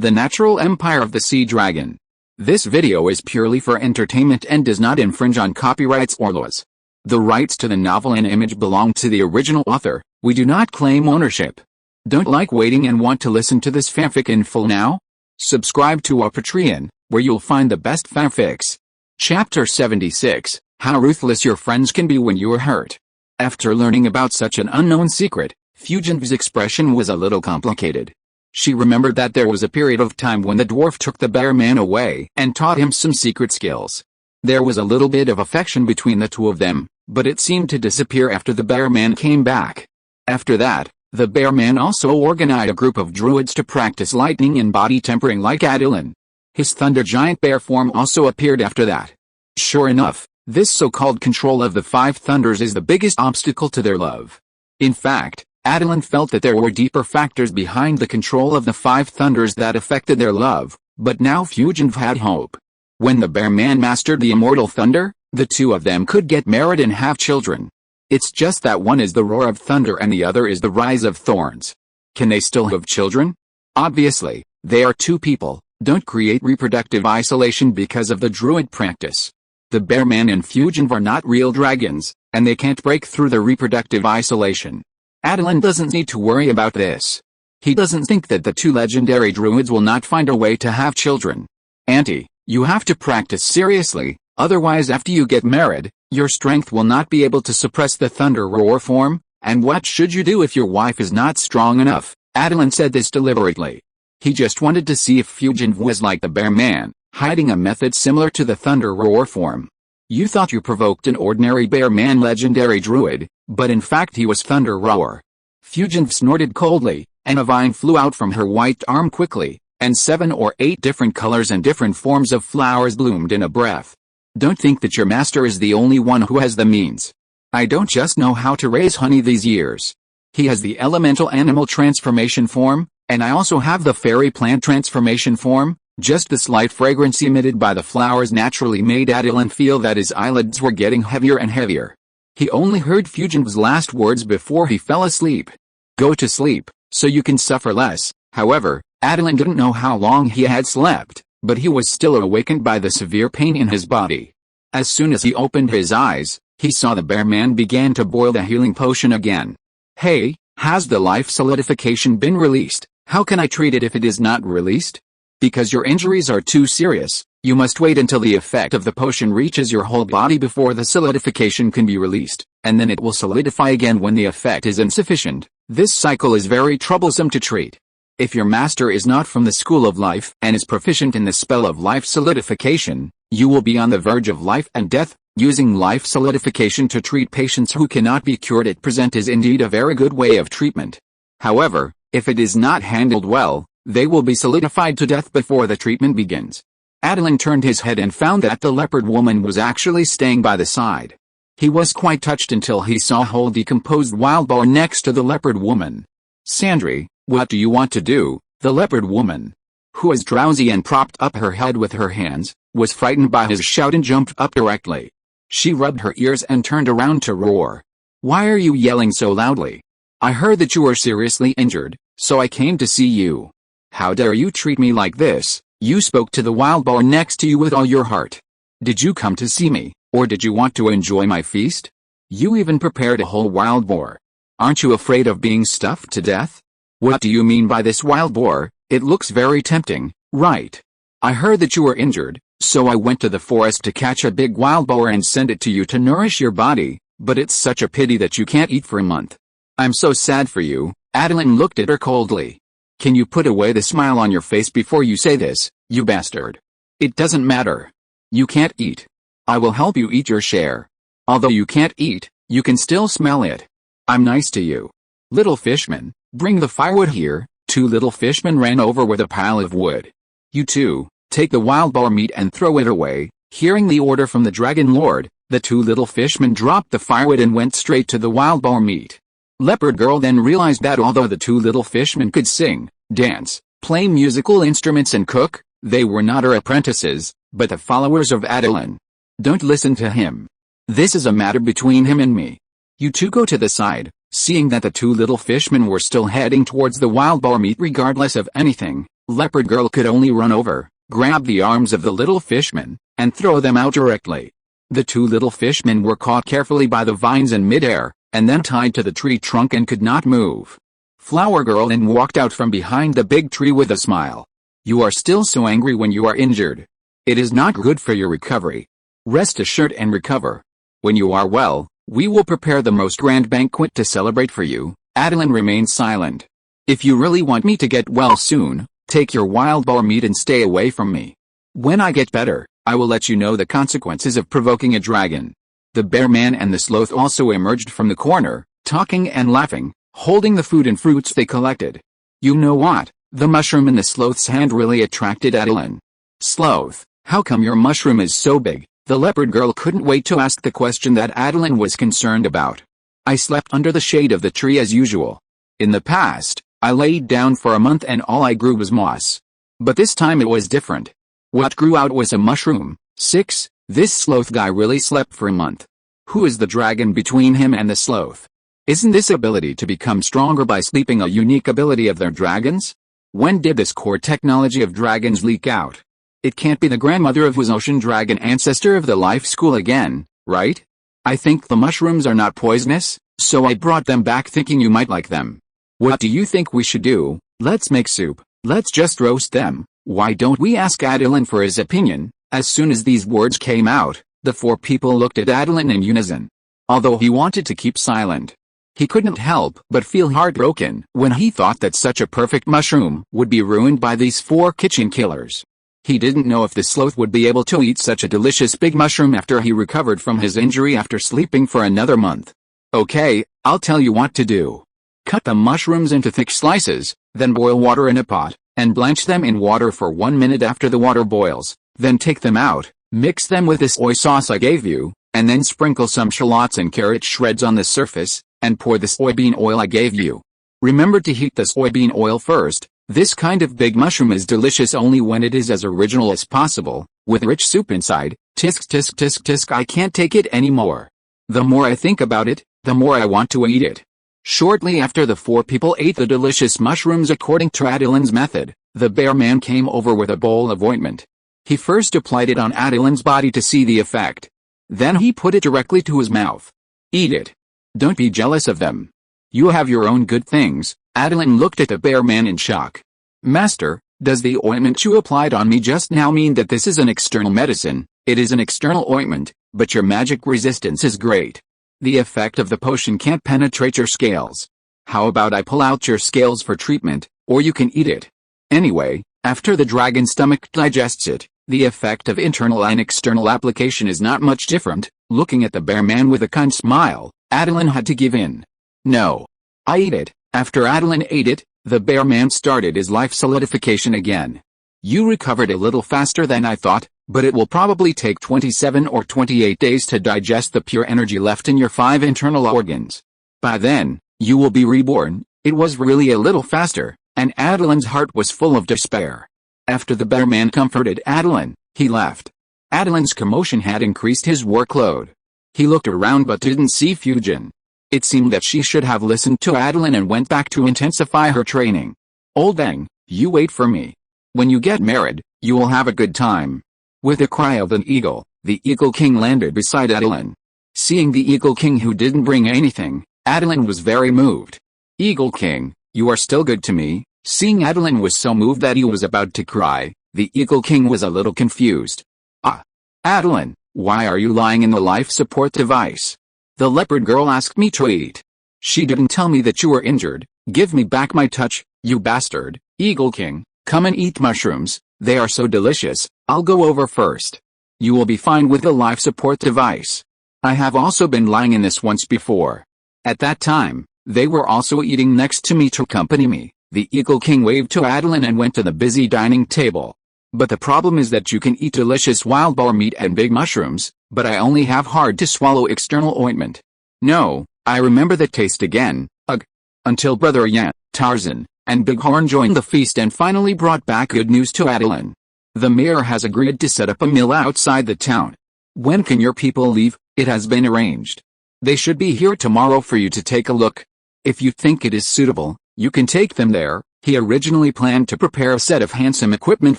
The Natural Empire of the Sea Dragon. This video is purely for entertainment and does not infringe on copyrights or laws. The rights to the novel and image belong to the original author. We do not claim ownership. Don't like waiting and want to listen to this fanfic in full now? Subscribe to our Patreon, where you'll find the best fanfics. Chapter 76, How Ruthless Your Friends Can Be When You Are Hurt. After learning about such an unknown secret, Fugin's expression was a little complicated. She remembered that there was a period of time when the dwarf took the bear man away and taught him some secret skills. There was a little bit of affection between the two of them, but it seemed to disappear after the bear man came back. After that, the bear man also organized a group of druids to practice lightning and body tempering like Attilan. His thunder giant bear form also appeared after that. Sure enough, this so-called control of the five thunders is the biggest obstacle to their love. In fact, Attilan felt that there were deeper factors behind the control of the five thunders that affected their love, but now Fugin had hope. When the bear man mastered the immortal thunder, the two of them could get married and have children. It's just that one is the roar of thunder and the other is the rise of thorns. Can they still have children? Obviously, they are two people. Don't create reproductive isolation because of the druid practice. The bear man and Fugin are not real dragons, and they can't break through the reproductive isolation. Attilan doesn't need to worry about this. He doesn't think that the two legendary druids will not find a way to have children. Auntie, you have to practice seriously, otherwise after you get married, your strength will not be able to suppress the thunder roar form, and what should you do if your wife is not strong enough? Attilan said this deliberately. He just wanted to see if Fugin was like the bear man, hiding a method similar to the thunder roar form. You thought you provoked an ordinary bear man legendary druid, but in fact he was thunder roar. Fugin snorted coldly, and a vine flew out from her white arm quickly, and 7 or 8 different colors and different forms of flowers bloomed in a breath. Don't think that your master is the only one who has the means. I don't just know how to raise honey these years. He has the elemental animal transformation form, and I also have the fairy plant transformation form. Just the slight fragrance emitted by the flowers naturally made Attilan feel that his eyelids were getting heavier and heavier. He only heard Fugin's last words before he fell asleep. Go to sleep, so you can suffer less. However, Attilan didn't know how long he had slept, but he was still awakened by the severe pain in his body. As soon as he opened his eyes, he saw the bear man began to boil the healing potion again. Hey, has the life solidification been released? How can I treat it if it is not released? Because your injuries are too serious, you must wait until the effect of the potion reaches your whole body before the solidification can be released, and then it will solidify again when the effect is insufficient. This cycle is very troublesome to treat. If your master is not from the school of life and is proficient in the spell of life solidification, you will be on the verge of life and death. Using life solidification to treat patients who cannot be cured at present is indeed a very good way of treatment. However, if it is not handled well, they will be solidified to death before the treatment begins. Attilan turned his head and found that the leopard woman was actually staying by the side. He was quite touched until he saw a whole decomposed wild boar next to the leopard woman. Sandri, what do you want to do? The leopard woman, who was drowsy and propped up her head with her hands, was frightened by his shout and jumped up directly. She rubbed her ears and turned around to roar. Why are you yelling so loudly? I heard that you were seriously injured, so I came to see you. How dare you treat me like this? You spoke to the wild boar next to you with all your heart. Did you come to see me, or did you want to enjoy my feast? You even prepared a whole wild boar. Aren't you afraid of being stuffed to death? What do you mean by this wild boar? It looks very tempting, right? I heard that you were injured, so I went to the forest to catch a big wild boar and send it to you to nourish your body, but it's such a pity that you can't eat for a month. I'm so sad for you. Attilan looked at her coldly. Can you put away the smile on your face before you say this, you bastard? It doesn't matter. You can't eat. I will help you eat your share. Although you can't eat, you can still smell it. I'm nice to you. Little fishman, bring the firewood here. 2 little fishmen ran over with a pile of wood. You two, take the wild boar meat and throw it away. Hearing the order from the dragon lord, the 2 little fishmen dropped the firewood and went straight to the wild boar meat. Leopard Girl then realized that although the 2 little fishmen could sing, dance, play musical instruments and cook, they were not her apprentices, but the followers of Attilan. Don't listen to him. This is a matter between him and me. You two go to the side. Seeing that the 2 little fishmen were still heading towards the wild boar meat regardless of anything, Leopard girl could only run over, grab the arms of the little fishmen, and throw them out directly. The two little fishmen were caught carefully by the vines in midair, and then tied to the tree trunk and could not move. Flower girl then walked out from behind the big tree with a smile. You are still so angry when you are injured. It is not good for your recovery. Rest assured and recover. When you are well, we will prepare the most grand banquet to celebrate for you. Attilan remained silent. If you really want me to get well soon, take your wild boar meat and stay away from me. When I get better, I will let you know the consequences of provoking a dragon. The bear man and the sloth also emerged from the corner, talking and laughing, holding the food and fruits they collected. You know what? The mushroom in the sloth's hand really attracted Attilan. Sloth, how come your mushroom is so big? The leopard girl couldn't wait to ask the question that Attilan was concerned about. I slept under the shade of the tree as usual. In the past, I laid down for a month and all I grew was moss. But this time it was different. What grew out was a mushroom. 6. This sloth guy really slept for a month. Who is the dragon between him and the sloth? Isn't this ability to become stronger by sleeping a unique ability of their dragons? When did this core technology of dragons leak out? It can't be the grandmother of his ocean dragon ancestor of the life school again, right? I think the mushrooms are not poisonous, so I brought them back thinking you might like them. What do you think we should do? Let's make soup. Let's just roast them. Why don't we ask Attilan for his opinion? As soon as these words came out, the four people looked at Attilan in unison. Although he wanted to keep silent, he couldn't help but feel heartbroken when he thought that such a perfect mushroom would be ruined by these four kitchen killers. He didn't know if the sloth would be able to eat such a delicious big mushroom after he recovered from his injury after sleeping for another month. Okay, I'll tell you what to do. Cut the mushrooms into thick slices, then boil water in a pot, and blanch them in water for 1 minute after the water boils. Then take them out, mix them with this soy sauce I gave you, and then sprinkle some shallots and carrot shreds on the surface, and pour the soybean oil I gave you. Remember to heat the soybean oil first. This kind of big mushroom is delicious only when it is as original as possible, with rich soup inside. Tisk tisk tisk tisk, I can't take it anymore. The more I think about it, the more I want to eat it. Shortly after the four people ate the delicious mushrooms according to Attilan's method, the bear man came over with a bowl of ointment. He first applied it on Attilan's body to see the effect. Then he put it directly to his mouth. Eat it. Don't be jealous of them. You have your own good things. Attilan looked at the bear man in shock. Master, does the ointment you applied on me just now mean that this is an external medicine? It is an external ointment, but your magic resistance is great. The effect of the potion can't penetrate your scales. How about I pull out your scales for treatment, or you can eat it. Anyway, after the dragon's stomach digests it, the effect of internal and external application is not much different. Looking at the bear man with a kind smile, Attilan had to give in. No. I eat it. After Attilan ate it, the bear man started his life solidification again. You recovered a little faster than I thought, but it will probably take 27 or 28 days to digest the pure energy left in your 5 internal organs. By then, you will be reborn. It was really a little faster, and Attilan's heart was full of despair. After the bear man comforted Attilan, he left. Attilan's commotion had increased his workload. He looked around but didn't see Fujin. It seemed that she should have listened to Attilan and went back to intensify her training. Old Dang, you wait for me. When you get married, you will have a good time. With a cry of an eagle, the Eagle King landed beside Attilan. Seeing the Eagle King who didn't bring anything, Attilan was very moved. Eagle King, you are still good to me. Seeing Attilan was so moved that he was about to cry, the Eagle King was a little confused. Ah! Attilan, why are you lying in the life support device? The leopard girl asked me to eat. She didn't tell me that you were injured. Give me back my touch, you bastard. Eagle King, come and eat mushrooms, they are so delicious. I'll go over first. You will be fine with the life support device. I have also been lying in this once before. At that time, they were also eating next to me to accompany me. The Eagle King waved to Attilan and went to the busy dining table. But the problem is that you can eat delicious wild boar meat and big mushrooms, but I only have hard to swallow external ointment. No, I remember the taste again. Ugh. Until Brother Yan, Tarzan, and Bighorn joined the feast and finally brought back good news to Attilan. The mayor has agreed to set up a mill outside the town. When can your people leave? It has been arranged. They should be here tomorrow for you to take a look. If you think it is suitable, you can take them there. He originally planned to prepare a set of handsome equipment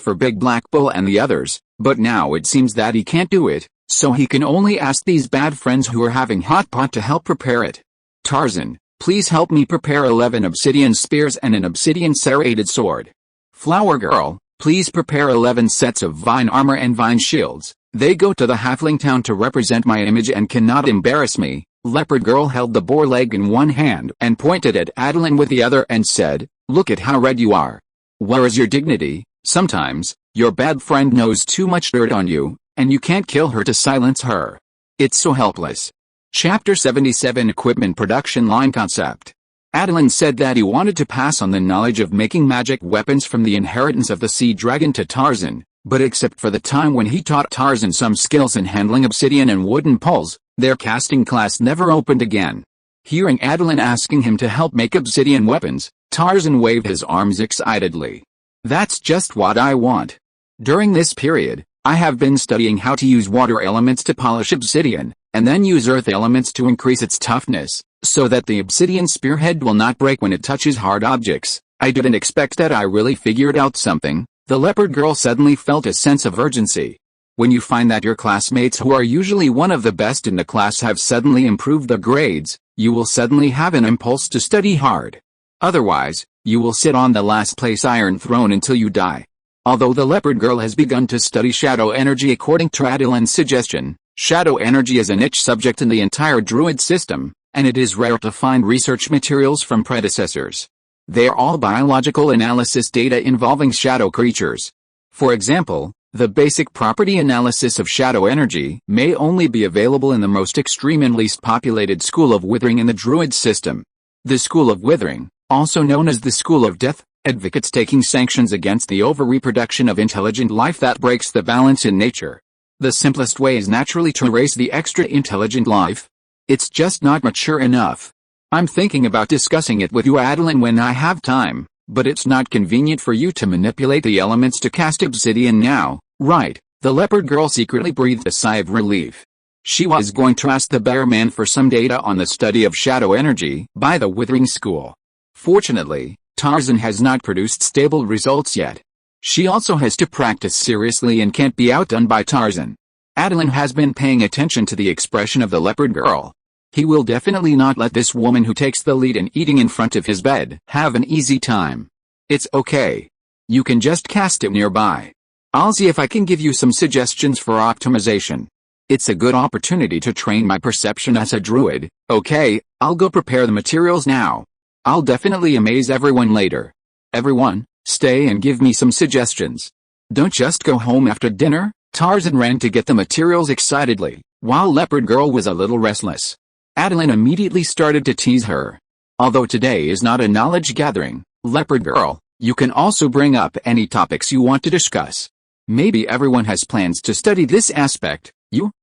for Big Black Bull and the others, but now it seems that he can't do it, so he can only ask these bad friends who are having hot pot to help prepare it. Tarzan, please help me prepare 11 obsidian spears and an obsidian serrated sword. Flower Girl, please prepare 11 sets of vine armor and vine shields. They go to the halfling town to represent my image and cannot embarrass me. Leopard Girl held the boar leg in one hand and pointed at Attilan with the other and said, "Look at how red you are. Where is your dignity? Sometimes, your bad friend knows too much dirt on you, and you can't kill her to silence her. It's so helpless." Chapter 77 Equipment Production Line Concept. Attilan said that he wanted to pass on the knowledge of making magic weapons from the inheritance of the sea dragon to Tarzan, but except for the time when he taught Tarzan some skills in handling obsidian and wooden poles, their casting class never opened again. Hearing Attilan asking him to help make obsidian weapons, Tarzan waved his arms excitedly. "That's just what I want. During this period, I have been studying how to use water elements to polish obsidian, and then use earth elements to increase its toughness, so that the obsidian spearhead will not break when it touches hard objects. I didn't expect that I really figured out something." The Leopard Girl suddenly felt a sense of urgency. When you find that your classmates who are usually one of the best in the class have suddenly improved their grades, you will suddenly have an impulse to study hard. Otherwise, you will sit on the last place Iron Throne until you die. Although the Leopard Girl has begun to study shadow energy according to Attilan's suggestion, shadow energy is a niche subject in the entire druid system, and it is rare to find research materials from predecessors. They are all biological analysis data involving shadow creatures. For example, the basic property analysis of shadow energy may only be available in the most extreme and least populated school of withering in the druid system. The School of Withering, also known as the School of Death, advocates taking sanctions against the over-reproduction of intelligent life that breaks the balance in nature. The simplest way is naturally to erase the extra intelligent life. It's just not mature enough. I'm thinking about discussing it with you, Attilan, when I have time, but it's not convenient for you to manipulate the elements to cast obsidian now, right? The Leopard Girl secretly breathed a sigh of relief. She was going to ask the Bear Man for some data on the study of shadow energy by the Withering School. Fortunately, Tarzan has not produced stable results yet. She also has to practice seriously and can't be outdone by Tarzan. Attilan has been paying attention to the expression of the Leopard Girl. He will definitely not let this woman who takes the lead in eating in front of his bed have an easy time. It's okay. You can just cast it nearby. I'll see if I can give you some suggestions for optimization. It's a good opportunity to train my perception as a druid. Okay, I'll go prepare the materials now. I'll definitely amaze everyone later. Everyone, stay and give me some suggestions. Don't just go home after dinner. Tarzan ran to get the materials excitedly, while Leopard Girl was a little restless. Attilan immediately started to tease her. Although today is not a knowledge gathering, Leopard Girl, you can also bring up any topics you want to discuss. Maybe everyone has plans to study this aspect.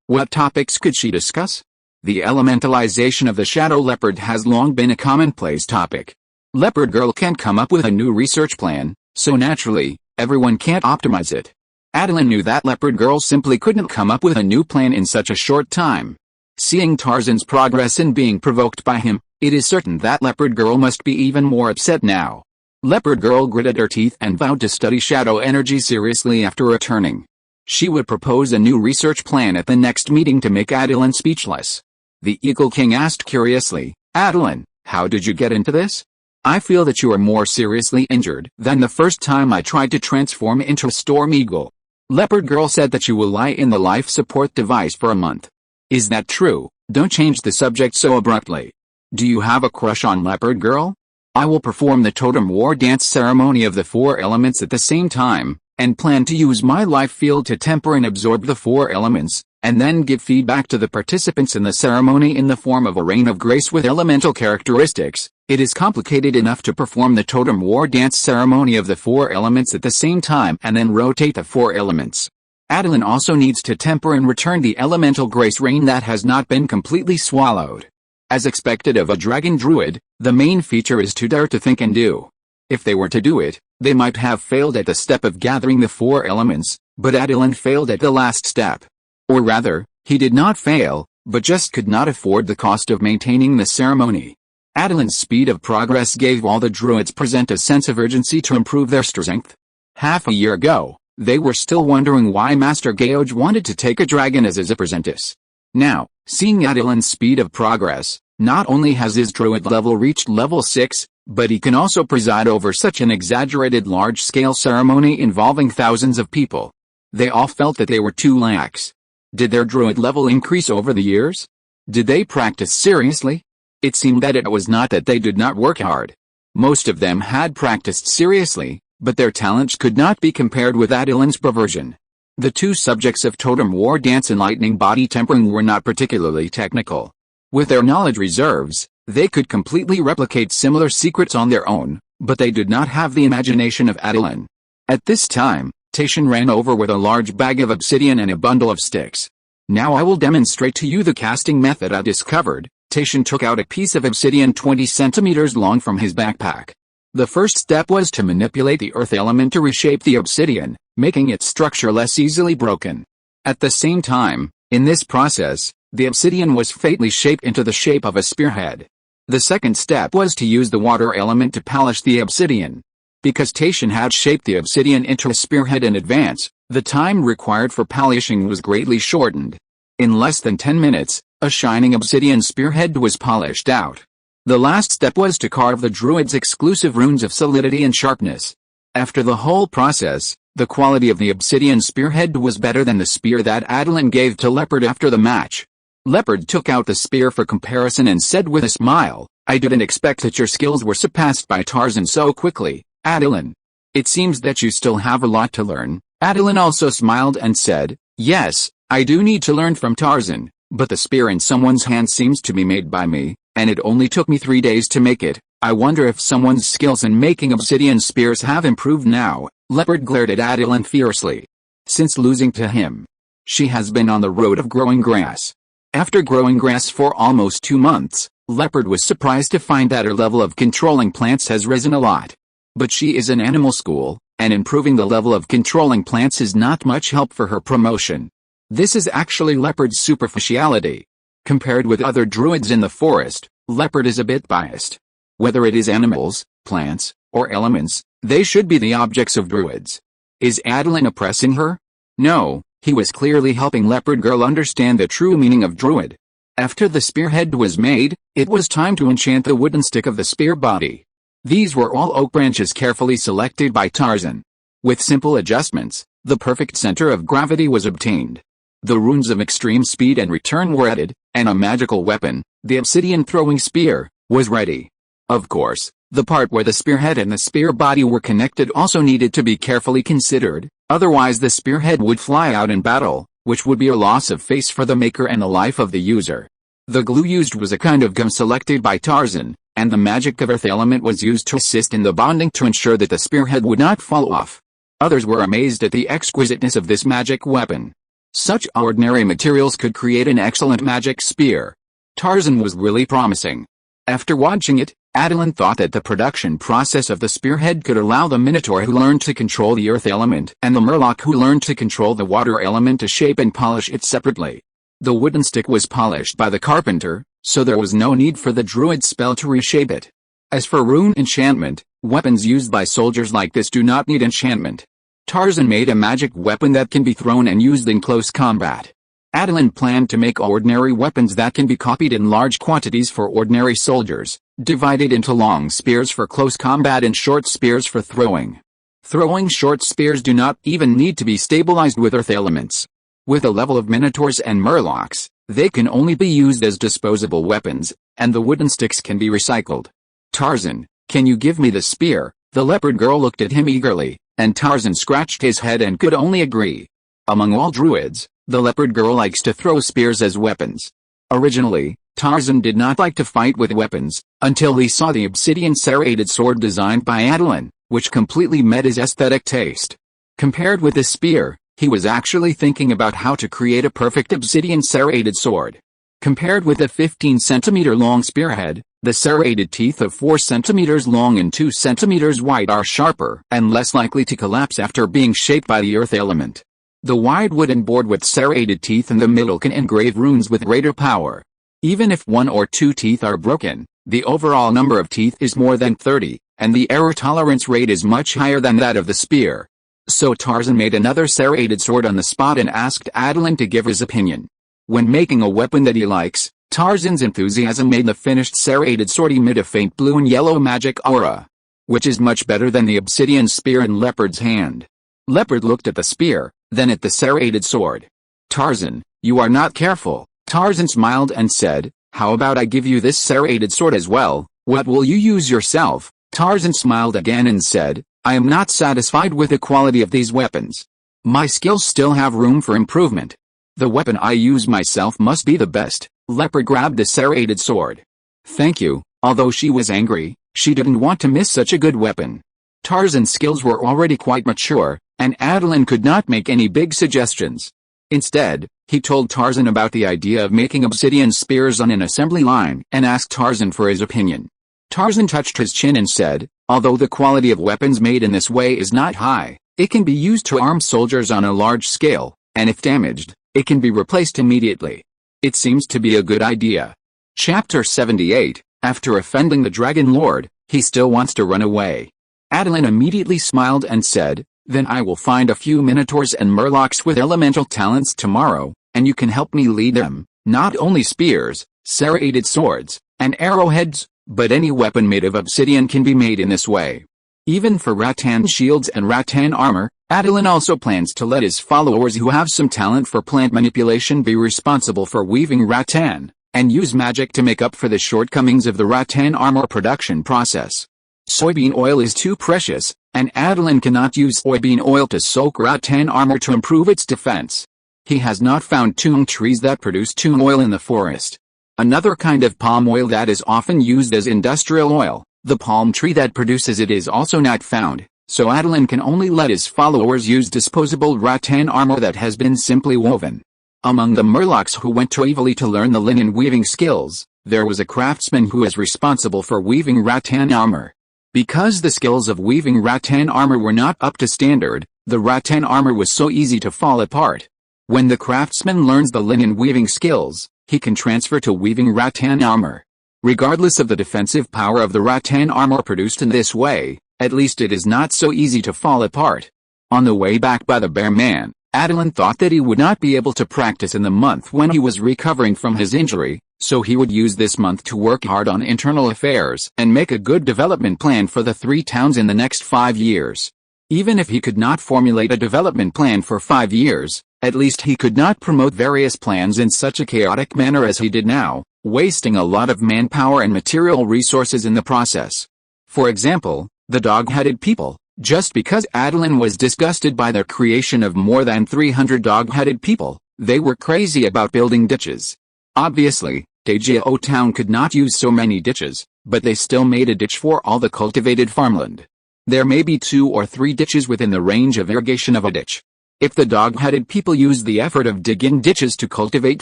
What topics could she discuss? The elementalization of the shadow leopard has long been a commonplace topic. Leopard Girl can't come up with a new research plan, so naturally, everyone can't optimize it. Attilan knew that Leopard Girl simply couldn't come up with a new plan in such a short time. Seeing Tarzan's progress and being provoked by him, it is certain that Leopard Girl must be even more upset now. Leopard Girl gritted her teeth and vowed to study shadow energy seriously after returning. She would propose a new research plan at the next meeting to make Attilan speechless. The Eagle King asked curiously, "Attilan, how did you get into this? I feel that you are more seriously injured than the first time I tried to transform into a storm eagle." Leopard Girl said that you will lie in the life support device for a month. Is that true? Don't change the subject so abruptly. Do you have a crush on Leopard Girl? I will perform the totem war dance ceremony of the 4 elements at the same time, and plan to use my life field to temper and absorb the 4 elements, and then give feedback to the participants in the ceremony in the form of a rain of grace with elemental characteristics. It is complicated enough to perform the totem war dance ceremony of the 4 elements at the same time and then rotate the 4 elements. Attilan also needs to temper and return the elemental grace rain that has not been completely swallowed. As expected of a dragon druid, the main feature is to dare to think and do. If they were to do it, they might have failed at the step of gathering the 4 elements, but Attilan failed at the last step. Or rather, he did not fail, but just could not afford the cost of maintaining the ceremony. Attilan's speed of progress gave all the druids present a sense of urgency to improve their strength. Half a year ago, they were still wondering why Master George wanted to take a dragon as his apprentice. Now, seeing Attilan's speed of progress, not only has his druid level reached level 6, but he can also preside over such an exaggerated large-scale ceremony involving thousands of people. They all felt that they were too lax. Did their druid level increase over the years? Did they practice seriously? It seemed that it was not that they did not work hard. Most of them had practiced seriously, but their talents could not be compared with Attilan's perversion. The two subjects of totem war dance and lightning body tempering were not particularly technical. With their knowledge reserves, they could completely replicate similar secrets on their own, but they did not have the imagination of Attilan. At this time, Attilan ran over with a large bag of obsidian and a bundle of sticks. Now I will demonstrate to you the casting method I discovered. Attilan took out a piece of obsidian 20 centimeters long from his backpack. The first step was to manipulate the earth element to reshape the obsidian, making its structure less easily broken. At the same time, in this process, the obsidian was fatally shaped into the shape of a spearhead. The second step was to use the water element to polish the obsidian. Because Attilan had shaped the obsidian into a spearhead in advance, the time required for polishing was greatly shortened. In less than 10 minutes, a shining obsidian spearhead was polished out. The last step was to carve the druid's exclusive runes of solidity and sharpness. After the whole process, the quality of the obsidian spearhead was better than the spear that Attilan gave to Leopard after the match. Leopard took out the spear for comparison and said with a smile, "I didn't expect that your skills were surpassed by Tarzan so quickly, Attilan. It seems that you still have a lot to learn." Attilan also smiled and said, "Yes, I do need to learn from Tarzan, but the spear in someone's hand seems to be made by me, and it only took me 3 days to make it. I wonder if someone's skills in making obsidian spears have improved now." Leopard glared at Attilan fiercely. Since losing to him, she has been on the road of growing grass. After growing grass for almost 2 months, Leopard was surprised to find that her level of controlling plants has risen a lot. But she is in animal school, and improving the level of controlling plants is not much help for her promotion. This is actually Leopard's superficiality. Compared with other druids in the forest, Leopard is a bit biased. Whether it is animals, plants, or elements, they should be the objects of druids. Is Attilan oppressing her? No, he was clearly helping Leopard Girl understand the true meaning of druid. After the spearhead was made, it was time to enchant the wooden stick of the spear body. These were all oak branches carefully selected by Tarzan. With simple adjustments, the perfect center of gravity was obtained. The runes of extreme speed and return were added, and a magical weapon, the obsidian throwing spear, was ready. Of course, the part where the spearhead and the spear body were connected also needed to be carefully considered, otherwise the spearhead would fly out in battle, which would be a loss of face for the maker and the life of the user. The glue used was a kind of gum selected by Tarzan, and the magic of earth element was used to assist in the bonding to ensure that the spearhead would not fall off. Others were amazed at the exquisiteness of this magic weapon. Such ordinary materials could create an excellent magic spear. Tarzan was really promising. After watching it, Attilan thought that the production process of the spearhead could allow the Minotaur who learned to control the earth element and the Murloc who learned to control the water element to shape and polish it separately. The wooden stick was polished by the carpenter, so there was no need for the druid spell to reshape it. As for rune enchantment, weapons used by soldiers like this do not need enchantment. Tarzan made a magic weapon that can be thrown and used in close combat. Attilan planned to make ordinary weapons that can be copied in large quantities for ordinary soldiers, divided into long spears for close combat and short spears for throwing. Throwing short spears do not even need to be stabilized with earth elements. With a level of Minotaurs and Murlocs, they can only be used as disposable weapons, and the wooden sticks can be recycled. "Tarzan, can you give me the spear?" The leopard girl looked at him eagerly, and Tarzan scratched his head and could only agree. Among all druids, the leopard girl likes to throw spears as weapons. Originally, Tarzan did not like to fight with weapons, until he saw the obsidian serrated sword designed by Attilan, which completely met his aesthetic taste. Compared with the spear, he was actually thinking about how to create a perfect obsidian serrated sword. Compared with the 15 centimeter long spearhead, the serrated teeth of 4 centimeters long and 2 centimeters wide are sharper and less likely to collapse after being shaped by the earth element. The wide wooden board with serrated teeth in the middle can engrave runes with greater power. Even if 1 or 2 teeth are broken, The overall number of teeth is more than 30, and the error tolerance rate is much higher than that of the spear. So Tarzan made another serrated sword on the spot and asked Attilan to give his opinion. When making a weapon that he likes, Tarzan's enthusiasm made the finished serrated sword emit a faint blue and yellow magic aura, which is much better than the obsidian spear in Leopard's hand. Leopard looked at the spear, then at the serrated sword. Tarzan, you are not careful. Tarzan smiled and said, how about I give you this serrated sword as well? What will you use yourself? Tarzan smiled again and said, I am not satisfied with the quality of these weapons. My skills still have room for improvement. The weapon I use myself must be the best. Leopard grabbed the serrated sword. Thank you. Although she was angry, she didn't want to miss such a good weapon. Tarzan's skills were already quite mature, and Attilan could not make any big suggestions. Instead, he told Tarzan about the idea of making obsidian spears on an assembly line and asked Tarzan for his opinion. Tarzan touched his chin and said, although the quality of weapons made in this way is not high, it can be used to arm soldiers on a large scale, and if damaged, it can be replaced immediately. It seems to be a good idea. Chapter 78, after offending the Dragon Lord, he still wants to run away. Attilan immediately smiled and said, then I will find a few minotaurs and murlocs with elemental talents tomorrow, and you can help me lead them. Not only spears, serrated swords, and arrowheads, but any weapon made of obsidian can be made in this way. Even for rattan shields and rattan armor, Attilan also plans to let his followers who have some talent for plant manipulation be responsible for weaving rattan, and use magic to make up for the shortcomings of the rattan armor production process. Soybean oil is too precious, and Attilan cannot use soybean oil to soak rattan armor to improve its defense. He has not found tung trees that produce tung oil in the forest. Another kind of palm oil that is often used as industrial oil, the palm tree that produces it, is also not found, so Attilan can only let his followers use disposable rattan armor that has been simply woven. Among the murlocs who went to Evely to learn the linen weaving skills, there was a craftsman who is responsible for weaving rattan armor. Because the skills of weaving rattan armor were not up to standard, the rattan armor was so easy to fall apart. When the craftsman learns the linen weaving skills, he can transfer to weaving rattan armor. Regardless of the defensive power of the rattan armor produced in this way, at least it is not so easy to fall apart. On the way back by the Bear Man, Attilan thought that he would not be able to practice in the month when he was recovering from his injury, so he would use this month to work hard on internal affairs and make a good development plan for the 3 towns in the next 5 years. Even if he could not formulate a development plan for 5 years, at least he could not promote various plans in such a chaotic manner as he did now, wasting a lot of manpower and material resources in the process. For example, the dog-headed people. Just because Attilan was disgusted by their creation of more than 300 dog-headed people, they were crazy about building ditches. Obviously, Dajao Town could not use so many ditches, but they still made a ditch for all the cultivated farmland. There may be 2 or 3 ditches within the range of irrigation of a ditch. If the dog-headed people used the effort of digging ditches to cultivate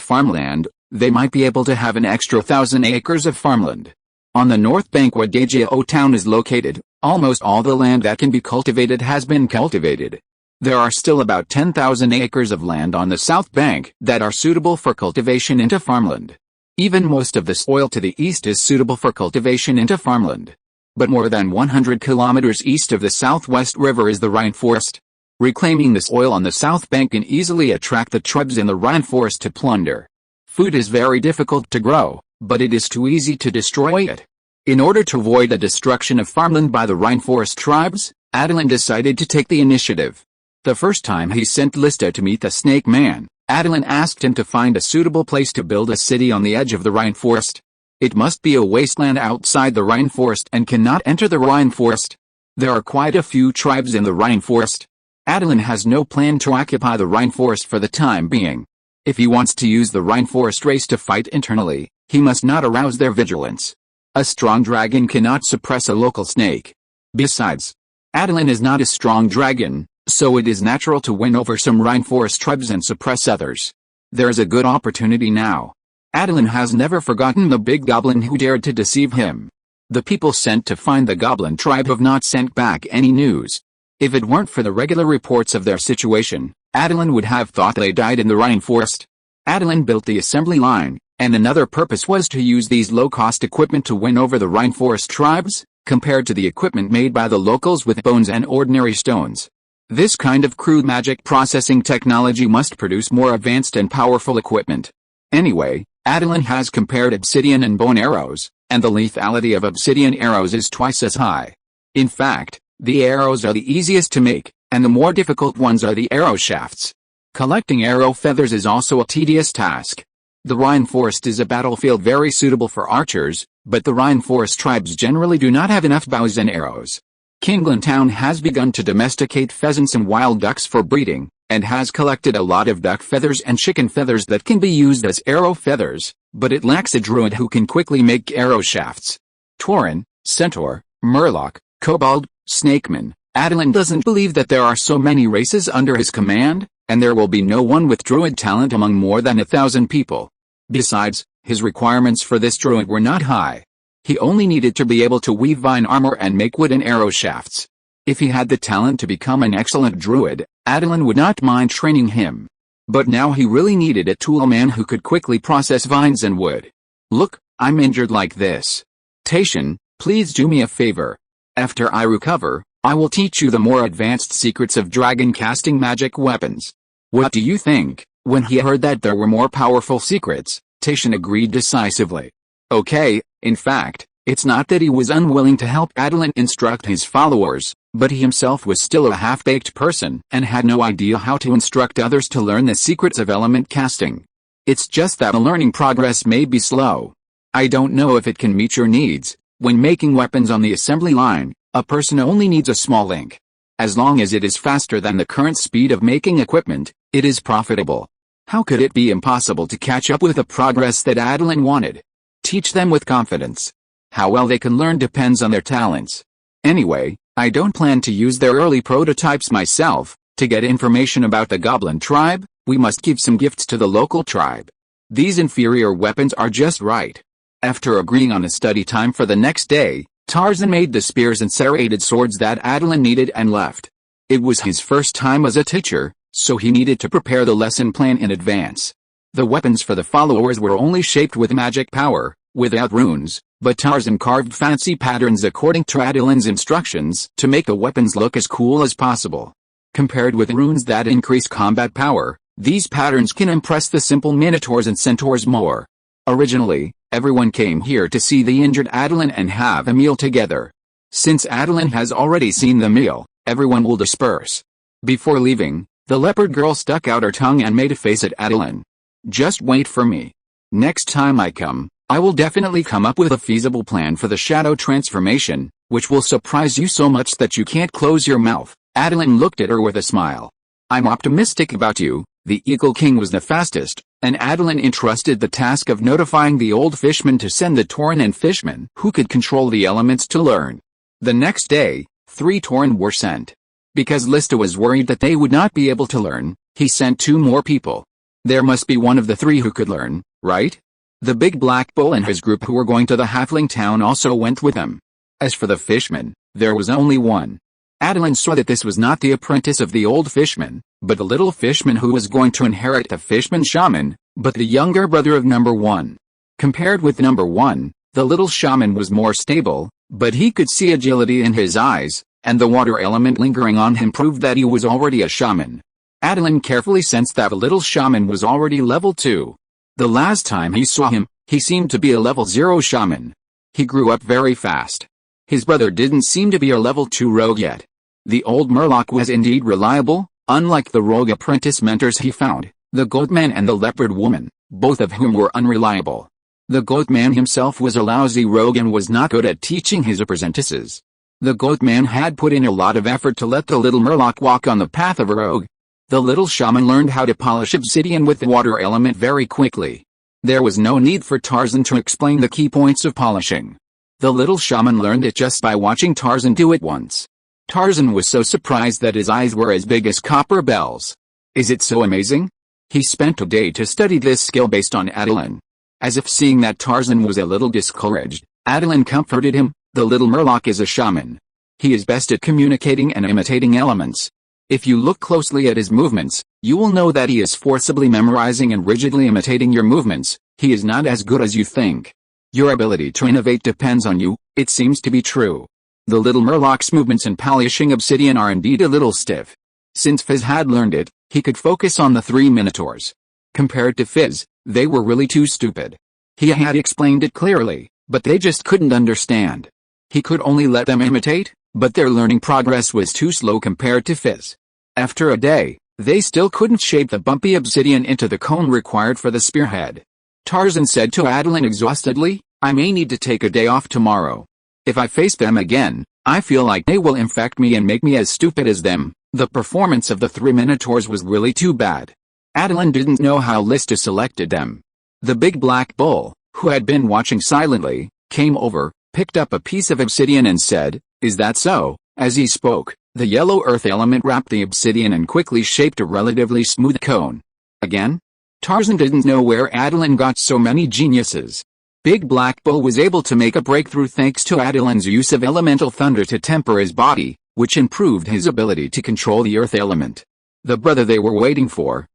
farmland, they might be able to have an extra 1,000 acres of farmland. On the north bank where Dajao Town is located, almost all the land that can be cultivated has been cultivated. There are still about 10,000 acres of land on the south bank that are suitable for cultivation into farmland. Even most of the soil to the east is suitable for cultivation into farmland. But more than 100 kilometers east of the southwest river is the rainforest. Reclaiming the soil on the south bank can easily attract the tribes in the rainforest to plunder. Food is very difficult to grow, but it is too easy to destroy it. In order to avoid the destruction of farmland by the rainforest tribes, Attilan decided to take the initiative. The first time he sent Lista to meet the Snake Man, Attilan asked him to find a suitable place to build a city on the edge of the rainforest. It must be a wasteland outside the rainforest and cannot enter the rainforest. There are quite a few tribes in the rainforest. Attilan has no plan to occupy the rainforest for the time being. If he wants to use the rainforest race to fight internally, he must not arouse their vigilance. A strong dragon cannot suppress a local snake. Besides, Attilan is not a strong dragon, so it is natural to win over some rainforest tribes and suppress others. There is a good opportunity now. Attilan has never forgotten the big goblin who dared to deceive him. The people sent to find the goblin tribe have not sent back any news. If it weren't for the regular reports of their situation, Attilan would have thought they died in the rainforest. Attilan built the assembly line, and another purpose was to use these low-cost equipment to win over the rainforest tribes, compared to the equipment made by the locals with bones and ordinary stones. This kind of crude magic processing technology must produce more advanced and powerful equipment. Anyway, Attilan has compared obsidian and bone arrows, and the lethality of obsidian arrows is twice as high. In fact, the arrows are the easiest to make, and the more difficult ones are the arrow shafts. Collecting arrow feathers is also a tedious task. The rainforest is a battlefield very suitable for archers, but the rainforest tribes generally do not have enough bows and arrows. Kingland Town has begun to domesticate pheasants and wild ducks for breeding, and has collected a lot of duck feathers and chicken feathers that can be used as arrow feathers, but it lacks a druid who can quickly make arrow shafts. Tauren, Centaur, Murloc, Kobold, Snakeman, Attilan doesn't believe that there are so many races under his command, and there will be no one with druid talent among more than 1,000 people. Besides, his requirements for this druid were not high. He only needed to be able to weave vine armor and make wood and arrow shafts. If he had the talent to become an excellent druid, Attilan would not mind training him. But now he really needed a tool man who could quickly process vines and wood. Look, I'm injured like this. Taishan, please do me a favor. After I recover, I will teach you the more advanced secrets of dragon casting magic weapons. What do you think? When he heard that there were more powerful secrets, Taishan agreed decisively. Okay, in fact, it's not that he was unwilling to help Attilan instruct his followers, but he himself was still a half-baked person and had no idea how to instruct others to learn the secrets of element casting. It's just that the learning progress may be slow. I don't know if it can meet your needs. When making weapons on the assembly line, a person only needs a small link. As long as it is faster than the current speed of making equipment, it is profitable. How could it be impossible to catch up with the progress that Attilan wanted? Teach them with confidence. How well they can learn depends on their talents. Anyway, I don't plan to use their early prototypes myself. To get information about the goblin tribe, we must give some gifts to the local tribe. These inferior weapons are just right. After agreeing on a study time for the next day, Tarzan made the spears and serrated swords that Attilan needed and left. It was his first time as a teacher, so he needed to prepare the lesson plan in advance. The weapons for the followers were only shaped with magic power, without runes, but Tarzan carved fancy patterns according to Attilan's instructions to make the weapons look as cool as possible. Compared with runes that increase combat power, these patterns can impress the simple minotaurs and centaurs more. Originally, everyone came here to see the injured Attilan and have a meal together. Since Attilan has already seen the meal, everyone will disperse. Before leaving, the leopard girl stuck out her tongue and made a face at Attilan. Just wait for me. Next time I come, I will definitely come up with a feasible plan for the shadow transformation, which will surprise you so much that you can't close your mouth. Attilan looked at her with a smile. I'm optimistic about you. The Eagle King was the fastest, and Attilan entrusted the task of notifying the old fishman to send the Tauren and fishmen who could control the elements to learn. The next day, 3 Tauren were sent. Because Lista was worried that they would not be able to learn, he sent 2 more people. There must be one of the 3 who could learn, right? The big black bull and his group who were going to the halfling town also went with him. As for the fishman, there was only one. Attilan saw that this was not the apprentice of the old fishman, but the little fishman who was going to inherit the fishman shaman, but the younger brother of number 1. Compared with number 1, the little shaman was more stable, but he could see agility in his eyes, and the water element lingering on him proved that he was already a shaman. Attilan carefully sensed that the little shaman was already level 2. The last time he saw him, he seemed to be a level 0 shaman. He grew up very fast. His brother didn't seem to be a level 2 rogue yet. The old Murloc was indeed reliable, unlike the rogue apprentice mentors he found, the goatman and the leopard woman, both of whom were unreliable. The goatman himself was a lousy rogue and was not good at teaching his apprentices. The goatman had put in a lot of effort to let the little Murloc walk on the path of a rogue. The little shaman learned how to polish obsidian with the water element very quickly. There was no need for Tarzan to explain the key points of polishing. The little shaman learned it just by watching Tarzan do it once. Tarzan was so surprised that his eyes were as big as copper bells. Is it so amazing? He spent a day to study this skill based on Attilan. As if seeing that Tarzan was a little discouraged, Attilan comforted him. The little Murloc is a shaman. He is best at communicating and imitating elements. If you look closely at his movements, you will know that he is forcibly memorizing and rigidly imitating your movements. He is not as good as you think. Your ability to innovate depends on you, it seems to be true. The little Murloc's movements in polishing obsidian are indeed a little stiff. Since Fizz had learned it, he could focus on the 3 minotaurs. Compared to Fizz, they were really too stupid. He had explained it clearly, but they just couldn't understand. He could only let them imitate, but their learning progress was too slow compared to Fizz. After a day, they still couldn't shape the bumpy obsidian into the cone required for the spearhead. Tarzan said to Attilan exhaustedly, "I may need to take a day off tomorrow. If I face them again, I feel like they will infect me and make me as stupid as them." The performance of the 3 minotaurs was really too bad. Attilan didn't know how Lista selected them. The big black bull, who had been watching silently, came over, picked up a piece of obsidian and said, "Is that so?" As he spoke, the yellow earth element wrapped the obsidian and quickly shaped a relatively smooth cone. Again? Tarzan didn't know where Attilan got so many geniuses. Big Black Bull was able to make a breakthrough thanks to Attilan's use of elemental thunder to temper his body, which improved his ability to control the earth element. The brother they were waiting for,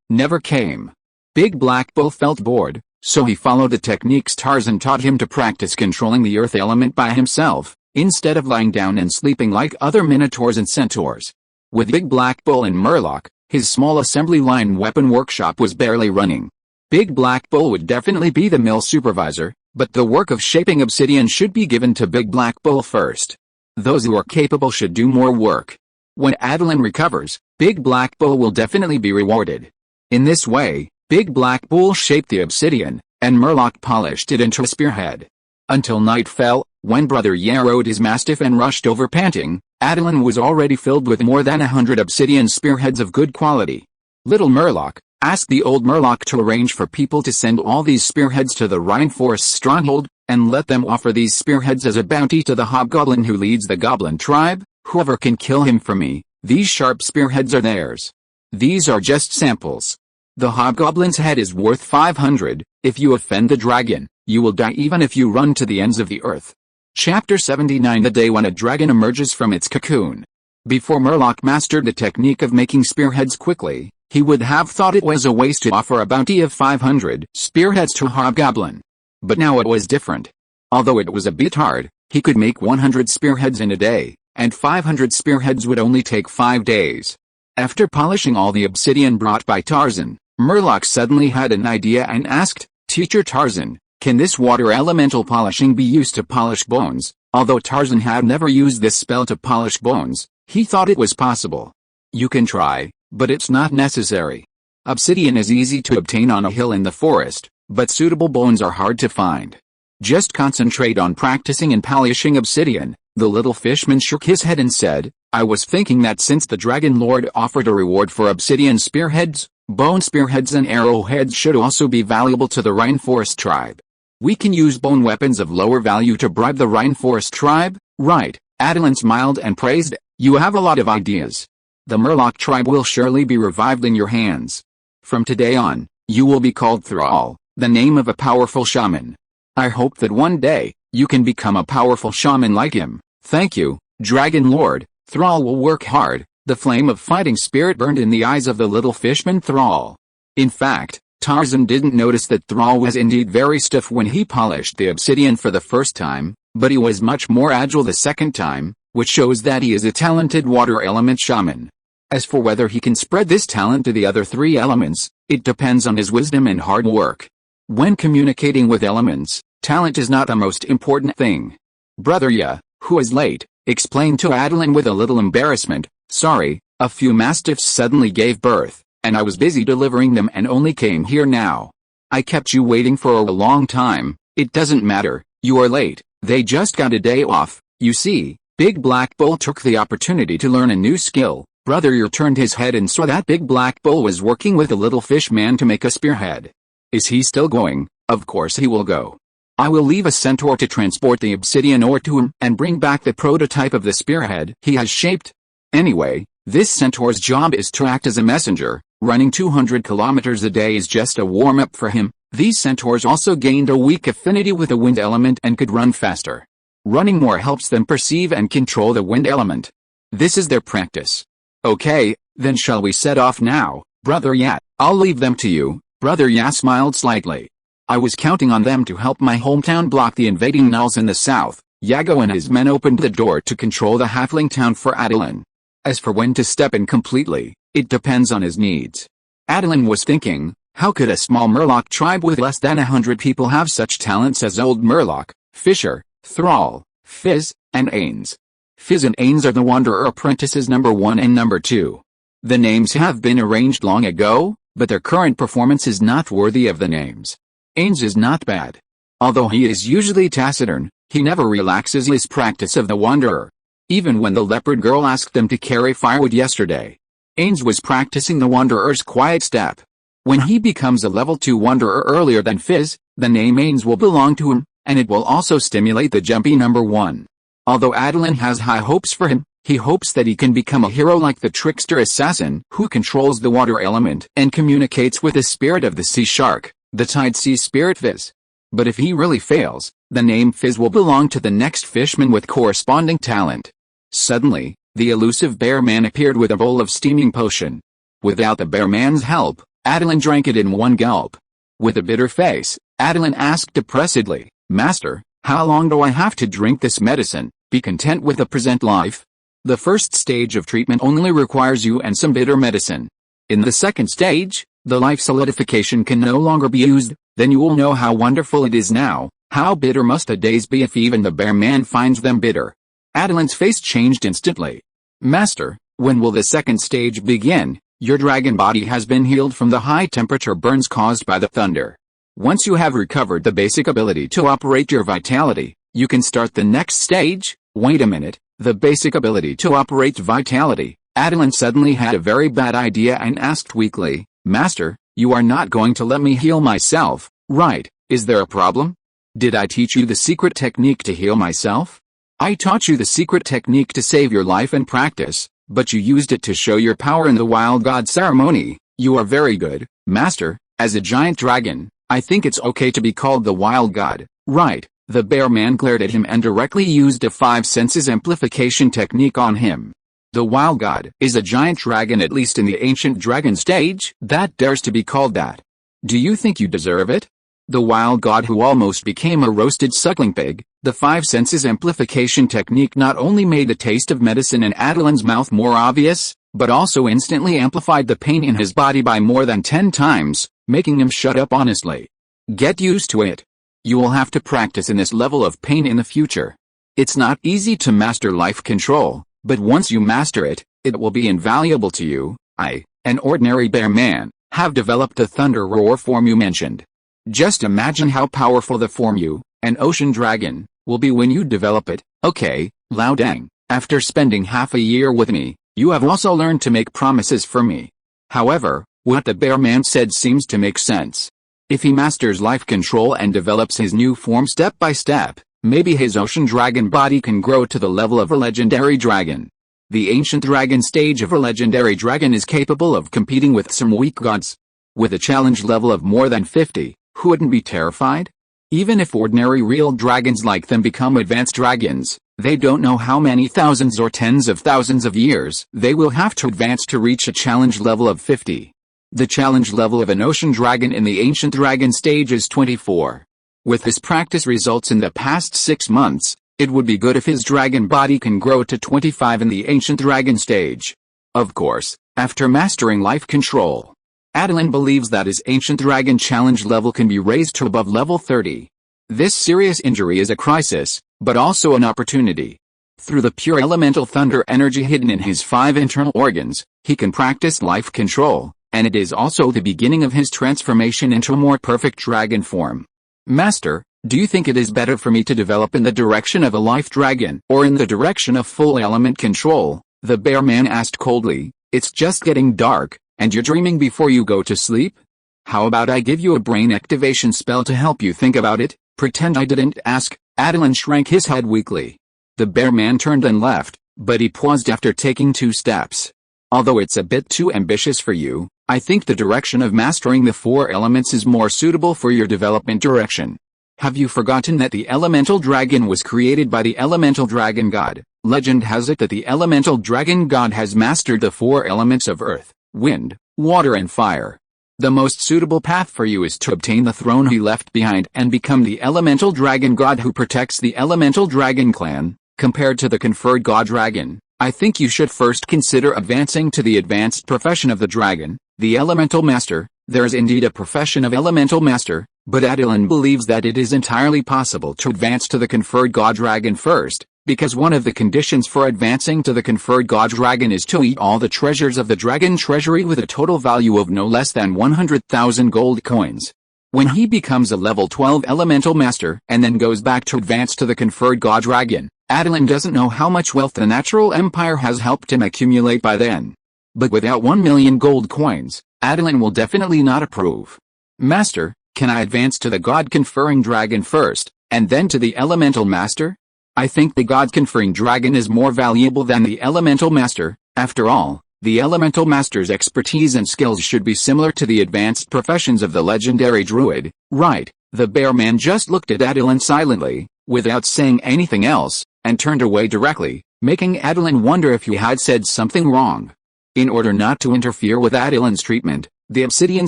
never came. Big Black Bull felt bored, so he followed the techniques Tarzan taught him to practice controlling the earth element by himself, instead of lying down and sleeping like other minotaurs and centaurs. With Big Black Bull and Murloc, his small assembly line weapon workshop was barely running. Big Black Bull would definitely be the mill supervisor, but the work of shaping obsidian should be given to Big Black Bull first. Those who are capable should do more work. When Attilan recovers, Big Black Bull will definitely be rewarded. In this way, Big Black Bull shaped the obsidian, and Murloc polished it into a spearhead. Until night fell, when Brother Ye rode his mastiff and rushed over panting, Attilan was already filled with more than 100 obsidian spearheads of good quality. Little Murloc asked the old Murloc to arrange for people to send all these spearheads to the Rainforest stronghold, and let them offer these spearheads as a bounty to the hobgoblin who leads the goblin tribe. Whoever can kill him for me, these sharp spearheads are theirs. These are just samples. The hobgoblin's head is worth 500, if you offend the dragon, you will die even if you run to the ends of the earth. Chapter 79 The day when a dragon emerges from its cocoon. Before Murloc mastered the technique of making spearheads quickly, he would have thought it was a waste to offer a bounty of 500 spearheads to a hobgoblin. But now it was different. Although it was a bit hard, he could make 100 spearheads in a day, and 500 spearheads would only take 5 days. After polishing all the obsidian brought by Tarzan, Murloc suddenly had an idea and asked, "Teacher Tarzan, can this water elemental polishing be used to polish bones?" Although Tarzan had never used this spell to polish bones, he thought it was possible. "You can try, but it's not necessary. Obsidian is easy to obtain on a hill in the forest, but suitable bones are hard to find. Just concentrate on practicing and polishing obsidian." The little fishman shook his head and said, "I was thinking that since the Dragon Lord offered a reward for obsidian spearheads, bone spearheads and arrowheads should also be valuable to the Rainforest tribe. We can use bone weapons of lower value to bribe the Rainforest tribe, right?" Attilan smiled and praised, "You have a lot of ideas. The Murloc tribe will surely be revived in your hands. From today on, you will be called Thrall, the name of a powerful shaman. I hope that one day, you can become a powerful shaman like him." "Thank you, Dragon Lord. Thrall will work hard." The flame of fighting spirit burned in the eyes of the little fishman Thrall. In fact, Tarzan didn't notice that Thrall was indeed very stiff when he polished the obsidian for the first time, but he was much more agile the second time, which shows that he is a talented water element shaman. As for whether he can spread this talent to the other 3 elements, it depends on his wisdom and hard work. When communicating with elements, talent is not the most important thing. Brother Ye, who is late, explained to Attilan with a little embarrassment, "Sorry, a few mastiffs suddenly gave birth, and I was busy delivering them and only came here now. I kept you waiting for a long time." "It doesn't matter, you are late, they just got a day off." You see, Big Black Bull took the opportunity to learn a new skill. Brother Ye turned his head and saw that Big Black Bull was working with a little fish man to make a spearhead. "Is he still going?" "Of course he will go. I will leave a centaur to transport the obsidian ore to him and bring back the prototype of the spearhead he has shaped. Anyway, this centaur's job is to act as a messenger. Running 200 kilometers a day is just a warm-up for him." These centaurs also gained a weak affinity with the wind element and could run faster. Running more helps them perceive and control the wind element. This is their practice. Okay, then shall we set off now, Brother Yat? I'll leave them to you. Brother Yat smiled slightly. I was counting on them to help my hometown block the invading gnolls in the south. Yago and his men opened the door to control the halfling town for Attilan. As for when to step in completely, it depends on his needs. Attilan was thinking, how could a small Murloc tribe with less than 100 people have such talents as Old Murloc, Fisher, Thrall, Fizz, and Ains? Fizz and Ains are the Wanderer apprentices number 1 and number 2. The names have been arranged long ago, but their current performance is not worthy of the names. Ains is not bad. Although he is usually taciturn, he never relaxes his practice of the Wanderer. Even when the leopard girl asked him to carry firewood yesterday, Ains was practicing the Wanderer's quiet step. When he becomes a level 2 Wanderer earlier than Fizz, the name Ains will belong to him, and it will also stimulate the jumpy number 1. Although Attilan has high hopes for him, he hopes that he can become a hero like the trickster assassin who controls the water element and communicates with the spirit of the sea shark, the tide sea spirit Fizz. But if he really fails, the name Fizz will belong to the next fishman with corresponding talent. Suddenly, the elusive bear man appeared with a bowl of steaming potion. Without the bear man's help, Attilan drank it in one gulp. With a bitter face, Attilan asked depressedly, Master, how long do I have to drink this medicine? Be content with the present life. The first stage of treatment only requires you and some bitter medicine. In the second stage, the life solidification can no longer be used, then you will know how wonderful it is now. How bitter must the days be if even the bear man finds them bitter? Attilan's face changed instantly. Master, when will the second stage begin? Your dragon body has been healed from the high temperature burns caused by the thunder. Once you have recovered the basic ability to operate your vitality, you can start the next stage. Wait a minute, the basic ability to operate vitality. Attilan suddenly had a very bad idea and asked weakly, Master, you are not going to let me heal myself, right? Is there a problem? Did I teach you the secret technique to heal myself? I taught you the secret technique to save your life in practice, but you used it to show your power in the Wild God ceremony. You are very good, Master. As a giant dragon, I think it's okay to be called the Wild God, right? The bear man glared at him and directly used a 5 senses amplification technique on him. The Wild God is a giant dragon, at least in the ancient dragon stage, that dares to be called that. Do you think you deserve it? The Wild God who almost became a roasted suckling pig. The 5 senses amplification technique not only made the taste of medicine in Attilan's mouth more obvious, but also instantly amplified the pain in his body by more than 10 times, making him shut up honestly. Get used to it. You will have to practice in this level of pain in the future. It's not easy to master life control, but once you master it, it will be invaluable to you. I, an ordinary bear man, have developed the thunder roar form you mentioned. Just imagine how powerful the form you, an ocean dragon, will be when you develop it. Okay, Lao Dang, after spending half a year with me, you have also learned to make promises for me. However, what the bear man said seems to make sense. If he masters life control and develops his new form step by step, maybe his ocean dragon body can grow to the level of a legendary dragon. The ancient dragon stage of a legendary dragon is capable of competing with some weak gods. With a challenge level of more than 50, who wouldn't be terrified? Even if ordinary real dragons like them become advanced dragons, they don't know how many thousands or tens of thousands of years they will have to advance to reach a challenge level of 50. The challenge level of an ocean dragon in the ancient dragon stage is 24. With his practice results in the past 6 months, it would be good if his dragon body can grow to 25 in the ancient dragon stage. Of course, after mastering life control, Attilan believes that his ancient dragon challenge level can be raised to above level 30. This serious injury is a crisis, but also an opportunity. Through the pure elemental thunder energy hidden in his 5 internal organs, he can practice life control, and it is also the beginning of his transformation into a more perfect dragon form. Master, do you think it is better for me to develop in the direction of a life dragon or in the direction of full element control? The bear man asked coldly. It's just getting dark, and you're dreaming before you go to sleep? How about I give you a brain activation spell to help you think about it? Pretend I didn't ask. Attilan shrank his head weakly. The bear man turned and left, but he paused after taking 2 steps. Although it's a bit too ambitious for you, I think the direction of mastering the 4 elements is more suitable for your development direction. Have you forgotten that the elemental dragon was created by the elemental dragon god, Legend has it that the elemental dragon god has mastered the 4 elements of earth, wind, water and fire. The most suitable path for you is to obtain the throne he left behind and become the elemental dragon god who protects the elemental dragon clan. Compared to the conferred god dragon, I think you should first consider advancing to the advanced profession of the dragon, the elemental master. There is indeed a profession of elemental master, but Attilan believes that it is entirely possible to advance to the conferred god dragon first, because one of the conditions for advancing to the conferred god dragon is to eat all the treasures of the dragon treasury with a total value of no less than 100,000 gold coins. When he becomes a level 12 elemental master and then goes back to advance to the conferred god dragon, Attilan doesn't know how much wealth the natural empire has helped him accumulate by then. But without 1 million gold coins, Attilan will definitely not approve. Master, can I advance to the god-conferring dragon first, and then to the elemental master? I think the god-conferring dragon is more valuable than the elemental master. After all, the elemental master's expertise and skills should be similar to the advanced professions of the legendary druid, right? The bear man just looked at Attilan silently, without saying anything else, and turned away directly, making Attilan wonder if he had said something wrong. In order not to interfere with Attilan's treatment, the obsidian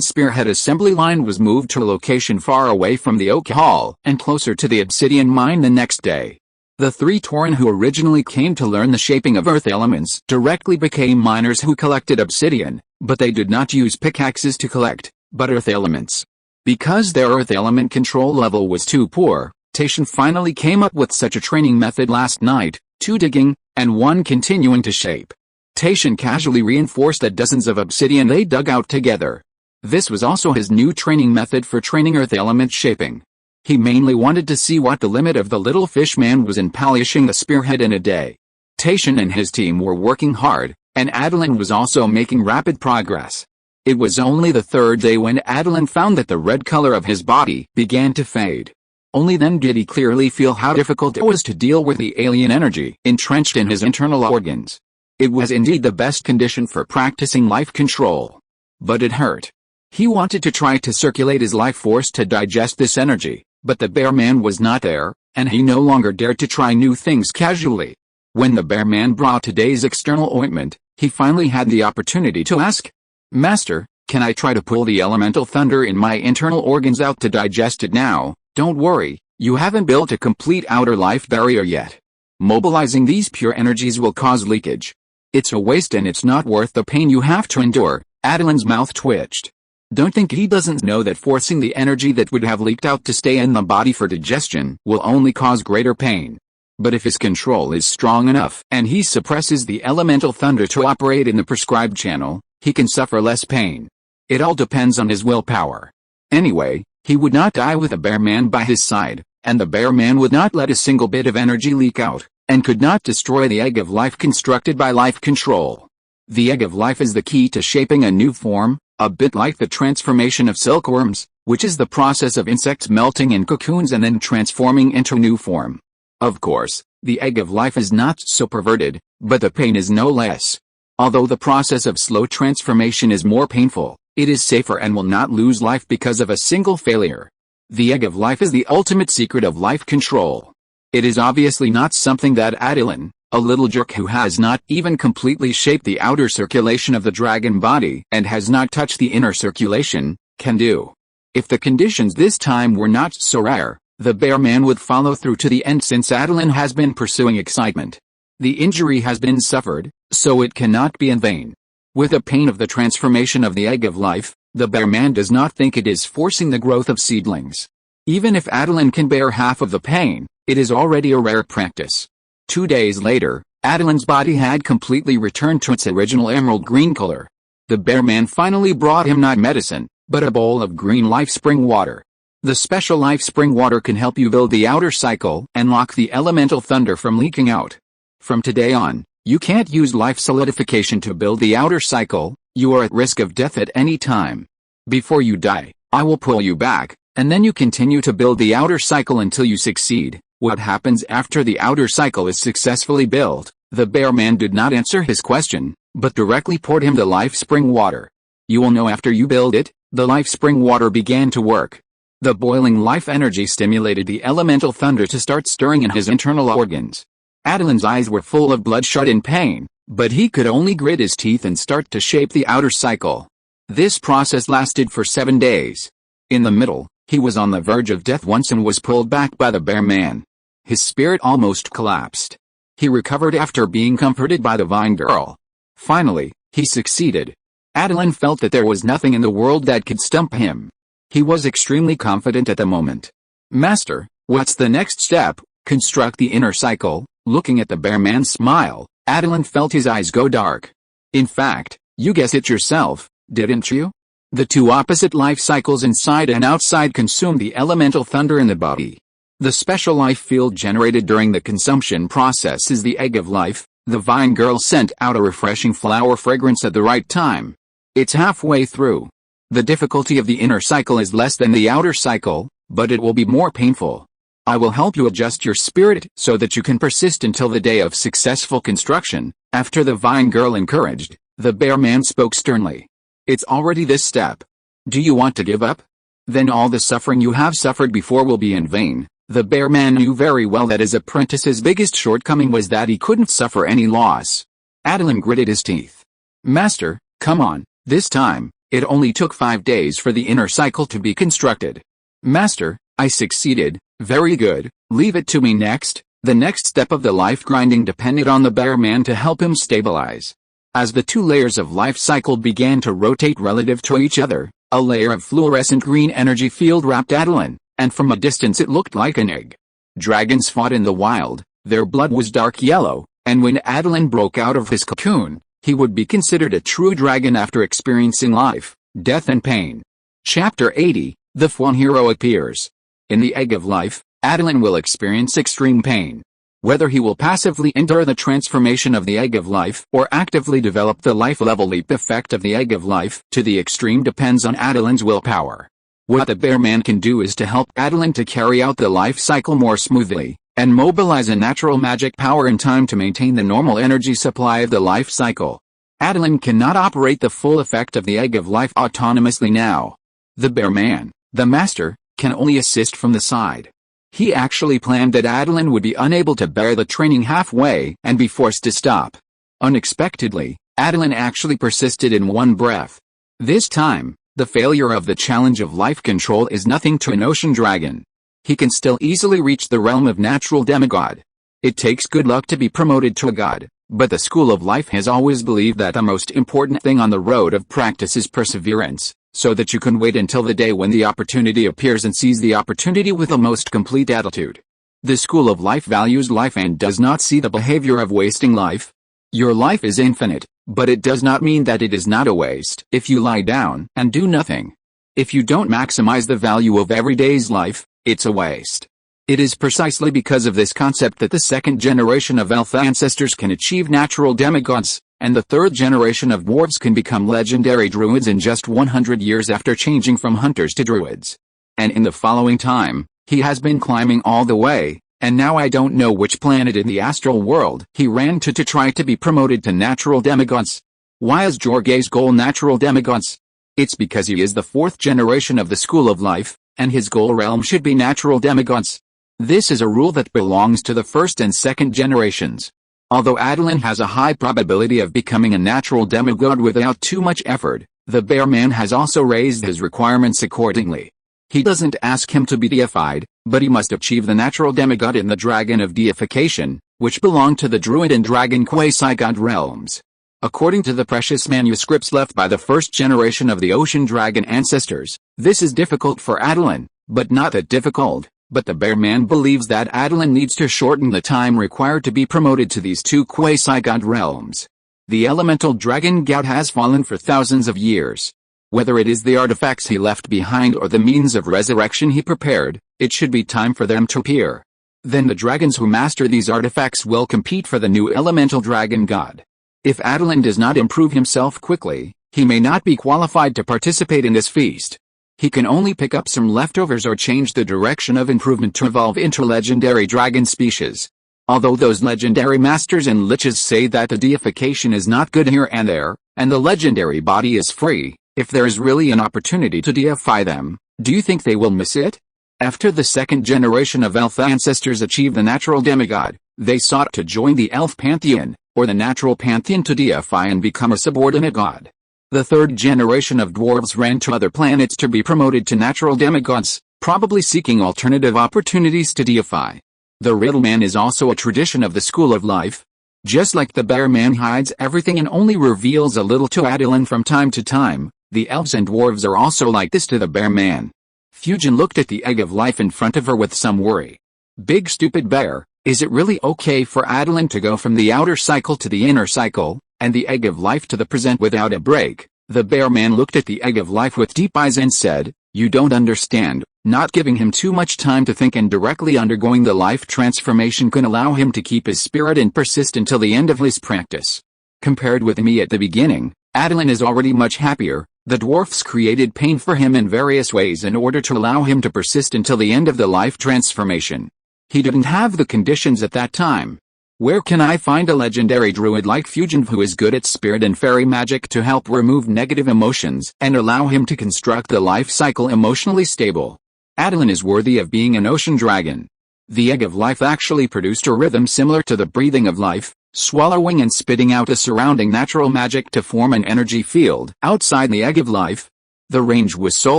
spearhead assembly line was moved to a location far away from the Oak Hall and closer to the obsidian mine the next day. The 3 Tauren who originally came to learn the shaping of earth elements directly became miners who collected obsidian, but they did not use pickaxes to collect, but earth elements. Because their earth element control level was too poor, Attilan finally came up with such a training method last night, 2 digging, and 1 continuing to shape. Attilan casually reinforced that dozens of obsidian they dug out together. This was also his new training method for training earth element shaping. He mainly wanted to see what the limit of the little fish man was in polishing the spearhead in a day. Attilan and his team were working hard, and Attilan was also making rapid progress. It was only the 3rd day when Attilan found that the red color of his body began to fade. Only then did he clearly feel how difficult it was to deal with the alien energy entrenched in his internal organs. It was indeed the best condition for practicing life control. But it hurt. He wanted to try to circulate his life force to digest this energy, but the bear man was not there, and he no longer dared to try new things casually. When the bear man brought today's external ointment, he finally had the opportunity to ask, "Master, can I try to pull the elemental thunder in my internal organs out to digest it now?" "Don't worry, you haven't built a complete outer life barrier yet. Mobilizing these pure energies will cause leakage. It's a waste and it's not worth the pain you have to endure." Attilan's mouth twitched. Don't think he doesn't know that forcing the energy that would have leaked out to stay in the body for digestion will only cause greater pain. But if his control is strong enough and he suppresses the elemental thunder to operate in the prescribed channel, he can suffer less pain. It all depends on his willpower. Anyway, he would not die with a bear man by his side, and the bear man would not let a single bit of energy leak out, and could not destroy the egg of life constructed by life control. The egg of life is the key to shaping a new form, a bit like the transformation of silkworms, which is the process of insects melting in cocoons and then transforming into new form. Of course, the egg of life is not so perverted, but the pain is no less. Although the process of slow transformation is more painful, it is safer and will not lose life because of a single failure. The egg of life is the ultimate secret of life control. It is obviously not something that Attilan, a little jerk who has not even completely shaped the outer circulation of the dragon body and has not touched the inner circulation, can do. If the conditions this time were not so rare, the bear man would follow through to the end since Attilan has been pursuing excitement. The injury has been suffered, so it cannot be in vain. With the pain of the transformation of the egg of life, the bear man does not think it is forcing the growth of seedlings. Even if Attilan can bear half of the pain, it is already a rare practice. 2 days later, Attilan's body had completely returned to its original emerald green color. The bear man finally brought him not medicine, but a bowl of green life spring water. The special life spring water can help you build the outer cycle and lock the elemental thunder from leaking out. From today on, you can't use life solidification to build the outer cycle. You are at risk of death at any time. Before you die, I will pull you back, and then you continue to build the outer cycle until you succeed. What happens after the outer cycle is successfully built? The bear man did not answer his question, but directly poured him the life spring water. You will know after you build it. The life spring water began to work. The boiling life energy stimulated the elemental thunder to start stirring in his internal organs. Attilan's eyes were full of bloodshot and pain, but he could only grit his teeth and start to shape the outer cycle. This process lasted for 7 days. In the middle, he was on the verge of death once and was pulled back by the bear man. His spirit almost collapsed. He recovered after being comforted by the vine girl. Finally, he succeeded. Attilan felt that there was nothing in the world that could stump him. He was extremely confident at the moment. Master, what's the next step? Construct the inner cycle. Looking at the bear man's smile, Attilan felt his eyes go dark. In fact, you guessed it yourself, didn't you? The two opposite life cycles inside and outside consume the elemental thunder in the body. The special life field generated during the consumption process is the egg of life. The vine girl sent out a refreshing flower fragrance at the right time. It's halfway through. The difficulty of the inner cycle is less than the outer cycle, but it will be more painful. I will help you adjust your spirit so that you can persist until the day of successful construction. After the vine girl encouraged, the bear man spoke sternly. It's already this step. Do you want to give up? Then all the suffering you have suffered before will be in vain. The bear man knew very well that his apprentice's biggest shortcoming was that he couldn't suffer any loss. Attilan gritted his teeth. Master, come on, this time. It only took 5 days for the inner cycle to be constructed. Master, I succeeded. Very good, leave it to me next. The next step of the life grinding depended on the bear man to help him stabilize. As the two layers of life cycle began to rotate relative to each other, a layer of fluorescent green energy field wrapped Attilan, and from a distance it looked like an egg. Dragons fought in the wild, their blood was dark yellow, and when Attilan broke out of his cocoon, he would be considered a true dragon after experiencing life, death and pain. Chapter 80, The Fawn Hero Appears. In the egg of life, Attilan will experience extreme pain. Whether he will passively endure the transformation of the egg of life or actively develop the life level leap effect of the egg of life to the extreme depends on Attilan's willpower. What the bear man can do is to help Attilan to carry out the life cycle more smoothly, and mobilize a natural magic power in time to maintain the normal energy supply of the life cycle. Attilan cannot operate the full effect of the egg of life autonomously now. The bear man, the master, can only assist from the side. He actually planned that Attilan would be unable to bear the training halfway and be forced to stop. Unexpectedly, Attilan actually persisted in one breath. This time, the failure of the challenge of life control is nothing to an ocean dragon. He can still easily reach the realm of natural demigod. It takes good luck to be promoted to a god, but the school of life has always believed that the most important thing on the road of practice is perseverance, so that you can wait until the day when the opportunity appears and seize the opportunity with the most complete attitude. The school of life values life and does not see the behavior of wasting life. Your life is infinite, but it does not mean that it is not a waste if you lie down and do nothing. If you don't maximize the value of every day's life, it's a waste. It is precisely because of this concept that the second generation of elf ancestors can achieve natural demigods, and the third generation of dwarves can become legendary druids in just 100 years after changing from hunters to druids. And in the following time, he has been climbing all the way, and now I don't know which planet in the astral world he ran to try to be promoted to natural demigods. Why is Jorge's goal natural demigods? It's because he is the fourth generation of the school of life, and his goal realm should be natural demigods. This is a rule that belongs to the first and second generations. Although Attilan has a high probability of becoming a natural demigod without too much effort, the bear man has also raised his requirements accordingly. He doesn't ask him to be deified, but he must achieve the natural demigod in the dragon of deification, which belong to the druid and dragon quasi-god realms. According to the precious manuscripts left by the first generation of the ocean dragon ancestors, this is difficult for Attilan, but not that difficult. But the bear man believes that Attilan needs to shorten the time required to be promoted to these two quasi-god realms. The elemental dragon god has fallen for thousands of years. Whether it is the artifacts he left behind or the means of resurrection he prepared, it should be time for them to appear. Then the dragons who master these artifacts will compete for the new elemental dragon god. If Attilan does not improve himself quickly, he may not be qualified to participate in this feast. He can only pick up some leftovers or change the direction of improvement to evolve into legendary dragon species. Although those legendary masters and liches say that the deification is not good here and there, and the legendary body is free, if there is really an opportunity to deify them, do you think they will miss it? After the second generation of elf ancestors achieved the natural demigod, they sought to join the elf pantheon, or the natural pantheon, to deify and become a subordinate god. The third generation of dwarves ran to other planets to be promoted to natural demigods, probably seeking alternative opportunities to deify. The riddle man is also a tradition of the school of life. Just like the bear man hides everything and only reveals a little to Attilan from time to time, the elves and dwarves are also like this to the bear man. Fusion looked at the egg of life in front of her with some worry. Big stupid bear, is it really okay for Attilan to go from the outer cycle to the inner cycle, and the egg of life to the present without a break? The bear man looked at the egg of life with deep eyes and said, "You don't understand." Not giving him too much time to think and directly undergoing the life transformation can allow him to keep his spirit and persist until the end of his practice. Compared with me at the beginning, Attilan is already much happier. The dwarfs created pain for him in various ways in order to allow him to persist until the end of the life transformation. He didn't have the conditions at that time. Where can I find a legendary druid like Fusion who is good at spirit and fairy magic to help remove negative emotions and allow him to construct the life cycle emotionally stable? Attilan is worthy of being an ocean dragon. The egg of life actually produced a rhythm similar to the breathing of life, swallowing and spitting out a surrounding natural magic to form an energy field outside the egg of life. The range was so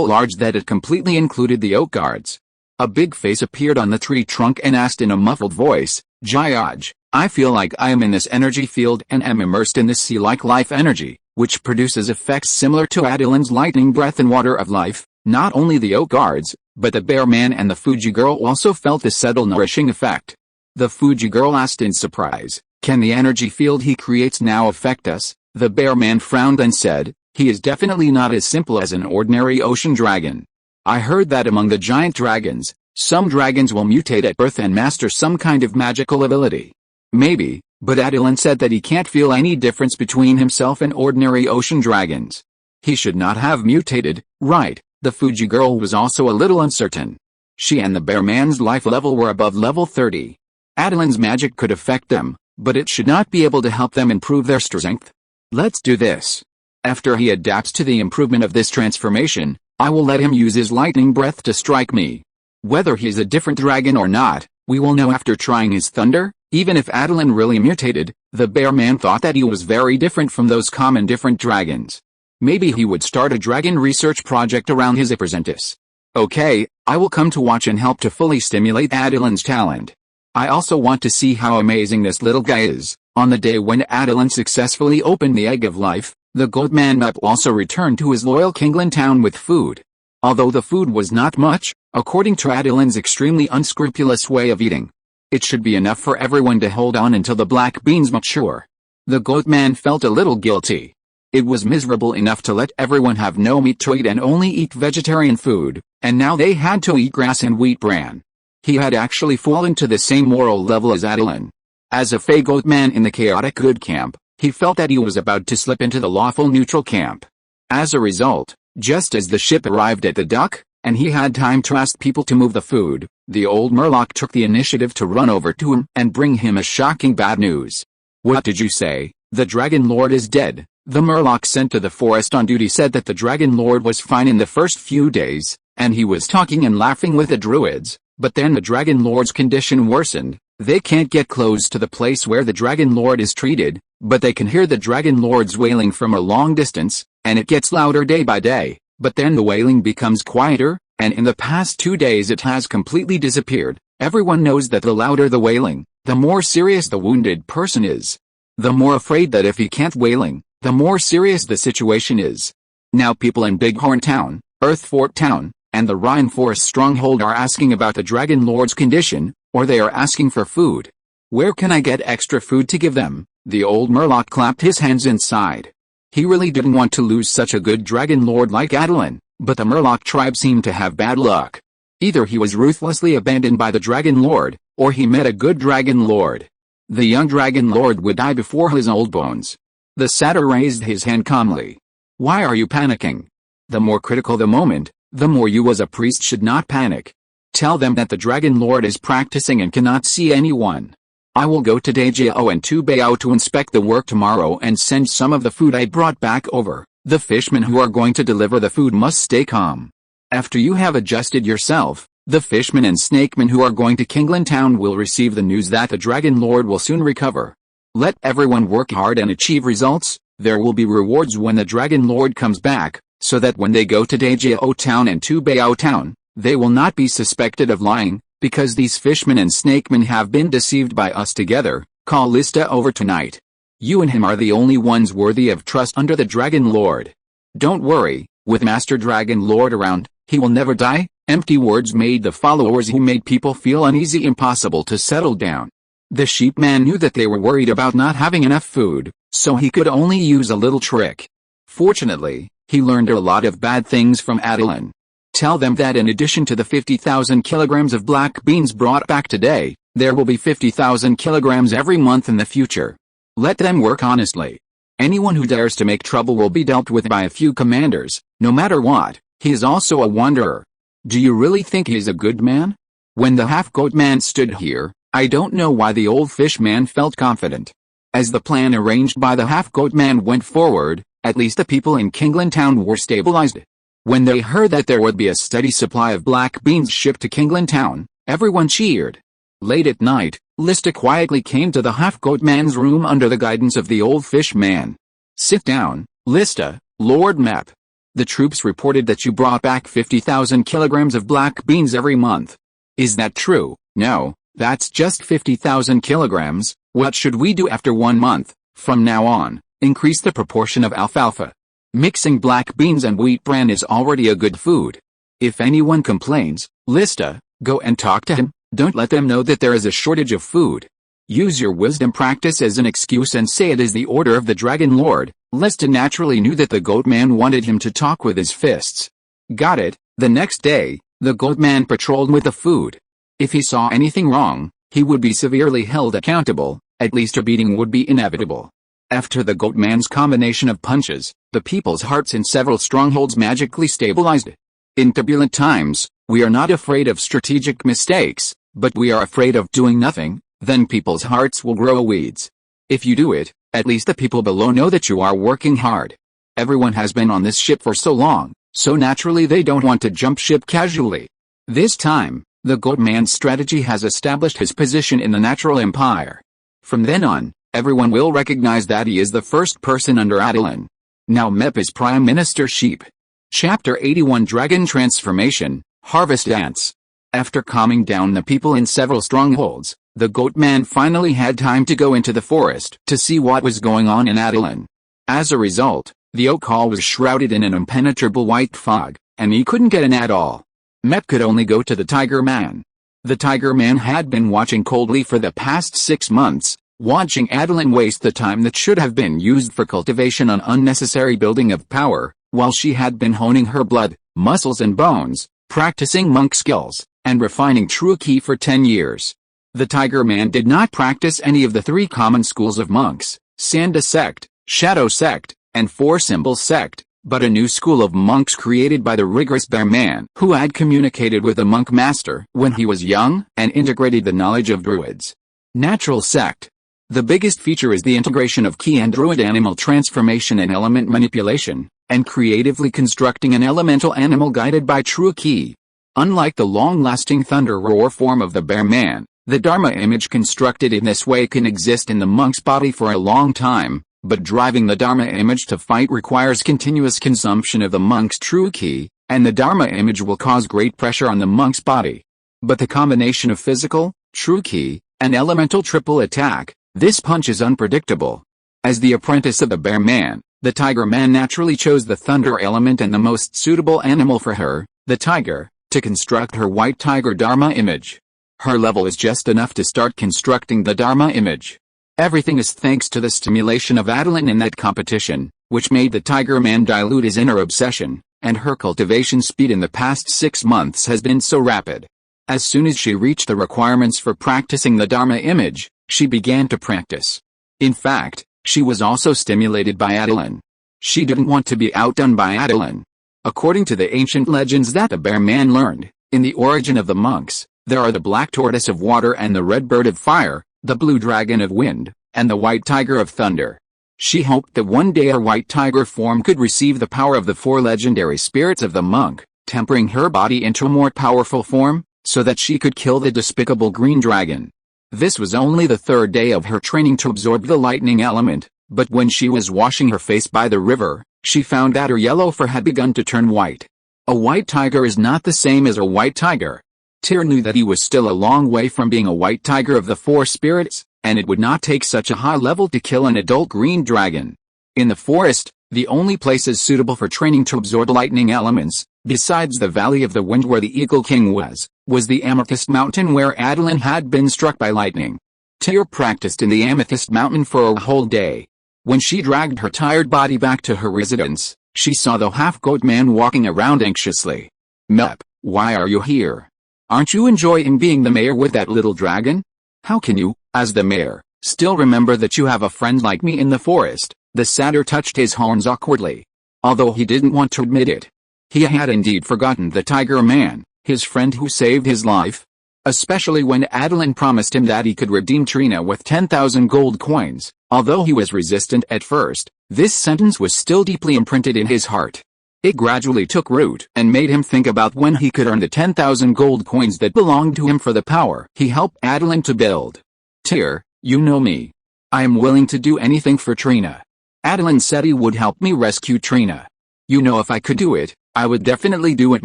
large that it completely included the oak guards. A big face appeared on the tree trunk and asked in a muffled voice, "Jayaj, I feel like I am in this energy field and am immersed in this sea-like life energy, which produces effects similar to Attilan's lightning breath and water of life." Not only the oak guards, but the bear man and the Fuji girl also felt the subtle nourishing effect. The Fuji girl asked in surprise, "Can the energy field he creates now affect us?" The bear man frowned and said, "He is definitely not as simple as an ordinary ocean dragon. I heard that among the giant dragons, some dragons will mutate at birth and master some kind of magical ability. Maybe, but Attilan said that he can't feel any difference between himself and ordinary ocean dragons. He should not have mutated, right?" The Fuji girl was also a little uncertain. She and the bear man's life level were above level 30. Attilan's magic could affect them, but it should not be able to help them improve their strength. Let's do this. After he adapts to the improvement of this transformation, I will let him use his lightning breath to strike me. Whether he is a different dragon or not, we will know after trying his thunder. Even if Attilan really mutated, the bear man thought that he was very different from those common different dragons. Maybe he would start a dragon research project around his apprentice. Okay, I will come to watch and help to fully stimulate Attilan's talent. I also want to see how amazing this little guy is. On the day when Attilan successfully opened the egg of life, the Goldman Map also returned to his loyal Kingland town with food. Although the food was not much, according to Attilan's extremely unscrupulous way of eating, it should be enough for everyone to hold on until the black beans mature. The Goatman felt a little guilty. It was miserable enough to let everyone have no meat to eat and only eat vegetarian food, and now they had to eat grass and wheat bran. He had actually fallen to the same moral level as Attilan. As a Fey Goatman in the chaotic good camp, he felt that he was about to slip into the lawful neutral camp. As a result, just as the ship arrived at the dock, and he had time to ask people to move the food, the old Murloc took the initiative to run over to him and bring him a shocking bad news. "What did you say? The Dragon Lord is dead." The Murloc sent to the forest on duty said that the Dragon Lord was fine in the first few days, and he was talking and laughing with the druids, but then the Dragon Lord's condition worsened. They can't get close to the place where the Dragon Lord is treated, but they can hear the Dragon Lord's wailing from a long distance, and it gets louder day by day, but then the wailing becomes quieter, and in the past 2 days it has completely disappeared. Everyone knows that the louder the wailing, the more serious the wounded person is. The more afraid that if he can't wailing, the more serious the situation is. Now people in Bighorn Town, Earthfort Town, and the Rhine Forest Stronghold are asking about the Dragon Lord's condition, or they are asking for food. Where can I get extra food to give them? The old Murloc clapped his hands inside. He really didn't want to lose such a good Dragon Lord like Attilan, but the Murloc tribe seemed to have bad luck. Either he was ruthlessly abandoned by the Dragon Lord, or he met a good Dragon Lord. The young Dragon Lord would die before his old bones. The satyr raised his hand calmly. "Why are you panicking? The more critical the moment, the more you as a priest should not panic. Tell them that the Dragon Lord is practicing and cannot see anyone. I will go to Dejao and Tubao to inspect the work tomorrow and send some of the food I brought back over. The fishmen who are going to deliver the food must stay calm. After you have adjusted yourself, The fishmen and snakemen who are going to Kingland Town will receive the news that the Dragon Lord will soon recover. Let everyone work hard and achieve results. There will be rewards when the Dragon Lord comes back, so that when they go to Dajao Town and to Bayao Town, they will not be suspected of lying, because these fishmen and snakemen have been deceived by us together. Call Lista over tonight. You and him are the only ones worthy of trust under the Dragon Lord. Don't worry, with Master Dragon Lord around, he will never die. Empty words made the followers who made people feel uneasy impossible to settle down. The sheep man knew that they were worried about not having enough food, so he could only use a little trick. Fortunately, he learned a lot of bad things from Attilan. Tell them that in addition to the 50,000 kilograms of black beans brought back today, there will be 50,000 kilograms every month in the future. Let them work honestly. Anyone who dares to make trouble will be dealt with by a few commanders, no matter what. He is also a wanderer. Do you really think he is a good man? When the half-goat man stood here, I don't know why the old fish man felt confident. As the plan arranged by the half-goat man went forward, at least the people in Kingland Town were stabilized. When they heard that there would be a steady supply of black beans shipped to Kingland Town, everyone cheered. Late at night, Lista quietly came to the half-goat man's room under the guidance of the old fish man. Sit down, Lista, Lord Mep. The troops reported that you brought back 50,000 kilograms of black beans every month. Is that true? No, that's just 50,000 kilograms. What should we do after 1 month? From now on, increase the proportion of alfalfa. Mixing black beans and wheat bran is already a good food. If anyone complains, Lista, go and talk to him. Don't let them know that there is a shortage of food. Use your wisdom practice as an excuse and say it is the order of the Dragon Lord. Lista naturally knew that the goat man wanted him to talk with his fists. Got it. The next day, the goat man patrolled with the food. If he saw anything wrong, he would be severely held accountable. At least a beating would be inevitable. After the goat man's combination of punches, the people's hearts in several strongholds magically stabilized. In turbulent times, we are not afraid of strategic mistakes, but we are afraid of doing nothing. Then people's hearts will grow weeds. If you do it, at least the people below know that you are working hard. Everyone has been on this ship for so long, so naturally they don't want to jump ship casually. This time, the goat man's strategy has established his position in the natural empire. From then on, everyone will recognize that he is the first person under Attilan. Now Mep is Prime Minister Sheep. Chapter 81 Dragon Transformation, Harvest Dance. After calming down the people in several strongholds, the goat man finally had time to go into the forest to see what was going on in Attilan. As a result, the oak hall was shrouded in an impenetrable white fog, and he couldn't get in at all. Mep could only go to the Tiger Man. The Tiger Man had been watching coldly for the past 6 months, watching Attilan waste the time that should have been used for cultivation on unnecessary building of power, while she had been honing her blood, muscles and bones, practicing monk skills, and refining true ki for 10 years. The Tiger Man did not practice any of the 3 common schools of monks, Sanda sect, Shadow sect, and Four Symbols sect, but a new school of monks created by the rigorous bear man who had communicated with the monk master when he was young and integrated the knowledge of druids. Natural sect. The biggest feature is the integration of ki and druid animal transformation and element manipulation, and creatively constructing an elemental animal guided by true ki. Unlike the long-lasting thunder roar form of the bear man, the Dharma image constructed in this way can exist in the monk's body for a long time, but driving the Dharma image to fight requires continuous consumption of the monk's true ki, and the Dharma image will cause great pressure on the monk's body. But the combination of physical, true ki, and elemental triple attack, this punch is unpredictable. As the apprentice of the bear man, the Tiger Man naturally chose the thunder element and the most suitable animal for her, the tiger, to construct her white tiger Dharma image. Her level is just enough to start constructing the Dharma image. Everything is thanks to the stimulation of Attilan in that competition, which made the Tiger Man dilute his inner obsession, and her cultivation speed in the past 6 months has been so rapid. As soon as she reached the requirements for practicing the Dharma image, she began to practice. In fact, she was also stimulated by Attilan. She didn't want to be outdone by Attilan. According to the ancient legends that the bear man learned, in the origin of the monks, there are the black tortoise of water and the red bird of fire, the blue dragon of wind, and the white tiger of thunder. She hoped that one day her white tiger form could receive the power of the 4 legendary spirits of the monk, tempering her body into a more powerful form. so that she could kill the despicable green dragon. This was only the third day of her training to absorb the lightning element, but when she was washing her face by the river, she found that her yellow fur had begun to turn white. A white tiger is not the same as a white tiger. Tyr knew that he was still a long way from being a white tiger of the four spirits, and it would not take such a high level to kill an adult green dragon. In the forest, the only places suitable for training to absorb lightning elements, besides the Valley of the Wind where the Eagle King was the Amethyst Mountain where Attilan had been struck by lightning. Tyr practiced in the Amethyst Mountain for a whole day. When she dragged her tired body back to her residence, she saw the half-goat man walking around anxiously. "Mep, why are you here? Aren't you enjoying being the mayor with that little dragon? How can you, as the mayor, still remember that you have a friend like me in the forest?" The satyr touched his horns awkwardly. Although he didn't want to admit it, he had indeed forgotten the tiger man, his friend who saved his life. Especially when Attilan promised him that he could redeem Trina with 10,000 gold coins. Although he was resistant at first, this sentence was still deeply imprinted in his heart. It gradually took root and made him think about when he could earn the 10,000 gold coins that belonged to him for the power he helped Attilan to build. "Tyr, you know me. I am willing to do anything for Trina. Attilan said he would help me rescue Trina. You know, if I could do it, I would definitely do it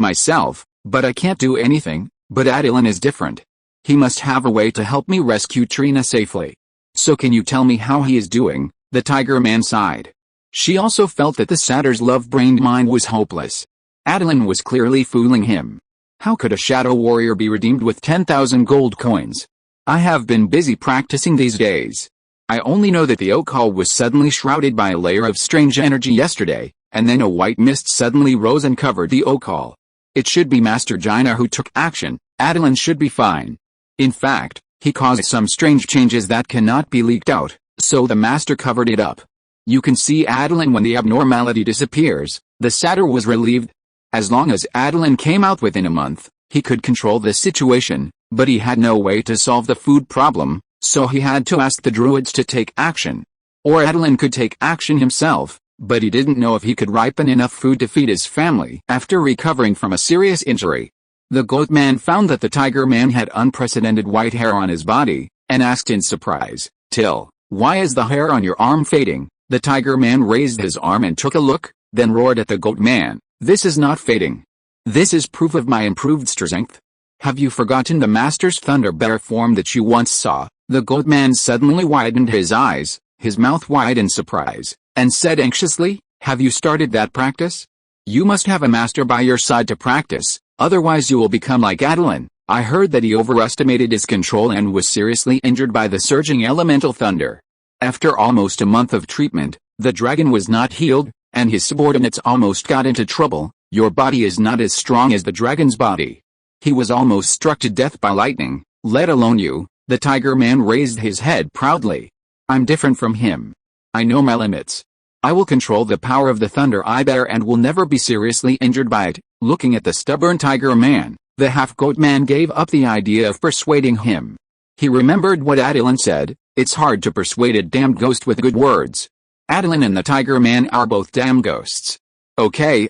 myself, but I can't do anything. But Attilan is different. He must have a way to help me rescue Trina safely. So can you tell me how he is doing?" The tiger man sighed. She also felt that the satyr's love-brained mind was hopeless. Attilan was clearly fooling him. How could a shadow warrior be redeemed with 10,000 gold coins? "I have been busy practicing these days. I only know that the oak hall was suddenly shrouded by a layer of strange energy yesterday, and then a white mist suddenly rose and covered the oak hall. It should be Master Jaina who took action. Attilan should be fine. In fact, he caused some strange changes that cannot be leaked out, so the master covered it up. You can see Attilan when the abnormality disappears." The satyr was relieved. As long as Attilan came out within a month, he could control the situation, but he had no way to solve the food problem, so he had to ask the druids to take action. Or Attilan could take action himself, but he didn't know if he could ripen enough food to feed his family after recovering from a serious injury. The goat man found that the tiger man had unprecedented white hair on his body, and asked in surprise, "Till, why is the hair on your arm fading?" The tiger man raised his arm and took a look, then roared at the goat man, "This is not fading. This is proof of my improved strength. Have you forgotten the master's thunder bear form that you once saw?" The goat man suddenly widened his eyes, his mouth wide in surprise, and said anxiously, "Have you started that practice? You must have a master by your side to practice, otherwise you will become like Attilan. I heard that he overestimated his control and was seriously injured by the surging elemental thunder." After almost a month of treatment, the dragon was not healed, and his subordinates almost got into trouble. "Your body is not as strong as the dragon's body. He was almost struck to death by lightning, let alone you." The tiger man raised his head proudly. "I'm different from him. I know my limits. I will control the power of the thunder I bear and will never be seriously injured by it." Looking at the stubborn tiger man, the half-goat man gave up the idea of persuading him. He remembered what Attilan said, "It's hard to persuade a damned ghost with good words." Attilan and the tiger man are both damn ghosts. Okay,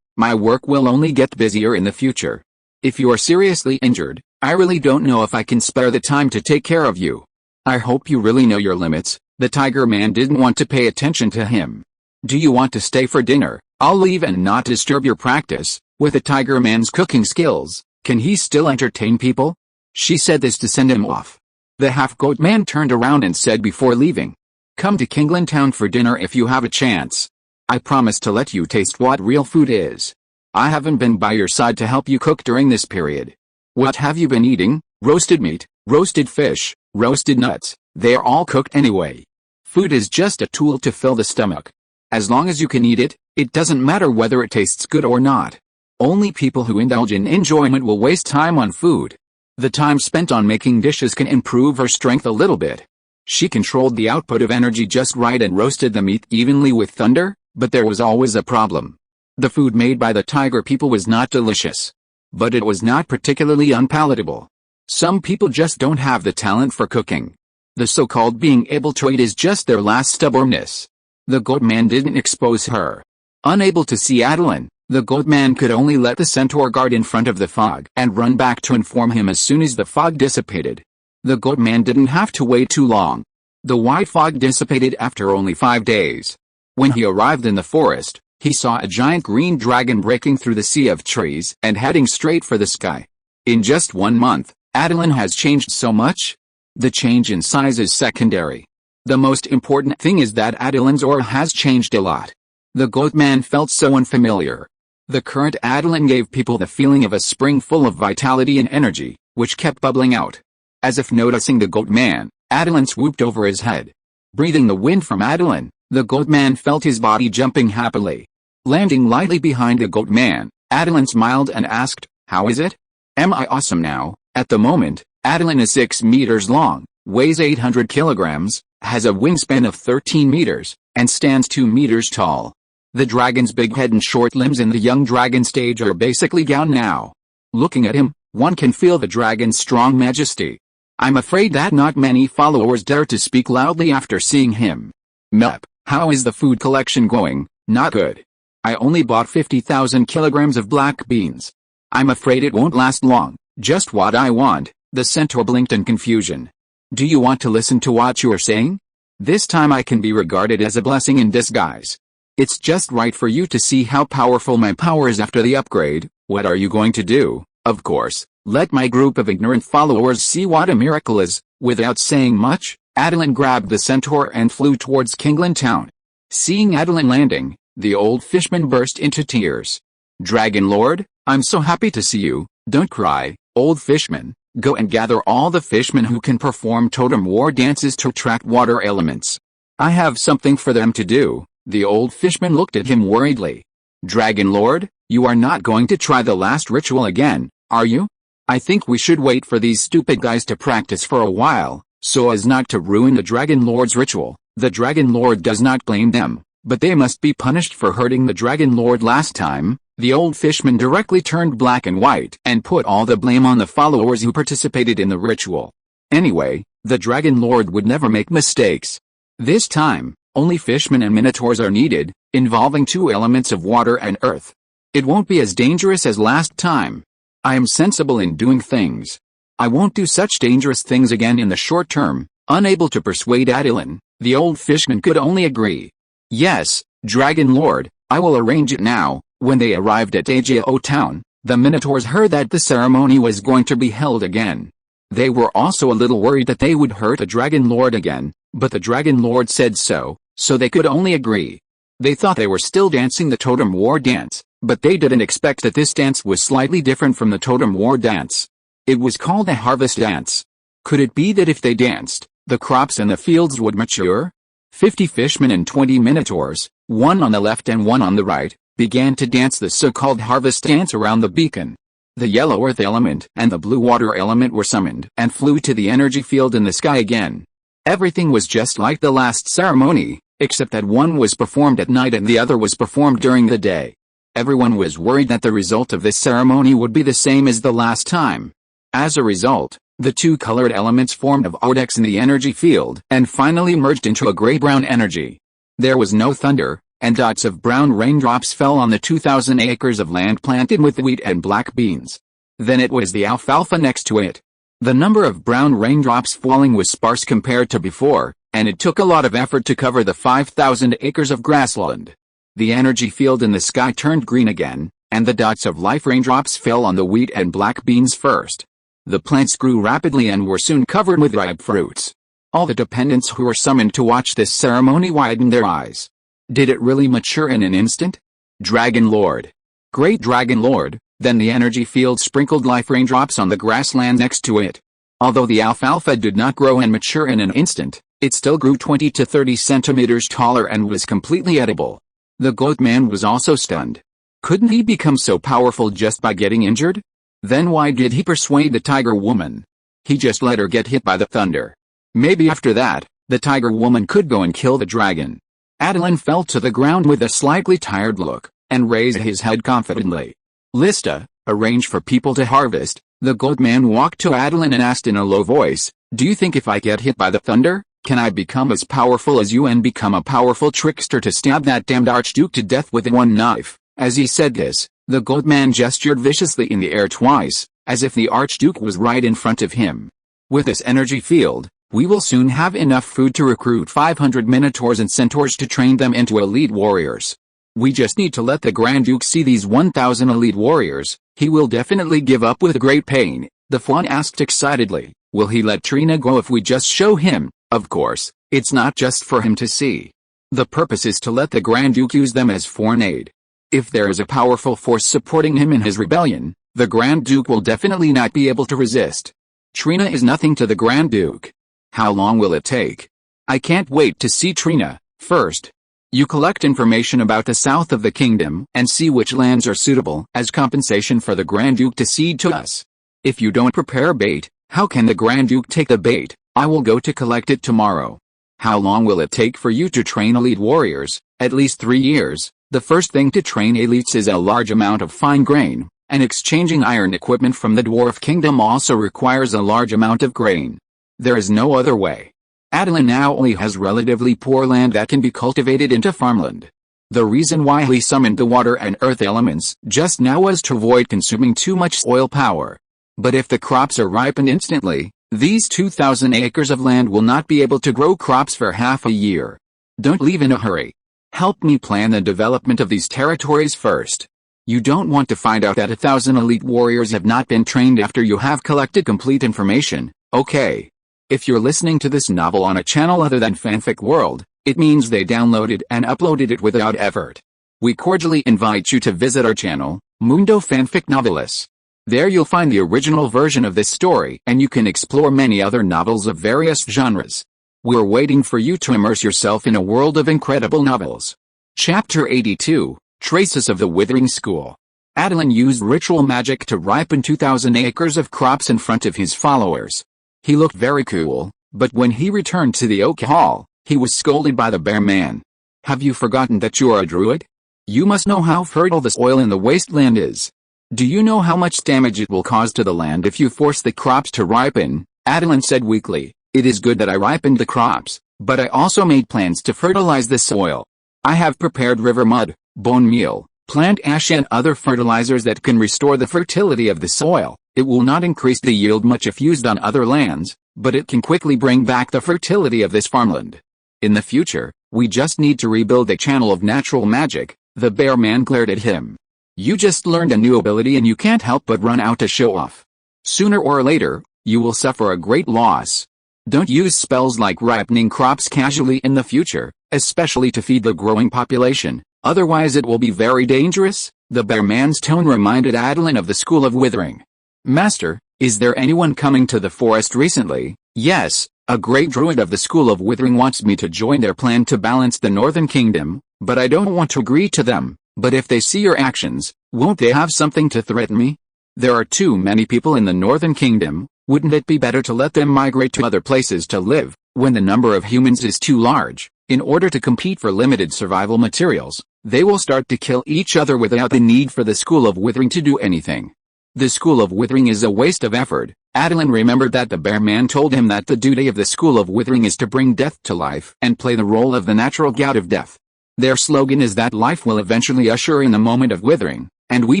my work will only get busier in the future. If you are seriously injured, I really don't know if I can spare the time to take care of you. I hope you really know your limits." The tiger man didn't want to pay attention to him. "Do you want to stay for dinner? I'll leave and not disturb your practice." With the tiger man's cooking skills, can he still entertain people? She said this to send him off. The half-goat man turned around and said before leaving, "Come to Kingland Town for dinner if you have a chance. I promise to let you taste what real food is. I haven't been by your side to help you cook during this period. What have you been eating? Roasted meat, roasted fish, roasted nuts. They are all cooked anyway. Food is just a tool to fill the stomach. As long as you can eat it, it doesn't matter whether it tastes good or not. Only people who indulge in enjoyment will waste time on food. The time spent on making dishes can improve her strength a little bit." She controlled the output of energy just right and roasted the meat evenly with thunder, but there was always a problem. The food made by the tiger people was not delicious. But it was not particularly unpalatable. Some people just don't have the talent for cooking. The so-called being able to eat is just their last stubbornness. The goat man didn't expose her. Unable to see Attilan, The goat man could only let the centaur guard in front of the fog and run back to inform him as soon as the fog dissipated. The goat man didn't have to wait too long. The white fog dissipated after only 5 days. When he arrived in the forest, he saw a giant green dragon breaking through the sea of trees and heading straight for the sky. In just 1 month, Attilan has changed so much. The change in size is secondary. The most important thing is that Attilan's aura has changed a lot. The goat man felt so unfamiliar. The current Attilan gave people the feeling of a spring full of vitality and energy, which kept bubbling out. As if noticing the goat man, Attilan swooped over his head. Breathing the wind from Attilan, the goat man felt his body jumping happily. Landing lightly behind the goat man, Attilan smiled and asked, "How is it? Am I awesome now?" At the moment, Attilan is 6 meters long, weighs 800 kilograms, has a wingspan of 13 meters, and stands 2 meters tall. The dragon's big head and short limbs in the young dragon stage are basically gone now. Looking at him, one can feel the dragon's strong majesty. I'm afraid that not many followers dare to speak loudly after seeing him. Mep, how is the food collection going? Not good. I only bought 50,000 kilograms of black beans. I'm afraid it won't last long. Just what I want. The centaur blinked in confusion. Do you want to listen to what you are saying? This time I can be regarded as a blessing in disguise. It's just right for you to see how powerful my power is after the upgrade. What are you going to do? Of course, let my group of ignorant followers see what a miracle is. Without saying much, Attilan grabbed the centaur and flew towards Kingland town. Seeing Attilan landing, the old fishman burst into tears. Dragon Lord, I'm so happy to see you. Don't cry, old fishman. Go and gather all the fishmen who can perform totem war dances to attract water elements. I have something for them to do. The old fishman looked at him worriedly. Dragon Lord, you are not going to try the last ritual again, are you? I think we should wait for these stupid guys to practice for a while, so as not to ruin the Dragon Lord's ritual. The Dragon Lord does not blame them, but they must be punished for hurting the Dragon Lord last time. The old fishman directly turned black and white and put all the blame on the followers who participated in the ritual. Anyway, the Dragon Lord would never make mistakes. This time, only fishmen and minotaurs are needed, involving 2 elements of water and earth. It won't be as dangerous as last time. I am sensible in doing things. I won't do such dangerous things again in the short term. Unable to persuade Attilan, the old fishman could only agree. Yes, Dragon Lord, I will arrange it now. When they arrived at Ajao town, the minotaurs heard that the ceremony was going to be held again. They were also a little worried that they would hurt a Dragon Lord again, but the Dragon Lord said so they could only agree. They thought they were still dancing the totem war dance, but they didn't expect that this dance was slightly different from the totem war dance. It was called a harvest dance. Could it be that if they danced, the crops in the fields would mature? 50 fishmen and 20 minotaurs, one on the left and one on the right, began to dance the so-called harvest dance around the beacon. The yellow earth element and the blue water element were summoned and flew to the energy field in the sky again. Everything was just like the last ceremony, except that one was performed at night and the other was performed during the day. Everyone was worried that the result of this ceremony would be the same as the last time. As a result, the 2 colored elements formed of awakens in the energy field and finally merged into a gray-brown energy. There was no thunder, and dots of brown raindrops fell on the 2,000 acres of land planted with wheat and black beans. Then it was the alfalfa next to it. The number of brown raindrops falling was sparse compared to before, and it took a lot of effort to cover the 5,000 acres of grassland. The energy field in the sky turned green again, and the dots of life raindrops fell on the wheat and black beans first. The plants grew rapidly and were soon covered with ripe fruits. All the dependents who were summoned to watch this ceremony widened their eyes. Did it really mature in an instant? Dragon Lord. Great Dragon Lord. Then the energy field sprinkled life raindrops on the grassland next to it. Although the alfalfa did not grow and mature in an instant, it still grew 20 to 30 centimeters taller and was completely edible. The goat man was also stunned. Couldn't he become so powerful just by getting injured? Then why did he persuade the tiger woman? He just let her get hit by the thunder. Maybe after that, the tiger woman could go and kill the dragon. Attilan fell to the ground with a slightly tired look, and raised his head confidently. Lista, arrange for people to harvest. The goat man walked to Attilan and asked in a low voice, do you think if I get hit by the thunder, can I become as powerful as you and become a powerful trickster to stab that damned archduke to death with one knife? As he said this, the gold man gestured viciously in the air twice, as if the Archduke was right in front of him. With this energy field, we will soon have enough food to recruit 500 Minotaurs and Centaurs to train them into elite warriors. We just need to let the Grand Duke see these 1,000 elite warriors. He will definitely give up with great pain. The Faun asked excitedly, will he let Trina go if we just show him? Of course, it's not just for him to see. The purpose is to let the Grand Duke use them as foreign aid. If there is a powerful force supporting him in his rebellion, the Grand Duke will definitely not be able to resist. Trina is nothing to the Grand Duke. How long will it take? I can't wait to see Trina. First, you collect information about the south of the kingdom and see which lands are suitable as compensation for the Grand Duke to cede to us. If you don't prepare bait, how can the Grand Duke take the bait? I will go to collect it tomorrow. How long will it take for you to train elite warriors? At least 3 years. The first thing to train elites is a large amount of fine grain, and exchanging iron equipment from the Dwarf Kingdom also requires a large amount of grain. There is no other way. Attilan now only has relatively poor land that can be cultivated into farmland. The reason why he summoned the water and earth elements just now was to avoid consuming too much soil power. But if the crops are ripened instantly, these 2,000 acres of land will not be able to grow crops for half a year. Don't leave in a hurry. Help me plan the development of these territories first. You don't want to find out that 1,000 elite warriors have not been trained after you have collected complete information, okay? If you're listening to this novel on a channel other than Fanfic World, it means they downloaded and uploaded it without effort. We cordially invite you to visit our channel, Mundo Fanfic Novelis. There you'll find the original version of this story and you can explore many other novels of various genres. We're waiting for you to immerse yourself in a world of incredible novels. Chapter 82, Traces of the Withering School. Attilan used ritual magic to ripen 2,000 acres of crops in front of his followers. He looked very cool, but when he returned to the Oak Hall, he was scolded by the Bear Man. Have you forgotten that you are a druid? You must know how fertile the soil in the wasteland is. Do you know how much damage it will cause to the land if you force the crops to ripen? Attilan said weakly. It is good that I ripened the crops, but I also made plans to fertilize the soil. I have prepared river mud, bone meal, plant ash and other fertilizers that can restore the fertility of the soil. It will not increase the yield much if used on other lands, but it can quickly bring back the fertility of this farmland. In the future, we just need to rebuild the channel of natural magic. The Bear Man glared at him. You just learned a new ability and you can't help but run out to show off. Sooner or later, you will suffer a great loss. Don't use spells like ripening crops casually in the future, especially to feed the growing population, otherwise it will be very dangerous. The Bear Man's tone reminded Attilan of the School of Withering. Master, is there anyone coming to the forest recently? Yes, a great druid of the School of Withering wants me to join their plan to balance the Northern Kingdom, but I don't want to agree to them. But if they see your actions, won't they have something to threaten me? There are too many people in the Northern Kingdom. Wouldn't it be better to let them migrate to other places to live, when the number of humans is too large? In order to compete for limited survival materials, they will start to kill each other without the need for the School of Withering to do anything. The School of Withering is a waste of effort. Attilan remembered that the Bear Man told him that the duty of the School of Withering is to bring death to life and play the role of the natural god of death. Their slogan is that life will eventually usher in the moment of withering, and we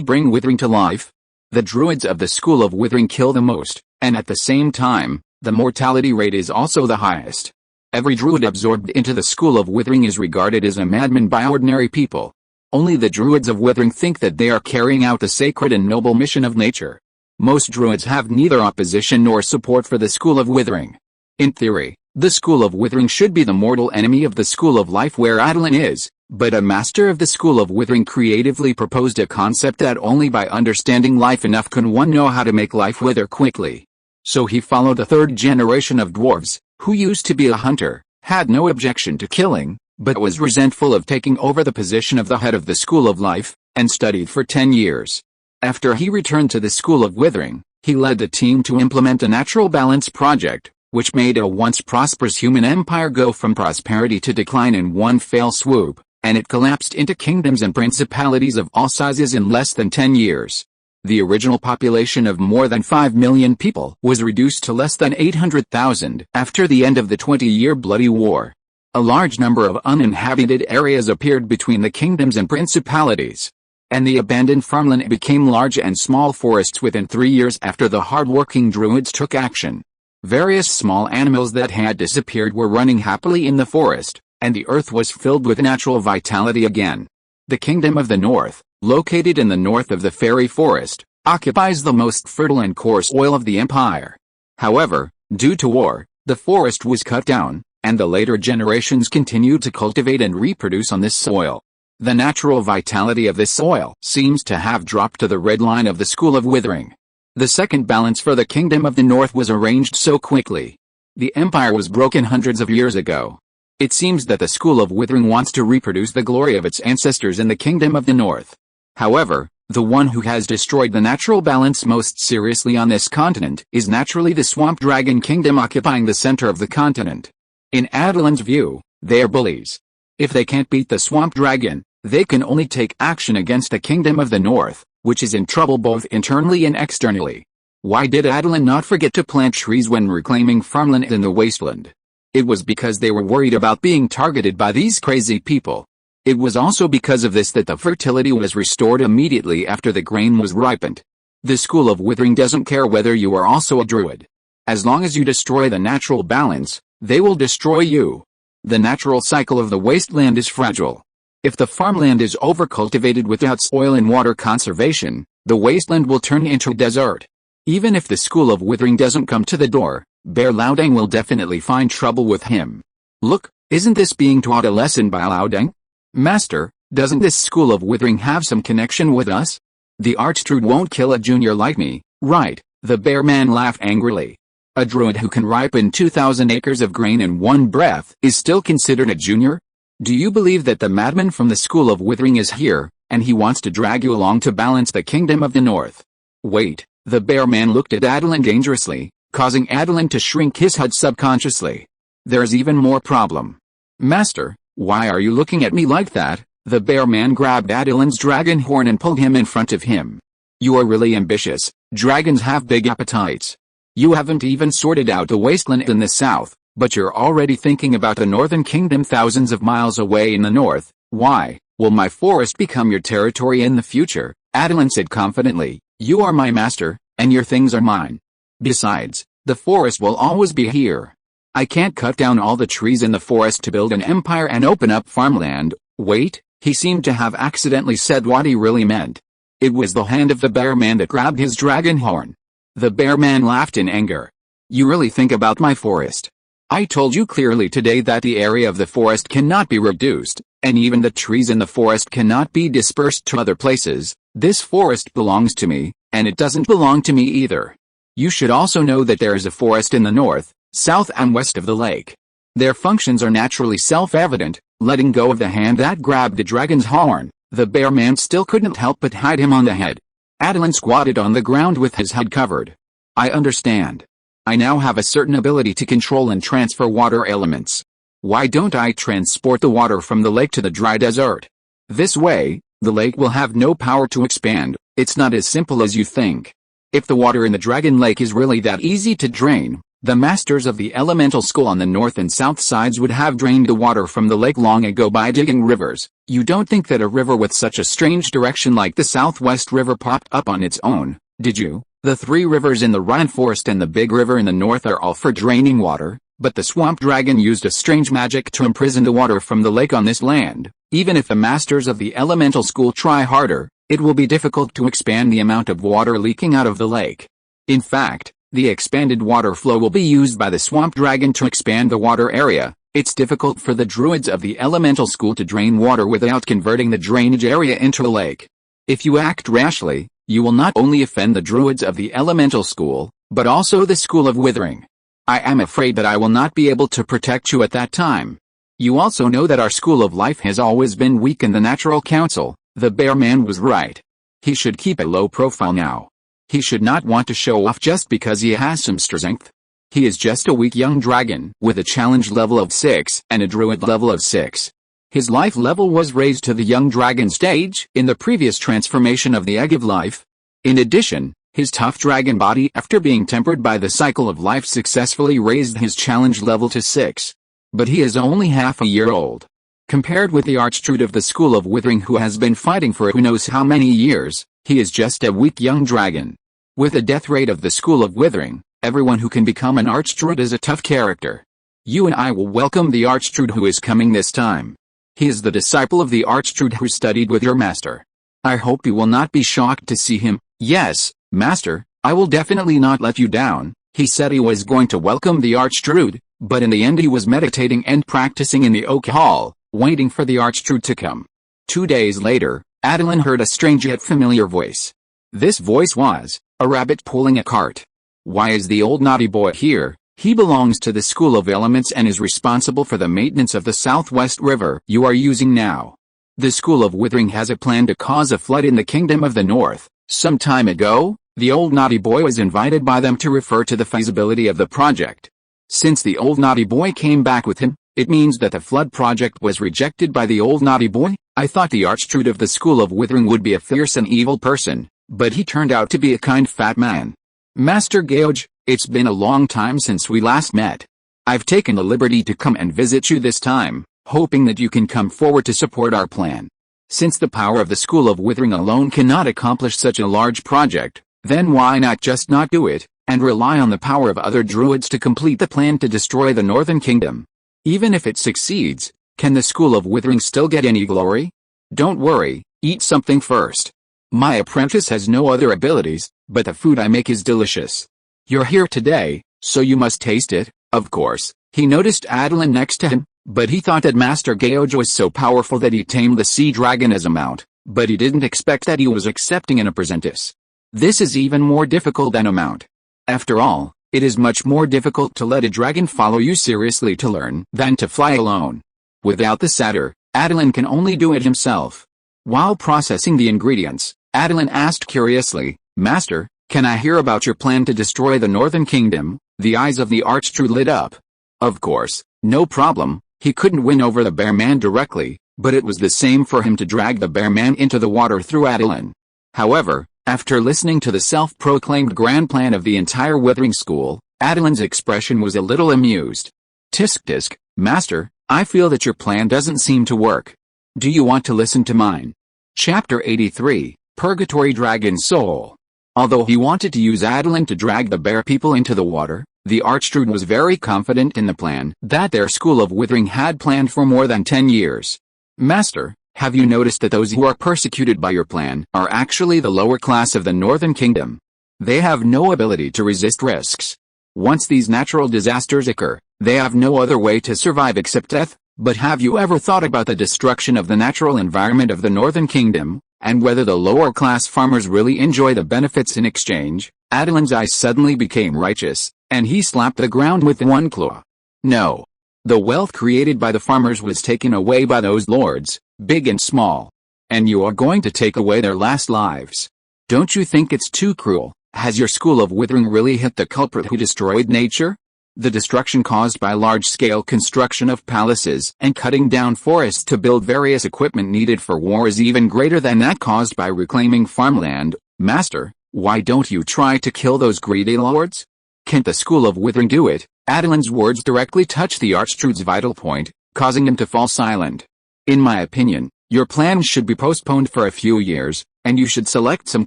bring withering to life. The druids of the School of Withering kill the most, and at the same time, the mortality rate is also the highest. Every druid absorbed into the School of Withering is regarded as a madman by ordinary people. Only the druids of Withering think that they are carrying out the sacred and noble mission of nature. Most druids have neither opposition nor support for the School of Withering. In theory, the School of Withering should be the mortal enemy of the School of Life where Attilan is, but a master of the School of Withering creatively proposed a concept that only by understanding life enough can one know how to make life wither quickly. So he followed a third generation of dwarves, who used to be a hunter, had no objection to killing, but was resentful of taking over the position of the head of the School of Life, and studied for 10 years. After he returned to the School of Withering, he led the team to implement a natural balance project, which made a once prosperous human empire go from prosperity to decline in one fell swoop, and it collapsed into kingdoms and principalities of all sizes in less than 10 years. The original population of more than 5 million people was reduced to less than 800,000 after the end of the 20-year bloody war. A large number of uninhabited areas appeared between the kingdoms and principalities. and the abandoned farmland became large and small forests within 3 years after the hard-working druids took action. Various small animals that had disappeared were running happily in the forest, and the earth was filled with natural vitality again. The Kingdom of the North, located in the north of the fairy forest, occupies the most fertile and coarse soil of the empire. However, due to war, the forest was cut down, and the later generations continued to cultivate and reproduce on this soil. The natural vitality of this soil seems to have dropped to the red line of the School of Withering. The second balance for the Kingdom of the North was arranged so quickly. The empire was broken hundreds of years ago. It seems that the School of Withering wants to reproduce the glory of its ancestors in the Kingdom of the North. However, the one who has destroyed the natural balance most seriously on this continent is naturally the Swamp Dragon Kingdom occupying the center of the continent. In Attilan's view, they are bullies. If they can't beat the Swamp Dragon, they can only take action against the Kingdom of the North, which is in trouble both internally and externally. Why did Attilan not forget to plant trees when reclaiming farmland in the wasteland? It was because they were worried about being targeted by these crazy people. It was also because of this that the fertility was restored immediately after the grain was ripened. The School of Withering doesn't care whether you are also a druid. As long as you destroy the natural balance, they will destroy you. The natural cycle of the wasteland is fragile. If the farmland is overcultivated without soil and water conservation, the wasteland will turn into a desert. Even if the School of Withering doesn't come to the door, Bear Loudang will definitely find trouble with him. Look, isn't this being taught a lesson by Loudang? Master, doesn't this School of Withering have some connection with us? The archdruid won't kill a junior like me, right? The bear man laughed angrily. A druid who can ripen 2,000 acres of grain in one breath is still considered a junior? Do you believe that the madman from the School of Withering is here, and he wants to drag you along to balance the Kingdom of the North? Wait, the bear man looked at Attilan dangerously, causing Attilan to shrink his head subconsciously. There's even more problem. Master, why are you looking at me like that? The bear man grabbed Attilan's dragon horn and pulled him in front of him. You are really ambitious. Dragons have big appetites. You haven't even sorted out the wasteland in the south, but you're already thinking about the northern kingdom thousands of miles away in the north. Why? Will my forest become your territory in the future? Attilan said confidently. You are my master, and your things are mine. Besides, the forest will always be here. I can't cut down all the trees in the forest to build an empire and open up farmland. Wait, he seemed to have accidentally said what he really meant. It was the hand of the bear man that grabbed his dragon horn. The bear man laughed in anger. You really think about my forest? I told you clearly today that the area of the forest cannot be reduced, and even the trees in the forest cannot be dispersed to other places. This forest belongs to me, and it doesn't belong to me either. You should also know that there is a forest in the north, south and west of the lake. Their functions are naturally self-evident. Letting go of the hand that grabbed the dragon's horn, the bear man still couldn't help but hit him on the head. Attilan squatted on the ground with his head covered. I understand. I now have a certain ability to control and transfer water elements. Why don't I transport the water from the lake to the dry desert? This way, the lake will have no power to expand. It's not as simple as you think. If the water in the dragon lake is really that easy to drain, the masters of the elemental school on the north and south sides would have drained the water from the lake long ago by digging rivers. You don't think that a river with such a strange direction like the Southwest River popped up on its own, did you? The three rivers in the Rhine Forest and the big river in the north are all for draining water, but the swamp dragon used a strange magic to imprison the water from the lake on this land. Even if the masters of the elemental school try harder, it will be difficult to expand the amount of water leaking out of the lake. In fact, the expanded water flow will be used by the swamp dragon to expand the water area. It's difficult for the druids of the elemental school to drain water without converting the drainage area into a lake. If you act rashly, you will not only offend the druids of the elemental school, but also the School of Withering. I am afraid that I will not be able to protect you at that time. You also know that our school of life has always been weak in the natural council. The bear man was right. He should keep a low profile now. He should not want to show off just because he has some strength. He is just a weak young dragon with a challenge level of 6 and a druid level of 6. His life level was raised to the young dragon stage in the previous transformation of the Egg of Life. In addition, his tough dragon body after being tempered by the cycle of life successfully raised his challenge level to 6. But he is only half a year old. Compared with the archdruid of the School of Withering who has been fighting for who knows how many years, he is just a weak young dragon. With the death rate of the School of Withering, everyone who can become an archdruid is a tough character. You and I will welcome the archdruid who is coming this time. He is the disciple of the archdruid who studied with your master. I hope you will not be shocked to see him. Yes, master, I will definitely not let you down. He said he was going to welcome the archdruid, but in the end he was meditating and practicing in the oak hall, waiting for the archdruid to come. 2 days later, Attilan heard a strange yet familiar voice. This voice was a rabbit pulling a cart. Why is the old naughty boy here? He belongs to the School of Elements and is responsible for the maintenance of the Southwest River you are using now. The School of Withering has a plan to cause a flood in the Kingdom of the North. Some time ago, the old naughty boy was invited by them to refer to the feasibility of the project. Since the old naughty boy came back with him, it means that the flood project was rejected by the old naughty boy. I thought the archdruid of the School of Withering would be a fierce and evil person, but he turned out to be a kind fat man. Master Gauge, it's been a long time since we last met. I've taken the liberty to come and visit you this time, hoping that you can come forward to support our plan. Since the power of the School of Withering alone cannot accomplish such a large project, then why not just not do it, and rely on the power of other druids to complete the plan to destroy the Northern Kingdom? Even if it succeeds, can the School of Withering still get any glory? Don't worry, eat something first. My apprentice has no other abilities, but the food I make is delicious. You're here today, so you must taste it, of course. He noticed Attilan next to him, but he thought that Master Gauge was so powerful that he tamed the sea dragon as a mount, but he didn't expect that he was accepting an apprentice. This is even more difficult than a mount. After all, it is much more difficult to let a dragon follow you seriously to learn than to fly alone. Without the satyr, Attilan can only do it himself. While processing the ingredients, Attilan asked curiously, Master, can I hear about your plan to destroy the Northern Kingdom? The eyes of the archdruid lit up. Of course, no problem. He couldn't win over the bear man directly, but it was the same for him to drag the bear man into the water through Attilan. However, after listening to the self-proclaimed grand plan of the entire Withering School, Attilan's expression was a little amused. Tisk, Master, I feel that your plan doesn't seem to work. Do you want to listen to mine? Chapter 83, Purgatory Dragon Soul. Although he wanted to use Attilan to drag the bear people into the water, the archdruid was very confident in the plan that their School of Withering had planned for more than 10 years. Master, have you noticed that those who are persecuted by your plan are actually the lower class of the Northern Kingdom? They have no ability to resist risks. Once these natural disasters occur, they have no other way to survive except death. But have you ever thought about the destruction of the natural environment of the Northern Kingdom, and whether the lower class farmers really enjoy the benefits in exchange? Attilan's eyes suddenly became righteous, and he slapped the ground with one claw. No. The wealth created by the farmers was taken away by those lords, big and small. And you are going to take away their last lives. Don't you think it's too cruel? Has your School of Withering really hit the culprit who destroyed nature? The destruction caused by large-scale construction of palaces and cutting down forests to build various equipment needed for war is even greater than that caused by reclaiming farmland. Master, why don't you try to kill those greedy lords? Can't the School of Withering do it? Attilan's words directly touched the archdruid's vital point, causing him to fall silent. In my opinion, your plan should be postponed for a few years, and you should select some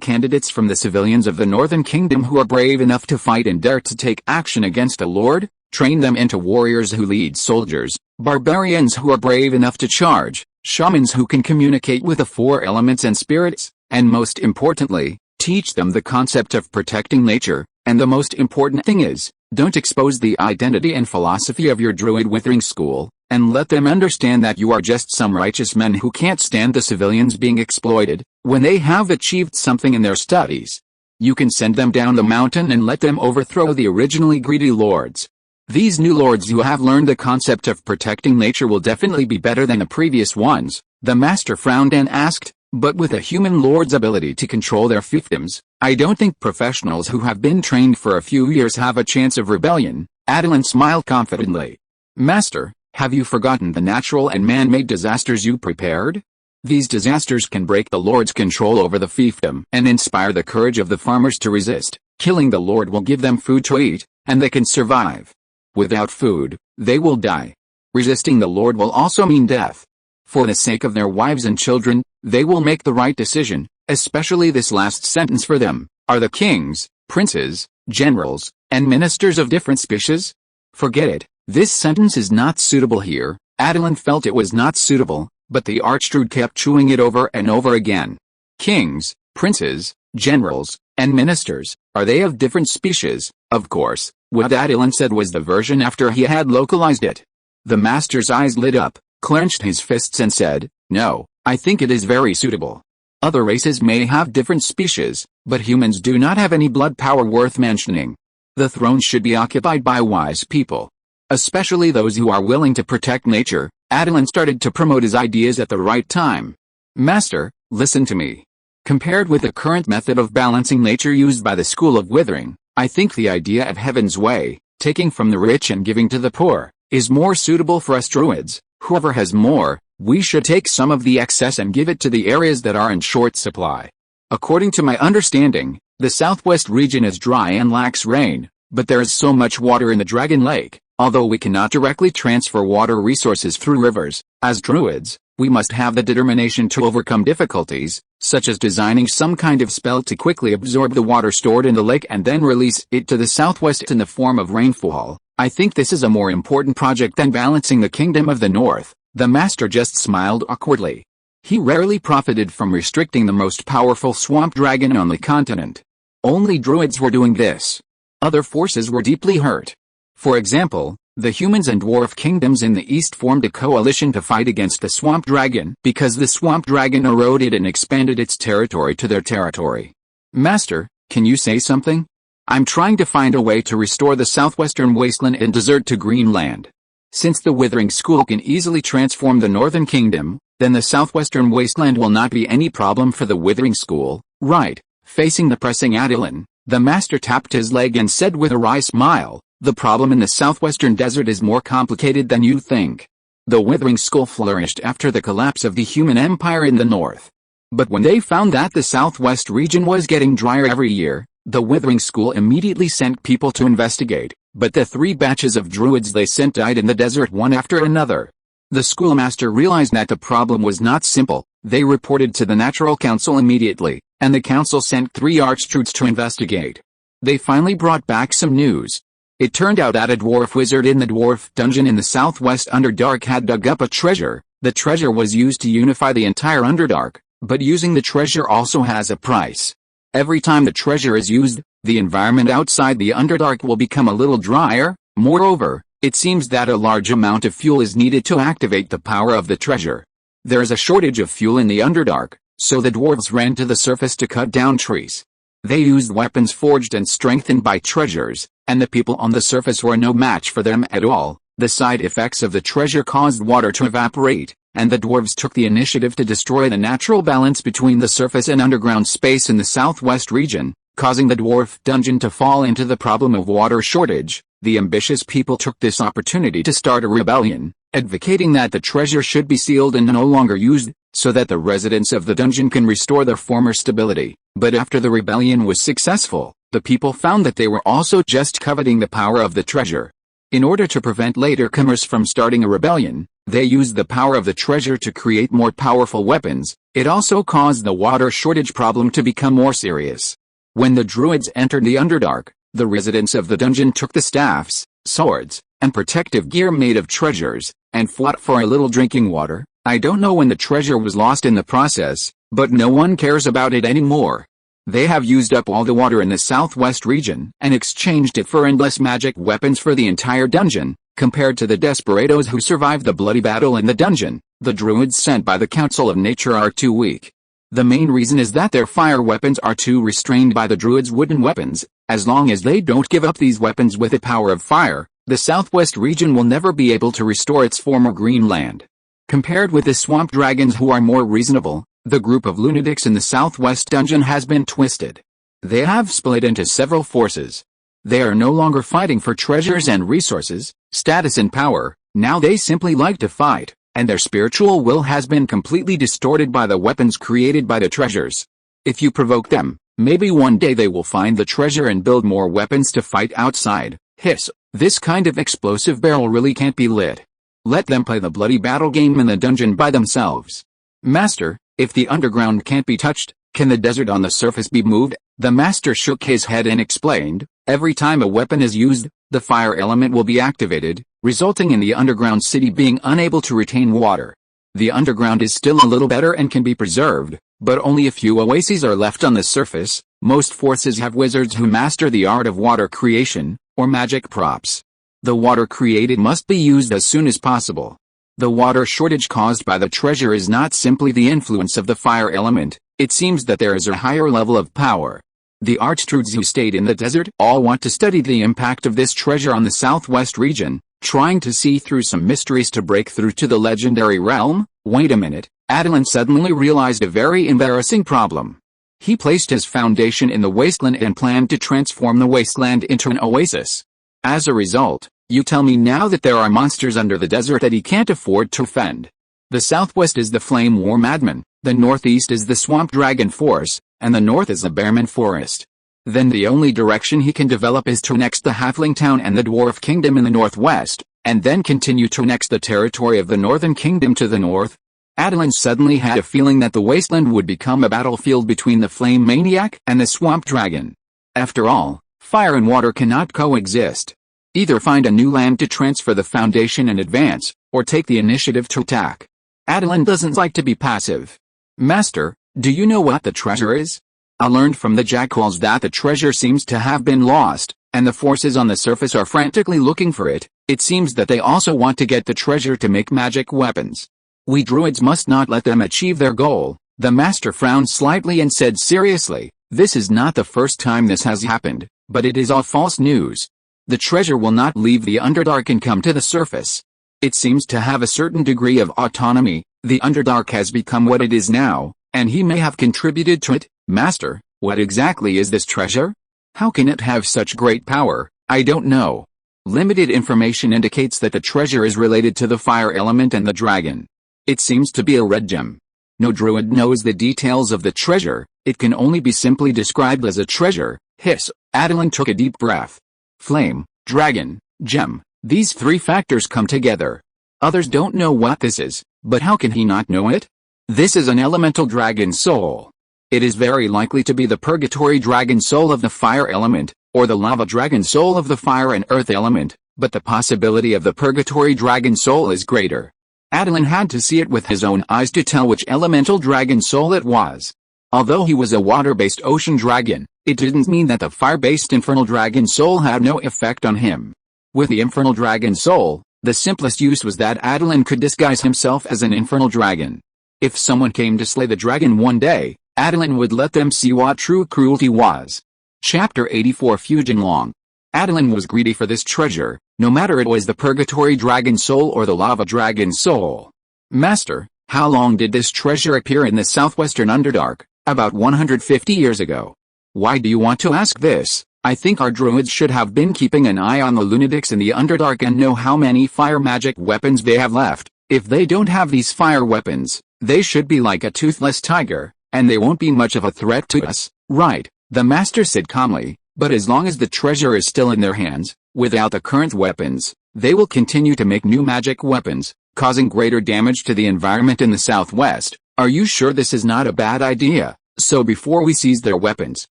candidates from the civilians of the Northern Kingdom who are brave enough to fight and dare to take action against a lord, train them into warriors who lead soldiers, barbarians who are brave enough to charge, shamans who can communicate with the four elements and spirits, and most importantly, teach them the concept of protecting nature. And the most important thing is, don't expose the identity and philosophy of your druid Withering School, and let them understand that you are just some righteous men who can't stand the civilians being exploited, when they have achieved something in their studies. You can send them down the mountain and let them overthrow the originally greedy lords. These new lords who have learned the concept of protecting nature will definitely be better than the previous ones. The master frowned and asked, but with a human lord's ability to control their fiefdoms, I don't think professionals who have been trained for a few years have a chance of rebellion. Attilan smiled confidently. Master, have you forgotten the natural and man-made disasters you prepared? These disasters can break the lord's control over the fiefdom and inspire the courage of the farmers to resist. Killing the lord will give them food to eat, and they can survive. Without food, they will die. Resisting the lord will also mean death. For the sake of their wives and children, they will make the right decision, especially this last sentence for them. Are the kings, princes, generals, and ministers of different species? Forget it, this sentence is not suitable here. Attilan felt it was not suitable, but the archdruid kept chewing it over and over again. Kings, princes, generals, and ministers, are they of different species? Of course, what Attilan said was the version after he had localized it. The master's eyes lit up, clenched his fists and said, "No, I think it is very suitable. Other races may have different species, but humans do not have any blood power worth mentioning. The throne should be occupied by wise people, especially those who are willing to protect nature." Attilan started to promote his ideas at the right time. "Master, listen to me. Compared with the current method of balancing nature used by the School of Withering, I think the idea of Heaven's Way, taking from the rich and giving to the poor, is more suitable for us druids. Whoever has more, we should take some of the excess and give it to the areas that are in short supply. According to my understanding, the southwest region is dry and lacks rain, but there is so much water in the Dragon Lake. Although we cannot directly transfer water resources through rivers, as druids, we must have the determination to overcome difficulties, such as designing some kind of spell to quickly absorb the water stored in the lake and then release it to the southwest in the form of rainfall. I think this is a more important project than balancing the Kingdom of the North." The master just smiled awkwardly. He rarely profited from restricting the most powerful swamp dragon on the continent. Only druids were doing this. Other forces were deeply hurt. For example, the humans and dwarf kingdoms in the east formed a coalition to fight against the swamp dragon because the swamp dragon eroded and expanded its territory to their territory. "Master, can you say something? I'm trying to find a way to restore the southwestern wasteland and desert to Greenland. Since the Withering School can easily transform the northern kingdom, then the southwestern wasteland will not be any problem for the Withering School, right?" Facing the pressing Attilan, the master tapped his leg and said with a wry smile, "The problem in the southwestern desert is more complicated than you think. The Withering School flourished after the collapse of the human empire in the north. But when they found that the southwest region was getting drier every year, the Withering School immediately sent people to investigate, but the 3 batches of druids they sent died in the desert one after another. The schoolmaster realized that the problem was not simple. They reported to the Natural Council immediately, and the council sent 3 archdruids to investigate. They finally brought back some news. It turned out that a dwarf wizard in the dwarf dungeon in the southwest Underdark had dug up a treasure. The treasure was used to unify the entire Underdark, but using the treasure also has a price. Every time the treasure is used, the environment outside the Underdark will become a little drier. Moreover, it seems that a large amount of fuel is needed to activate the power of the treasure. There is a shortage of fuel in the Underdark, so the dwarves ran to the surface to cut down trees. They used weapons forged and strengthened by treasures, and the people on the surface were no match for them at all. The side effects of the treasure caused water to evaporate, and the dwarves took the initiative to destroy the natural balance between the surface and underground space in the southwest region, causing the dwarf dungeon to fall into the problem of water shortage. The ambitious people took this opportunity to start a rebellion, advocating that the treasure should be sealed and no longer used, so that the residents of the dungeon can restore their former stability. But after the rebellion was successful, the people found that they were also just coveting the power of the treasure. In order to prevent later-comers from starting a rebellion, they used the power of the treasure to create more powerful weapons. It also caused the water shortage problem to become more serious. When the druids entered the Underdark, the residents of the dungeon took the staffs, swords, and protective gear made of treasures, and fought for a little drinking water. I don't know when the treasure was lost in the process, but no one cares about it anymore. They have used up all the water in the southwest region and exchanged it for endless magic weapons for the entire dungeon. Compared to the desperados who survived the bloody battle in the dungeon, the druids sent by the Council of Nature are too weak. The main reason is that their fire weapons are too restrained by the druids' wooden weapons. As long as they don't give up these weapons with the power of fire, the southwest region will never be able to restore its former green land. Compared with the swamp dragons who are more reasonable, the group of lunatics in the southwest dungeon has been twisted. They have split into several forces. They are no longer fighting for treasures and resources, status and power. Now they simply like to fight, and their spiritual will has been completely distorted by the weapons created by the treasures. If you provoke them, maybe one day they will find the treasure and build more weapons to fight outside. Hiss, this kind of explosive barrel really can't be lit. Let them play the bloody battle game in the dungeon by themselves. Master, if the underground can't be touched, can the desert on the surface be moved? The master shook his head and explained, every time a weapon is used, the fire element will be activated, resulting in the underground city being unable to retain water. The underground is still a little better and can be preserved, but only a few oases are left on the surface. Most forces have wizards who master the art of water creation, or magic props. The water created must be used as soon as possible. The water shortage caused by the treasure is not simply the influence of the fire element, it seems that there is a higher level of power. The archdruids who stayed in the desert all want to study the impact of this treasure on the southwest region, trying to see through some mysteries to break through to the legendary realm. Wait a minute, Attilan suddenly realized a very embarrassing problem. He placed his foundation in the wasteland and planned to transform the wasteland into an oasis. As a result, you tell me now that there are monsters under the desert that he can't afford to fend. The southwest is the flame war madman, the northeast is the swamp dragon force, and the north is the bearman forest. Then the only direction he can develop is to annex the halfling town and the dwarf kingdom in the northwest, and then continue to annex the territory of the northern kingdom to the north. Attilan suddenly had a feeling that the wasteland would become a battlefield between the flame maniac and the swamp dragon. After all, fire and water cannot coexist. Either find a new land to transfer the foundation and advance, or take the initiative to attack. Attilan doesn't like to be passive. Master, do you know what the treasure is? I learned from the jackals that the treasure seems to have been lost, and the forces on the surface are frantically looking for it. It seems that they also want to get the treasure to make magic weapons. We druids must not let them achieve their goal. The master frowned slightly and said seriously, this is not the first time this has happened, but it is all false news. The treasure will not leave the Underdark and come to the surface. It seems to have a certain degree of autonomy. The Underdark has become what it is now, and he may have contributed to it. Master, what exactly is this treasure? How can it have such great power? I don't know. Limited information indicates that the treasure is related to the fire element and the dragon. It seems to be a red gem. No druid knows the details of the treasure, it can only be simply described as a treasure. Hiss, Attilan took a deep breath. Flame, dragon, gem, these three factors come together. Others don't know what this is, but how can he not know it? This is an elemental dragon soul. It is very likely to be the purgatory dragon soul of the fire element, or the lava dragon soul of the fire and earth element, but the possibility of the purgatory dragon soul is greater. Attilan had to see it with his own eyes to tell which elemental dragon soul it was. Although he was a water-based ocean dragon, it didn't mean that the fire-based infernal dragon soul had no effect on him. With the infernal dragon soul, the simplest use was that Attilan could disguise himself as an infernal dragon. If someone came to slay the dragon one day, Attilan would let them see what true cruelty was. Chapter 84 Fusion Long. Attilan was greedy for this treasure, no matter it was the purgatory dragon soul or the lava dragon soul. Master, how long did this treasure appear in the southwestern Underdark? About 150 years ago. Why do you want to ask this? I think our druids should have been keeping an eye on the lunatics in the Underdark and know how many fire magic weapons they have left. If they don't have these fire weapons, they should be like a toothless tiger, and they won't be much of a threat to us. Right, the master said calmly, but as long as the treasure is still in their hands, without the current weapons, they will continue to make new magic weapons, causing greater damage to the environment in the southwest. Are you sure this is not a bad idea? So before we seize their weapons,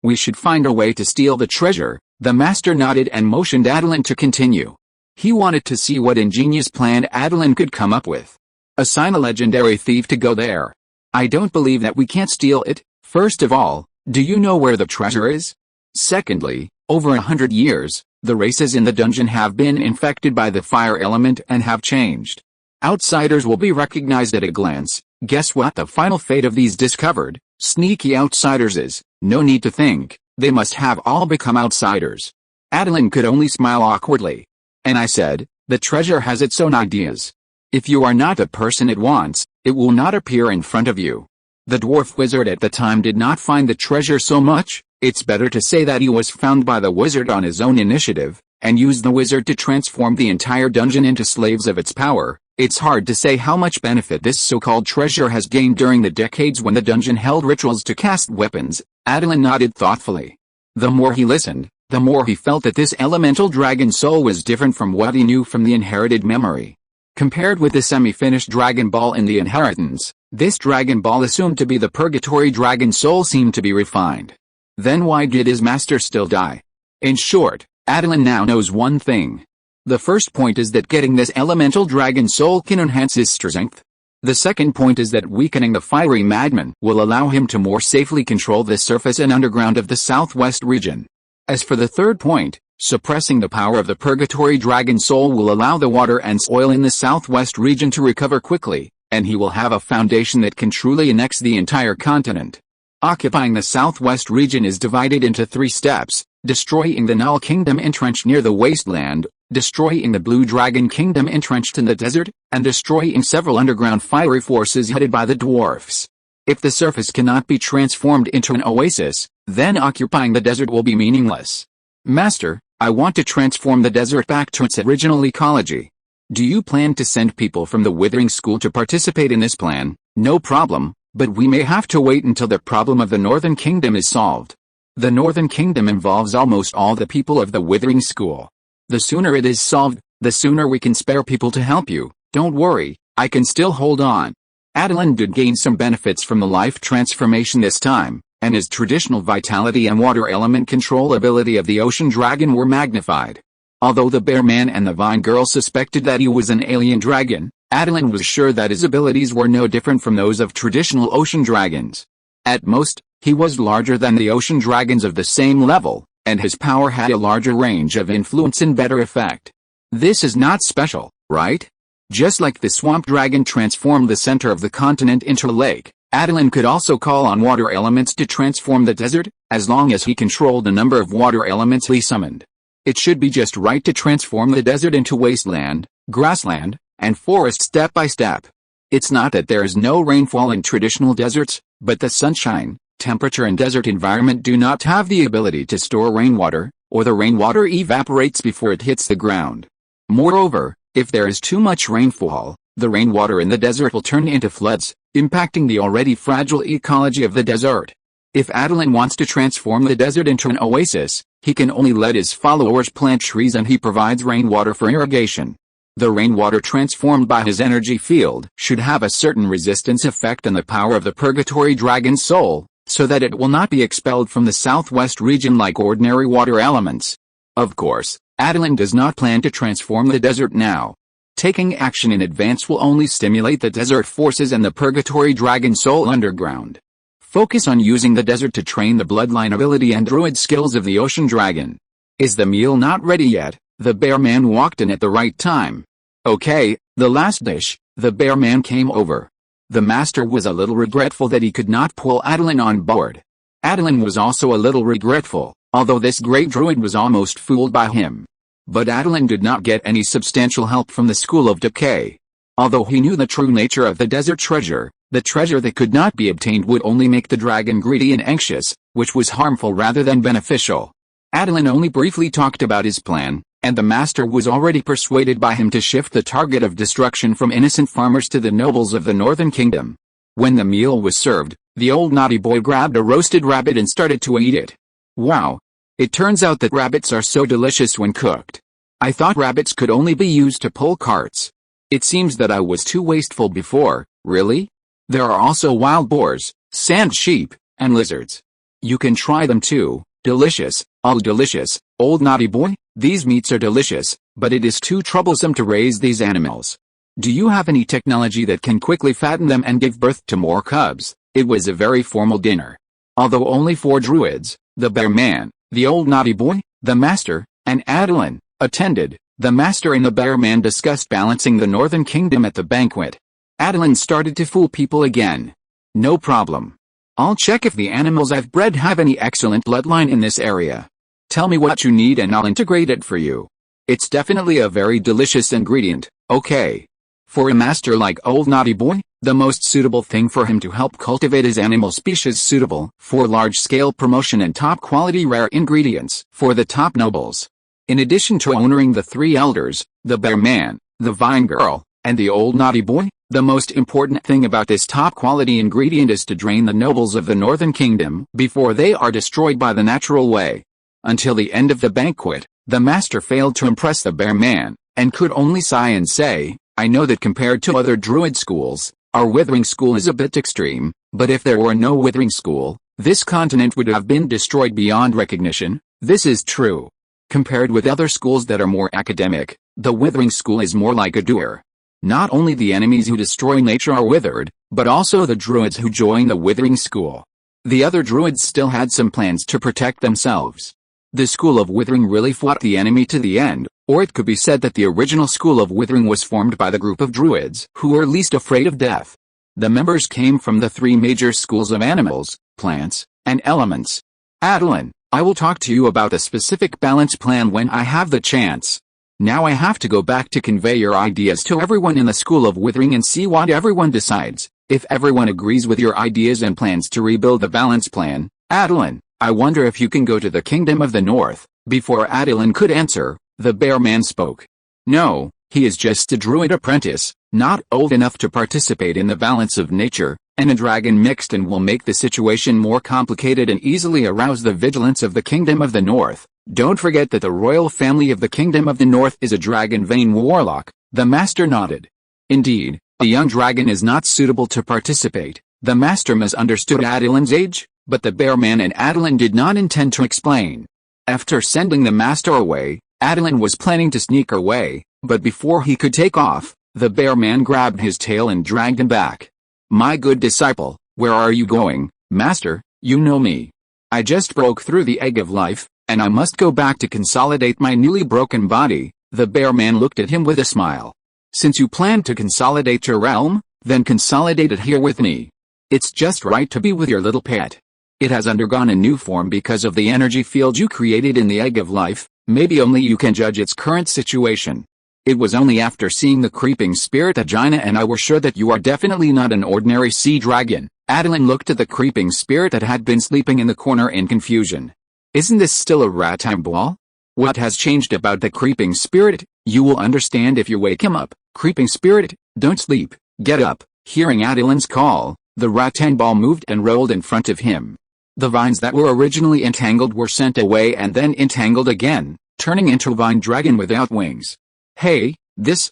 we should find a way to steal the treasure. The master nodded and motioned Attilan to continue. He wanted to see what ingenious plan Attilan could come up with. Assign a legendary thief to go there. I don't believe that we can't steal it. First of all, do you know where the treasure is? Secondly, over 100 years, the races in the dungeon have been infected by the fire element and have changed. Outsiders will be recognized at a glance. Guess what the final fate of these discovered, sneaky outsiders is? No need to think, they must have all become outsiders. Attilan could only smile awkwardly. And I said, the treasure has its own ideas. If you are not the person it wants, it will not appear in front of you. The dwarf wizard at the time did not find the treasure so much. It's better to say that he was found by the wizard on his own initiative, and used the wizard to transform the entire dungeon into slaves of its power. It's hard to say how much benefit this so-called treasure has gained during the decades when the dungeon held rituals to cast weapons. Attilan nodded thoughtfully. The more he listened, the more he felt that this elemental dragon soul was different from what he knew from the inherited memory. Compared with the semi-finished Dragon Ball in the Inheritance, this Dragon Ball assumed to be the Purgatory Dragon Soul seemed to be refined. Then why did his master still die? In short, Attilan now knows one thing. The first point is that getting this elemental dragon soul can enhance his strength. The second point is that weakening the fiery madman will allow him to more safely control the surface and underground of the southwest region. As for the third point, suppressing the power of the Purgatory Dragon Soul will allow the water and soil in the southwest region to recover quickly, and he will have a foundation that can truly annex the entire continent. Occupying the southwest region is divided into 3 steps: destroying the Null Kingdom entrenched near the wasteland, destroying the Blue Dragon Kingdom entrenched in the desert, and destroying several underground fiery forces headed by the dwarfs. If the surface cannot be transformed into an oasis, then occupying the desert will be meaningless. Master, I want to transform the desert back to its original ecology. Do you plan to send people from the Withering School to participate in this plan? No problem, but we may have to wait until the problem of the Northern Kingdom is solved. The Northern Kingdom involves almost all the people of the Withering School. The sooner it is solved, the sooner we can spare people to help you. Don't worry, I can still hold on. Attilan did gain some benefits from the life transformation this time, and his traditional vitality and water element control ability of the ocean dragon were magnified. Although the bear man and the vine girl suspected that he was an alien dragon, Attilan was sure that his abilities were no different from those of traditional ocean dragons. At most, he was larger than the ocean dragons of the same level, and his power had a larger range of influence and better effect. This is not special, right? Just like the swamp dragon transformed the center of the continent into a lake, Attilan could also call on water elements to transform the desert, as long as he controlled the number of water elements he summoned. It should be just right to transform the desert into wasteland, grassland, and forest step by step. It's not that there is no rainfall in traditional deserts, but the sunshine, temperature and desert environment do not have the ability to store rainwater, or the rainwater evaporates before it hits the ground. Moreover, if there is too much rainfall, the rainwater in the desert will turn into floods, impacting the already fragile ecology of the desert. If Attilan wants to transform the desert into an oasis, he can only let his followers plant trees and he provides rainwater for irrigation. The rainwater transformed by his energy field should have a certain resistance effect on the power of the Purgatory Dragon Soul, so that it will not be expelled from the southwest region like ordinary water elements. Of course, Attilan does not plan to transform the desert now. Taking action in advance will only stimulate the desert forces and the Purgatory Dragon Soul underground. Focus on using the desert to train the bloodline ability and druid skills of the ocean dragon. Is the meal not ready yet? The bear man walked in at the right time. Okay, the last dish. The bear man came over. The master was a little regretful that he could not pull Attilan on board. Attilan was also a little regretful, although this great druid was almost fooled by him. But Attilan did not get any substantial help from the School of Decay. Although he knew the true nature of the desert treasure, the treasure that could not be obtained would only make the dragon greedy and anxious, which was harmful rather than beneficial. Attilan only briefly talked about his plan, and the master was already persuaded by him to shift the target of destruction from innocent farmers to the nobles of the Northern Kingdom. When the meal was served, the old naughty boy grabbed a roasted rabbit and started to eat it. Wow! It turns out that rabbits are so delicious when cooked. I thought rabbits could only be used to pull carts. It seems that I was too wasteful before. Really? There are also wild boars, sand sheep, and lizards. You can try them too. Delicious, all delicious, old naughty boy. These meats are delicious, but it is too troublesome to raise these animals. Do you have any technology that can quickly fatten them and give birth to more cubs? It was a very formal dinner. Although only 4 druids, the bear man, the old naughty boy, the master, and Attilan, attended. The master and the bear man discussed balancing the Northern Kingdom at the banquet. Attilan started to fool people again. No problem. I'll check if the animals I've bred have any excellent bloodline in this area. Tell me what you need and I'll integrate it for you. It's definitely a very delicious ingredient, okay? For a master like old naughty boy, the most suitable thing for him to help cultivate his animal species suitable for large-scale promotion and top-quality rare ingredients for the top nobles. In addition to honoring the 3 elders, the bear man, the vine girl, and the old naughty boy, the most important thing about this top-quality ingredient is to drain the nobles of the Northern Kingdom before they are destroyed by the natural way. Until the end of the banquet, the master failed to impress the bear man, and could only sigh and say, I know that compared to other druid schools, our withering school is a bit extreme, but if there were no withering school, this continent would have been destroyed beyond recognition. This is true. Compared with other schools that are more academic, the withering school is more like a doer. Not only the enemies who destroy nature are withered, but also the druids who join the withering school. The other druids still had some plans to protect themselves. The school of withering really fought the enemy to the end, or it could be said that the original school of withering was formed by the group of druids who were least afraid of death. The members came from the three major schools of animals, plants, and elements. Attilan, I will talk to you about a specific balance plan when I have the chance. Now I have to go back to convey your ideas to everyone in the school of withering and see what everyone decides. If everyone agrees with your ideas and plans to rebuild the balance plan, Attilan, I wonder if you can go to the Kingdom of the North. Before Attilan could answer, the bear man spoke. No, he is just a druid apprentice, not old enough to participate in the balance of nature, and a dragon mixed and will make the situation more complicated and easily arouse the vigilance of the Kingdom of the North. Don't forget that the royal family of the Kingdom of the North is a dragon-vein warlock. The master nodded. Indeed, a young dragon is not suitable to participate. The master misunderstood Attilan's age, but the bear man and Attilan did not intend to explain. After sending the master away, Attilan was planning to sneak away, but before he could take off, the bear man grabbed his tail and dragged him back. My good disciple, where are you going, master? You know me. I just broke through the egg of life, and I must go back to consolidate my newly broken body. The bear man looked at him with a smile. Since you plan to consolidate your realm, then consolidate it here with me. It's just right to be with your little pet. It has undergone a new form because of the energy field you created in the egg of life. Maybe only you can judge its current situation. It was only after seeing the creeping spirit that Jaina and I were sure that you are definitely not an ordinary sea dragon. Attilan looked at the creeping spirit that had been sleeping in the corner in confusion. Isn't this still a rattan ball? What has changed about the creeping spirit? You will understand if you wake him up. Creeping spirit, don't sleep, get up. Hearing Attilan's call, the rattan ball moved and rolled in front of him. The vines that were originally entangled were sent away and then entangled again, turning into a vine dragon without wings. Hey, this.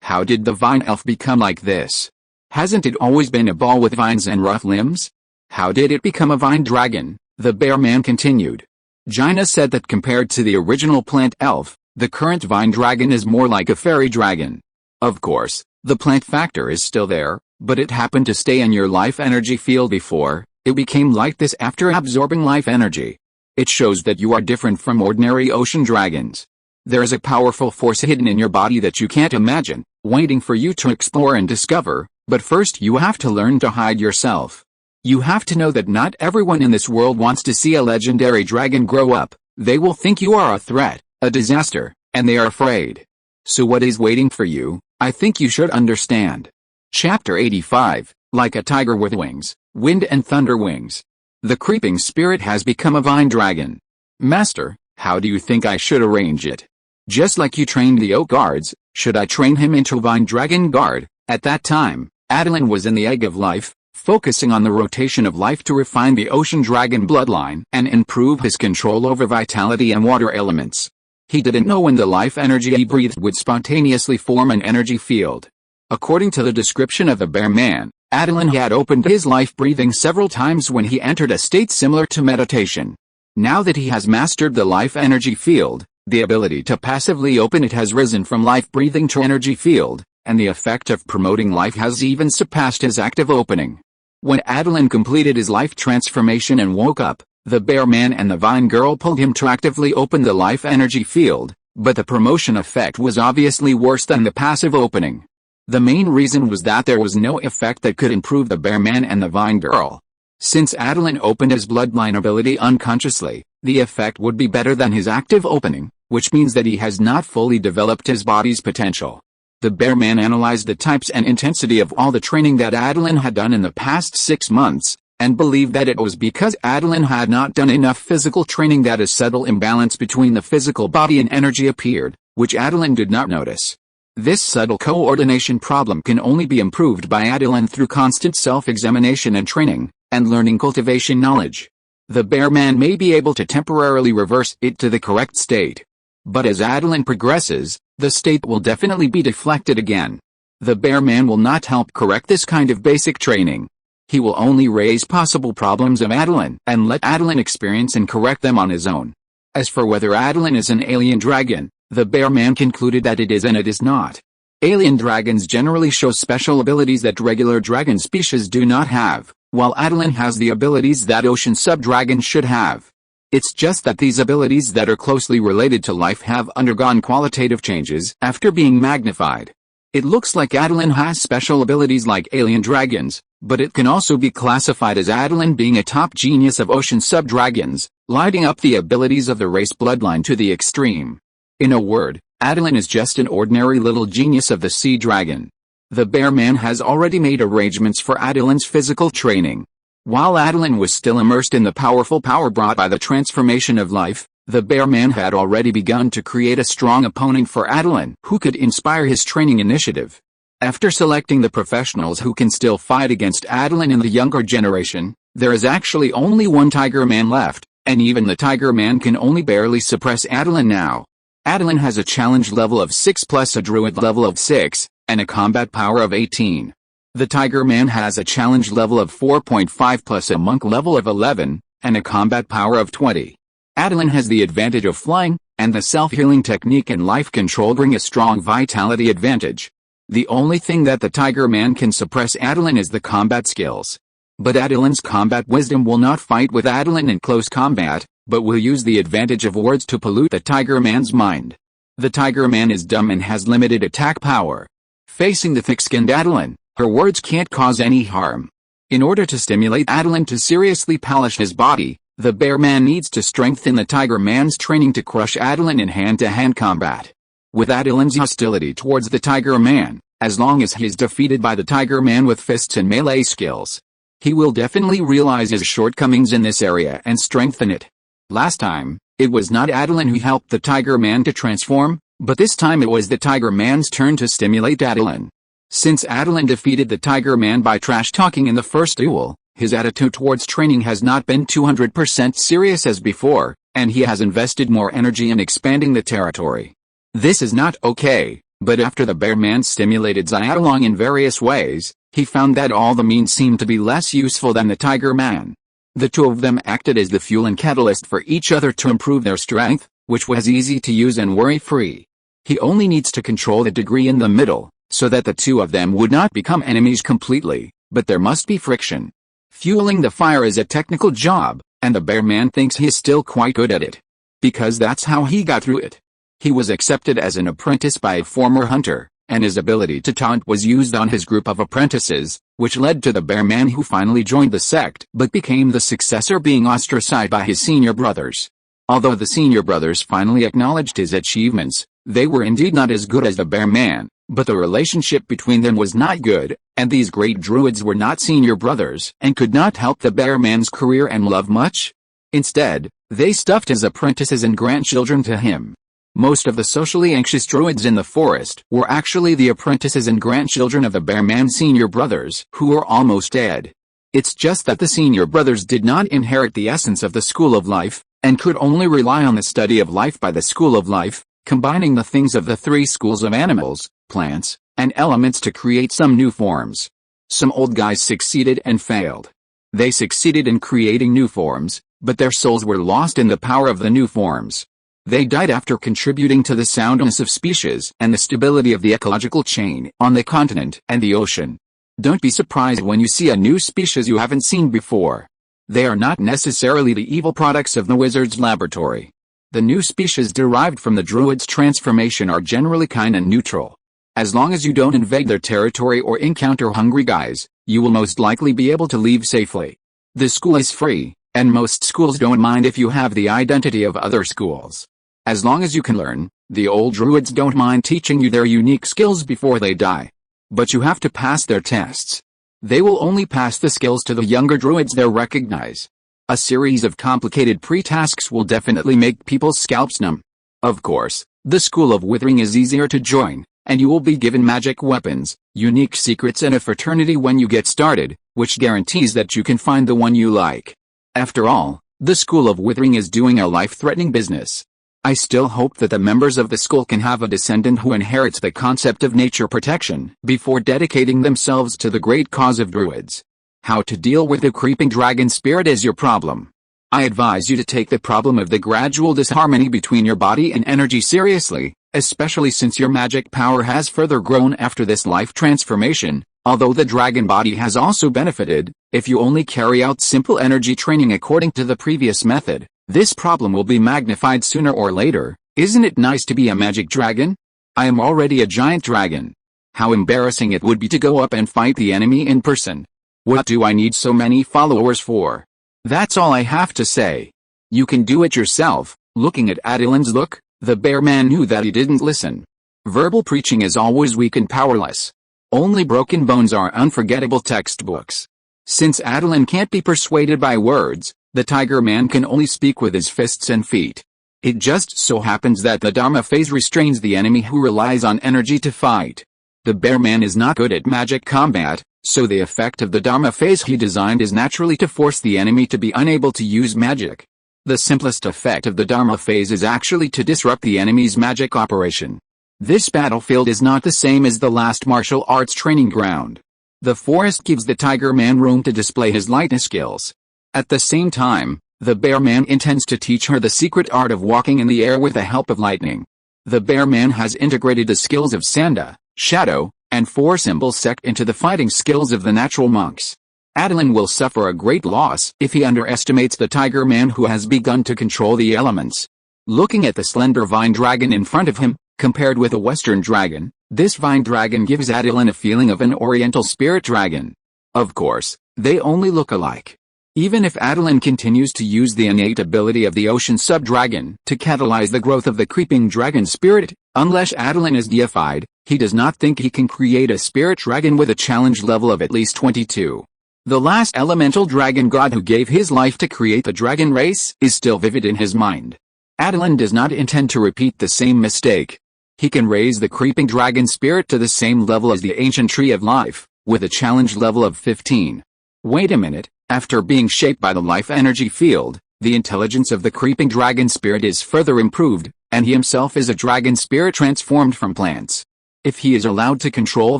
How did the vine elf become like this? Hasn't it always been a ball with vines and rough limbs? How did it become a vine dragon? The bear man continued. Jaina said that compared to the original plant elf, the current vine dragon is more like a fairy dragon. Of course, the plant factor is still there, but it happened to stay in your life energy field before. It became like this after absorbing life energy. It shows that you are different from ordinary ocean dragons. There is a powerful force hidden in your body that you can't imagine, waiting for you to explore and discover, but first you have to learn to hide yourself. You have to know that not everyone in this world wants to see a legendary dragon grow up. They will think you are a threat, a disaster, and they are afraid. So what is waiting for you? I think you should understand. Chapter 85, like a tiger with wings. Wind and thunder wings. The creeping spirit has become a vine dragon. Master, how do you think I should arrange it? Just like you trained the oak guards, should I train him into a vine dragon guard? At that time, Attilan was in the egg of life, focusing on the rotation of life to refine the ocean dragon bloodline and improve his control over vitality and water elements. He didn't know when the life energy he breathed would spontaneously form an energy field. According to the description of the bear man, Attilan had opened his life breathing several times when he entered a state similar to meditation. Now that he has mastered the life energy field, the ability to passively open it has risen from life breathing to energy field, and the effect of promoting life has even surpassed his active opening. When Attilan completed his life transformation and woke up, the bear man and the vine girl pulled him to actively open the life energy field, but the promotion effect was obviously worse than the passive opening. The main reason was that there was no effect that could improve the bear man and the vine girl. Since Attilan opened his bloodline ability unconsciously, the effect would be better than his active opening, which means that he has not fully developed his body's potential. The bear man analyzed the types and intensity of all the training that Attilan had done in the past 6 months, and believed that it was because Attilan had not done enough physical training that a subtle imbalance between the physical body and energy appeared, which Attilan did not notice. This subtle coordination problem can only be improved by Attilan through constant self-examination and training, and learning cultivation knowledge. The bear man may be able to temporarily reverse it to the correct state. But as Attilan progresses, The state will definitely be deflected again. The bear man will not help correct this kind of basic training. He will only raise possible problems of Attilan and let Attilan experience and correct them on his own. As for whether Attilan is an alien dragon, the bear man concluded that it is and it is not. Alien dragons generally show special abilities that regular dragon species do not have, while Attilan has the abilities that ocean sub-dragons should have. It's just that these abilities that are closely related to life have undergone qualitative changes after being magnified. It looks like Attilan has special abilities like alien dragons, but it can also be classified as Attilan being a top genius of ocean sub-dragons, lighting up the abilities of the race bloodline to the extreme. In a word, Attilan is just an ordinary little genius of the sea dragon. The bear man has already made arrangements for Attilan's physical training. While Attilan was still immersed in the powerful power brought by the transformation of life, the bear man had already begun to create a strong opponent for Attilan who could inspire his training initiative. After selecting the professionals who can still fight against Attilan in the younger generation, there is actually only one Tiger Man left, and even the Tiger Man can only barely suppress Attilan now. Attilan has a challenge level of 6 plus a druid level of 6, and a combat power of 18. The Tiger Man has a challenge level of 4.5 plus a monk level of 11, and a combat power of 20. Attilan has the advantage of flying, and the self-healing technique and life control bring a strong vitality advantage. The only thing that the Tiger Man can suppress Attilan is the combat skills. But Attilan's combat wisdom will not fight with Attilan in close combat, but will use the advantage of words to pollute the Tiger Man's mind. The Tiger Man is dumb and has limited attack power. Facing the thick-skinned Attilan, her words can't cause any harm. In order to stimulate Attilan to seriously polish his body, the bear man needs to strengthen the Tiger Man's training to crush Attilan in hand-to-hand combat. With Attilan's hostility towards the Tiger Man, as long as he is defeated by the Tiger Man with fists and melee skills, he will definitely realize his shortcomings in this area and strengthen it. Last time, it was not Attilan who helped the Tiger Man to transform, but this time it was the Tiger Man's turn to stimulate Attilan. Since Attilan defeated the Tiger Man by trash-talking in the first duel, his attitude towards training has not been 200% serious as before, and he has invested more energy in expanding the territory. This is not okay, but after the bear man stimulated Attilan in various ways, he found that all the means seemed to be less useful than the Tiger Man. The two of them acted as the fuel and catalyst for each other to improve their strength, which was easy to use and worry-free. He only needs to control the degree in the middle, so that the two of them would not become enemies completely, but there must be friction. Fueling the fire is a technical job, and the bear man thinks he is still quite good at it. Because that's how he got through it. He was accepted as an apprentice by a former hunter, and his ability to taunt was used on his group of apprentices, which led to the bear man who finally joined the sect but became the successor, being ostracized by his senior brothers. Although the senior brothers finally acknowledged his achievements, they were indeed not as good as the bear man, but the relationship between them was not good, and these great druids were not senior brothers and could not help the bear man's career and love much. Instead, they stuffed his apprentices and grandchildren to him. Most of the socially anxious druids in the forest were actually the apprentices and grandchildren of the bear man's senior brothers who were almost dead. It's just that the senior brothers did not inherit the essence of the school of life, and could only rely on the study of life by the school of life, combining the things of the three schools of animals, plants, and elements to create some new forms. Some old guys succeeded and failed. They succeeded in creating new forms, but their souls were lost in the power of the new forms. They died after contributing to the soundness of species and the stability of the ecological chain on the continent and the ocean. Don't be surprised when you see a new species you haven't seen before. They are not necessarily the evil products of the wizard's laboratory. The new species derived from the druid's transformation are generally kind and neutral. As long as you don't invade their territory or encounter hungry guys, you will most likely be able to leave safely. The school is free, and most schools don't mind if you have the identity of other schools. As long as you can learn, the old druids don't mind teaching you their unique skills before they die. But you have to pass their tests. They will only pass the skills to the younger druids they recognize. A series of complicated pre-tasks will definitely make people's scalps numb. Of course, the School of Withering is easier to join, and you will be given magic weapons, unique secrets and a fraternity when you get started, which guarantees that you can find the one you like. After all, the School of Withering is doing a life-threatening business. I still hope that the members of the school can have a descendant who inherits the concept of nature protection before dedicating themselves to the great cause of druids. How to deal with the creeping dragon spirit is your problem. I advise you to take the problem of the gradual disharmony between your body and energy seriously, especially since your magic power has further grown after this life transformation. Although the dragon body has also benefited, if you only carry out simple energy training according to the previous method, this problem will be magnified sooner or later. Isn't it nice to be a magic dragon? I am already a giant dragon. How embarrassing it would be to go up and fight the enemy in person. What do I need so many followers for? That's all I have to say. You can do it yourself. Looking at Attilan's look, the bear man knew that he didn't listen. Verbal preaching is always weak and powerless. Only broken bones are unforgettable textbooks. Since Attilan can't be persuaded by words, the tiger man can only speak with his fists and feet. It just so happens that the Dharma phase restrains the enemy who relies on energy to fight. The bear man is not good at magic combat, so the effect of the Dharma phase he designed is naturally to force the enemy to be unable to use magic. The simplest effect of the Dharma phase is actually to disrupt the enemy's magic operation. This battlefield is not the same as the last martial arts training ground. The forest gives the tiger man room to display his lightning skills. At the same time, the bear man intends to teach her the secret art of walking in the air with the help of lightning. The bear man has integrated the skills of Sanda, Shadow, and Four Symbol Sect into the fighting skills of the natural monks. Attilan will suffer a great loss if he underestimates the tiger man who has begun to control the elements. Looking at the slender vine dragon in front of him, compared with a western dragon, this vine dragon gives Attilan a feeling of an oriental spirit dragon. Of course, they only look alike. Even if Attilan continues to use the innate ability of the ocean sub-dragon to catalyze the growth of the creeping dragon spirit, unless Attilan is deified, he does not think he can create a spirit dragon with a challenge level of at least 22. The last elemental dragon god who gave his life to create the dragon race is still vivid in his mind. Attilan does not intend to repeat the same mistake. He can raise the creeping dragon spirit to the same level as the ancient tree of life, with a challenge level of 15. Wait a minute, after being shaped by the life energy field, the intelligence of the creeping dragon spirit is further improved, and he himself is a dragon spirit transformed from plants. If he is allowed to control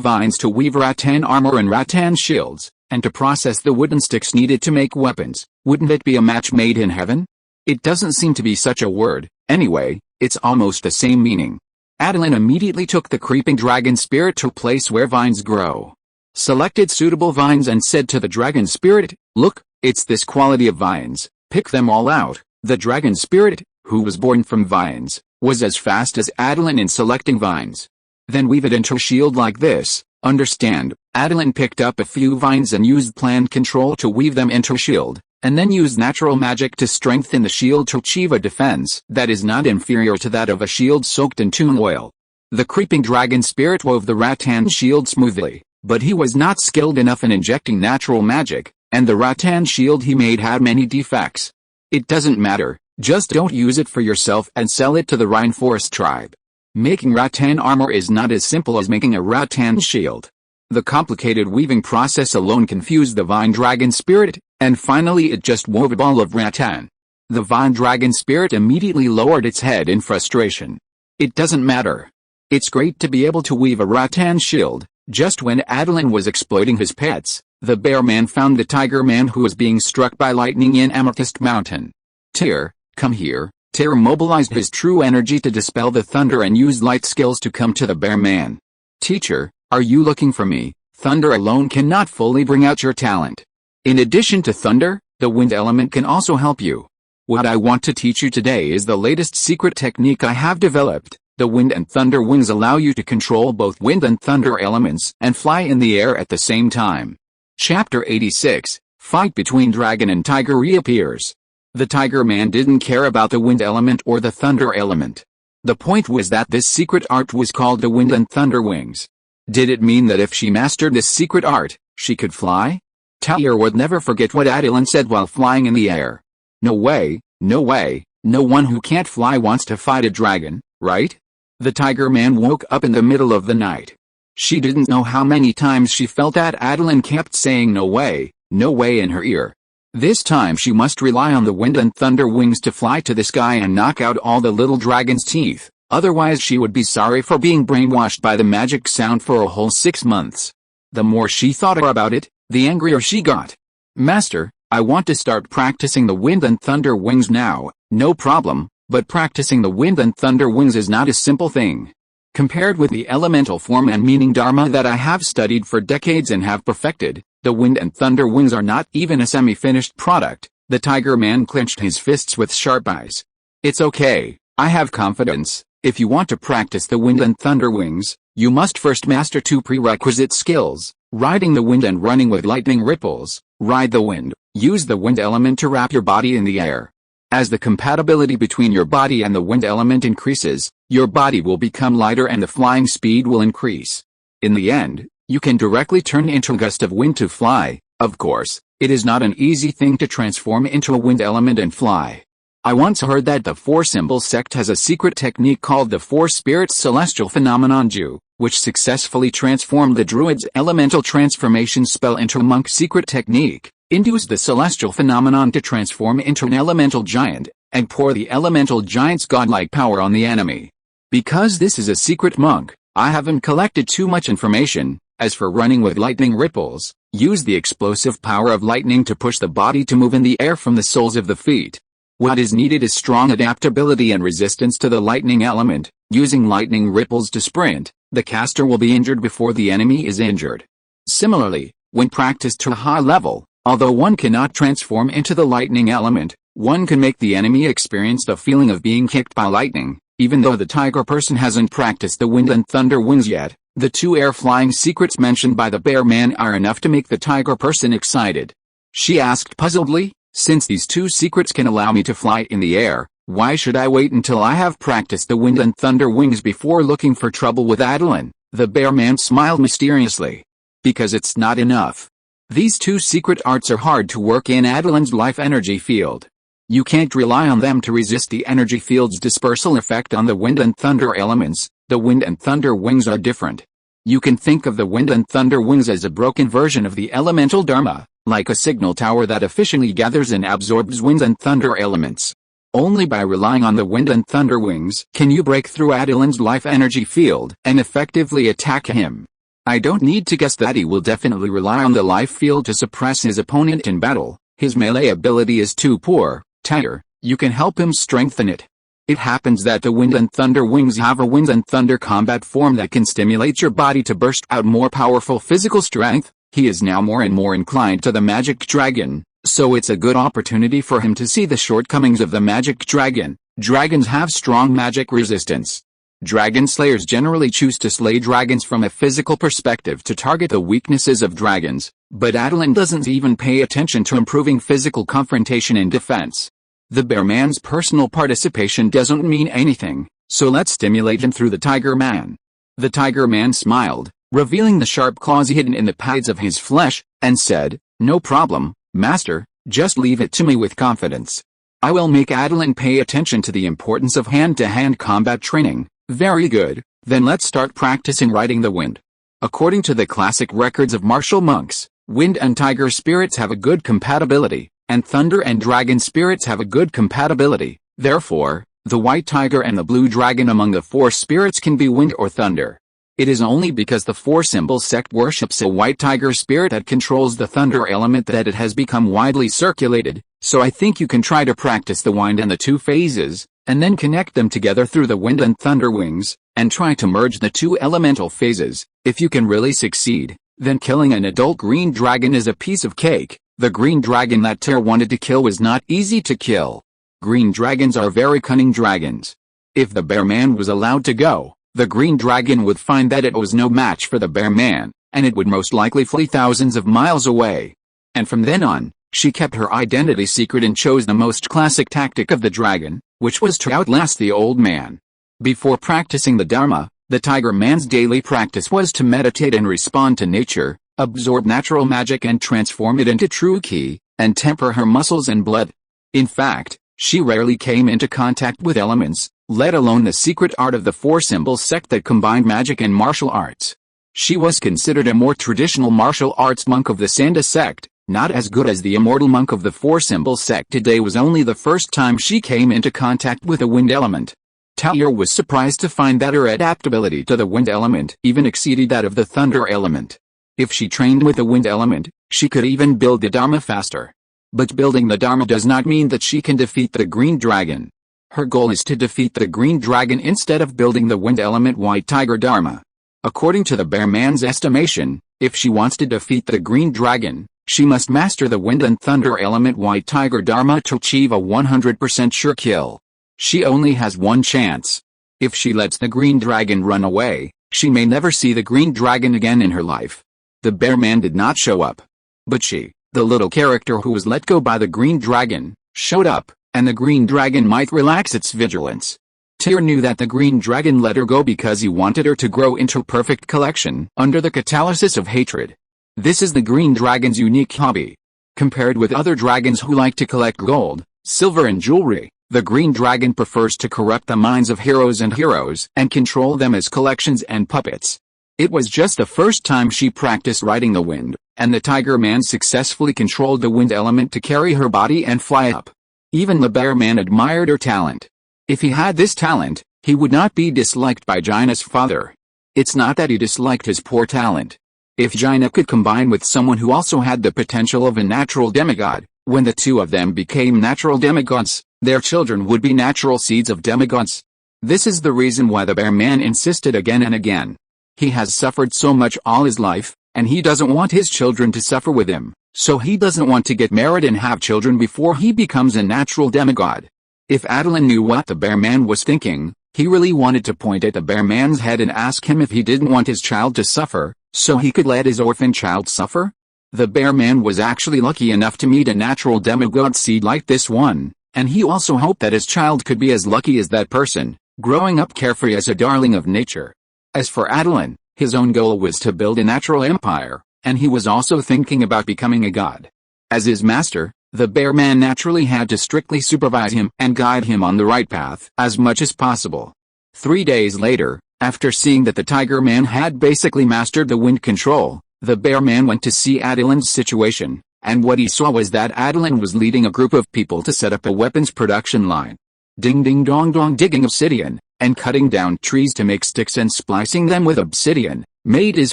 vines to weave rattan armor and rattan shields, and to process the wooden sticks needed to make weapons, wouldn't it be a match made in heaven? It doesn't seem to be such a word, anyway, it's almost the same meaning. Attilan immediately took the creeping dragon spirit to a place where vines grow. Selected suitable vines and said to the dragon spirit, "Look, it's this quality of vines, pick them all out." The dragon spirit, who was born from vines, was as fast as Attilan in selecting vines. Then weave it into a shield like this. Understand, Attilan picked up a few vines and used plant control to weave them into a shield, and then used natural magic to strengthen the shield to achieve a defense that is not inferior to that of a shield soaked in tune oil. The creeping dragon spirit wove the rattan shield smoothly, but he was not skilled enough in injecting natural magic, and the rattan shield he made had many defects. It doesn't matter, just don't use it for yourself and sell it to the Rhine Forest tribe. Making rattan armor is not as simple as making a rattan shield. The complicated weaving process alone confused the vine dragon spirit, and finally it just wove a ball of rattan. The vine dragon spirit immediately lowered its head in frustration. It doesn't matter. It's great to be able to weave a rattan shield. Just when Attilan was exploiting his pets, the bear man found the tiger man who was being struck by lightning in Amethyst Mountain. Tyr, come here. Tyr mobilized his true energy to dispel the thunder and used light skills to come to the bear man. Teacher, are you looking for me? Thunder alone cannot fully bring out your talent. In addition to thunder, the wind element can also help you. What I want to teach you today is the latest secret technique I have developed. The wind and thunder wings allow you to control both wind and thunder elements and fly in the air at the same time. Chapter 86, Fight between Dragon and Tiger reappears. The tiger man didn't care about the wind element or the thunder element. The point was that this secret art was called the wind and thunder wings. Did it mean that if she mastered this secret art, she could fly? Tyr would never forget what Attilan said while flying in the air. No way, no way, no one who can't fly wants to fight a dragon, right? The tiger man woke up in the middle of the night. She didn't know how many times she felt that Attilan kept saying no way in her ear. This time she must rely on the wind and thunder wings to fly to the sky and knock out all the little dragon's teeth, otherwise she would be sorry for being brainwashed by the magic sound for a whole 6 months. The more she thought about it, the angrier she got. Master, I want to start practicing the wind and thunder wings now. No problem, but practicing the wind and thunder wings is not a simple thing. Compared with the elemental form and meaning Dharma that I have studied for decades and have perfected, the wind and thunder wings are not even a semi-finished product. The tiger man clenched his fists with sharp eyes. It's okay, I have confidence. If you want to practice the wind and thunder wings, you must first master 2 prerequisite skills, riding the wind and running with lightning ripples. Ride the wind, use the wind element to wrap your body in the air. As the compatibility between your body and the wind element increases, your body will become lighter and the flying speed will increase. In the end, you can directly turn into a gust of wind to fly. Of course, it is not an easy thing to transform into a wind element and fly. I once heard that the Four Symbol sect has a secret technique called the Four Spirits Celestial Phenomenon Ju, which successfully transformed the druid's elemental transformation spell into a monk's secret technique, induced the celestial phenomenon to transform into an elemental giant, and pour the elemental giant's godlike power on the enemy. Because this is a secret monk, I haven't collected too much information. As for running with lightning ripples, use the explosive power of lightning to push the body to move in the air from the soles of the feet. What is needed is strong adaptability and resistance to the lightning element. Using lightning ripples to sprint, the caster will be injured before the enemy is injured. Similarly, when practiced to a high level, although one cannot transform into the lightning element, one can make the enemy experience the feeling of being kicked by lightning. Even though the tiger person hasn't practiced the wind and thunder wings yet, the 2 air flying secrets mentioned by the bear man are enough to make the tiger person excited. She asked puzzledly, since these 2 secrets can allow me to fly in the air, why should I wait until I have practiced the wind and thunder wings before looking for trouble with Attilan? The bear man smiled mysteriously. Because it's not enough. These 2 secret arts are hard to work in Attilan's life energy field. You can't rely on them to resist the energy field's dispersal effect on the wind and thunder elements. The wind and thunder wings are different. You can think of the wind and thunder wings as a broken version of the elemental Dharma, like a signal tower that efficiently gathers and absorbs wind and thunder elements. Only by relying on the wind and thunder wings can you break through Attilan's life energy field and effectively attack him. I don't need to guess that he will definitely rely on the life field to suppress his opponent in battle. His melee ability is too poor. Tiger, you can help him strengthen it. It happens that the wind and thunder wings have a wind and thunder combat form that can stimulate your body to burst out more powerful physical strength. He is now more and more inclined to the magic dragon, so it's a good opportunity for him to see the shortcomings of the magic dragon. Dragons have strong magic resistance. Dragon slayers generally choose to slay dragons from a physical perspective to target the weaknesses of dragons, but Attilan doesn't even pay attention to improving physical confrontation and defense. The bear man's personal participation doesn't mean anything, so let's stimulate him through the tiger man. The tiger man smiled, revealing the sharp claws hidden in the pads of his flesh, and said, no problem, master, just leave it to me with confidence. I will make Attilan pay attention to the importance of hand-to-hand combat training. Very good, then let's start practicing riding the wind. According to the classic records of martial monks, wind and tiger spirits have a good compatibility, and thunder and dragon spirits have a good compatibility. Therefore, the white tiger and the blue dragon among the 4 spirits can be wind or thunder. It is only because the Four Symbol sect worships a white tiger spirit that controls the thunder element that it has become widely circulated, so I think you can try to practice the wind and the 2 phases, and then connect them together through the wind and thunder wings, and try to merge the 2 elemental phases. If you can really succeed, then killing an adult green dragon is a piece of cake. The green dragon that Tyr wanted to kill was not easy to kill. Green dragons are very cunning dragons. If the bear man was allowed to go, the green dragon would find that it was no match for the bear man, and it would most likely flee thousands of miles away. And from then on, she kept her identity secret and chose the most classic tactic of the dragon, which was to outlast the old man. Before practicing the Dharma, the tiger man's daily practice was to meditate and respond to nature, absorb natural magic and transform it into true ki, and temper her muscles and blood. In fact, she rarely came into contact with elements, let alone the secret art of the Four Symbol sect that combined magic and martial arts. She was considered a more traditional martial arts monk of the Sanda sect, Not as good as the immortal monk of the four-symbol sect. Today was only the first time she came into contact with a wind element. Talia was surprised to find that her adaptability to the wind element even exceeded that of the thunder element. If she trained with the wind element, she could even build the Dharma faster. But building the Dharma does not mean that she can defeat the green dragon. Her goal is to defeat the green dragon instead of building the wind element white tiger Dharma. According to the bear man's estimation, if she wants to defeat the green dragon, she must master the wind and thunder element white tiger Dharma to achieve a 100% sure kill. She only has one chance. If she lets the green dragon run away, she may never see the green dragon again in her life. The bear man did not show up. But she, the little character who was let go by the green dragon, showed up, and the green dragon might relax its vigilance. Tyr knew that the green dragon let her go because he wanted her to grow into perfect collection under the catalysis of hatred. This is the green dragon's unique hobby. Compared with other dragons who like to collect gold, silver and jewelry, the green dragon prefers to corrupt the minds of heroes and control them as collections and puppets. It was just the first time she practiced riding the wind, and the tiger man successfully controlled the wind element to carry her body and fly up. Even the bear man admired her talent. If he had this talent, he would not be disliked by Jaina's father. It's not that he disliked his poor talent. If Jaina could combine with someone who also had the potential of a natural demigod, when the two of them became natural demigods, their children would be natural seeds of demigods. This is the reason why the bear man insisted again and again. He has suffered so much all his life, and he doesn't want his children to suffer with him, so he doesn't want to get married and have children before he becomes a natural demigod. If Attilan knew what the bear man was thinking, he really wanted to point at the bear man's head and ask him if he didn't want his child to suffer, so he could let his orphan child suffer? The bear man was actually lucky enough to meet a natural demigod seed like this one, and he also hoped that his child could be as lucky as that person, growing up carefree as a darling of nature. As for Attilan, his own goal was to build a natural empire, and he was also thinking about becoming a god. As his master, the bear man naturally had to strictly supervise him and guide him on the right path as much as possible. 3 days later, after seeing that the tiger man had basically mastered the wind control, the bear man went to see Attilan's situation, and what he saw was that Attilan was leading a group of people to set up a weapons production line. Ding ding dong dong, digging obsidian, and cutting down trees to make sticks and splicing them with obsidian, made his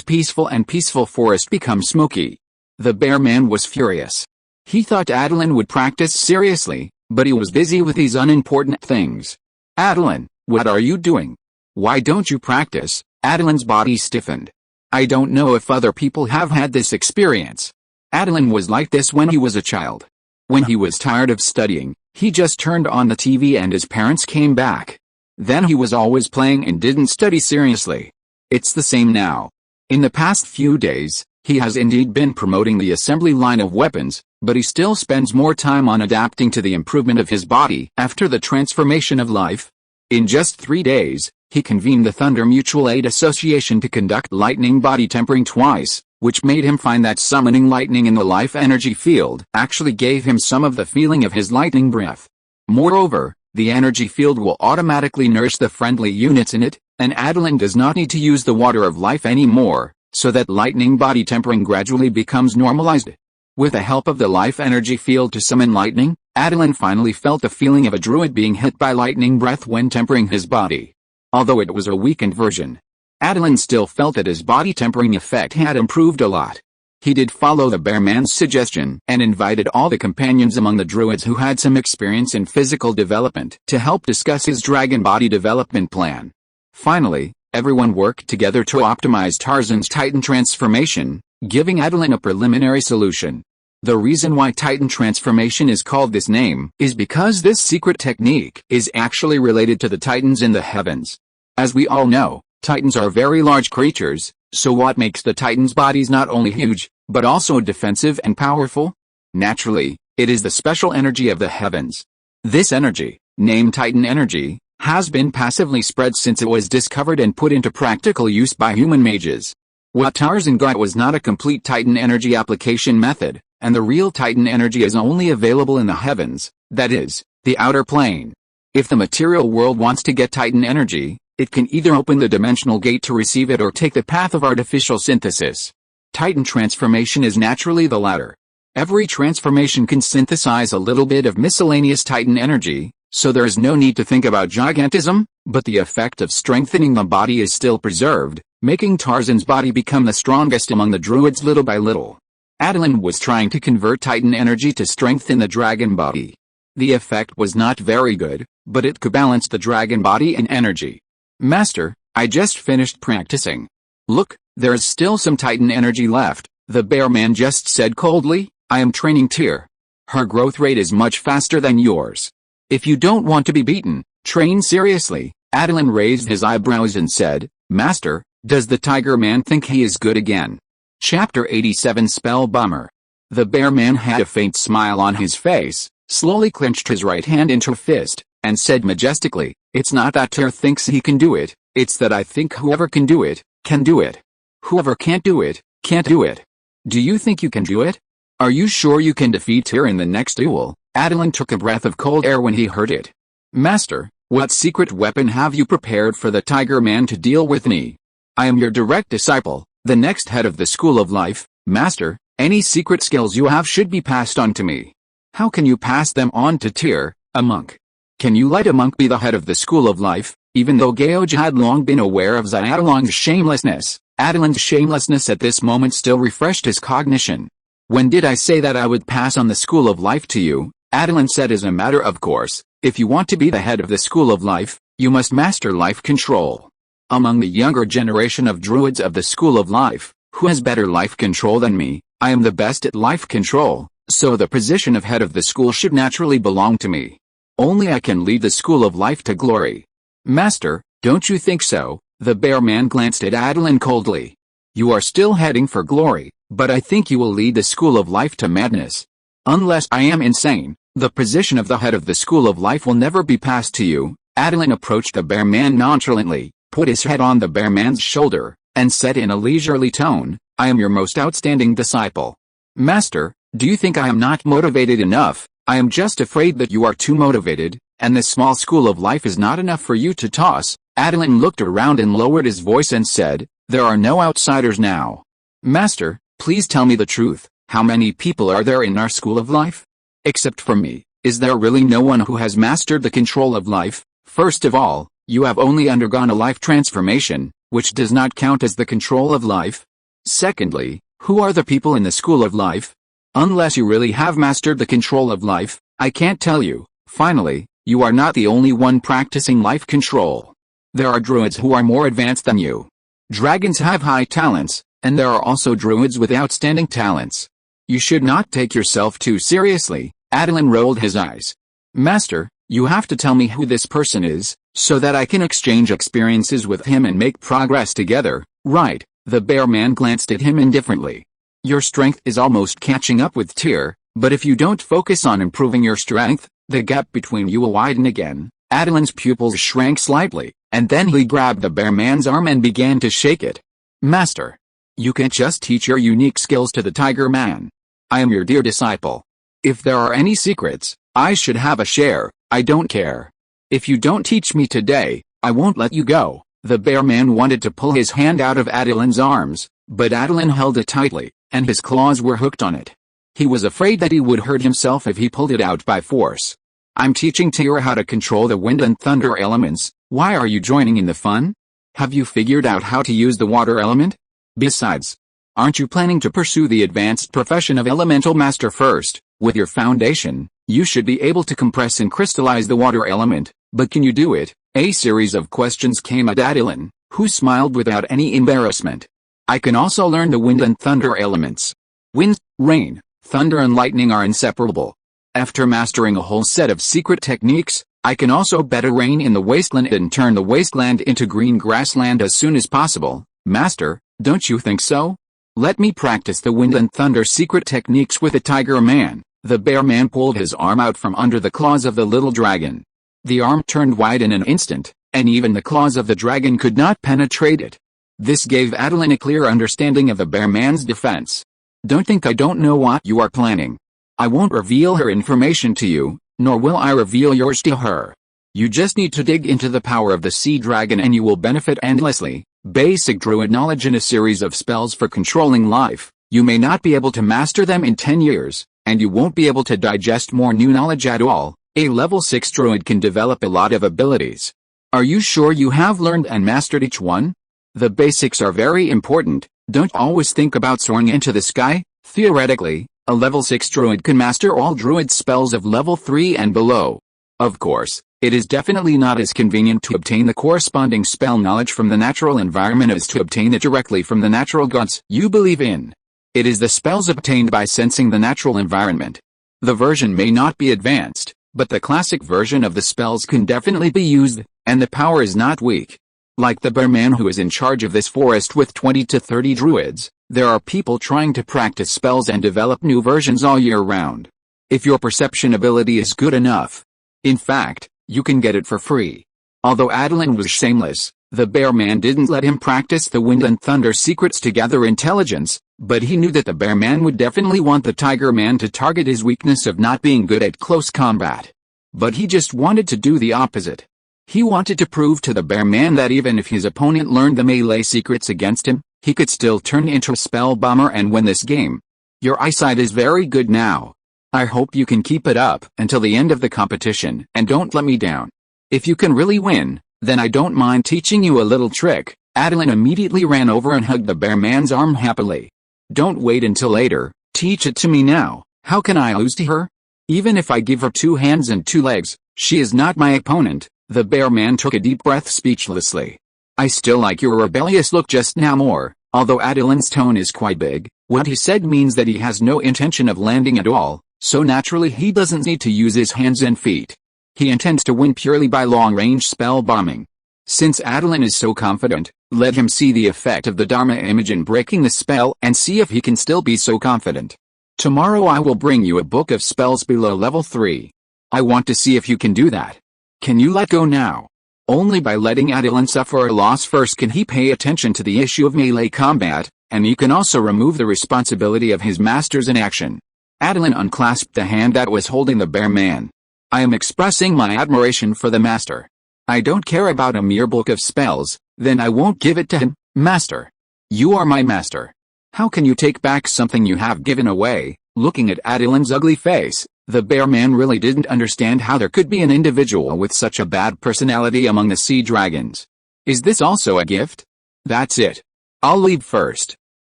peaceful forest become smoky. The bear man was furious. He thought Attilan would practice seriously, but he was busy with these unimportant things. Attilan, what are you doing? Why don't you practice? Attilan's body stiffened. I don't know if other people have had this experience. Attilan was like this when he was a child. When he was tired of studying, he just turned on the TV and his parents came back. Then he was always playing and didn't study seriously. It's the same now. In the past few days, he has indeed been promoting the assembly line of weapons, but he still spends more time on adapting to the improvement of his body after the transformation of life. In just 3 days, he convened the Thunder Mutual Aid Association to conduct lightning body tempering twice, which made him find that summoning lightning in the life energy field actually gave him some of the feeling of his lightning breath. Moreover, the energy field will automatically nourish the friendly units in it, and Attilan does not need to use the water of life anymore, so that lightning body tempering gradually becomes normalized. With the help of the life energy field to summon lightning, Attilan finally felt the feeling of a druid being hit by lightning breath when tempering his body. Although it was a weakened version, Attilan still felt that his body tempering effect had improved a lot. He did follow the bear man's suggestion and invited all the companions among the druids who had some experience in physical development to help discuss his dragon body development plan. Finally, everyone worked together to optimize Tarzan's Titan transformation, giving Attilan a preliminary solution. The reason why Titan transformation is called this name is because this secret technique is actually related to the Titans in the heavens. As we all know, Titans are very large creatures, so what makes the Titans' bodies not only huge, but also defensive and powerful? Naturally, it is the special energy of the heavens. This energy, named Titan energy, has been passively spread since it was discovered and put into practical use by human mages. What Tarzan got was not a complete Titan energy application method, and the real Titan energy is only available in the heavens, that is, the outer plane. If the material world wants to get Titan energy, it can either open the dimensional gate to receive it or take the path of artificial synthesis. Titan transformation is naturally the latter. Every transformation can synthesize a little bit of miscellaneous Titan energy, so there is no need to think about gigantism, but the effect of strengthening the body is still preserved, making Tarzan's body become the strongest among the druids little by little. Attilan was trying to convert Titan energy to strengthen the dragon body. The effect was not very good, but it could balance the dragon body and energy. Master, I just finished practicing. Look, there is still some Titan energy left, the bear man just said coldly. I am training Tyr. Her growth rate is much faster than yours. If you don't want to be beaten, train seriously. Attilan raised his eyebrows and said, Master, does the tiger man think he is good again? Chapter 87 Spell Bummer. The bear man had a faint smile on his face, slowly clenched his right hand into a fist, and said majestically, it's not that Tyr thinks he can do it, it's that I think whoever can do it, can do it. Whoever can't do it, can't do it. Do you think you can do it? Are you sure you can defeat Tyr in the next duel? Attilan took a breath of cold air when he heard it. Master, what secret weapon have you prepared for the tiger man to deal with me? I am your direct disciple, the next head of the school of life. Master, any secret skills you have should be passed on to me. How can you pass them on to Tyr, a monk? Can you let a monk be the head of the school of life? Even though Georg had long been aware of Attilan's shamelessness, Attilan's shamelessness at this moment still refreshed his cognition. When did I say that I would pass on the school of life to you? Attilan said as a matter of course, if you want to be the head of the school of life, you must master life control. Among the younger generation of druids of the school of life, who has better life control than me, I am the best at life control, so the position of head of the school should naturally belong to me. Only I can lead the school of life to glory. Master, don't you think so? The bear man glanced at Attilan coldly. You are still heading for glory, but I think you will lead the school of life to madness. Unless I am insane, the position of the head of the school of life will never be passed to you. Attilan approached the bear man nonchalantly, put his head on the bear man's shoulder, and said in a leisurely tone, I am your most outstanding disciple. Master, do you think I am not motivated enough? I am just afraid that you are too motivated, and this small school of life is not enough for you to toss. Attilan looked around and lowered his voice and said, there are no outsiders now. Master, please tell me the truth, how many people are there in our school of life? Except for me, is there really no one who has mastered the control of life? First of all, you have only undergone a life transformation, which does not count as the control of life. Secondly, who are the people in the school of life? Unless you really have mastered the control of life, I can't tell you. Finally, you are not the only one practicing life control. There are druids who are more advanced than you. Dragons have high talents, and there are also druids with outstanding talents. You should not take yourself too seriously. Attilan rolled his eyes. Master, you have to tell me who this person is, so that I can exchange experiences with him and make progress together. Right, the bear man glanced at him indifferently. Your strength is almost catching up with Tyr, but if you don't focus on improving your strength, the gap between you will widen again. Attilan's pupils shrank slightly, and then he grabbed the bear man's arm and began to shake it. Master, you can't just teach your unique skills to the tiger man. I am your dear disciple. If there are any secrets, I should have a share. I don't care. If you don't teach me today, I won't let you go. The bear man wanted to pull his hand out of Attilan's arms, but Attilan held it tightly, and his claws were hooked on it. He was afraid that he would hurt himself if he pulled it out by force. I'm teaching Tyr how to control the wind and thunder elements. Why are you joining in the fun? Have you figured out how to use the water element? Besides, aren't you planning to pursue the advanced profession of elemental master first? With your foundation, you should be able to compress and crystallize the water element, but can you do it? A series of questions came at Attilan, who smiled without any embarrassment. I can also learn the wind and thunder elements. Wind, rain, thunder and lightning are inseparable. After mastering a whole set of secret techniques, I can also better rain in the wasteland and turn the wasteland into green grassland as soon as possible. Master, don't you think so? Let me practice the wind and thunder secret techniques with the tiger man. The bear man pulled his arm out from under the claws of the little dragon. The arm turned wide in an instant, and even the claws of the dragon could not penetrate it. This gave Attilan a clear understanding of the bear man's defense. Don't think I don't know what you are planning. I won't reveal her information to you, nor will I reveal yours to her. You just need to dig into the power of the sea dragon and you will benefit endlessly. Basic druid knowledge and a series of spells for controlling life. You may not be able to master them in 10 years, and you won't be able to digest more new knowledge at all. A level 6 druid can develop a lot of abilities. Are you sure you have learned and mastered each one? The basics are very important. Don't always think about soaring into the sky. Theoretically, a level 6 druid can master all druid spells of level 3 and below. Of course, it is definitely not as convenient to obtain the corresponding spell knowledge from the natural environment as to obtain it directly from the natural gods you believe in. It is the spells obtained by sensing the natural environment. The version may not be advanced, but the classic version of the spells can definitely be used, and the power is not weak. Like the bear man who is in charge of this forest with 20 to 30 druids, there are people trying to practice spells and develop new versions all year round. If your perception ability is good enough, in fact, you can get it for free. Although Attilan was shameless, the bear man didn't let him practice the wind and thunder secrets to gather intelligence, but he knew that the bear man would definitely want the tiger man to target his weakness of not being good at close combat. But he just wanted to do the opposite. He wanted to prove to the bear man that even if his opponent learned the melee secrets against him, he could still turn into a spell bomber and win this game. Your eyesight is very good now. I hope you can keep it up until the end of the competition and don't let me down. If you can really win, then I don't mind teaching you a little trick. Attilan immediately ran over and hugged the bear man's arm happily. Don't wait until later, teach it to me now. How can I lose to her? Even if I give her 2 hands and 2 legs, she is not my opponent. The bear man took a deep breath speechlessly. I still like your rebellious look just now more. Although Attilan's tone is quite big, what he said means that he has no intention of landing at all. So naturally he doesn't need to use his hands and feet. He intends to win purely by long-range spell bombing. Since Attilan is so confident, let him see the effect of the Dharma image in breaking the spell and see if he can still be so confident. Tomorrow I will bring you a book of spells below level 3. I want to see if you can do that. Can you let go now? Only by letting Attilan suffer a loss first can he pay attention to the issue of melee combat, and you can also remove the responsibility of his master's inaction. Attilan unclasped the hand that was holding the bear man. I am expressing my admiration for the master. I don't care about a mere book of spells, then I won't give it to him, master. You are my master. How can you take back something you have given away? Looking at Attilan's ugly face, the bear man really didn't understand how there could be an individual with such a bad personality among the sea dragons. Is this also a gift? That's it. I'll leave first.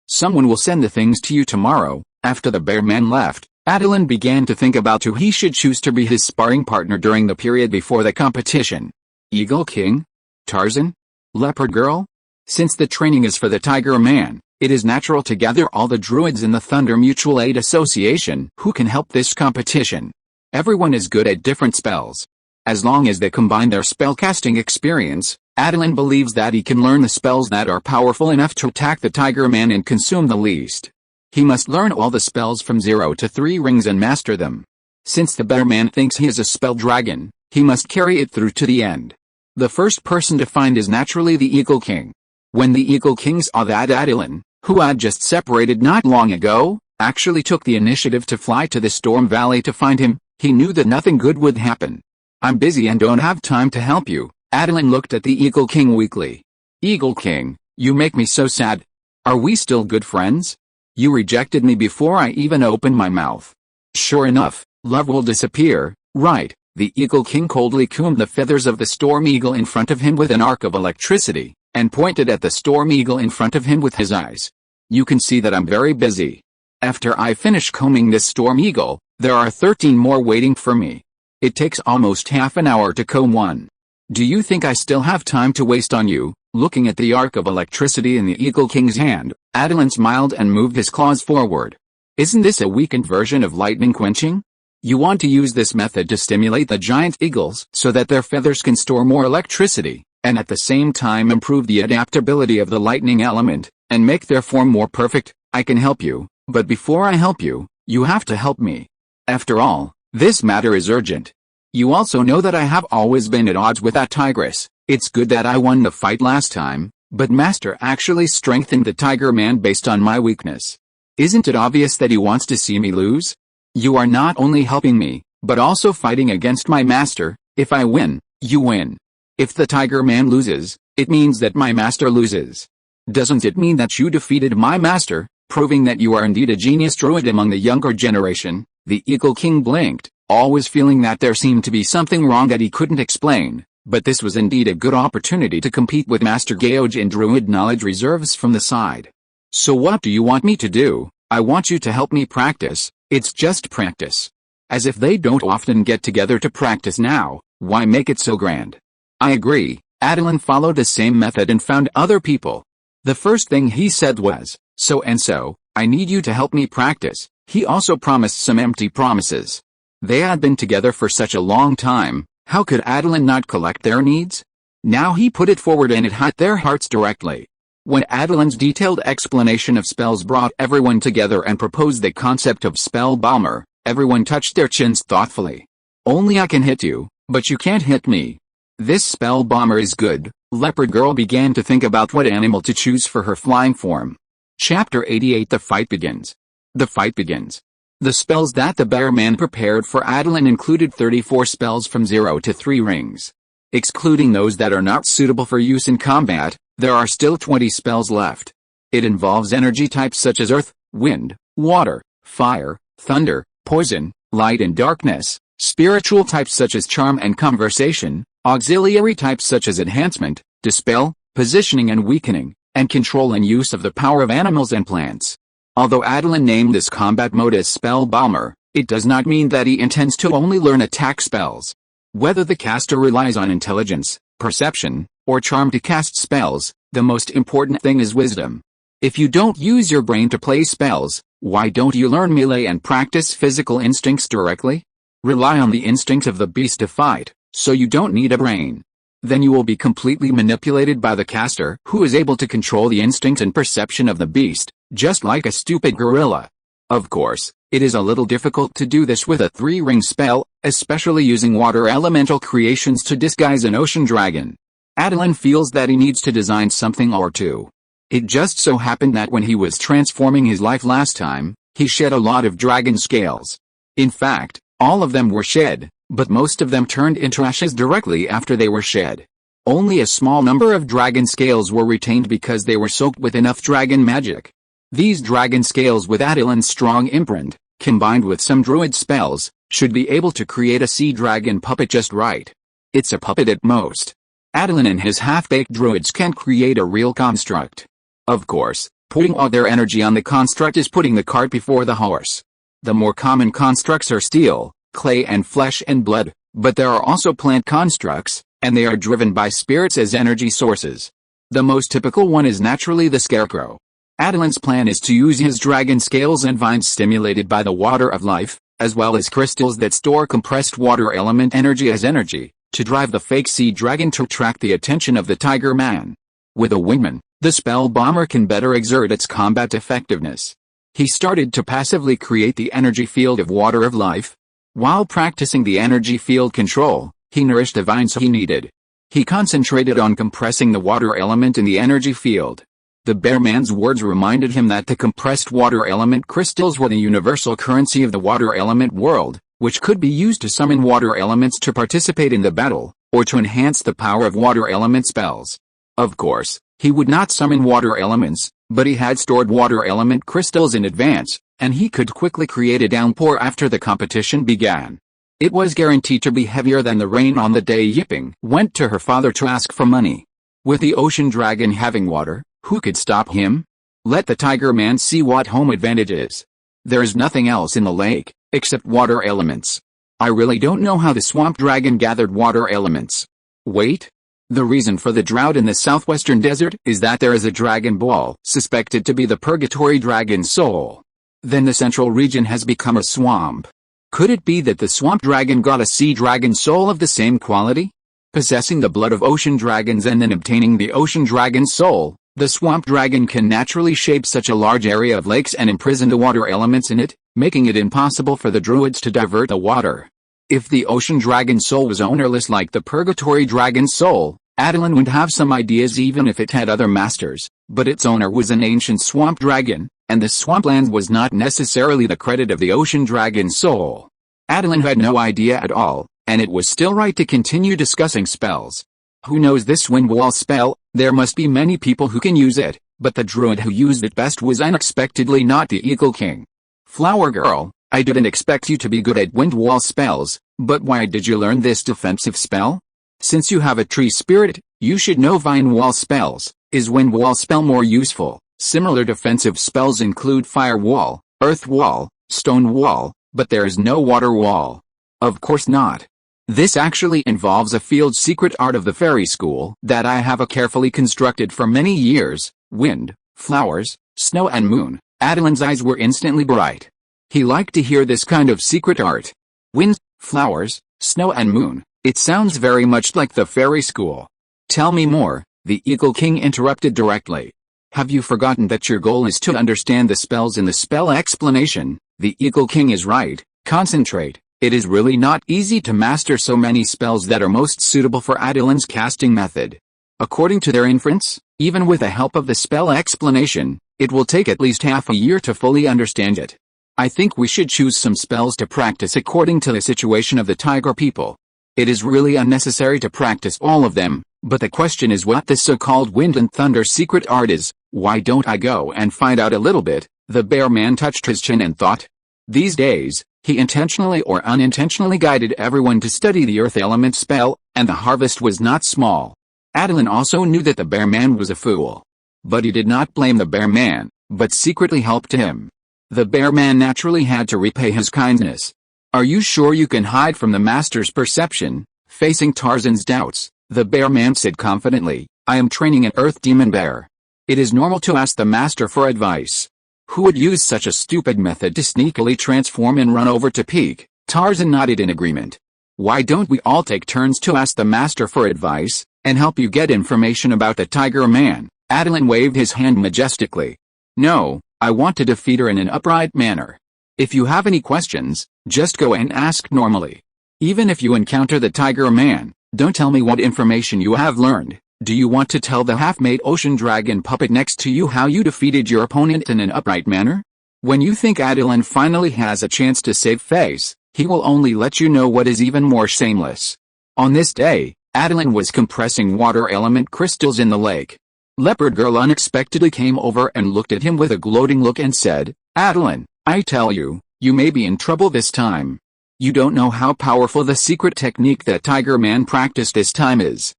Someone will send the things to you tomorrow. After the bear man left, Attilan began to think about who he should choose to be his sparring partner during the period before the competition. Eagle King? Tarzan? Leopard Girl? Since the training is for the Tiger Man, it is natural to gather all the druids in the Thunder Mutual Aid Association who can help this competition. Everyone is good at different spells. As long as they combine their spellcasting experience, Attilan believes that he can learn the spells that are powerful enough to attack the Tiger Man and consume the least. He must learn all the spells from 0 to 3 rings and master them. Since the bear man thinks he is a spell dragon, he must carry it through to the end. The first person to find is naturally the Eagle King. When the Eagle King saw that Attilan, who had just separated not long ago, actually took the initiative to fly to the Storm Valley to find him, he knew that nothing good would happen. I'm busy and don't have time to help you. Attilan looked at the Eagle King weakly. Eagle King, you make me so sad. Are we still good friends? You rejected me before I even opened my mouth. Sure enough, love will disappear, right? The Eagle King coldly combed the feathers of the Storm Eagle in front of him with an arc of electricity, and pointed at the Storm Eagle in front of him with his eyes. You can see that I'm very busy. After I finish combing this Storm Eagle, there are 13 more waiting for me. It takes almost half an hour to comb one. Do you think I still have time to waste on you? Looking at the arc of electricity in the Eagle King's hand, Attilan smiled and moved his claws forward. Isn't this a weakened version of lightning quenching? You want to use this method to stimulate the giant eagles so that their feathers can store more electricity, and at the same time improve the adaptability of the lightning element, and make their form more perfect. I can help you, but before I help you, you have to help me. After all, this matter is urgent. You also know that I have always been at odds with that tigress. It's good that I won the fight last time, but Master actually strengthened the Tiger Man based on my weakness. Isn't it obvious that he wants to see me lose? You are not only helping me, but also fighting against my master. If I win, you win. If the Tiger Man loses, it means that my master loses. Doesn't it mean that you defeated my master? proving that you are indeed a genius druid among the younger generation." The Eagle King blinked, always feeling that there seemed to be something wrong that he couldn't explain, but this was indeed a good opportunity to compete with Master George in druid knowledge reserves from the side. "So what do you want me to do?" "I want you to help me practice." "It's just practice." As if they don't often get together to practice now, why make it so grand? "I agree." Attilan followed the same method and found other people. The first thing he said was, "So and so, I need you to help me practice." He also promised some empty promises. They had been together for such a long time, how could Attilan not collect their needs? Now he put it forward and it hit their hearts directly. When Attilan's detailed explanation of spells brought everyone together and proposed the concept of spell bomber, everyone touched their chins thoughtfully. "Only I can hit you, but you can't hit me. This spell bomber is good." Leopard Girl began to think about what animal to choose for her flying form. Chapter 88. The fight begins. The fight begins. The spells that the bear man prepared for Attilan included 34 spells from 0 to 3 rings. Excluding those that are not suitable for use in combat, there are still 20 spells left. It involves energy types such as earth, wind, water, fire, thunder, poison, light and darkness, spiritual types such as charm and conversation, auxiliary types such as enhancement, dispel, positioning and weakening, and control and use of the power of animals and plants. Although Attilan named this combat mode as Spell Bomber, it does not mean that he intends to only learn attack spells. Whether the caster relies on intelligence, perception, or charm to cast spells, the most important thing is wisdom. If you don't use your brain to play spells, why don't you learn melee and practice physical instincts directly? Rely on the instinct of the beast to fight, so you don't need a brain. Then you will be completely manipulated by the caster, who is able to control the instinct and perception of the beast, just like a stupid gorilla. Of course, it is a little difficult to do this with a 3-ring spell, especially using water elemental creations to disguise an ocean dragon. Attilan feels that he needs to design something or two. It just so happened that when he was transforming his life last time, he shed a lot of dragon scales. In fact, all of them were shed, but most of them turned into ashes directly after they were shed. Only a small number of dragon scales were retained because they were soaked with enough dragon magic. These dragon scales with Attilan's strong imprint, combined with some druid spells, should be able to create a sea dragon puppet just right. It's a puppet at most. Attilan and his half-baked druids can't create a real construct. Of course, putting all their energy on the construct is putting the cart before the horse. The more common constructs are steel, clay and flesh and blood, but there are also plant constructs, and they are driven by spirits as energy sources. The most typical one is naturally the scarecrow. Attilan's plan is to use his dragon scales and vines stimulated by the water of life, as well as crystals that store compressed water element energy as energy, to drive the fake sea dragon to attract the attention of the tiger man. With a wingman, the spell bomber can better exert its combat effectiveness. He started to passively create the energy field of water of life. While practicing the energy field control, he nourished the vines he needed. He concentrated on compressing the water element in the energy field. The bear man's words reminded him that the compressed water element crystals were the universal currency of the water element world, which could be used to summon water elements to participate in the battle, or to enhance the power of water element spells. Of course, he would not summon water elements, but he had stored water element crystals in advance, and he could quickly create a downpour after the competition began. It was guaranteed to be heavier than the rain on the day Yipping went to her father to ask for money. With the ocean dragon having water, who could stop him? Let the tiger man see what home advantage is. There is nothing else in the lake, except water elements. I really don't know how the swamp dragon gathered water elements. Wait. The reason for the drought in the southwestern desert is that there is a dragon ball, suspected to be the purgatory dragon soul. Then the central region has become a swamp. Could it be that the swamp dragon got a sea dragon soul of the same quality? Possessing the blood of ocean dragons and then obtaining the ocean dragon soul, the swamp dragon can naturally shape such a large area of lakes and imprison the water elements in it, making it impossible for the druids to divert the water. If the ocean dragon soul was ownerless like the purgatory dragon soul, Attilan would have some ideas even if it had other masters, but its owner was an ancient swamp dragon, and the swampland was not necessarily the credit of the ocean dragon soul. Attilan had no idea at all, and it was still right to continue discussing spells. Who knows this wind wall spell? There must be many people who can use it, but the druid who used it best was unexpectedly not the Eagle King. Flower Girl, I didn't expect you to be good at wind wall spells, but why did you learn this defensive spell? Since you have a tree spirit, you should know vine wall spells. Is wind wall spell more useful? Similar defensive spells include fire wall, earth wall, stone wall, but there is no water wall. Of course not. This actually involves a field secret art of the fairy school that I have carefully constructed for many years. Wind, flowers, snow and moon. Attilan's eyes were instantly bright. He liked to hear this kind of secret art. Wind, flowers, snow and moon. It sounds very much like the fairy school. Tell me more, the Eagle King interrupted directly. Have you forgotten that your goal is to understand the spells in the spell explanation? The Eagle King is right. Concentrate. It is really not easy to master so many spells that are most suitable for Attilan's casting method. According to their inference, even with the help of the spell explanation, it will take at least half a year to fully understand it. I think we should choose some spells to practice according to the situation of the tiger people. It is really unnecessary to practice all of them, but the question is what this so-called wind and thunder secret art is. Why don't I go and find out a little bit? The bear man touched his chin and thought. These days, he intentionally or unintentionally guided everyone to study the earth element spell, and the harvest was not small. Attilan also knew that the bear man was a fool. But he did not blame the bear man, but secretly helped him. The bear man naturally had to repay his kindness. Are you sure you can hide from the master's perception? Facing Tarzan's doubts, the bear man said confidently, I am training an earth demon bear. It is normal to ask the master for advice. Who would use such a stupid method to sneakily transform and run over to peak? Tarzan nodded in agreement. Why don't we all take turns to ask the master for advice, and help you get information about the tiger man? Attilan waved his hand majestically. No, I want to defeat her in an upright manner. If you have any questions, just go and ask normally. Even if you encounter the tiger man, don't tell me what information you have learned. Do you want to tell the half-made ocean dragon puppet next to you how you defeated your opponent in an upright manner? When you think Attilan finally has a chance to save face, he will only let you know what is even more shameless. On this day, Attilan was compressing water element crystals in the lake. Leopard Girl unexpectedly came over and looked at him with a gloating look and said, Attilan, I tell you, you may be in trouble this time. You don't know how powerful the secret technique that Tiger Man practiced this time is.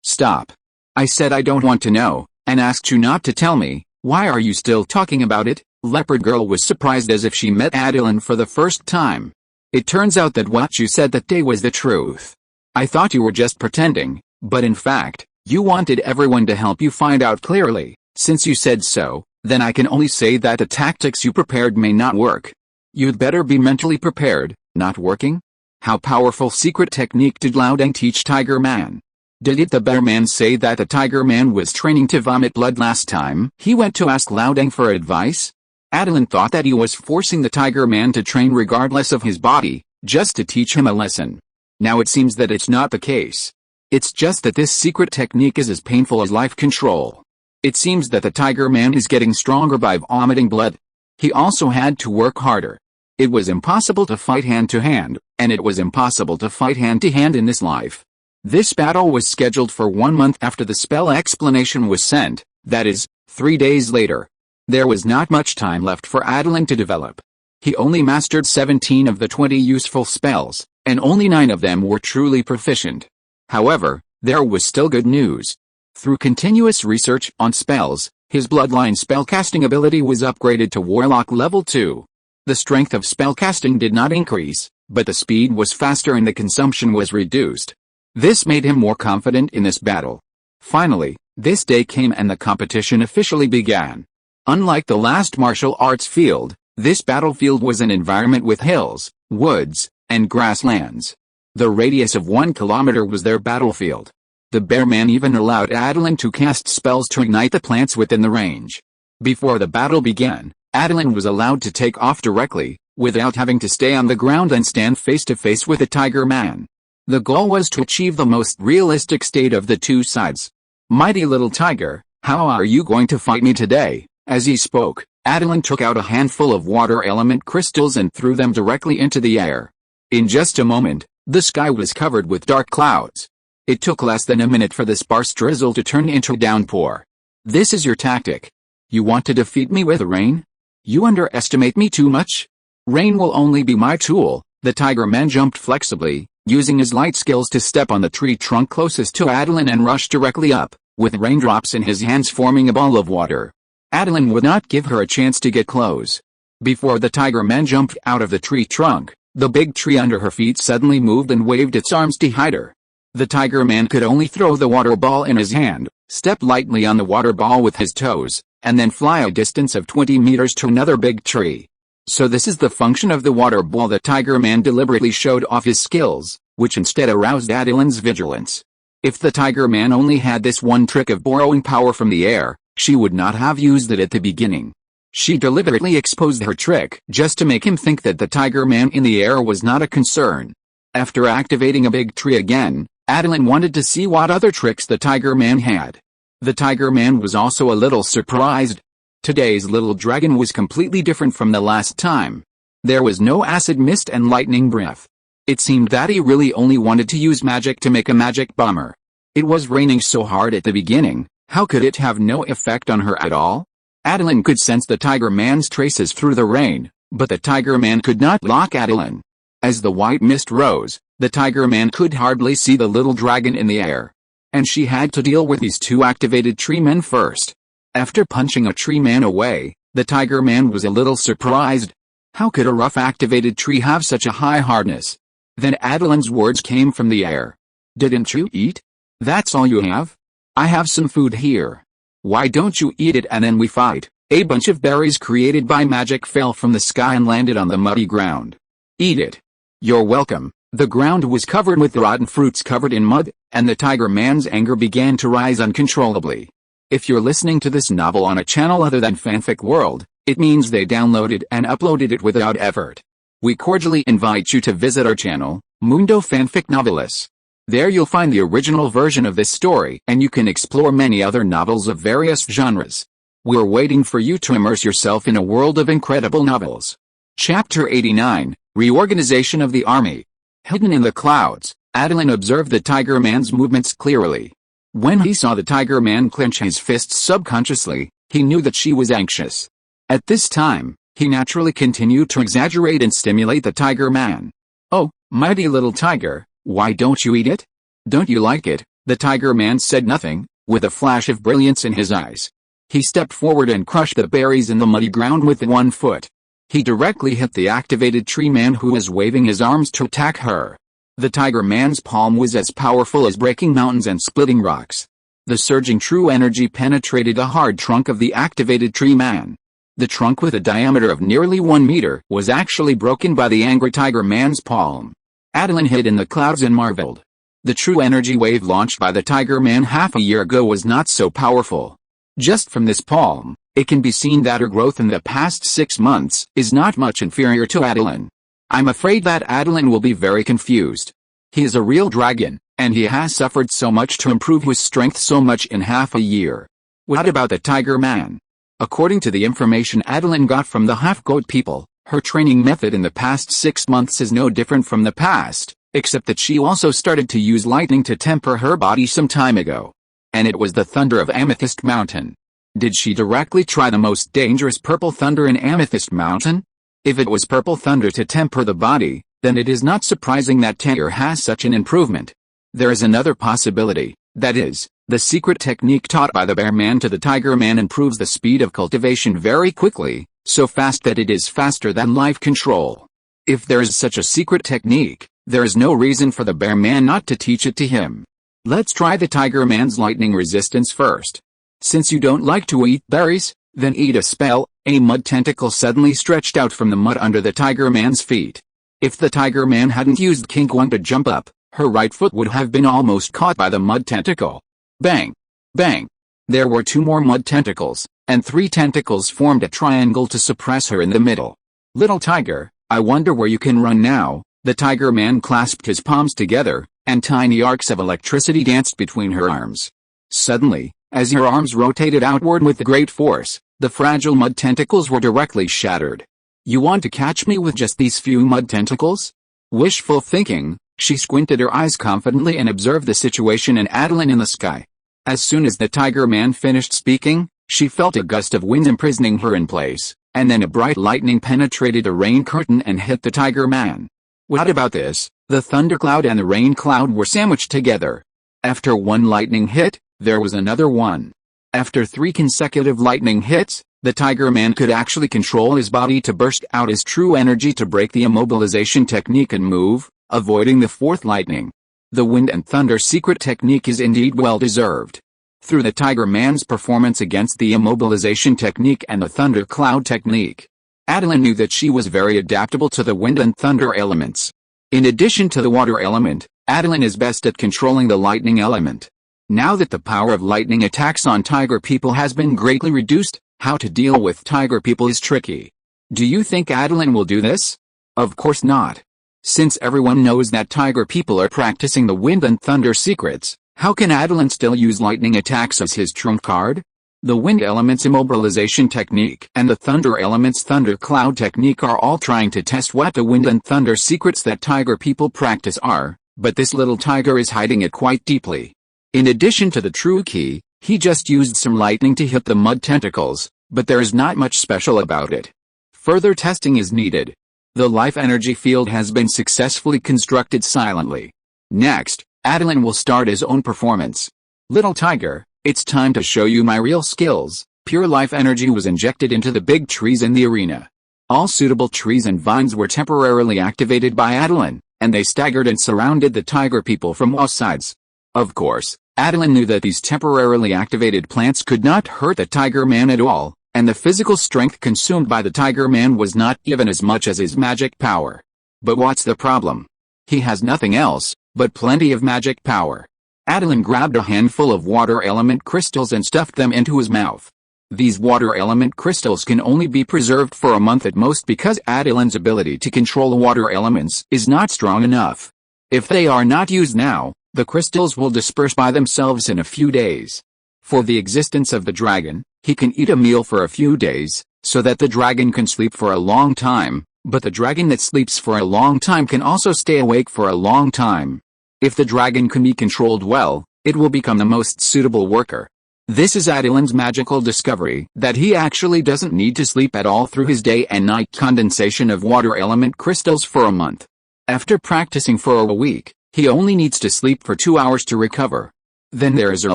Stop. I said I don't want to know, and asked you not to tell me. Why are you still talking about it? Leopard Girl was surprised as if she met Attilan for the first time. It turns out that what you said that day was the truth. I thought you were just pretending, but in fact, you wanted everyone to help you find out clearly. Since you said so, then I can only say that the tactics you prepared may not work. You'd better be mentally prepared. Not working? How powerful secret technique did Liaodang teach Tiger Man? Did the bear man say that the tiger man was training to vomit blood last time he went to ask Liaodang for advice? Attilan thought that he was forcing the tiger man to train regardless of his body, just to teach him a lesson. Now it seems that it's not the case. It's just that this secret technique is as painful as life control. It seems that the tiger man is getting stronger by vomiting blood. He also had to work harder. It was impossible to fight hand to hand, and it was impossible to fight hand to hand in this life. This battle was scheduled for 1 month after the spell explanation was sent, that is, 3 days later. There was not much time left for Attilan to develop. He only mastered 17 of the 20 useful spells, and only 9 of them were truly proficient. However, there was still good news. Through continuous research on spells, his bloodline spellcasting ability was upgraded to Warlock level 2. The strength of spellcasting did not increase, but the speed was faster and the consumption was reduced. This made him more confident in this battle. Finally, this day came and the competition officially began. Unlike the last martial arts field, this battlefield was an environment with hills, woods, and grasslands. The radius of 1 kilometer was their battlefield. The bear man even allowed Attilan to cast spells to ignite the plants within the range. Before the battle began, Attilan was allowed to take off directly, without having to stay on the ground and stand face to face with the tiger man. The goal was to achieve the most realistic state of the two sides. Mighty little tiger, how are you going to fight me today? As he spoke, Attilan took out a handful of water element crystals and threw them directly into the air. In just a moment, the sky was covered with dark clouds. It took less than a minute for the sparse drizzle to turn into downpour. This is your tactic. You want to defeat me with rain? You underestimate me too much? Rain will only be my tool." The tiger man jumped flexibly, using his light skills to step on the tree trunk closest to Attilan and rush directly up, with raindrops in his hands forming a ball of water. Attilan would not give her a chance to get close. Before the tiger man jumped out of the tree trunk, the big tree under her feet suddenly moved and waved its arms to hide her. The tiger man could only throw the water ball in his hand, step lightly on the water ball with his toes, and then fly a distance of 20 meters to another big tree. So this is the function of the water ball. The tiger man deliberately showed off his skills, which instead aroused Attilan's vigilance. If the tiger man only had this one trick of borrowing power from the air, she would not have used it at the beginning. She deliberately exposed her trick just to make him think that the tiger man in the air was not a concern. After activating a big tree again, Attilan wanted to see what other tricks the tiger man had. The tiger man was also a little surprised. Today's little dragon was completely different from the last time. There was no acid mist and lightning breath. It seemed that he really only wanted to use magic to make a magic bomber. It was raining so hard at the beginning, how could it have no effect on her at all? Attilan could sense the tiger man's traces through the rain, but the tiger man could not lock Attilan. As the white mist rose, the tiger man could hardly see the little dragon in the air. And she had to deal with these two activated tree men first. After punching a tree man away, the tiger man was a little surprised. How could a rough activated tree have such a high hardness? Then Attilan's words came from the air. "Didn't you eat? That's all you have? I have some food here. Why don't you eat it and then we fight?" A bunch of berries created by magic fell from the sky and landed on the muddy ground. "Eat it. You're welcome." The ground was covered with rotten fruits covered in mud, and the tiger man's anger began to rise uncontrollably. If you're listening to this novel on a channel other than Fanfic World, it means they downloaded and uploaded it without effort. We cordially invite you to visit our channel, Mundo Fanfic Novelis. There you'll find the original version of this story and you can explore many other novels of various genres. We're waiting for you to immerse yourself in a world of incredible novels. Chapter 89, Reorganization of the Army. Hidden in the clouds, Attilan observed the tiger man's movements clearly. When he saw the tiger man clench his fists subconsciously, he knew that she was anxious. At this time, he naturally continued to exaggerate and stimulate the tiger man. "Oh, mighty little tiger, why don't you eat it? Don't you like it?" The tiger man said nothing, with a flash of brilliance in his eyes. He stepped forward and crushed the berries in the muddy ground with one foot. He directly hit the activated tree man who was waving his arms to attack her. The tiger man's palm was as powerful as breaking mountains and splitting rocks. The surging true energy penetrated the hard trunk of the activated tree man. The trunk with a diameter of nearly 1 meter was actually broken by the angry tiger man's palm. Attilan hid in the clouds and marveled. The true energy wave launched by the tiger man half a year ago was not so powerful. Just from this palm, it can be seen that her growth in the past 6 months is not much inferior to Attilan. I'm afraid that Attilan will be very confused. He is a real dragon, and he has suffered so much to improve his strength so much in half a year. What about the tiger man? According to the information Attilan got from the half-goat people, her training method in the past 6 months is no different from the past, except that she also started to use lightning to temper her body some time ago. And it was the thunder of Amethyst Mountain. Did she directly try the most dangerous purple thunder in Amethyst Mountain? If it was purple thunder to temper the body, then it is not surprising that Tiger has such an improvement. There is another possibility, that is, the secret technique taught by the bear man to the tiger man improves the speed of cultivation very quickly, so fast that it is faster than life control. If there is such a secret technique, there is no reason for the bear man not to teach it to him. Let's try the tiger man's lightning resistance first. Since you don't like to eat berries, then eat a spell. A mud tentacle suddenly stretched out from the mud under the tiger man's feet. If the tiger man hadn't used King One to jump up, her right foot would have been almost caught by the mud tentacle. Bang! Bang! There were 2 more mud tentacles, and 3 tentacles formed a triangle to suppress her in the middle. Little tiger, I wonder where you can run now. The tiger man clasped his palms together, and tiny arcs of electricity danced between her arms. Suddenly, as her arms rotated outward with great force, the fragile mud tentacles were directly shattered. You want to catch me with just these few mud tentacles? Wishful thinking, she squinted her eyes confidently and observed the situation in Attilan in the sky. As soon as the Tiger Man finished speaking, she felt a gust of wind imprisoning her in place, and then a bright lightning penetrated the rain curtain and hit the Tiger Man. What about this? The thundercloud and the rain cloud were sandwiched together. After one lightning hit, there was another one. After 3 consecutive lightning hits, the Tiger Man could actually control his body to burst out his true energy to break the immobilization technique and move, avoiding the 4th lightning. The wind and thunder secret technique is indeed well deserved. Through the Tiger Man's performance against the immobilization technique and the thunder cloud technique, Attilan knew that she was very adaptable to the wind and thunder elements. In addition to the water element, Attilan is best at controlling the lightning element. Now that the power of lightning attacks on tiger people has been greatly reduced, how to deal with tiger people is tricky. Do you think Attilan will do this? Of course not. Since everyone knows that tiger people are practicing the wind and thunder secrets, how can Attilan still use lightning attacks as his trump card? The wind element's immobilization technique and the thunder element's thunder cloud technique are all trying to test what the wind and thunder secrets that tiger people practice are, but this little tiger is hiding it quite deeply. In addition to the true key, he just used some lightning to hit the mud tentacles, but there is not much special about it. Further testing is needed. The life energy field has been successfully constructed silently. Next, Attilan will start his own performance. Little tiger, it's time to show you my real skills. Pure life energy was injected into the big trees in the arena. All suitable trees and vines were temporarily activated by Attilan, and they staggered and surrounded the tiger people from all sides. Of course, Attilan knew that these temporarily activated plants could not hurt the Tiger Man at all, and the physical strength consumed by the Tiger Man was not given as much as his magic power. But what's the problem? He has nothing else, but plenty of magic power. Attilan grabbed a handful of water element crystals and stuffed them into his mouth. These water element crystals can only be preserved for a month at most because Attilan's ability to control the water elements is not strong enough. If they are not used now, the crystals will disperse by themselves in a few days. For the existence of the dragon, he can eat a meal for a few days, so that the dragon can sleep for a long time, but the dragon that sleeps for a long time can also stay awake for a long time. If the dragon can be controlled well, it will become the most suitable worker. This is Attilan's magical discovery, that he actually doesn't need to sleep at all through his day and night condensation of water element crystals for a month. After practicing for a week, he only needs to sleep for 2 hours to recover. Then there is a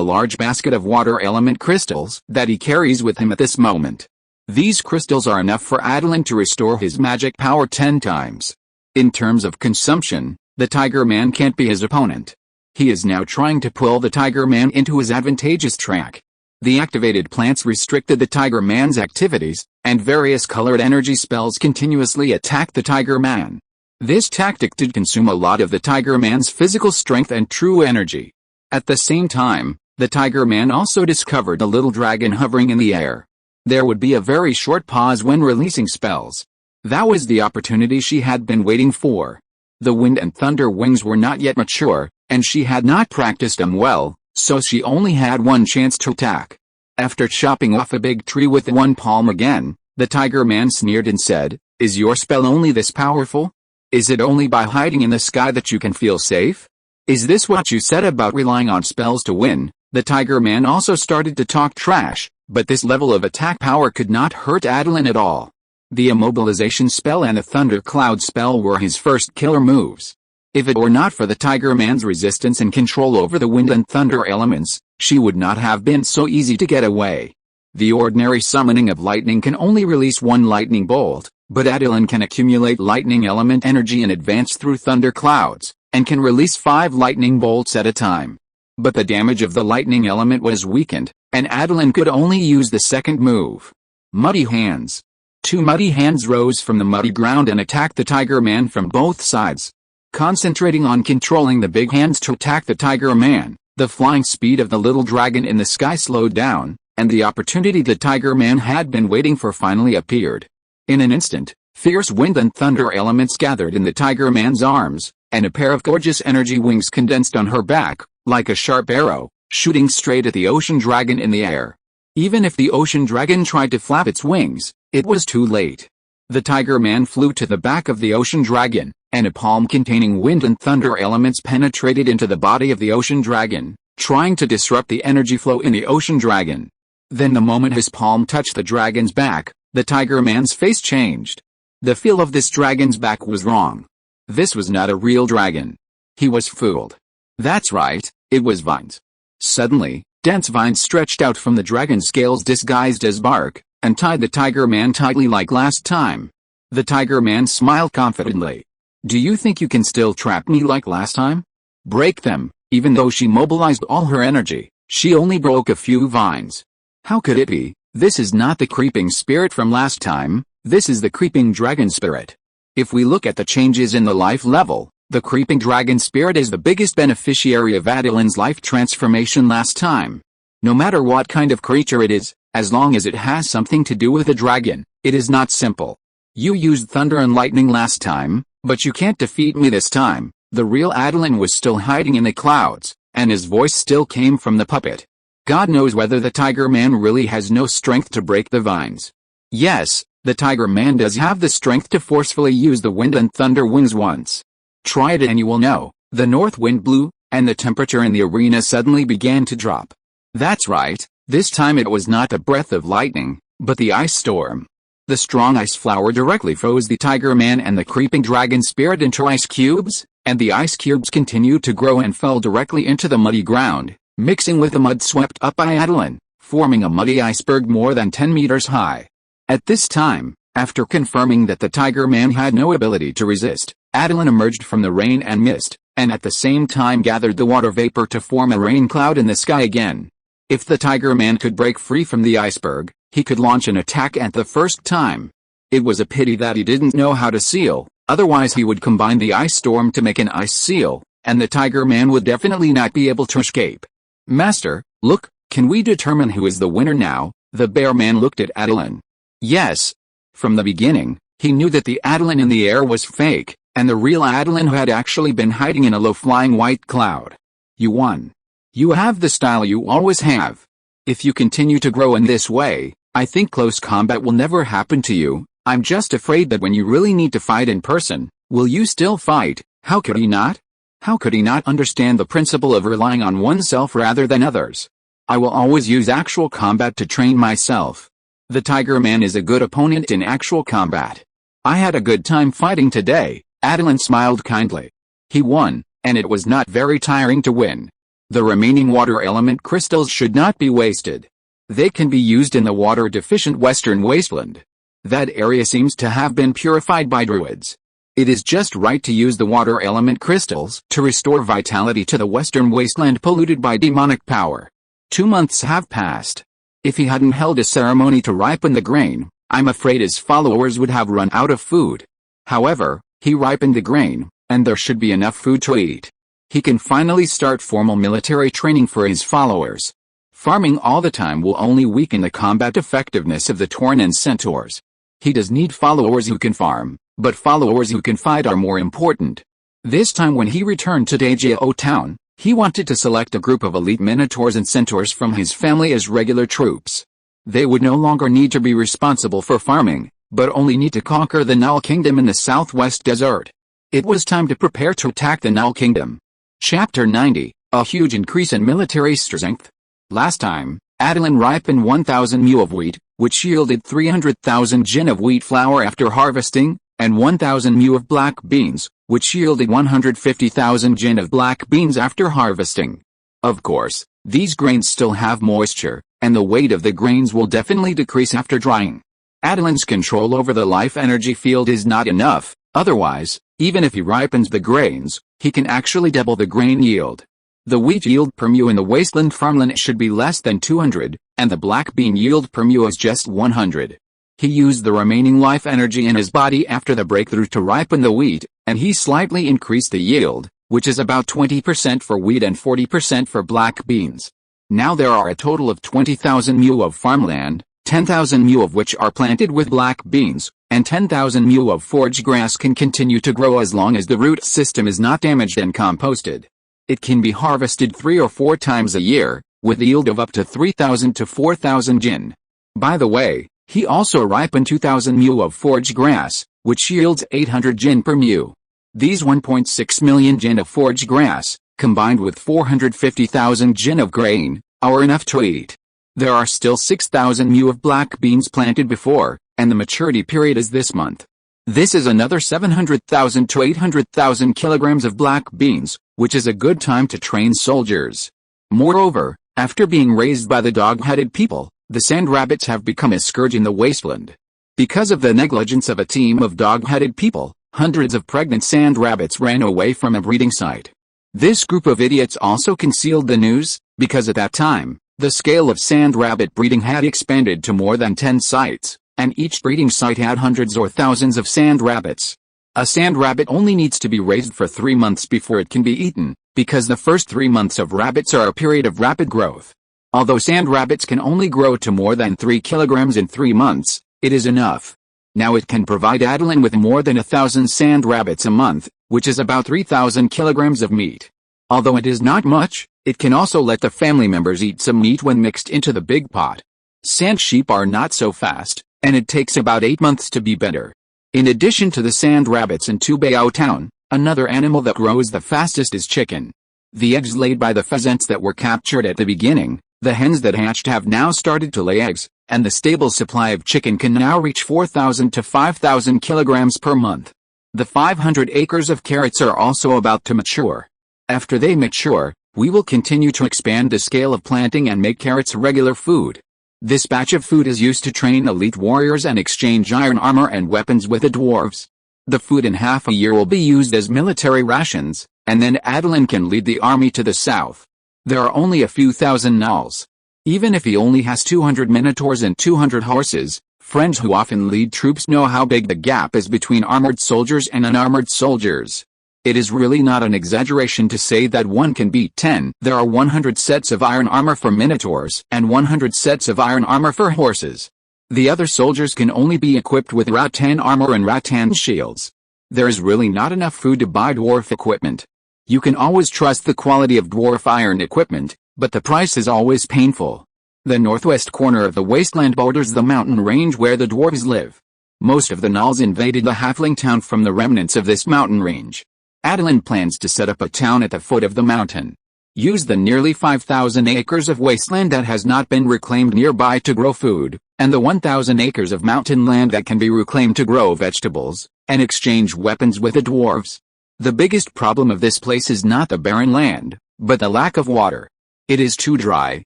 large basket of water element crystals that he carries with him at this moment. These crystals are enough for Attilan to restore his magic power 10 times. In terms of consumption, the Tiger Man can't be his opponent. He is now trying to pull the Tiger Man into his advantageous track. The activated plants restricted the Tiger Man's activities, and various colored energy spells continuously attacked the Tiger Man. This tactic did consume a lot of the Tiger Man's physical strength and true energy. At the same time, the Tiger Man also discovered a little dragon hovering in the air. There would be a very short pause when releasing spells. That was the opportunity she had been waiting for. The wind and thunder wings were not yet mature, and she had not practiced them well, so she only had one chance to attack. After chopping off a big tree with one palm again, the Tiger Man sneered and said, "Is your spell only this powerful? Is it only by hiding in the sky that you can feel safe? Is this what you said about relying on spells to win?" The Tiger Man also started to talk trash, but this level of attack power could not hurt Attilan at all. The immobilization spell and the thunder cloud spell were his first killer moves. If it were not for the Tiger Man's resistance and control over the wind and thunder elements, she would not have been so easy to get away. The ordinary summoning of lightning can only release one lightning bolt, but Attilan can accumulate lightning element energy in advance through thunder clouds, and can release 5 lightning bolts at a time. But the damage of the lightning element was weakened, and Attilan could only use the second move. Muddy Hands. 2 muddy hands rose from the muddy ground and attacked the Tiger Man from both sides. Concentrating on controlling the big hands to attack the Tiger Man, the flying speed of the little dragon in the sky slowed down, and the opportunity the Tiger Man had been waiting for finally appeared. In an instant, fierce wind and thunder elements gathered in the Tiger Man's arms, and a pair of gorgeous energy wings condensed on her back, like a sharp arrow, shooting straight at the ocean dragon in the air. Even if the ocean dragon tried to flap its wings, it was too late. The Tiger Man flew to the back of the ocean dragon, and a palm containing wind and thunder elements penetrated into the body of the ocean dragon, trying to disrupt the energy flow in the ocean dragon. Then the moment his palm touched the dragon's back, the tiger man's face changed. The feel of this dragon's back was wrong. This was not a real dragon. He was fooled. That's right, it was vines. Suddenly, dense vines stretched out from the dragon's scales disguised as bark, and tied the tiger man tightly like last time. The tiger man smiled confidently. Do you think you can still trap me like last time? Break them. Even though she mobilized all her energy, she only broke a few vines. How could it be? This is not the creeping spirit from last time, this is the creeping dragon spirit. If we look at the changes in the life level, the creeping dragon spirit is the biggest beneficiary of Attilan's life transformation last time. No matter what kind of creature it is, as long as it has something to do with a dragon, it is not simple. You used thunder and lightning last time, but you can't defeat me this time. The real Attilan was still hiding in the clouds, and his voice still came from the puppet. God knows whether the tiger man really has no strength to break the vines. Yes, the tiger man does have the strength to forcefully use the wind and thunder wings once. Try it and you will know. The north wind blew, and the temperature in the arena suddenly began to drop. That's right, this time it was not the breath of lightning, but the ice storm. The strong ice flower directly froze the tiger man and the creeping dragon spirit into ice cubes, and the ice cubes continued to grow and fell directly into the muddy ground, mixing with the mud swept up by Attilan, forming a muddy iceberg more than 10 meters high. At this time, after confirming that the tiger man had no ability to resist, Attilan emerged from the rain and mist, and at the same time gathered the water vapor to form a rain cloud in the sky again. If the tiger man could break free from the iceberg, he could launch an attack at the first time. It was a pity that he didn't know how to seal, otherwise he would combine the ice storm to make an ice seal, and the tiger man would definitely not be able to escape. Master, look, can we determine who is the winner now? The bear man looked at Attilan. Yes. From the beginning, he knew that the Attilan in the air was fake, and the real Attilan had actually been hiding in a low-flying white cloud. You won. You have the style you always have. If you continue to grow in this way, I think close combat will never happen to you. I'm just afraid that when you really need to fight in person, will you still fight? How could he not? How could he not understand the principle of relying on oneself rather than others? I will always use actual combat to train myself. The tiger man is a good opponent in actual combat. I had a good time fighting today. Attilan smiled kindly. He won, and it was not very tiring to win. The remaining water element crystals should not be wasted. They can be used in the water-deficient Western Wasteland. That area seems to have been purified by druids. It is just right to use the water element crystals to restore vitality to the Western Wasteland polluted by demonic power. 2 months have passed. If he hadn't held a ceremony to ripen the grain, I'm afraid his followers would have run out of food. However, he ripened the grain, and there should be enough food to eat. He can finally start formal military training for his followers. Farming all the time will only weaken the combat effectiveness of the Tauren and Centaurs. He does need followers who can farm, but followers who can fight are more important. This time when he returned to Dajao town, he wanted to select a group of elite Minotaurs and Centaurs from his family as regular troops. They would no longer need to be responsible for farming, but only need to conquer the Null Kingdom in the southwest desert. It was time to prepare to attack the Null Kingdom. Chapter 90, A Huge Increase in Military Strength. Last time, Attilan ripened 1,000 mu of wheat, which yielded 300,000 jin of wheat flour after harvesting, and 1,000 mu of black beans, which yielded 150,000 jin of black beans after harvesting. Of course, these grains still have moisture, and the weight of the grains will definitely decrease after drying. Attilan's control over the life energy field is not enough, otherwise, even if he ripens the grains, he can actually double the grain yield. The wheat yield per mu in the wasteland farmland should be less than 200, and the black bean yield per mu is just 100. He used the remaining life energy in his body after the breakthrough to ripen the wheat, and he slightly increased the yield, which is about 20% for wheat and 40% for black beans. Now there are a total of 20,000 mu of farmland, 10,000 mu of which are planted with black beans, and 10,000 mu of forage grass can continue to grow as long as the root system is not damaged and composted. It can be harvested 3 or 4 times a year, with a yield of up to 3,000 to 4,000 jin. By the way, he also ripened 2,000 mu of forage grass, which yields 800 jin per mu. These 1.6 million jin of forage grass combined with 450,000 jin of grain, are enough to eat. There are still 6,000 mu of black beans planted before, and the maturity period is this month. This is another 700,000 to 800,000 kilograms of black beans, which is a good time to train soldiers. Moreover, after being raised by the dog-headed people, the sand rabbits have become a scourge in the wasteland. Because of the negligence of a team of dog-headed people, hundreds of pregnant sand rabbits ran away from a breeding site. This group of idiots also concealed the news, because at that time, the scale of sand rabbit breeding had expanded to more than 10 sites, and each breeding site had hundreds or thousands of sand rabbits. A sand rabbit only needs to be raised for 3 months before it can be eaten, because the first 3 months of rabbits are a period of rapid growth. Although sand rabbits can only grow to more than 3 kilograms in 3 months, it is enough. Now it can provide Attilan with more than 1,000 sand rabbits a month, which is about 3,000 kilograms of meat. Although it is not much, it can also let the family members eat some meat when mixed into the big pot. Sand sheep are not so fast, and it takes about 8 months to be better. In addition to the sand rabbits in Tubao town, another animal that grows the fastest is chicken. The eggs laid by the pheasants that were captured at the beginning, the hens that hatched have now started to lay eggs, and the stable supply of chicken can now reach 4,000 to 5,000 kilograms per month. The 500 acres of carrots are also about to mature. After they mature, we will continue to expand the scale of planting and make carrots regular food. This batch of food is used to train elite warriors and exchange iron armor and weapons with the dwarves. The food in half a year will be used as military rations, and then Attilan can lead the army to the south. There are only a few thousand gnolls. Even if he only has 200 minotaurs and 200 horses, friends who often lead troops know how big the gap is between armored soldiers and unarmored soldiers. It is really not an exaggeration to say that one can beat 10. There are 100 sets of iron armor for minotaurs and 100 sets of iron armor for horses. The other soldiers can only be equipped with rattan armor and rattan shields. There is really not enough food to buy dwarf equipment. You can always trust the quality of dwarf iron equipment, but the price is always painful. The northwest corner of the wasteland borders the mountain range where the dwarves live. Most of the gnolls invaded the halfling town from the remnants of this mountain range. Attilan plans to set up a town at the foot of the mountain. Use the nearly 5,000 acres of wasteland that has not been reclaimed nearby to grow food, and the 1,000 acres of mountain land that can be reclaimed to grow vegetables, and exchange weapons with the dwarves. The biggest problem of this place is not the barren land, but the lack of water. It is too dry,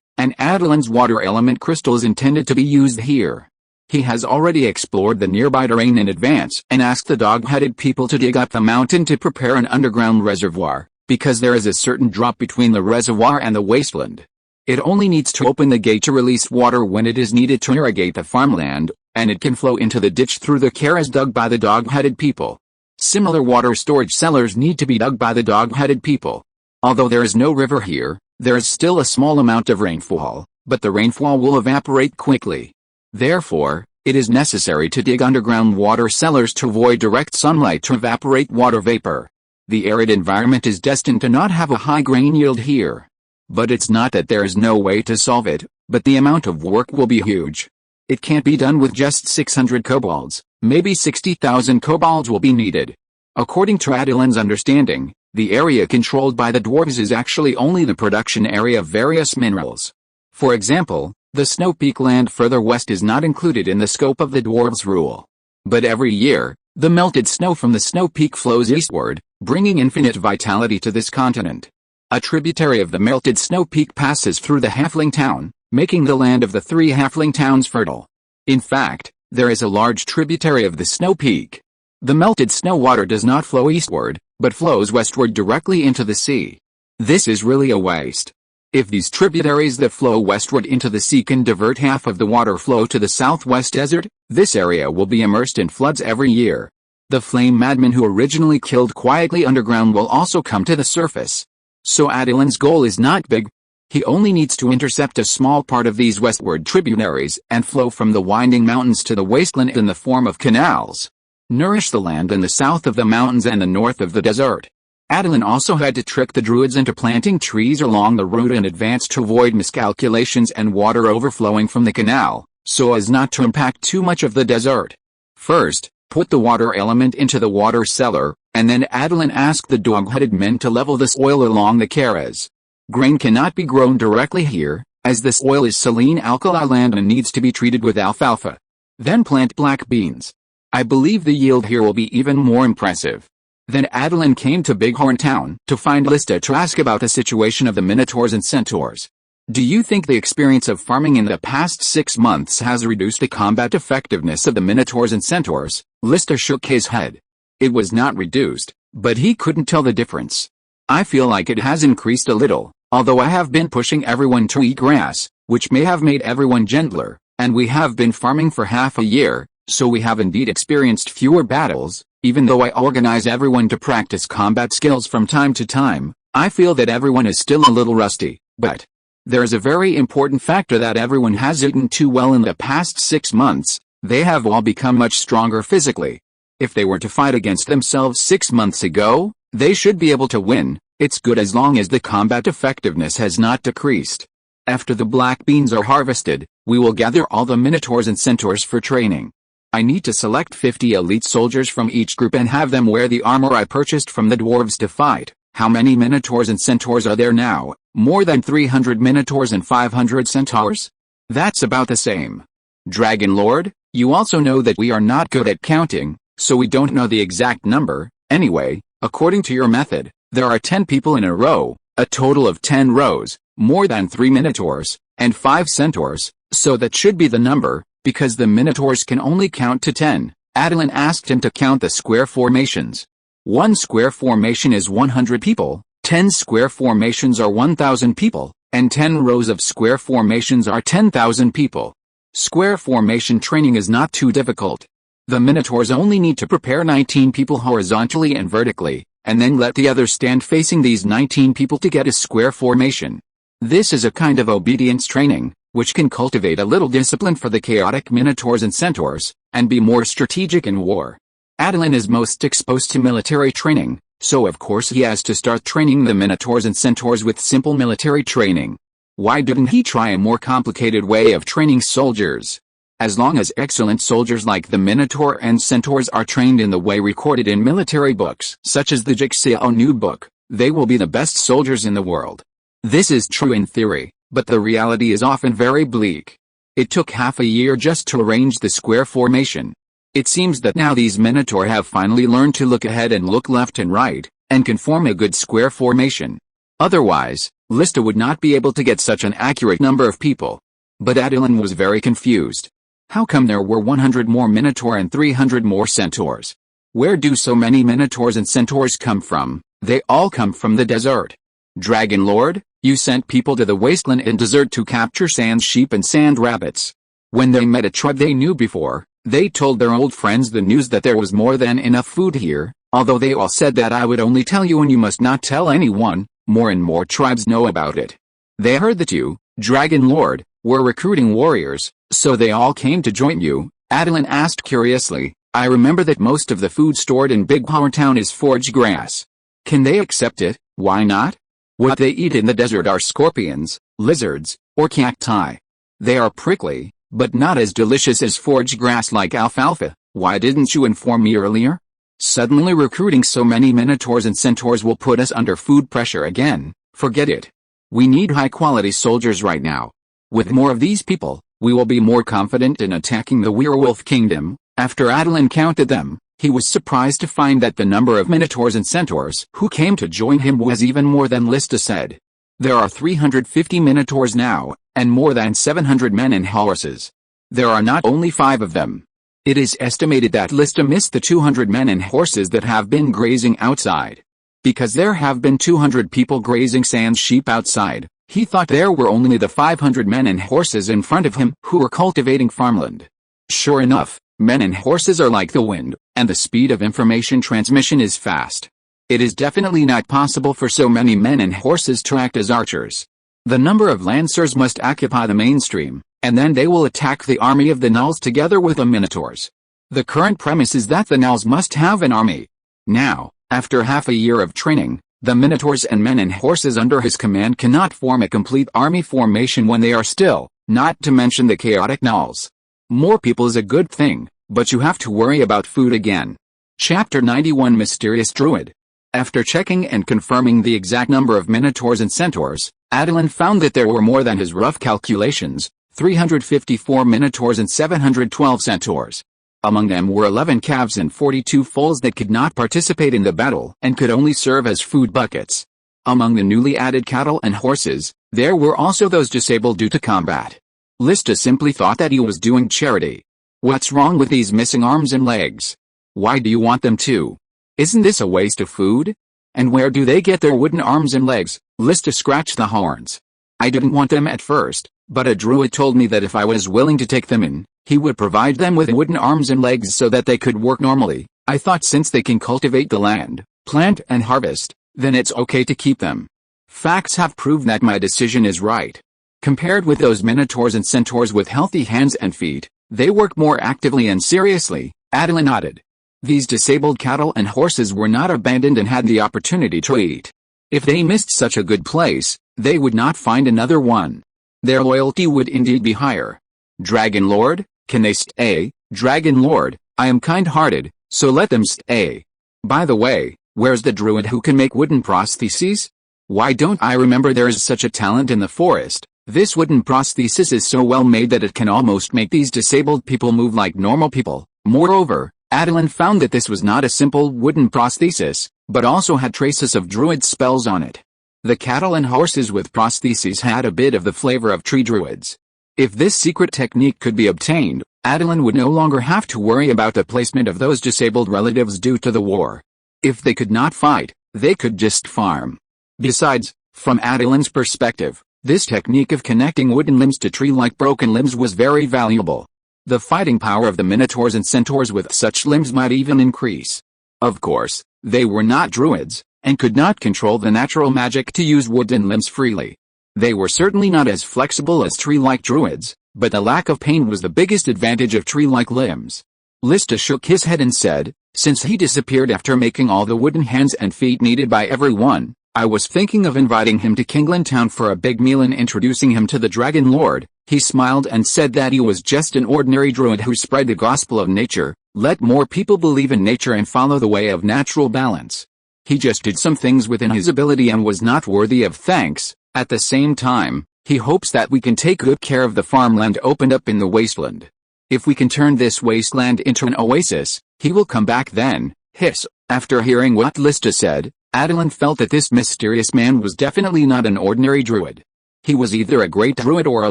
and Attilan's water element crystal is intended to be used here. He has already explored the nearby terrain in advance and asked the dog-headed people to dig up the mountain to prepare an underground reservoir, because there is a certain drop between the reservoir and the wasteland. It only needs to open the gate to release water when it is needed to irrigate the farmland, and it can flow into the ditch through the carras dug by the dog-headed people. Similar water storage cellars need to be dug by the dog-headed people. Although there is no river here, there is still a small amount of rainfall, but the rainfall will evaporate quickly. Therefore, it is necessary to dig underground water cellars to avoid direct sunlight to evaporate water vapor. The arid environment is destined to not have a high grain yield here. But it's not that there is no way to solve it, but the amount of work will be huge. It can't be done with just 600 kobolds, maybe 60,000 kobolds will be needed. According to Attilan's understanding, the area controlled by the dwarves is actually only the production area of various minerals. For example, the Snow Peak land further west is not included in the scope of the dwarves' rule. But every year, the melted snow from the Snow Peak flows eastward, bringing infinite vitality to this continent. A tributary of the melted Snow Peak passes through the halfling town, making the land of the 3 halfling towns fertile. In fact, there is a large tributary of the Snow Peak. The melted snow water does not flow eastward, but flows westward directly into the sea. This is really a waste. If these tributaries that flow westward into the sea can divert half of the water flow to the southwest desert, this area will be immersed in floods every year. The flame madman who originally killed quietly underground will also come to the surface. So Attilan's goal is not big. He only needs to intercept a small part of these westward tributaries and flow from the winding mountains to the wasteland in the form of canals. Nourish the land in the south of the mountains and the north of the desert. Attilan also had to trick the druids into planting trees along the route in advance to avoid miscalculations and water overflowing from the canal, so as not to impact too much of the desert. First, put the water element into the water cellar, And then Attilan asked the dog-headed men to level the soil along the carras. Grain cannot be grown directly here, as the soil is saline alkali land and needs to be treated with alfalfa. Then plant black beans. I believe the yield here will be even more impressive. Then Attilan came to Bighorn Town to find Lista to ask about the situation of the Minotaurs and Centaurs. Do you think the experience of farming in the past 6 months has reduced the combat effectiveness of the Minotaurs and Centaurs? Lista shook his head. It was not reduced, but he couldn't tell the difference. I feel like it has increased a little, although I have been pushing everyone to eat grass, which may have made everyone gentler, and we have been farming for half a year, so we have indeed experienced fewer battles. Even though I organize everyone to practice combat skills from time to time, I feel that everyone is still a little rusty, but there is a very important factor that everyone has eaten too well in the past 6 months. They have all become much stronger physically. If they were to fight against themselves 6 months ago, they should be able to win. It's good as long as the combat effectiveness has not decreased. After the black beans are harvested, we will gather all the Minotaurs and Centaurs for training. I need to select 50 elite soldiers from each group and have them wear the armor I purchased from the dwarves to fight. How many Minotaurs and Centaurs are there now? More than 300 Minotaurs and 500 Centaurs? That's about the same. Dragon Lord, you also know that we are not good at counting, so we don't know the exact number. Anyway, according to your method, there are 10 people in a row, a total of 10 rows, more than 3 Minotaurs, and 5 Centaurs, so that should be the number, because the Minotaurs can only count to 10. Attilan asked him to count the square formations. 1 square formation is 100 people, 10 square formations are 1,000 people, and 10 rows of square formations are 10,000 people. Square formation training is not too difficult. The Minotaurs only need to prepare 19 people horizontally and vertically, and then let the others stand facing these 19 people to get a square formation. This is a kind of obedience training, which can cultivate a little discipline for the chaotic Minotaurs and Centaurs, and be more strategic in war. Attilan is most exposed to military training, so of course he has to start training the Minotaurs and Centaurs with simple military training. Why didn't he try a more complicated way of training soldiers? As long as excellent soldiers like the Minotaur and Centaurs are trained in the way recorded in military books, such as the Jigsaw New Book, they will be the best soldiers in the world. This is true in theory, but the reality is often very bleak. It took half a year just to arrange the square formation. It seems that now these Minotaur have finally learned to look ahead and look left and right, and can form a good square formation. Otherwise, Lista would not be able to get such an accurate number of people. But Attilan was very confused. How come there were 100 more Minotaur and 300 more Centaurs? Where do so many Minotaurs and Centaurs come from? They all come from the desert. Dragon Lord, you sent people to the wasteland and desert to capture sand sheep and sand rabbits. When they met a tribe they knew before, they told their old friends the news that there was more than enough food here, although they all said that I would only tell you and you must not tell anyone. More and more tribes know about it. They heard that you, Dragon Lord, were recruiting warriors, so they all came to join you. Attilan asked curiously, I remember that most of the food stored in Bighorn Town is forage grass. Can they accept it? Why not? What they eat in the desert are scorpions, lizards, or cacti. They are prickly, but not as delicious as forage grass like alfalfa. Why didn't you inform me earlier? Suddenly recruiting so many Minotaurs and Centaurs will put us under food pressure again. Forget it. We need high-quality soldiers right now. With more of these people, we will be more confident in attacking the werewolf kingdom. After Attilan counted them, he was surprised to find that the number of Minotaurs and Centaurs who came to join him was even more than Lista said. There are 350 Minotaurs now, and more than 700 men and horses. There are not only 5 of them. It is estimated that Lista missed the 200 men and horses that have been grazing outside. Because there have been 200 people grazing sand sheep outside, he thought there were only the 500 men and horses in front of him who were cultivating farmland. Sure enough, men and horses are like the wind, and the speed of information transmission is fast. It is definitely not possible for so many men and horses to act as archers. The number of lancers must occupy the mainstream, and then they will attack the army of the Nulls together with the Minotaurs. The current premise is that the Nulls must have an army. Now, after half a year of training, the Minotaurs and men and horses under his command cannot form a complete army formation when they are still, not to mention the chaotic Nulls. More people is a good thing, but you have to worry about food again. Chapter 91 Mysterious Druid. After checking and confirming the exact number of minotaurs and centaurs, Attilan found that there were more than his rough calculations, 354 minotaurs and 712 centaurs. Among them were 11 calves and 42 foals that could not participate in the battle and could only serve as food buckets. Among the newly added cattle and horses, there were also those disabled due to combat. Lista simply thought that he was doing charity. What's wrong with these missing arms and legs? Why do you want them too? Isn't this a waste of food? And where do they get their wooden arms and legs? Lista scratched the horns. I didn't want them at first, but a druid told me that if I was willing to take them in, he would provide them with wooden arms and legs so that they could work normally. I thought since they can cultivate the land, plant and harvest, then it's okay to keep them. Facts have proved that my decision is right. Compared with those minotaurs and centaurs with healthy hands and feet, they work more actively and seriously, Attilan nodded. These disabled cattle and horses were not abandoned and had the opportunity to eat. If they missed such a good place, they would not find another one. Their loyalty would indeed be higher. Dragon Lord, can they stay? Dragon Lord, I am kind-hearted, so let them stay. By the way, where's the druid who can make wooden prostheses? Why don't I remember there is such a talent in the forest? This wooden prosthesis is so well made that it can almost make these disabled people move like normal people. Moreover, Attilan found that this was not a simple wooden prosthesis, but also had traces of druid spells on it. The cattle and horses with prostheses had a bit of the flavor of tree druids. If this secret technique could be obtained, Attilan would no longer have to worry about the placement of those disabled relatives due to the war. If they could not fight, they could just farm. Besides, from Attilan's perspective, this technique of connecting wooden limbs to tree-like broken limbs was very valuable. The fighting power of the minotaurs and centaurs with such limbs might even increase. Of course, they were not druids, and could not control the natural magic to use wooden limbs freely. They were certainly not as flexible as tree-like druids, but the lack of pain was the biggest advantage of tree-like limbs. Lista shook his head and said, since he disappeared after making all the wooden hands and feet needed by everyone, I was thinking of inviting him to Kingland Town for a big meal and introducing him to the Dragon Lord. He smiled and said that he was just an ordinary druid who spread the gospel of nature, let more people believe in nature and follow the way of natural balance. He just did some things within his ability and was not worthy of thanks. At the same time, he hopes that we can take good care of the farmland opened up in the wasteland. If we can turn this wasteland into an oasis, he will come back then. Hiss. After hearing what Lista said, Attilan felt that this mysterious man was definitely not an ordinary druid. He was either a great druid or a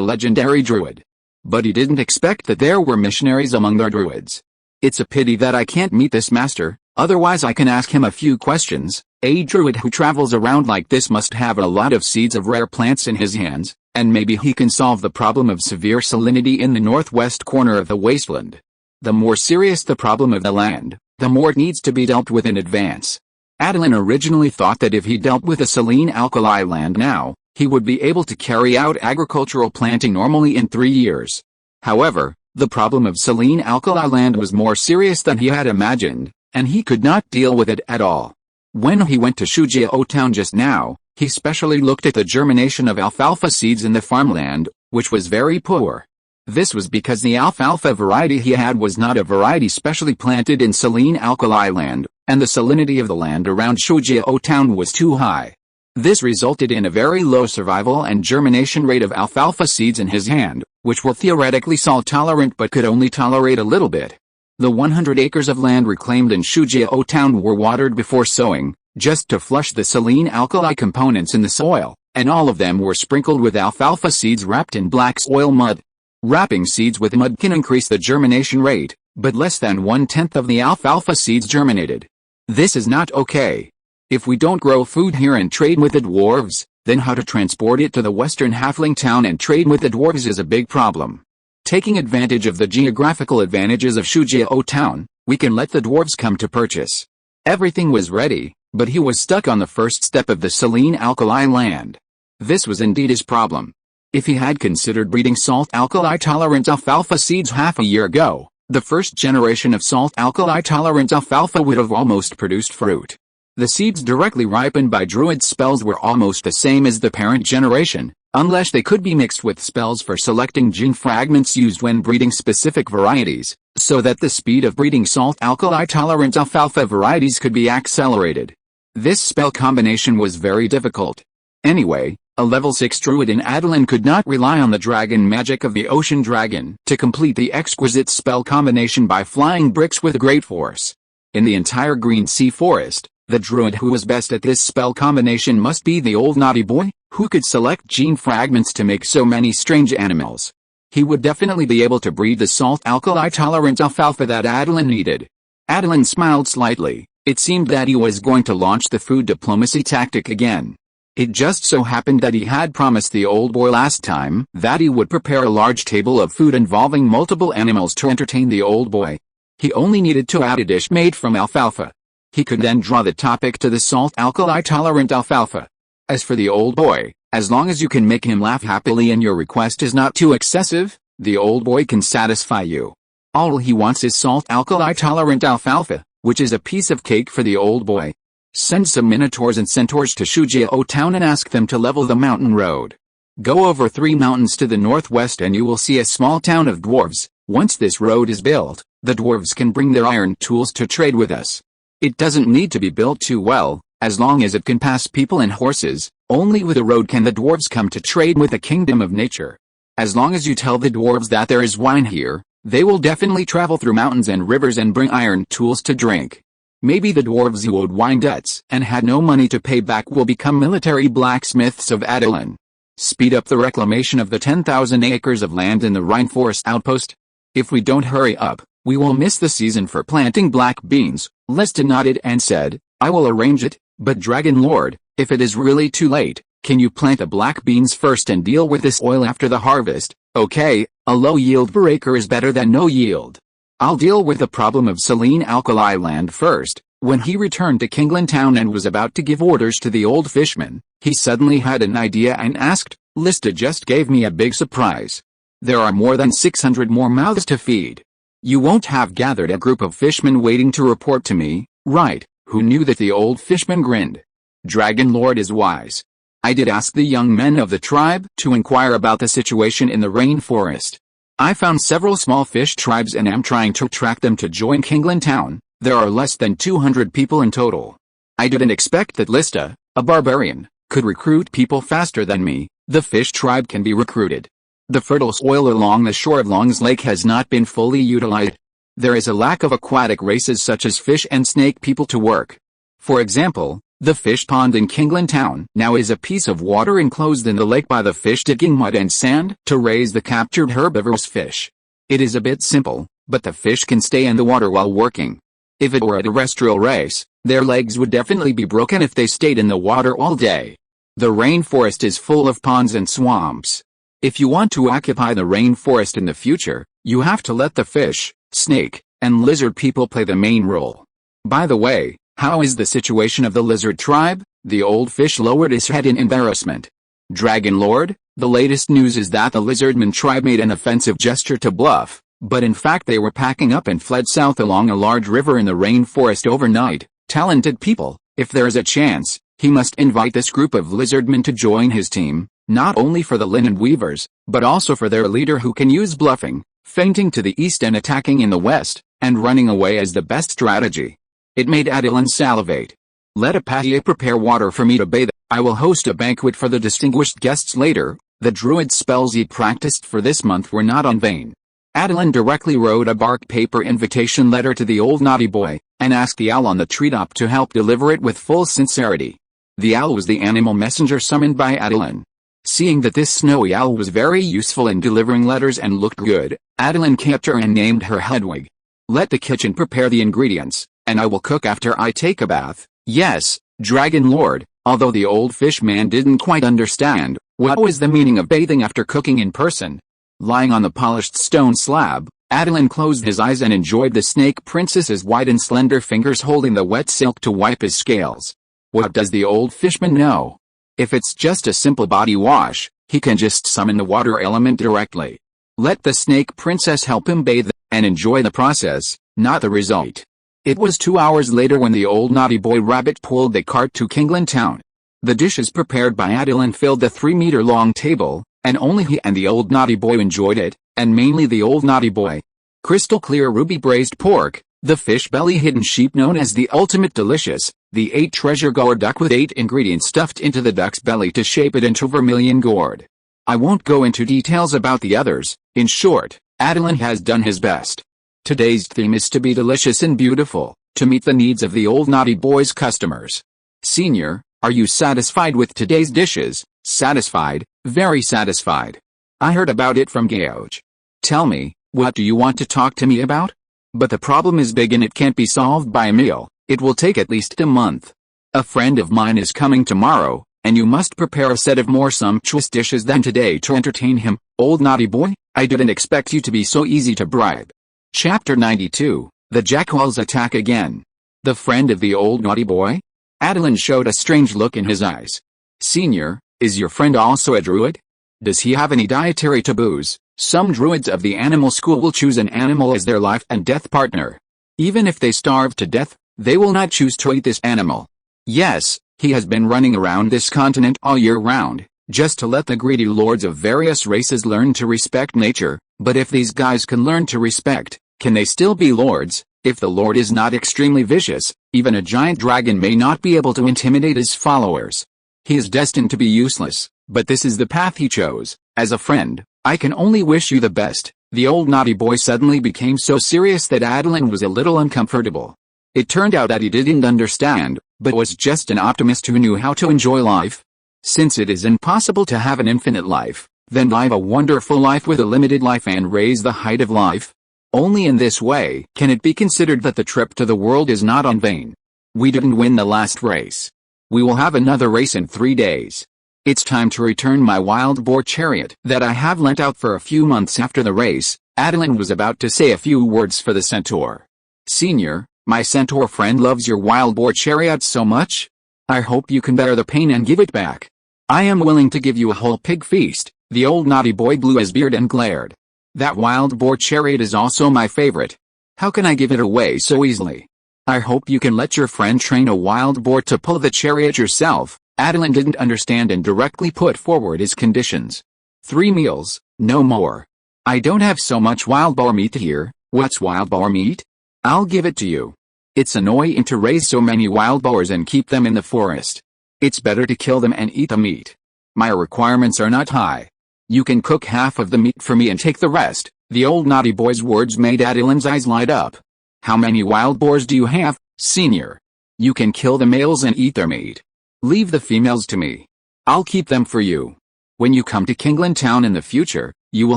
legendary druid. But he didn't expect that there were missionaries among their druids. It's a pity that I can't meet this master, otherwise I can ask him a few questions. A druid who travels around like this must have a lot of seeds of rare plants in his hands, and maybe he can solve the problem of severe salinity in the northwest corner of the wasteland. The more serious the problem of the land, the more it needs to be dealt with in advance. Attilan originally thought that if he dealt with a saline alkali land now, he would be able to carry out agricultural planting normally in 3 years. However, the problem of saline alkali land was more serious than he had imagined, and he could not deal with it at all. When he went to Shujiao town just now, he specially looked at the germination of alfalfa seeds in the farmland, which was very poor. This was because the alfalfa variety he had was not a variety specially planted in saline alkali land, and the salinity of the land around Shujiao town was too high. This resulted in a very low survival and germination rate of alfalfa seeds in his hand, which were theoretically salt-tolerant but could only tolerate a little bit. The 100 acres of land reclaimed in Shujiao town were watered before sowing, just to flush the saline alkali components in the soil, and all of them were sprinkled with alfalfa seeds wrapped in black soil mud. Wrapping seeds with mud can increase the germination rate, but less than 1/10 of the alfalfa seeds germinated. This is not okay. If we don't grow food here and trade with the dwarves, then how to transport it to the western halfling town and trade with the dwarves is a big problem. Taking advantage of the geographical advantages of Shujiao town, we can let the dwarves come to purchase. Everything was ready, but he was stuck on the first step of the saline alkali land. This was indeed his problem. If he had considered breeding salt alkali tolerant alfalfa seeds half a year ago, the first generation of salt alkali tolerant alfalfa would have almost produced fruit. The seeds directly ripened by druid spells were almost the same as the parent generation, unless they could be mixed with spells for selecting gene fragments used when breeding specific varieties. so that the speed of breeding salt-alkali-tolerant alfalfa varieties could be accelerated. This spell combination was very difficult. Anyway, a level 6 druid in Attilan could not rely on the dragon magic of the ocean dragon to complete the exquisite spell combination by flying bricks with great force. In the entire Green Sea Forest, the druid who was best at this spell combination must be the old naughty boy, who could select gene fragments to make so many strange animals. He would definitely be able to breed the salt-alkali-tolerant alfalfa that Attilan needed. Attilan smiled slightly. It seemed that he was going to launch the food diplomacy tactic again. It just so happened that he had promised the old boy last time that he would prepare a large table of food involving multiple animals to entertain the old boy. He only needed to add a dish made from alfalfa. He could then draw the topic to the salt-alkali-tolerant alfalfa. As for the old boy, as long as you can make him laugh happily and your request is not too excessive, the old boy can satisfy you. All he wants is salt-alkali-tolerant alfalfa, which is a piece of cake for the old boy. Send some minotaurs and centaurs to Shujiao town and ask them to level the mountain road. Go over 3 mountains to the northwest and you will see a small town of dwarves. Once this road is built, the dwarves can bring their iron tools to trade with us. It doesn't need to be built too well, as long as it can pass people and horses. Only with a road can the dwarves come to trade with the kingdom of nature. As long as you tell the dwarves that there is wine here, they will definitely travel through mountains and rivers and bring iron tools to drink. Maybe the dwarves who owed wine debts and had no money to pay back will become military blacksmiths of Attilan. Speed up the reclamation of the 10,000 acres of land in the rainforest outpost. If we don't hurry up, we will miss the season for planting black beans. Lista nodded and said, I will arrange it, but Dragon Lord, if it is really too late, can you plant the black beans first and deal with this oil after the harvest? Okay, a low yield per acre is better than no yield. I'll deal with the problem of saline alkali land first. When he returned to Kingland Town and was about to give orders to the old fishman, he suddenly had an idea and asked, Lista just gave me a big surprise. There are more than 600 more mouths to feed. You won't have gathered a group of fishmen waiting to report to me, right? Who knew that? The old fishman grinned. Dragon Lord is wise. I did ask the young men of the tribe to inquire about the situation in the rainforest. I found several small fish tribes and am trying to attract them to join Kingland Town. There are less than 200 people in total. I didn't expect that Lista, a barbarian, could recruit people faster than me. The fish tribe can be recruited. The fertile soil along the shore of Long's Lake has not been fully utilized. There is a lack of aquatic races such as fish and snake people to work. For example, the fish pond in Kingland Town now is a piece of water enclosed in the lake by the fish digging mud and sand to raise the captured herbivorous fish. It is a bit simple, but the fish can stay in the water while working. If it were a terrestrial race, their legs would definitely be broken if they stayed in the water all day. The rainforest is full of ponds and swamps. If you want to occupy the rainforest in the future, you have to let the fish, snake, and lizard people play the main role. By the way, how is the situation of the lizard tribe? The old fish lowered his head in embarrassment. Dragon Lord, the latest news is that the lizardman tribe made an offensive gesture to bluff, but in fact they were packing up and fled south along a large river in the rainforest overnight. Talented people, if there is a chance, he must invite this group of lizardmen to join his team, not only for the linen weavers, but also for their leader who can use bluffing, feinting to the east and attacking in the west, and running away as the best strategy. It made Attilan salivate. Let Apatia prepare water for me to bathe. I will host a banquet for the distinguished guests later. The druid spells he practiced for this month were not in vain. Attilan directly wrote a bark paper invitation letter to the old naughty boy, and asked the owl on the treetop to help deliver it with full sincerity. The owl was the animal messenger summoned by Attilan. Seeing that this snowy owl was very useful in delivering letters and looked good, Attilan kept her and named her Hedwig. Let the kitchen prepare the ingredients, and I will cook after I take a bath. Yes, Dragon Lord. Although the old fish man didn't quite understand what was the meaning of bathing after cooking in person. Lying on the polished stone slab, Attilan closed his eyes and enjoyed the snake princess's white and slender fingers holding the wet silk to wipe his scales. What does the old fishman know? If it's just a simple body wash, he can just summon the water element directly. Let the snake princess help him bathe and enjoy the process, not the result. It was 2 hours later when the old naughty boy rabbit pulled the cart to Kingland Town. The dishes prepared by Attilan filled the 3-meter-long table, and only he and the old naughty boy enjoyed it, and mainly the old naughty boy. crystal clear ruby braised pork, the fish belly hidden sheep known as the ultimate delicious, the 8 treasure gourd duck with 8 ingredients stuffed into the duck's belly to shape it into vermilion gourd. I won't go into details about the others. In short, Attilan has done his best. Today's theme is to be delicious and beautiful, to meet the needs of the old naughty boy's customers. Senior, are you satisfied with today's dishes? Satisfied, very satisfied. I heard about it from Gauge. Tell me, what do you want to talk to me about? But the problem is big and it can't be solved by a meal. It will take at least a month. A friend of mine is coming tomorrow, and you must prepare a set of more sumptuous dishes than today to entertain him. Old naughty boy, I didn't expect you to be so easy to bribe. Chapter 92, The Jackals Attack Again. The friend of the old naughty boy? Attilan showed a strange look in his eyes. Senior, is your friend also a druid? Does he have any dietary taboos? Some druids of the animal school will choose an animal as their life and death partner. Even if they starve to death, they will not choose to eat this animal. Yes, he has been running around this continent all year round, just to let the greedy lords of various races learn to respect nature. But if these guys can learn to respect, can they still be lords? If the lord is not extremely vicious, even a giant dragon may not be able to intimidate his followers. He is destined to be useless, but this is the path he chose. As a friend, I can only wish you the best. The old naughty boy suddenly became so serious that Attilan was a little uncomfortable. It turned out that he didn't understand, but was just an optimist who knew how to enjoy life. Since it is impossible to have an infinite life, then live a wonderful life with a limited life and raise the height of life. Only in this way can it be considered that the trip to the world is not in vain. We didn't win the last race. We will have another race in 3 days. It's time to return my wild boar chariot that I have lent out for a few months after the race. Attilan was about to say a few words for the centaur. Senior, my centaur friend loves your wild boar chariot so much. I hope you can bear the pain and give it back. I am willing to give you a whole pig feast. The old naughty boy blew his beard and glared. That wild boar chariot is also my favorite. How can I give it away so easily? I hope you can let your friend train a wild boar to pull the chariot yourself. Attilan didn't understand and directly put forward his conditions. 3 meals, no more. I don't have so much wild boar meat here. What's wild boar meat? I'll give it to you. It's annoying to raise so many wild boars and keep them in the forest. It's better to kill them and eat the meat. My requirements are not high. You can cook half of the meat for me and take the rest. The old naughty boy's words made Attilan's eyes light up. How many wild boars do you have, senior? You can kill the males and eat their meat. Leave the females to me. I'll keep them for you. When you come to Kingland Town in the future, you will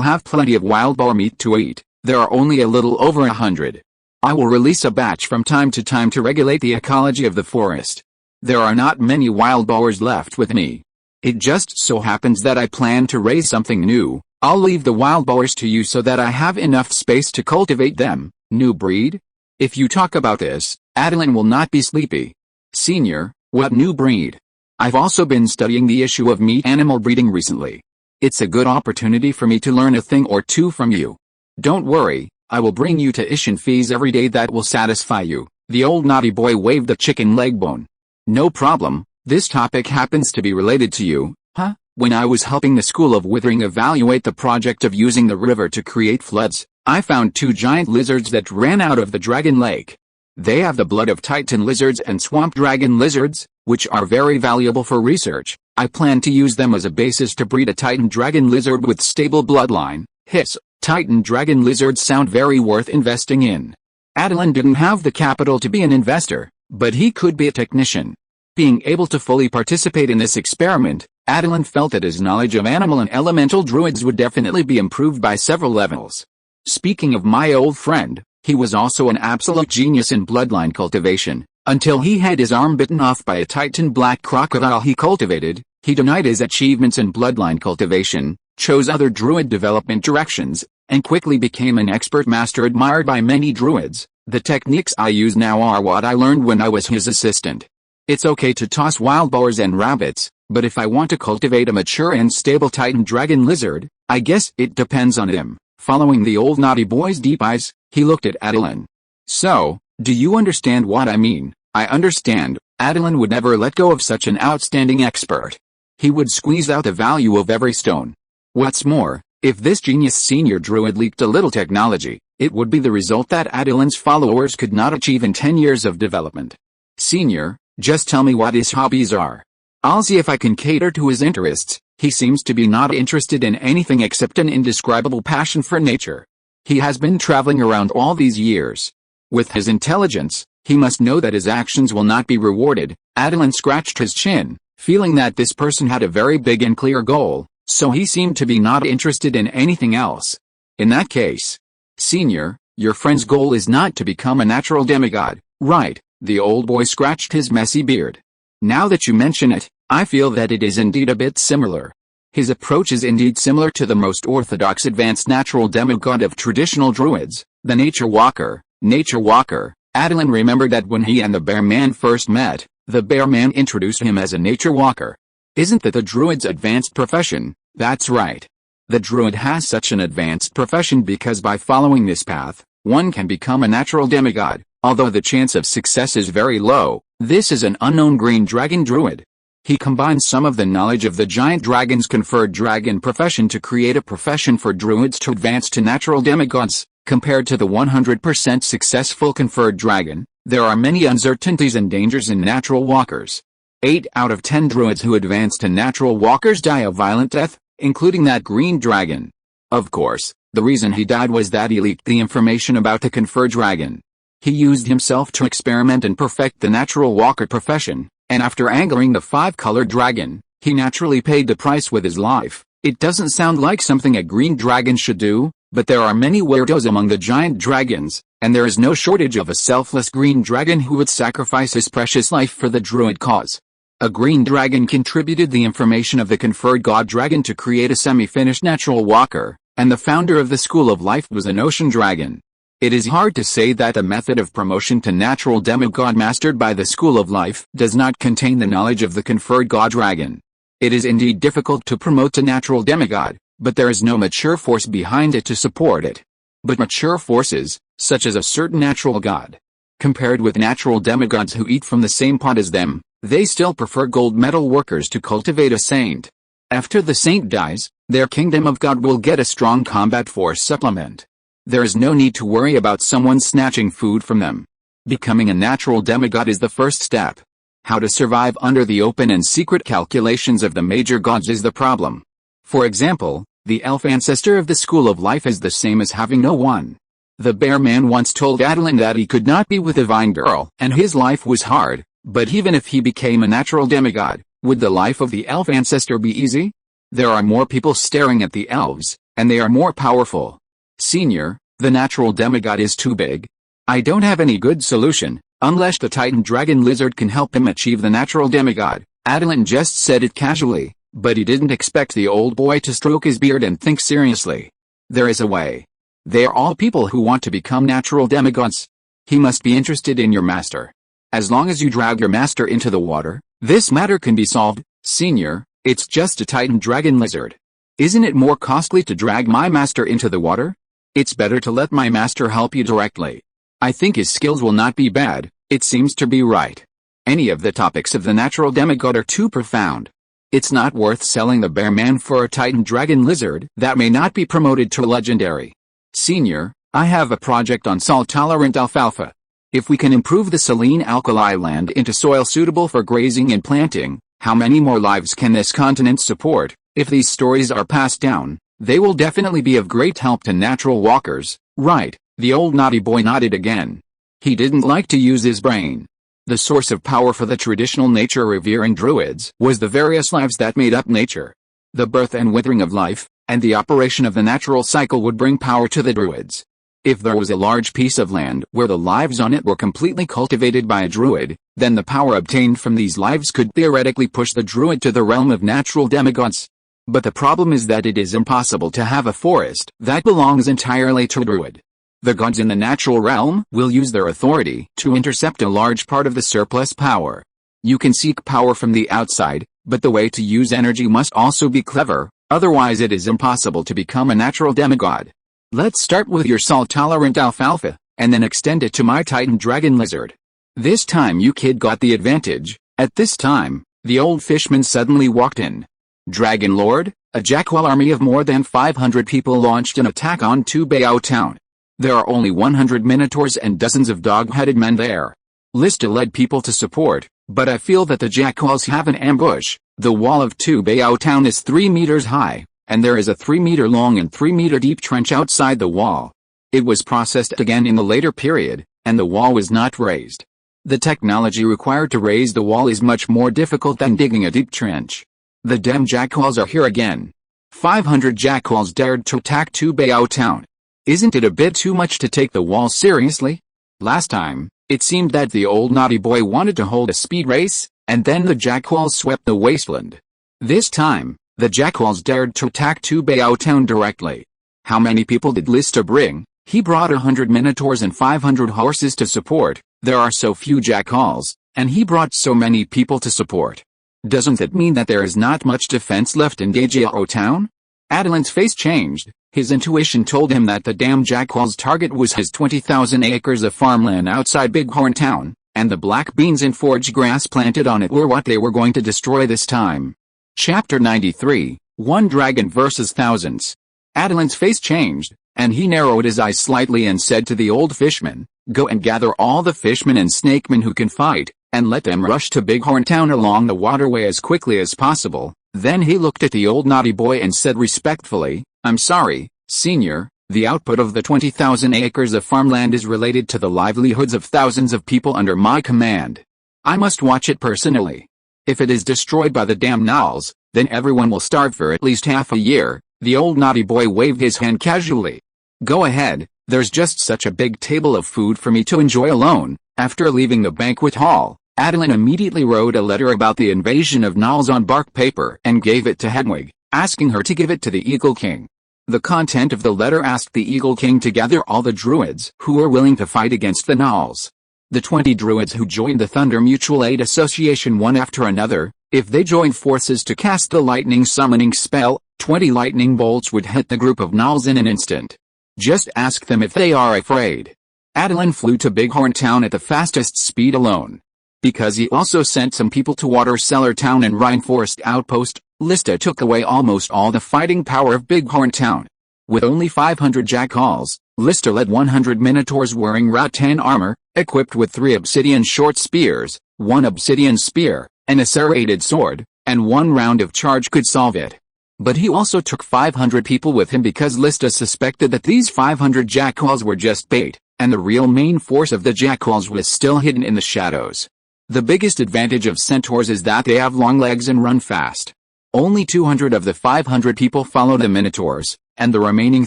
have plenty of wild boar meat to eat. There are only a little over 100. I will release a batch from time to time to regulate the ecology of the forest. There are not many wild boars left with me. It just so happens that I plan to raise something new. I'll leave the wild boars to you so that I have enough space to cultivate them. New breed? If you talk about this, Attilan will not be sleepy. Senior, what new breed? I've also been studying the issue of meat animal breeding recently. It's a good opportunity for me to learn a thing or two from you. Don't worry, I will bring you tuition fees every day that will satisfy you. The old naughty boy waved the chicken leg bone. No problem, this topic happens to be related to you, huh? When I was helping the School of Withering evaluate the project of using the river to create floods, I found 2 giant lizards that ran out of the dragon lake. They have the blood of titan lizards and swamp dragon lizards, which are very valuable for research. I plan to use them as a basis to breed a titan dragon lizard with stable bloodline. Hiss, titan dragon lizards sound very worth investing in. Attilan didn't have the capital to be an investor, but he could be a technician. Being able to fully participate in this experiment, Attilan felt that his knowledge of animal and elemental druids would definitely be improved by several levels. Speaking of my old friend, he was also an absolute genius in bloodline cultivation. Until he had his arm bitten off by a titan black crocodile he cultivated, he denied his achievements in bloodline cultivation, chose other druid development directions, and quickly became an expert master admired by many druids. The techniques I use now are what I learned when I was his assistant. It's okay to toss wild boars and rabbits, but if I want to cultivate a mature and stable titan dragon lizard, I guess it depends on him. Following the old naughty boy's deep eyes, he looked at Attilan. So, do you understand what I mean? I understand. Attilan would never let go of such an outstanding expert. He would squeeze out the value of every stone. What's more, if this genius senior druid leaked a little technology, It would be the result that Attilan's followers could not achieve in 10 years of development. Senior, just tell me what his hobbies are. I'll see if I can cater to his interests. He seems to be not interested in anything except an indescribable passion for nature. He has been traveling around all these years. With his intelligence, he must know that his actions will not be rewarded. Attilan scratched his chin, feeling that this person had a very big and clear goal, so he seemed to be not interested in anything else. In that case, Senior, your friend's goal is not to become a natural demigod, right? The old boy scratched his messy beard. Now that you mention it, I feel that it is indeed a bit similar. His approach is indeed similar to the most orthodox advanced natural demigod of traditional druids, the Nature Walker. Nature Walker. Attilan remembered that when he and the Bear Man first met, the Bear Man introduced him as a Nature Walker. Isn't that the druid's advanced profession? That's right. The druid has such an advanced profession because by following this path, one can become a natural demigod. Although the chance of success is very low, this is an unknown green dragon druid. He combines some of the knowledge of the giant dragon's conferred dragon profession to create a profession for druids to advance to natural demigods. Compared to the 100% successful conferred dragon, there are many uncertainties and dangers in natural walkers. 8 out of 10 druids who advance to natural walkers die a violent death, including that green dragon. Of course, the reason he died was that he leaked the information about the conferred dragon. He used himself to experiment and perfect the natural walker profession, and after angering the 5-colored dragon, he naturally paid the price with his life. It doesn't sound like something a green dragon should do, but there are many weirdos among the giant dragons, and there is no shortage of a selfless green dragon who would sacrifice his precious life for the druid cause. A green dragon contributed the information of the conferred god dragon to create a semi-finished natural walker, and the founder of the School of Life was an ocean dragon. It is hard to say that the method of promotion to natural demigod mastered by the School of Life does not contain the knowledge of the conferred god dragon. It is indeed difficult to promote to natural demigod, but there is no mature force behind it to support it. But mature forces, such as a certain natural god, compared with natural demigods who eat from the same pot as them, they still prefer gold metal workers to cultivate a saint. After the saint dies, their kingdom of God will get a strong combat force supplement. There is no need to worry about someone snatching food from them. Becoming a natural demigod is the first step. How to survive under the open and secret calculations of the major gods is the problem. For example, the elf ancestor of the School of Life is the same as having no one. The Bear Man once told Attilan that he could not be with a vine girl, and his life was hard, but even if he became a natural demigod, would the life of the elf ancestor be easy? There are more people staring at the elves, and they are more powerful. Senior, the natural demigod is too big. I don't have any good solution, unless the Titan Dragon Lizard can help him achieve the natural demigod. Attilan just said it casually, but he didn't expect the old boy to stroke his beard and think seriously. There is a way. They are all people who want to become natural demigods. He must be interested in your master. As long as you drag your master into the water, this matter can be solved. Senior, it's just a Titan Dragon Lizard. Isn't it more costly to drag my master into the water? It's better to let my master help you directly. I think his skills will not be bad. It seems to be right. Any of the topics of the natural demigod are too profound. It's not worth selling the Bear Man for a Titan Dragon Lizard that may not be promoted to legendary. Senior, I have a project on salt-tolerant alfalfa. If we can improve the saline alkali land into soil suitable for grazing and planting, how many more lives can this continent support? If these stories are passed down, they will definitely be of great help to natural walkers. Right, the old naughty boy nodded again. He didn't like to use his brain. The source of power for the traditional nature-revering druids was the various lives that made up nature. The birth and withering of life, and the operation of the natural cycle would bring power to the druids. If there was a large piece of land where the lives on it were completely cultivated by a druid, then the power obtained from these lives could theoretically push the druid to the realm of natural demigods. But the problem is that it is impossible to have a forest that belongs entirely to a druid. The gods in the natural realm will use their authority to intercept a large part of the surplus power. You can seek power from the outside, but the way to use energy must also be clever, otherwise it is impossible to become a natural demigod. Let's start with your salt-tolerant alfalfa, and then extend it to my Titan Dragon Lizard. This time you kid got the advantage. At this time, the old fishman suddenly walked in. Dragon Lord, a Jackal army of more than 500 people launched an attack on Tubao town. There are only 100 minotaurs and dozens of dog-headed men there. Lista led people to support, but I feel that the jackals have an ambush. The wall of Tubao town is 3 meters high, and there is a 3-meter long and 3-meter deep trench outside the wall. It was processed again in the later period, and the wall was not raised. The technology required to raise the wall is much more difficult than digging a deep trench. The damn jackals are here again. 500 jackals dared to attack Tubao town. Isn't it a bit too much to take the wall seriously? Last time, it seemed that the old naughty boy wanted to hold a speed race, and then the jackals swept the wasteland. This time, the jackals dared to attack Tubao town directly. How many people did Lista bring? He brought 100 minotaurs and 500 horses to support. There are so few jackals, and he brought so many people to support. Doesn't that mean that there is not much defense left in Gajao town? Attilan's face changed. His intuition told him that the damn jackal's target was his 20,000 acres of farmland outside Bighorn town, and the black beans and forage grass planted on it were what they were going to destroy this time. Chapter 93, One Dragon versus Thousands. Attilan's face changed, and he narrowed his eyes slightly and said to the old fishman, "Go and gather all the fishmen and snakemen who can fight, and let them rush to Bighorn town along the waterway as quickly as possible." Then he looked at the old naughty boy and said respectfully, "I'm sorry, Senior, the output of the 20,000 acres of farmland is related to the livelihoods of thousands of people under my command. I must watch it personally. If it is destroyed by the damn gnolls, then everyone will starve for at least half a year." The old naughty boy waved his hand casually. "Go ahead, there's just such a big table of food for me to enjoy alone." After leaving the banquet hall, Attilan immediately wrote a letter about the invasion of gnolls on bark paper and gave it to Hedwig, asking her to give it to the Eagle King. The content of the letter asked the Eagle King to gather all the druids who were willing to fight against the gnolls. The 20 druids who joined the Thunder Mutual Aid Association one after another, if they joined forces to cast the lightning summoning spell, 20 lightning bolts would hit the group of gnolls in an instant. Just ask them if they are afraid. Attilan flew to Bighorn town at the fastest speed alone. Because he also sent some people to Water Cellar town and Rhineforest outpost, Lista took away almost all the fighting power of Bighorn town. With only 500 jackals, Lista led 100 minotaurs wearing rattan armor, equipped with 3 obsidian short spears, 1 obsidian spear, and a serrated sword, and 1 round of charge could solve it. But he also took 500 people with him because Lista suspected that these 500 jackals were just bait, and the real main force of the jackals was still hidden in the shadows. The biggest advantage of centaurs is that they have long legs and run fast. Only 200 of the 500 people followed the minotaurs, and the remaining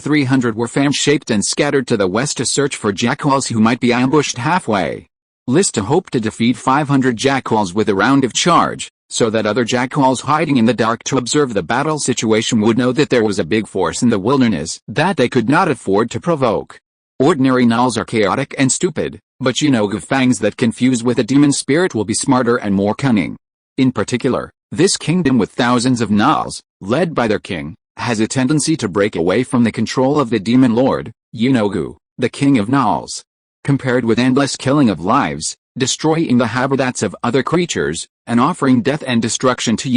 300 were fan-shaped and scattered to the west to search for jackals who might be ambushed halfway. Lista hoped to defeat 500 jackals with a round of charge, so that other jackals hiding in the dark to observe the battle situation would know that there was a big force in the wilderness that they could not afford to provoke. Ordinary gnolls are chaotic and stupid, but fangs that confuse with a demon spirit will be smarter and more cunning. In particular, this kingdom with thousands of gnolls, led by their king, has a tendency to break away from the control of the demon lord, the king of gnolls. Compared with endless killing of lives, destroying the habitats of other creatures, and offering death and destruction to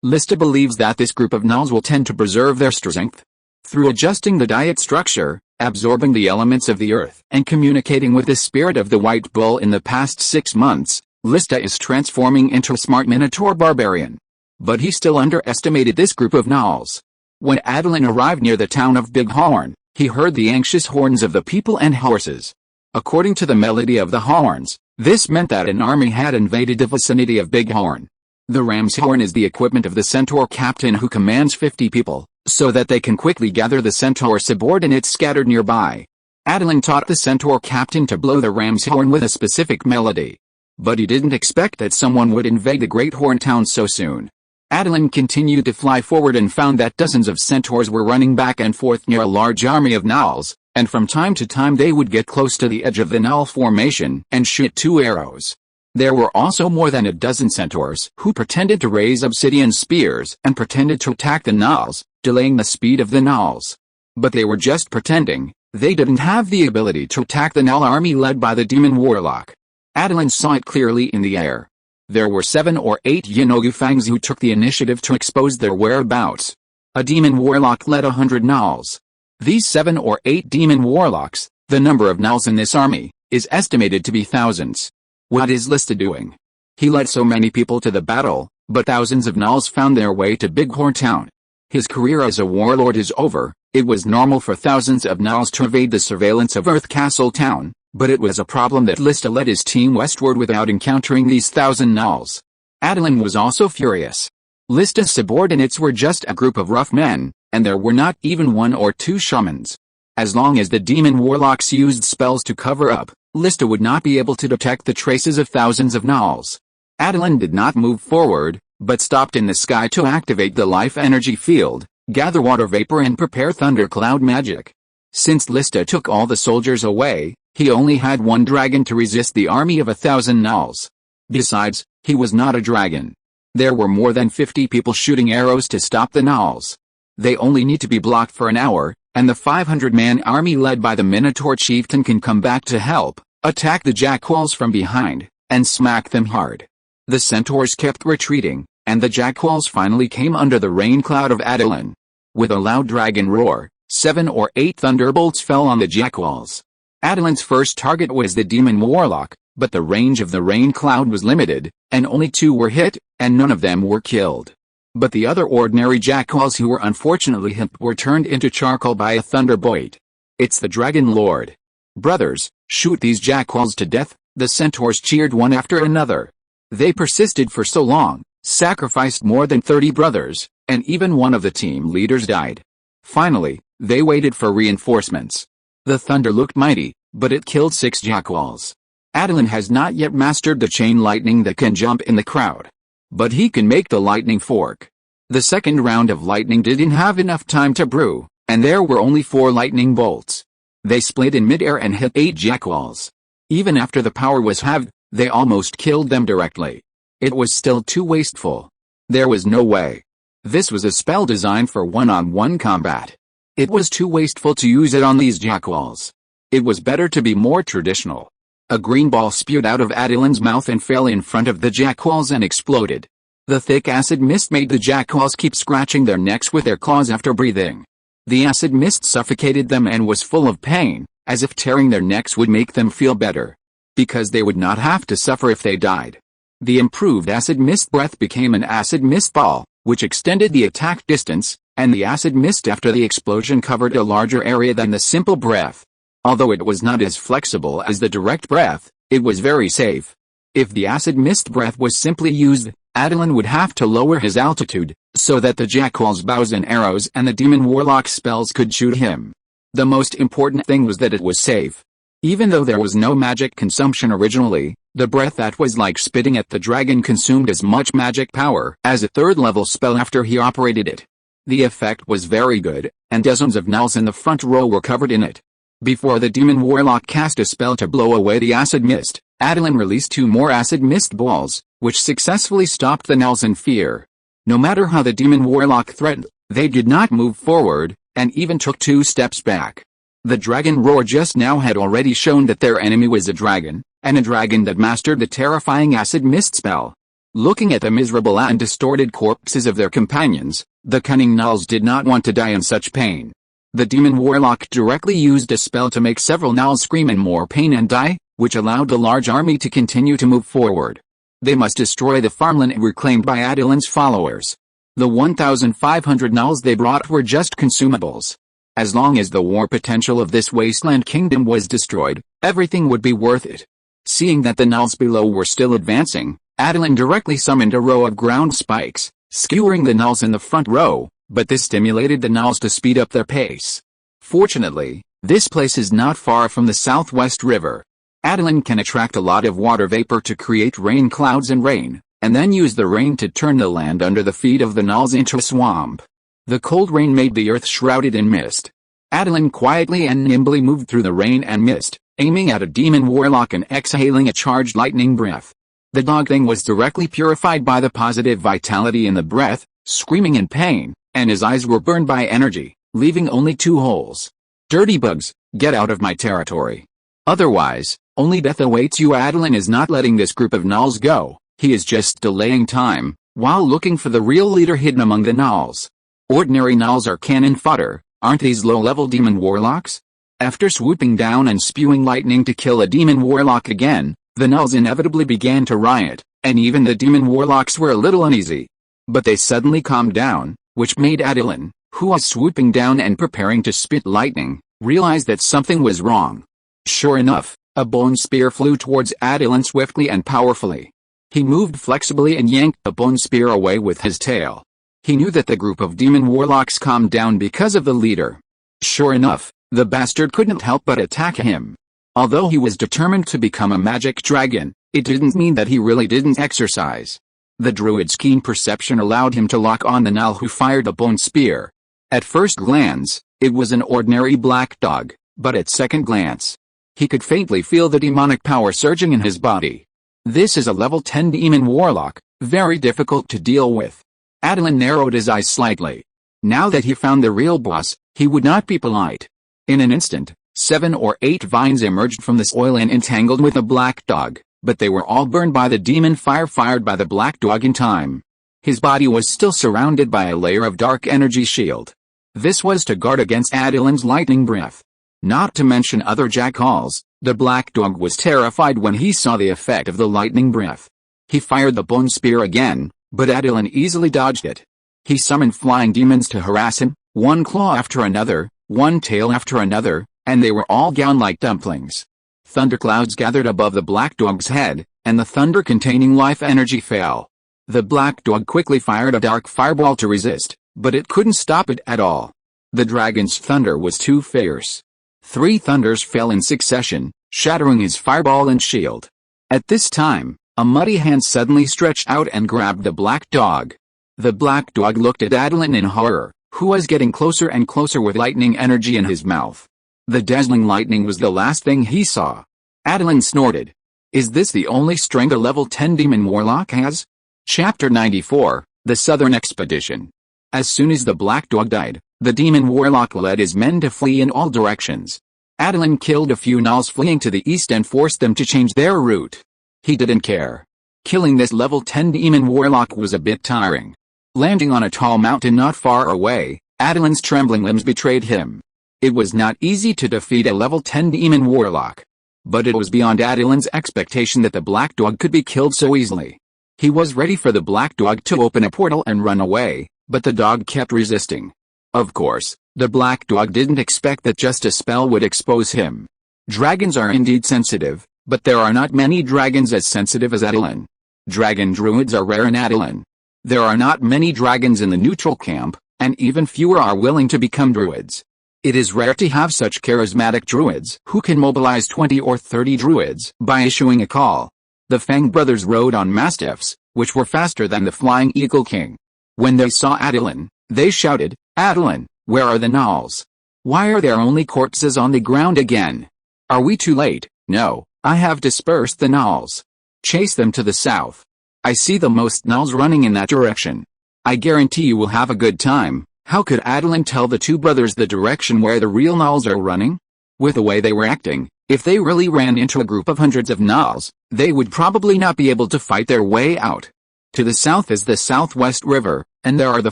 Lista believes that this group of gnolls will tend to preserve their strength. Through adjusting the diet structure, absorbing the elements of the earth, and communicating with the spirit of the white bull in the past 6 months, Lista is transforming into a smart minotaur barbarian. But he still underestimated this group of gnolls. When Attilan arrived near the town of Bighorn, he heard the anxious horns of the people and horses. According to the melody of the horns, this meant that an army had invaded the vicinity of Bighorn. The ram's horn is the equipment of the centaur captain who commands 50 people, so that they can quickly gather the centaur subordinates scattered nearby. Attilan taught the centaur captain to blow the ram's horn with a specific melody. But he didn't expect that someone would invade the Great Horn town so soon. Attilan continued to fly forward and found that dozens of centaurs were running back and forth near a large army of gnolls, and from time to time they would get close to the edge of the gnoll formation and shoot 2 arrows. There were also more than a dozen centaurs who pretended to raise obsidian spears and pretended to attack the gnolls, delaying the speed of the gnolls. But they were just pretending. They didn't have the ability to attack the gnoll army led by the demon warlock. Attilan saw it clearly in the air. There were 7 or 8 fangs who took the initiative to expose their whereabouts. A demon warlock led 100 gnolls. These 7 or 8 demon warlocks, The number of gnolls in this army is estimated to be thousands. What is Lista doing? He led so many people to the battle, but thousands of gnolls found their way to Bighorn Town. His career as a warlord is over. It was normal for thousands of gnolls to evade the surveillance of Earth Castle Town, but it was a problem that Lista led his team westward without encountering these 1,000 gnolls. Attilan was also furious. Lista's subordinates were just a group of rough men, and there were not even 1 or 2 shamans. As long as the demon warlocks used spells to cover up, Lista would not be able to detect the traces of thousands of gnolls. Attilan did not move forward, but stopped in the sky to activate the life energy field, gather water vapor and prepare thundercloud magic. Since Lista took all the soldiers away, he only had 1 dragon to resist the army of 1,000 gnolls. Besides, he was not a dragon. There were more than 50 people shooting arrows to stop the gnolls. They only need to be blocked for an hour, and the 500-man army led by the Minotaur chieftain can come back to help, attack the jackwalls from behind, and smack them hard. The centaurs kept retreating, and the jackwalls finally came under the rain cloud of Attilan. With a loud dragon roar, 7 or 8 thunderbolts fell on the jackwalls. Attilan's first target was the demon warlock, but the range of the rain cloud was limited, and only 2 were hit, and none of them were killed. But the other ordinary jackwalls who were unfortunately hit were turned into charcoal by a thunderbolt. It's the Dragon Lord. Brothers, shoot these jackwalls to death, the centaurs cheered one after another. They persisted for so long, sacrificed more than 30 brothers, and even one of the team leaders died. Finally, they waited for reinforcements. The thunder looked mighty, but it killed 6 jackwalls. Attilan has not yet mastered the chain lightning that can jump in the crowd. But he can make the lightning fork. The second round of lightning didn't have enough time to brew, and there were only 4 lightning bolts. They split in midair and hit 8 jackwalls. Even after the power was halved, they almost killed them directly. It was still too wasteful. There was no way. This was a spell designed for one-on-one combat. It was too wasteful to use it on these jackwalls. It was better to be more traditional. A green ball spewed out of Attilan's mouth and fell in front of the jackwalls and exploded. The thick acid mist made the jackwalls keep scratching their necks with their claws after breathing. The acid mist suffocated them and was full of pain, as if tearing their necks would make them feel better. Because they would not have to suffer if they died. The improved acid mist breath became an acid mist ball, which extended the attack distance, and the acid mist after the explosion covered a larger area than the simple breath. Although it was not as flexible as the direct breath, it was very safe. If the acid mist breath was simply used, Attilan would have to lower his altitude, so that the jackwall's bows and arrows and the demon warlock spells could shoot him. The most important thing was that it was safe. Even though there was no magic consumption originally, the breath that was like spitting at the dragon consumed as much magic power as a 3rd-level spell after he operated it. The effect was very good, and dozens of gnolls in the front row were covered in it. Before the demon warlock cast a spell to blow away the acid mist, Attilan released 2 more acid mist balls, which successfully stopped the gnolls in fear. No matter how the demon warlock threatened, they did not move forward, and even took 2 steps back. The dragon roar just now had already shown that their enemy was a dragon, and a dragon that mastered the terrifying acid mist spell. Looking at the miserable and distorted corpses of their companions, the cunning gnolls did not want to die in such pain. The demon warlock directly used a spell to make several gnolls scream in more pain and die, which allowed the large army to continue to move forward. They must destroy the farmland reclaimed by Attilan's followers. The 1,500 gnolls they brought were just consumables. As long as the war potential of this wasteland kingdom was destroyed, everything would be worth it. Seeing that the gnolls below were still advancing, Attilan directly summoned a row of ground spikes, skewering the gnolls in the front row, but this stimulated the gnolls to speed up their pace. Fortunately, this place is not far from the southwest river. Attilan can attract a lot of water vapor to create rain clouds and rain, and then use the rain to turn the land under the feet of the gnolls into a swamp. The cold rain made the earth shrouded in mist. Attilan quietly and nimbly moved through the rain and mist, aiming at a demon warlock and exhaling a charged lightning breath. The dog thing was directly purified by the positive vitality in the breath, screaming in pain, and his eyes were burned by energy, leaving only 2 holes. Dirty bugs, get out of my territory. Otherwise, only death awaits you. Attilan is not letting this group of gnolls go, he is just delaying time, while looking for the real leader hidden among the gnolls. Ordinary gnolls are cannon fodder, aren't these low-level demon warlocks? After swooping down and spewing lightning to kill a demon warlock again, the gnolls inevitably began to riot, and even the demon warlocks were a little uneasy. But they suddenly calmed down, which made Attilan, who was swooping down and preparing to spit lightning, realize that something was wrong. Sure enough, a bone spear flew towards Attilan swiftly and powerfully. He moved flexibly and yanked the bone spear away with his tail. He knew that the group of demon warlocks calmed down because of the leader. Sure enough, the bastard couldn't help but attack him. Although he was determined to become a magic dragon, it didn't mean that he really didn't exercise. The druid's keen perception allowed him to lock on the gnoll who fired the bone spear. At first glance, it was an ordinary black dog, but at second glance, he could faintly feel the demonic power surging in his body. This is a level 10 demon warlock, very difficult to deal with. Attilan narrowed his eyes slightly. Now that he found the real boss, he would not be polite. In an instant, 7 or 8 vines emerged from the soil and entangled with the black dog, but they were all burned by the demon fire fired by the black dog in time. His body was still surrounded by a layer of dark energy shield. This was to guard against Attilan's lightning breath. Not to mention other jackals, the black dog was terrified when he saw the effect of the lightning breath. He fired the bone spear again, but Attilan easily dodged it. He summoned flying demons to harass him, one claw after another, one tail after another, and they were all gone like dumplings. Thunderclouds gathered above the black dog's head, and the thunder containing life energy fell. The black dog quickly fired a dark fireball to resist, but it couldn't stop it at all. The dragon's thunder was too fierce. 3 thunders fell in succession, shattering his fireball and shield. At this time, a muddy hand suddenly stretched out and grabbed the black dog. The black dog looked at Attilan in horror, who was getting closer and closer with lightning energy in his mouth. The dazzling lightning was the last thing he saw. Attilan snorted. Is this the only strength a level 10 demon warlock has? Chapter 94, The Southern Expedition. As soon as the black dog died, the demon warlock led his men to flee in all directions. Attilan killed a few gnolls fleeing to the east and forced them to change their route. He didn't care. Killing this level 10 demon warlock was a bit tiring. Landing on a tall mountain not far away, Attilan's trembling limbs betrayed him. It was not easy to defeat a level 10 demon warlock. But it was beyond Attilan's expectation that the black dog could be killed so easily. He was ready for the black dog to open a portal and run away, but the dog kept resisting. Of course, the black dog didn't expect that just a spell would expose him. Dragons are indeed sensitive, but there are not many dragons as sensitive as Attilan. Dragon druids are rare in Attilan. There are not many dragons in the neutral camp, and even fewer are willing to become druids. It is rare to have such charismatic druids who can mobilize 20 or 30 druids by issuing a call. The Fang brothers rode on mastiffs, which were faster than the flying Eagle King. When they saw Attilan, they shouted, "Attilan, where are the gnolls? Why are there only corpses on the ground again? Are we too late?" "No, I have dispersed the gnolls. Chase them to the south. I see the most gnolls running in that direction. I guarantee you will have a good time." How could Attilan tell the two brothers the direction where the real gnolls are running? With the way they were acting, if they really ran into a group of hundreds of gnolls, they would probably not be able to fight their way out. To the south is the Southwest River, and there are the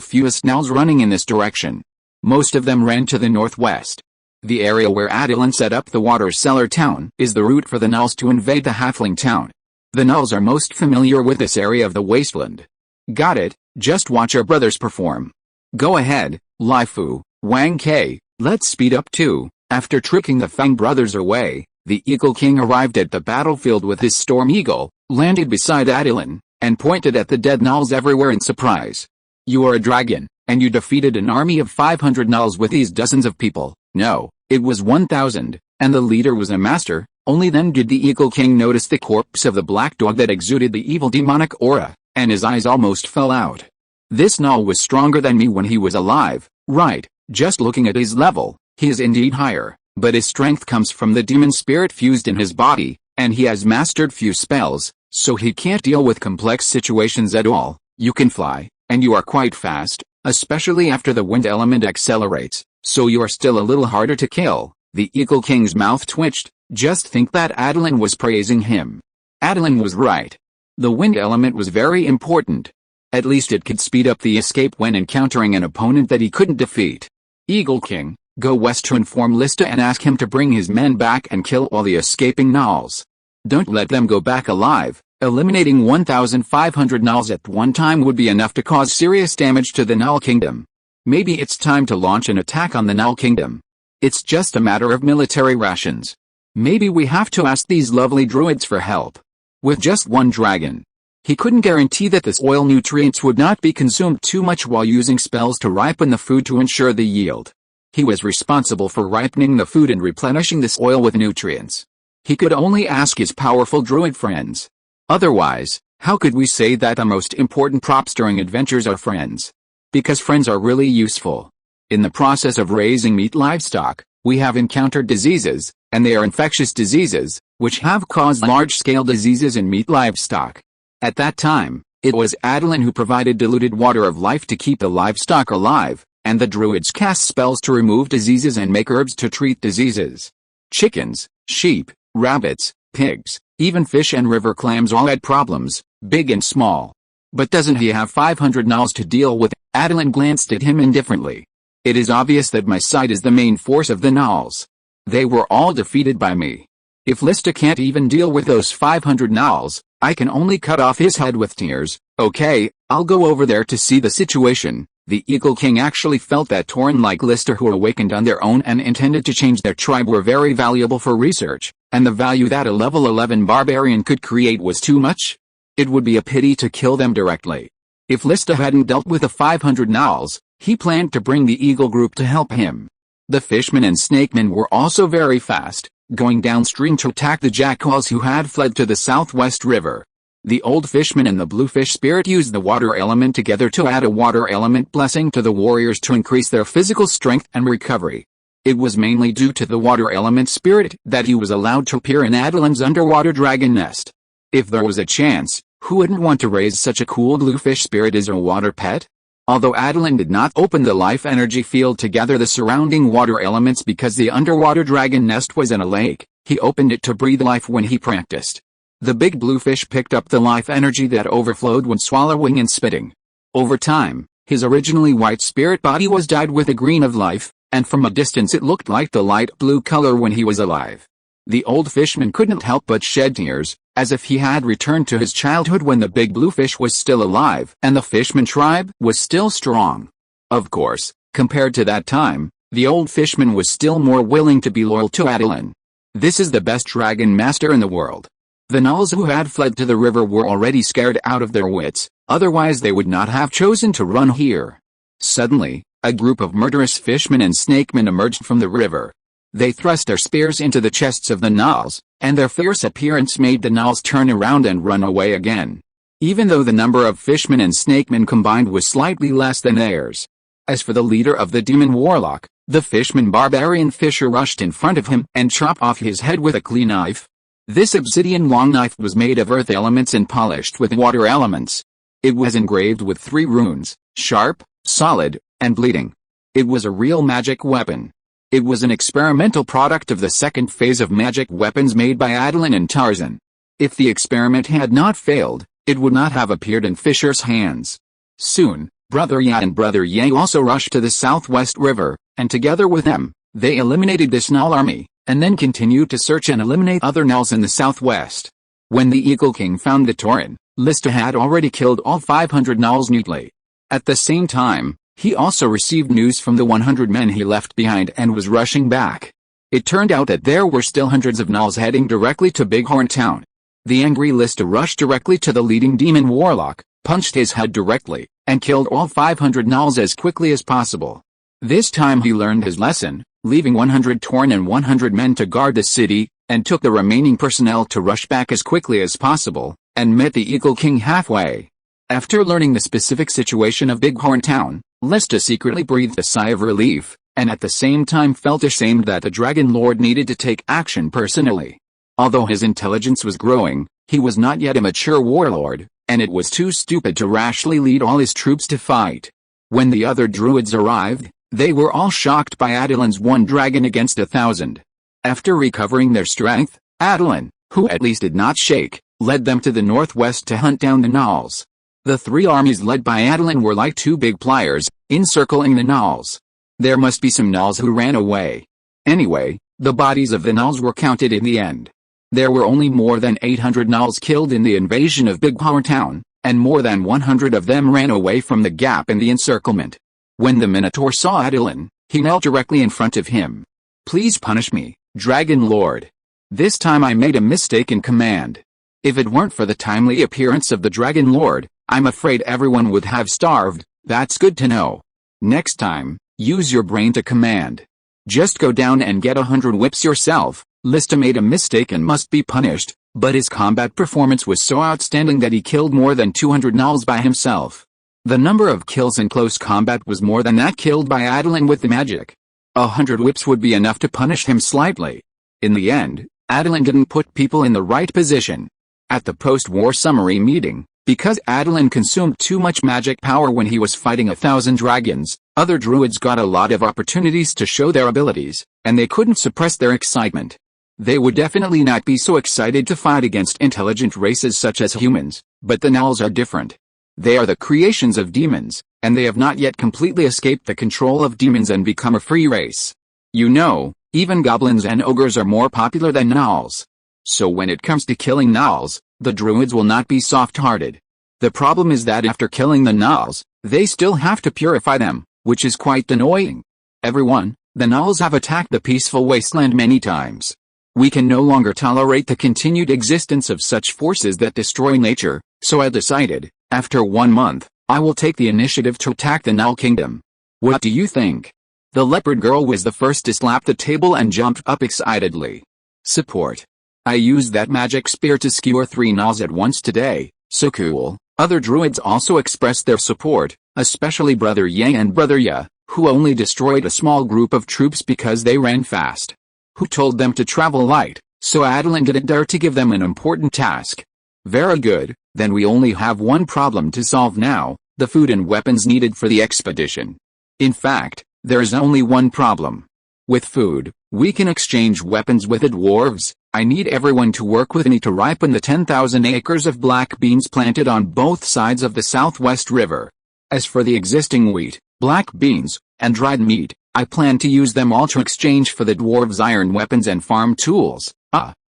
fewest gnolls running in this direction. Most of them ran to the northwest. The area where Attilan set up the water cellar town is the route for the gnolls to invade the halfling town. The gnolls are most familiar with this area of the wasteland. Got it, just watch our brothers perform. Go ahead, Lifu, Wang Ke, let's speed up too. After tricking the Fang brothers away, the Eagle King arrived at the battlefield with his Storm Eagle, landed beside Attilan, and pointed at the dead gnolls everywhere in surprise. "You are a dragon, and you defeated an army of 500 gnolls with these dozens of people." "No, it was 1,000, and the leader was a master." Only then did the Eagle King notice the corpse of the black dog that exuded the evil demonic aura, and his eyes almost fell out. "This gnoll was stronger than me when he was alive, right? Just looking at his level, he is indeed higher, but his strength comes from the demon spirit fused in his body, and he has mastered few spells, so he can't deal with complex situations at all. You can fly, and you are quite fast, especially after the wind element accelerates, so you are still a little harder to kill." The Eagle King's mouth twitched. Just think that Attilan was praising him. Attilan was right. The wind element was very important. At least it could speed up the escape when encountering an opponent that he couldn't defeat. "Eagle King, Go west to inform Lista and ask him to bring his men back and kill all the escaping gnolls. Don't let them go back alive. Eliminating 1,500 gnolls at one time would be enough to cause serious damage to the Gnoll Kingdom. Maybe it's time to launch an attack on the Gnoll Kingdom. It's just a matter of military rations. Maybe we have to ask these lovely druids for help. With just one dragon, he couldn't guarantee that the soil nutrients would not be consumed too much while using spells to ripen the food to ensure the yield. He was responsible for ripening the food and replenishing the soil with nutrients. He could only ask his powerful druid friends. Otherwise, how could we say that the most important props during adventures are friends? Because friends are really useful. In the process of raising meat livestock, we have encountered diseases, and they are infectious diseases, which have caused large-scale diseases in meat livestock. At that time, it was Attilan who provided diluted water of life to keep the livestock alive, and the druids cast spells to remove diseases and make herbs to treat diseases. Chickens, sheep, rabbits, pigs, even fish and river clams all had problems, big and small. But doesn't he have 500 gnolls to deal with? Attilan glanced at him indifferently. It is obvious that my side is the main force of the gnolls. They were all defeated by me. If Lista can't even deal with those 500 gnolls, I can only cut off his head with tears. Okay, I'll go over there to see the situation. The Eagle King actually felt that Tauren like Lista who awakened on their own and intended to change their tribe were very valuable for research, and the value that a level 11 barbarian could create was too much. It would be a pity to kill them directly. If Lista hadn't dealt with the 500 gnolls, he planned to bring the Eagle group to help him. The fishmen and snakemen were also very fast, going downstream to attack the jackals who had fled to the southwest river. The old fishman and the bluefish spirit used the water element together to add a water element blessing to the warriors to increase their physical strength and recovery. It was mainly due to the water element spirit that he was allowed to appear in Attilan's underwater dragon nest. If there was a chance, who wouldn't want to raise such a cool bluefish spirit as a water pet? Although Attilan did not open the life energy field to gather the surrounding water elements because the underwater dragon nest was in a lake, he opened it to breathe life when he practiced. The big bluefish picked up the life energy that overflowed when swallowing and spitting. Over time, his originally white spirit body was dyed with a green of life, and from a distance it looked like the light blue color when he was alive. The old fishman couldn't help but shed tears, as if he had returned to his childhood when the big bluefish was still alive and the fishman tribe was still strong. Of course, compared to that time, the old fishman was still more willing to be loyal to Attilan. This is the best dragon master in the world. The gnolls who had fled to the river were already scared out of their wits, otherwise they would not have chosen to run here. Suddenly, a group of murderous fishmen and snakemen emerged from the river. They thrust their spears into the chests of the gnolls, and their fierce appearance made the gnolls turn around and run away again. Even though the number of fishmen and snakemen combined was slightly less than theirs. As for the leader of the demon warlock, the fishman barbarian Fisher rushed in front of him and chopped off his head with a clean knife. This obsidian long knife was made of earth elements and polished with water elements. It was engraved with 3 runes, sharp, solid, and bleeding. It was a real magic weapon. It was an experimental product of the second phase of magic weapons made by Attilan and Tarzan. If the experiment had not failed, it would not have appeared in Fisher's hands. Soon, Brother Ya and Brother Ye also rushed to the southwest river, and together with them, they eliminated this Gnoll army, and then continued to search and eliminate other Gnolls in the southwest. When the Eagle King found the Tauren, Lista had already killed all 500 Gnolls neatly. At the same time, he also received news from the 100 men he left behind and was rushing back. It turned out that there were still hundreds of gnolls heading directly to Bighorn Town. The angry Lista rushed directly to the leading demon warlock, punched his head directly, and killed all 500 gnolls as quickly as possible. This time he learned his lesson, leaving 100 Tauren and 100 men to guard the city, and took the remaining personnel to rush back as quickly as possible, and met the Eagle King halfway. After learning the specific situation of Bighorn Town, Lista secretly breathed a sigh of relief, and at the same time felt ashamed that the Dragon Lord needed to take action personally. Although his intelligence was growing, he was not yet a mature warlord, and it was too stupid to rashly lead all his troops to fight. When the other druids arrived, they were all shocked by Attilan's 1 dragon against 1,000. After recovering their strength, Attilan, who at least did not shake, led them to the northwest to hunt down the gnolls. The 3 armies led by Attilan were like 2 big pliers, encircling the gnolls. There must be some gnolls who ran away. Anyway, the bodies of the gnolls were counted in the end. There were only more than 800 gnolls killed in the invasion of Big Power Town, and more than 100 of them ran away from the gap in the encirclement. When the Minotaur saw Attilan, he knelt directly in front of him. "Please punish me, Dragon Lord. This time I made a mistake in command. If it weren't for the timely appearance of the Dragon Lord, I'm afraid everyone would have starved." "That's good to know. Next time, use your brain to command. Just go down and get 100 whips yourself." Lista made a mistake and must be punished, but his combat performance was so outstanding that he killed more than 200 gnolls by himself. The number of kills in close combat was more than that killed by Attilan with the magic. 100 whips would be enough to punish him slightly. In the end, Attilan didn't put people in the right position. At the post-war summary meeting, because Attilan consumed too much magic power when he was fighting 1,000 dragons, other druids got a lot of opportunities to show their abilities, and they couldn't suppress their excitement. They would definitely not be so excited to fight against intelligent races such as humans, but the gnolls are different. They are the creations of demons, and they have not yet completely escaped the control of demons and become a free race. You know, even goblins and ogres are more popular than gnolls. So when it comes to killing gnolls, the druids will not be soft-hearted. The problem is that after killing the gnolls, they still have to purify them, which is quite annoying. "Everyone, the gnolls have attacked the peaceful wasteland many times. We can no longer tolerate the continued existence of such forces that destroy nature, so I decided, after 1 month, I will take the initiative to attack the Gnoll Kingdom. What do you think?" The leopard girl was the first to slap the table and jumped up excitedly. "Support. I used that magic spear to skewer 3 gnolls at once today, so cool." Other druids also expressed their support, especially Brother Yang and Brother Ya, who only destroyed a small group of troops because they ran fast. Who told them to travel light, so Attilan didn't dare to give them an important task. "Very good, then we only have one problem to solve now, the food and weapons needed for the expedition. In fact, there is only one problem. With food, we can exchange weapons with the dwarves. I need everyone to work with me to ripen the 10,000 acres of black beans planted on both sides of the Southwest River. As for the existing wheat, black beans, and dried meat, I plan to use them all to exchange for the dwarves' iron weapons and farm tools."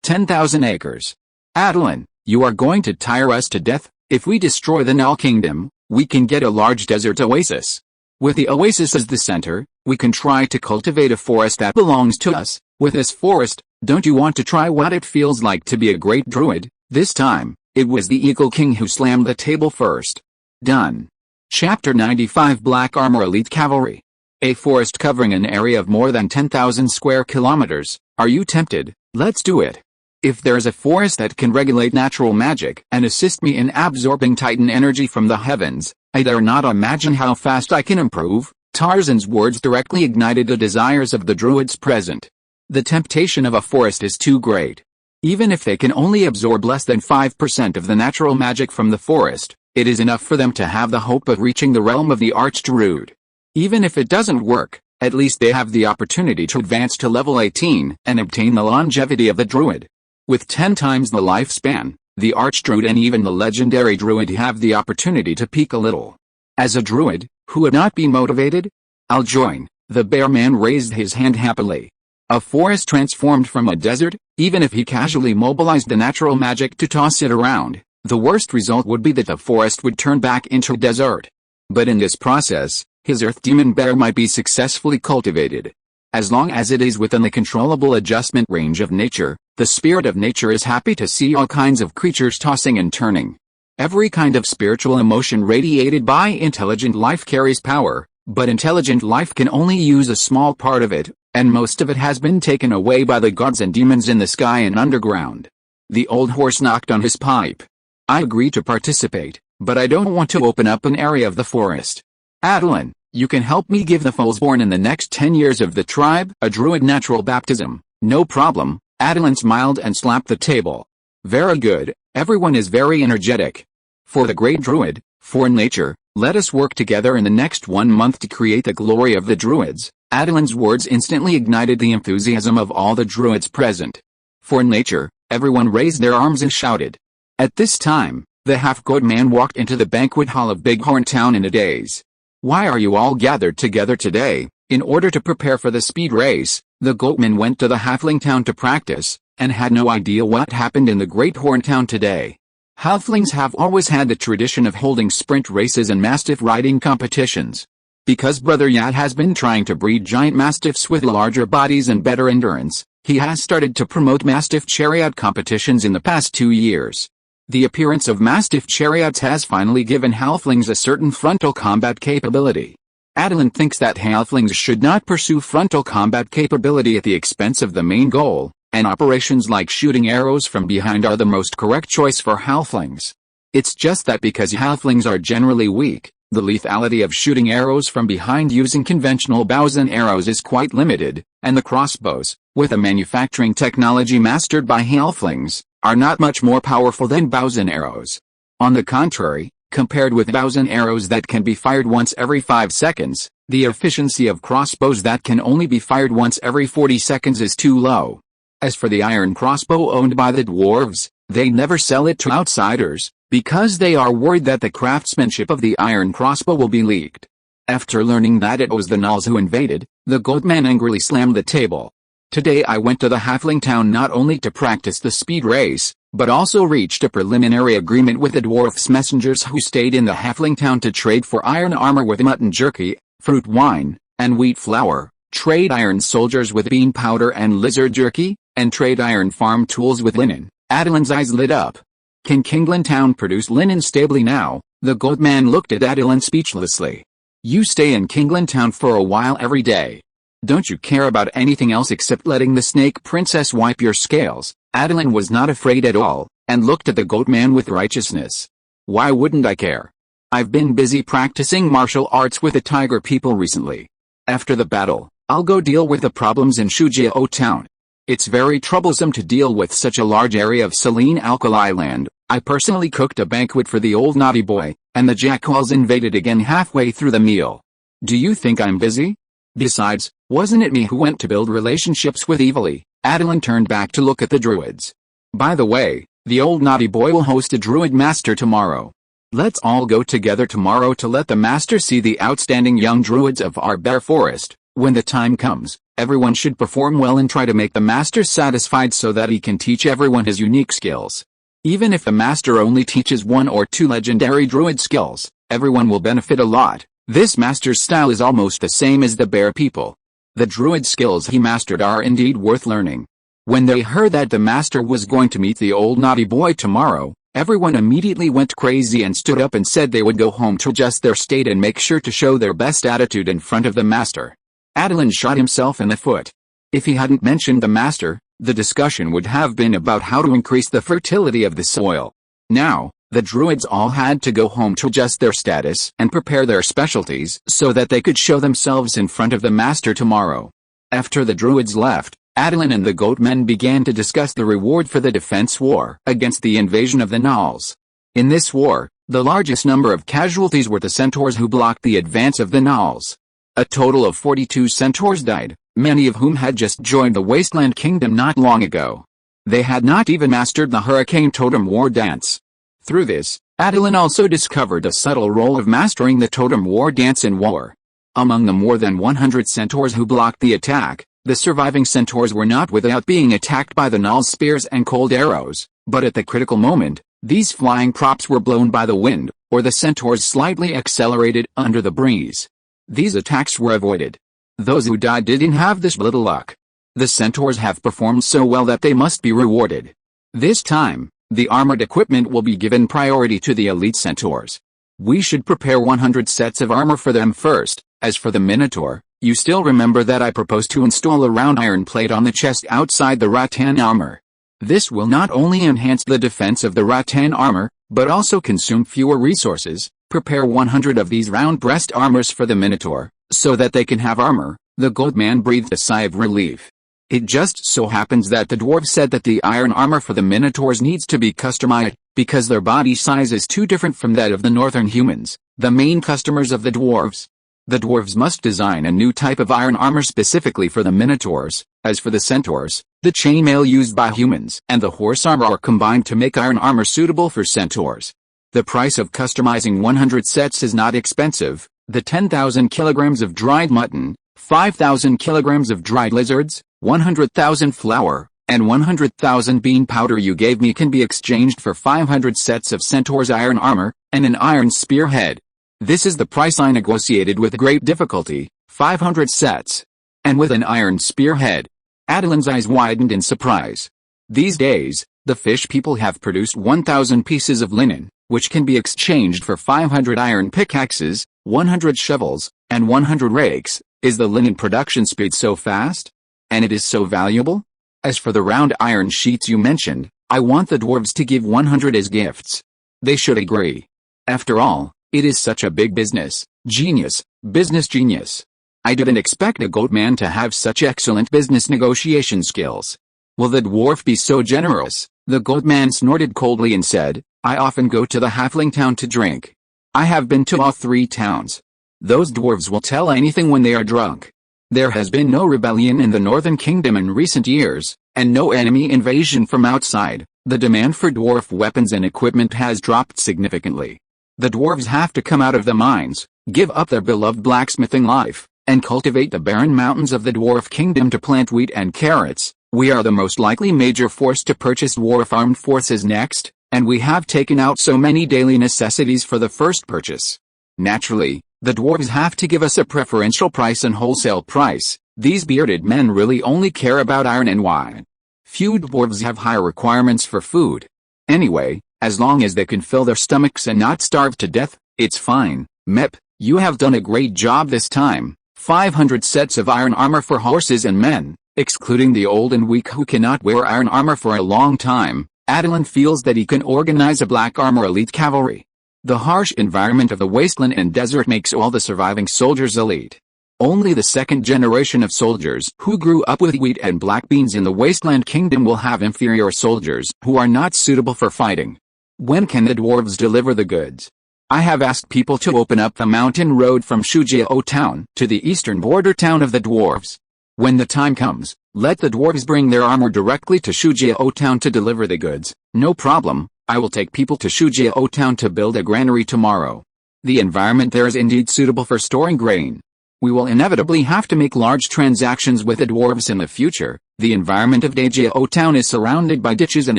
10,000 acres. Attilan, you are going to tire us to death. If we destroy the Gnoll Kingdom, we can get a large desert oasis. With the oasis as the center, we can try to cultivate a forest that belongs to us. With this forest, don't you want to try what it feels like to be a great druid? This time, it was the Eagle King who slammed the table first. Done. Chapter 95 Black Armor Elite Cavalry. A forest covering an area of more than 10,000 square kilometers. Are you tempted? Let's do it. If there's a forest that can regulate natural magic and assist me in absorbing Titan energy from the heavens, I dare not imagine how fast I can improve. Tarzan's words directly ignited the desires of the druids present. The temptation of a forest is too great. Even if they can only absorb less than 5% of the natural magic from the forest, it is enough for them to have the hope of reaching the realm of the archdruid. Even if it doesn't work, at least they have the opportunity to advance to level 18 and obtain the longevity of the druid. With 10 times the lifespan, the archdruid and even the legendary druid have the opportunity to peak a little. As a druid, who would not be motivated? I'll join. The bear man raised his hand happily. A forest transformed from a desert, even if he casually mobilized the natural magic to toss it around, the worst result would be that the forest would turn back into a desert. But in this process, his earth demon bear might be successfully cultivated. As long as it is within the controllable adjustment range of nature, the spirit of nature is happy to see all kinds of creatures tossing and turning. Every kind of spiritual emotion radiated by intelligent life carries power, but intelligent life can only use a small part of it, and most of it has been taken away by the gods and demons in the sky and underground. The old horse knocked on his pipe. I agree to participate, but I don't want to open up an area of the forest. Attilan, you can help me give the foals born in the next 10 years of the tribe a druid natural baptism. No problem. Attilan smiled and slapped the table. Very good, everyone is very energetic. For the great druid, for nature, let us work together in the next 1 month to create the glory of the druids. Attilan's words instantly ignited the enthusiasm of all the druids present. For nature, everyone raised their arms and shouted. At this time, the half-goat man walked into the banquet hall of Bighorn Town in a daze. Why are you all gathered together today? In order to prepare for the speed race, the goatman went to the halfling town to practice, and had no idea what happened in the great horn town today. Halflings have always had the tradition of holding sprint races and mastiff riding competitions. Because Brother Yat has been trying to breed giant mastiffs with larger bodies and better endurance, he has started to promote mastiff chariot competitions in the past 2 years. The appearance of mastiff chariots has finally given halflings a certain frontal combat capability. Attilan thinks that halflings should not pursue frontal combat capability at the expense of the main goal, and operations like shooting arrows from behind are the most correct choice for halflings. It's just that because halflings are generally weak, the lethality of shooting arrows from behind using conventional bows and arrows is quite limited, and the crossbows, with a manufacturing technology mastered by halflings, are not much more powerful than bows and arrows. On the contrary, compared with bows and arrows that can be fired once every 5 seconds, the efficiency of crossbows that can only be fired once every 40 seconds is too low. As for the iron crossbow owned by the dwarves, they never sell it to outsiders, because they are worried that the craftsmanship of the iron crossbow will be leaked. After learning that it was the gnolls who invaded, the goatman angrily slammed the table. Today I went to the halfling town not only to practice the speed race, but also reached a preliminary agreement with the dwarfs' messengers who stayed in the halfling town to trade for iron armor with mutton jerky, fruit wine, and wheat flour, trade iron soldiers with bean powder and lizard jerky, and trade iron farm tools with linen. Attilan's eyes lit up. Can Kingland Town produce linen stably now? The goatman looked at Attilan speechlessly. You stay in Kingland Town for a while every day. Don't you care about anything else except letting the snake princess wipe your scales? Attilan was not afraid at all, and looked at the goatman with righteousness. Why wouldn't I care? I've been busy practicing martial arts with the tiger people recently. After the battle, I'll go deal with the problems in Shujiao Town. It's very troublesome to deal with such a large area of saline alkali land. I personally cooked a banquet for the old naughty boy, and the jackals invaded again halfway through the meal. Do you think I'm busy? Besides, wasn't it me who went to build relationships with Evely? Attilan turned back to look at the druids. By the way, the old naughty boy will host a druid master tomorrow. Let's all go together tomorrow to let the master see the outstanding young druids of our bear forest. When the time comes, everyone should perform well and try to make the master satisfied so that he can teach everyone his unique skills. Even if the master only teaches 1 or 2 legendary druid skills, everyone will benefit a lot. This master's style is almost the same as the bear people. The druid skills he mastered are indeed worth learning. When they heard that the master was going to meet the old naughty boy tomorrow, everyone immediately went crazy and stood up and said they would go home to adjust their state and make sure to show their best attitude in front of the master. Attilan shot himself in the foot. If he hadn't mentioned the master, the discussion would have been about how to increase the fertility of the soil. Now, the druids all had to go home to adjust their status and prepare their specialties so that they could show themselves in front of the master tomorrow. After the druids left, Attilan and the goatmen began to discuss the reward for the defense war against the invasion of the gnolls. In this war, the largest number of casualties were the centaurs who blocked the advance of the gnolls. A total of 42 centaurs died, many of whom had just joined the Wasteland Kingdom not long ago. They had not even mastered the Hurricane Totem War dance. Through this, Attilan also discovered a subtle role of mastering the Totem War dance in war. Among the more than 100 centaurs who blocked the attack, the surviving centaurs were not without being attacked by the gnolls' spears and cold arrows, but at the critical moment, these flying props were blown by the wind, or the centaurs slightly accelerated under the breeze. These attacks were avoided. Those who died didn't have this little luck. The centaurs have performed so well that they must be rewarded. This time, the armored equipment will be given priority to the elite centaurs. We should prepare 100 sets of armor for them first. As for the Minotaur, you still remember that I proposed to install a round iron plate on the chest outside the rattan armor. This will not only enhance the defense of the rattan armor, but also consume fewer resources. Prepare 100 of these round breast armors for the Minotaur, so that they can have armor. The goatman breathed a sigh of relief. It just so happens that the dwarf said that the iron armor for the Minotaurs needs to be customized, because their body size is too different from that of the northern humans, the main customers of the dwarves. The dwarves must design a new type of iron armor specifically for the Minotaurs. As for the centaurs, the chainmail used by humans and the horse armor are combined to make iron armor suitable for centaurs. The price of customizing 100 sets is not expensive. The 10,000 kilograms of dried mutton, 5,000 kilograms of dried lizards, 100,000 flour, and 100,000 bean powder you gave me can be exchanged for 500 sets of centaur's iron armor, and an iron spearhead. This is the price I negotiated with great difficulty, 500 sets. And with an iron spearhead. Attilan's eyes widened in surprise. These days, the fish people have produced 1,000 pieces of linen, which can be exchanged for 500 iron pickaxes, 100 shovels, and 100 rakes. Is the linen production speed so fast? And it is so valuable? As for the round iron sheets you mentioned, I want the dwarves to give 100 as gifts. They should agree. After all, it is such a big business. Genius, business genius. I didn't expect a goat man to have such excellent business negotiation skills. Will the dwarf be so generous? The goat man snorted coldly and said, I often go to the halfling town to drink. I have been to all 3 towns. Those dwarves will tell anything when they are drunk. There has been no rebellion in the Northern Kingdom in recent years, and no enemy invasion from outside. The demand for dwarf weapons and equipment has dropped significantly. The dwarves have to come out of the mines, give up their beloved blacksmithing life, and cultivate the barren mountains of the dwarf kingdom to plant wheat and carrots. We are the most likely major force to purchase dwarf armed forces next, and we have taken out so many daily necessities for the first purchase. Naturally, the dwarves have to give us a preferential price and wholesale price. These bearded men really only care about iron and wine. Few dwarves have higher requirements for food. Anyway, as long as they can fill their stomachs and not starve to death, it's fine. Mep, you have done a great job this time. 500 sets of iron armor for horses and men, excluding the old and weak who cannot wear iron armor for a long time. Attilan feels that he can organize a black armor elite cavalry. The harsh environment of the wasteland and desert makes all the surviving soldiers elite. Only the second generation of soldiers who grew up with wheat and black beans in the wasteland kingdom will have inferior soldiers who are not suitable for fighting. When can the dwarves deliver the goods? I have asked people to open up the mountain road from Shujiao town to the eastern border town of the dwarves. When the time comes, let the dwarves bring their armor directly to Shujiao town to deliver the goods. No problem, I will take people to Shujiao town to build a granary tomorrow. The environment there is indeed suitable for storing grain. We will inevitably have to make large transactions with the dwarves in the future. The environment of Dajiao town is surrounded by ditches and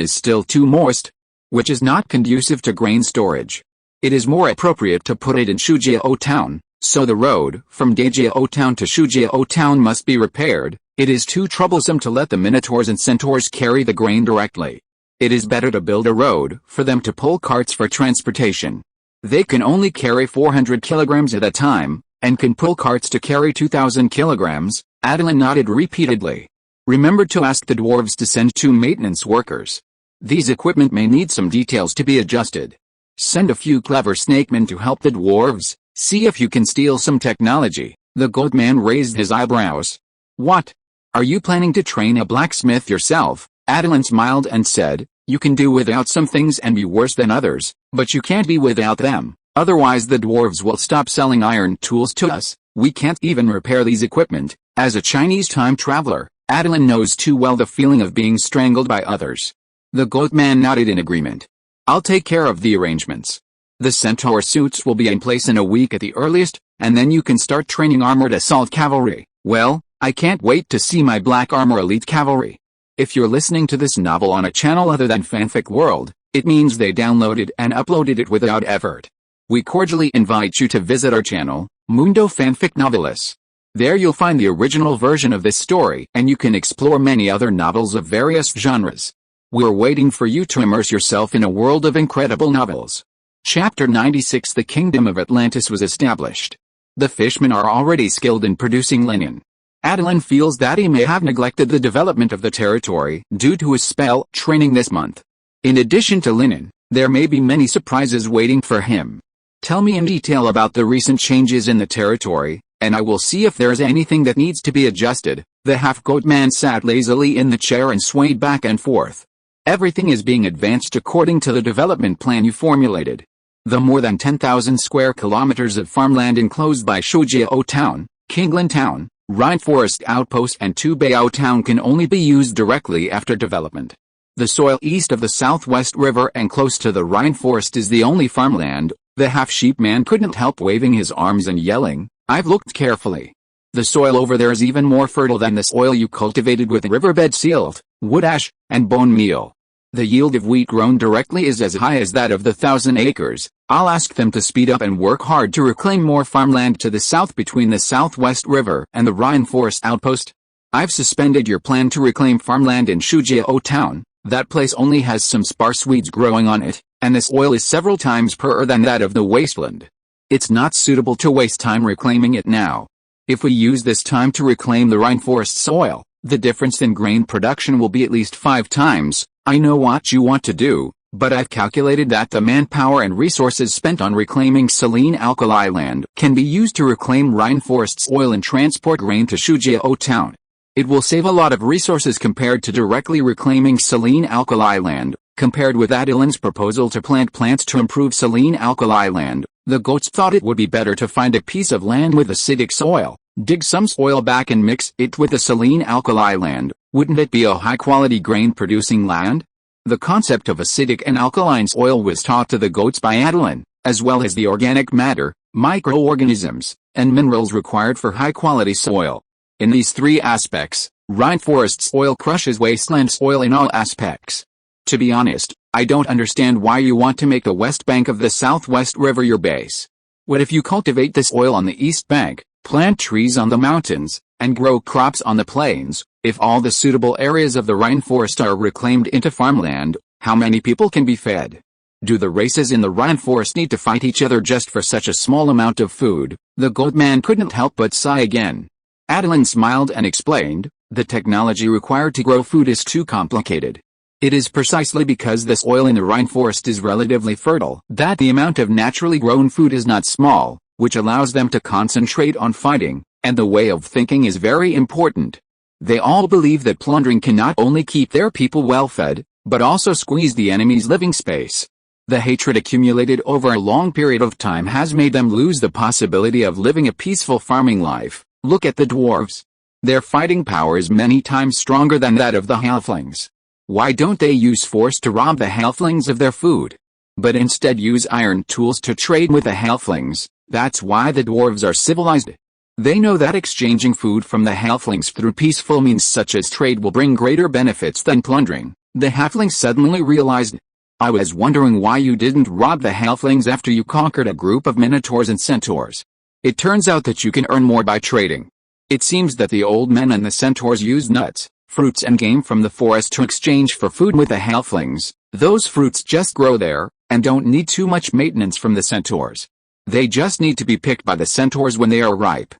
is still too moist, which is not conducive to grain storage. It is more appropriate to put it in Shujiao town, so the road from Dajiao town to Shujiao town must be repaired. It is too troublesome to let the minotaurs and centaurs carry the grain directly. It is better to build a road for them to pull carts for transportation. They can only carry 400 kilograms at a time, and can pull carts to carry 2,000 kilograms. Attilan nodded repeatedly. Remember to ask the dwarves to send 2 maintenance workers. These equipment may need some details to be adjusted. Send a few clever snakemen to help the dwarves. See if you can steal some technology. The goat man raised his eyebrows. What? Are you planning to train a blacksmith yourself? Attilan smiled and said, you can do without some things and be worse than others, but you can't be without them. Otherwise the dwarves will stop selling iron tools to us. We can't even repair these equipment. As a Chinese time traveler, Attilan knows too well the feeling of being strangled by others. The goat man nodded in agreement. I'll take care of the arrangements. The centaur suits will be in place in a week at the earliest, and then you can start training armored assault cavalry. Well, I can't wait to see my black armor elite cavalry. If you're listening to this novel on a channel other than Fanfic World, it means they downloaded and uploaded it without effort. We cordially invite you to visit our channel, Mundo Fanfic Novelis. There you'll find the original version of this story, and you can explore many other novels of various genres. We're waiting for you to immerse yourself in a world of incredible novels. Chapter 96 The Kingdom of Atlantis was established. The fishmen are already skilled in producing linen. Attilan feels that he may have neglected the development of the territory due to his spell training this month. In addition to linen, there may be many surprises waiting for him. Tell me in detail about the recent changes in the territory, and I will see if there's anything that needs to be adjusted. The half-goat man sat lazily in the chair and swayed back and forth. Everything is being advanced according to the development plan you formulated. The more than 10,000 square kilometers of farmland enclosed by Shujiao Town, Kinglan Town, Rainforest Outpost and Tubao Town can only be used directly after development. The soil east of the Southwest River and close to the rainforest is the only farmland. The half-sheep man couldn't help waving his arms and yelling, I've looked carefully. The soil over there is even more fertile than the soil you cultivated with riverbed silt, wood ash, and bone meal. The yield of wheat grown directly is as high as that of the 1,000 acres. I'll ask them to speed up and work hard to reclaim more farmland to the south between the Southwest River and the Rhine Forest outpost. I've suspended your plan to reclaim farmland in Shujiao town. That place only has some sparse weeds growing on it, and the soil is several times poorer than that of the wasteland. It's not suitable to waste time reclaiming it now. If we use this time to reclaim the Rhine Forest soil, the difference in grain production will be at least 5 times. I know what you want to do, but I've calculated that the manpower and resources spent on reclaiming saline alkali land can be used to reclaim Rhine Forest soil and transport grain to Shujiao town. It will save a lot of resources compared to directly reclaiming saline alkali land. Compared with Attilan's proposal to plant plants to improve saline alkali land, the goats thought it would be better to find a piece of land with acidic soil, dig some soil back and mix it with the saline alkali land. Wouldn't it be a high-quality grain-producing land? The concept of acidic and alkaline soil was taught to the goats by Attilan, as well as the organic matter, microorganisms, and minerals required for high-quality soil. In these 3 aspects, Rhine Forest soil crushes wasteland soil in all aspects. To be honest, I don't understand why you want to make the west bank of the Southwest River your base. What if you cultivate the soil on the east bank, plant trees on the mountains, and grow crops on the plains? If all the suitable areas of the Rhine Forest are reclaimed into farmland, how many people can be fed? Do the races in the Rhine Forest need to fight each other just for such a small amount of food? The goatman couldn't help but sigh again. Attilan smiled and explained, the technology required to grow food is too complicated. It is precisely because the soil in the Rhine Forest is relatively fertile that the amount of naturally grown food is not small, which allows them to concentrate on fighting, and the way of thinking is very important. They all believe that plundering can not only keep their people well fed, but also squeeze the enemy's living space. The hatred accumulated over a long period of time has made them lose the possibility of living a peaceful farming life. Look at the dwarves. Their fighting power is many times stronger than that of the halflings. Why don't they use force to rob the halflings of their food, but instead use iron tools to trade with the halflings? That's why the dwarves are civilized. They know that exchanging food from the halflings through peaceful means such as trade will bring greater benefits than plundering. The halflings suddenly realized. I was wondering why you didn't rob the halflings after you conquered a group of minotaurs and centaurs. It turns out that you can earn more by trading. It seems that the old men and the centaurs use nuts, fruits and game from the forest to exchange for food with the halflings. Those fruits just grow there, and don't need too much maintenance from the centaurs. They just need to be picked by the centaurs when they are ripe.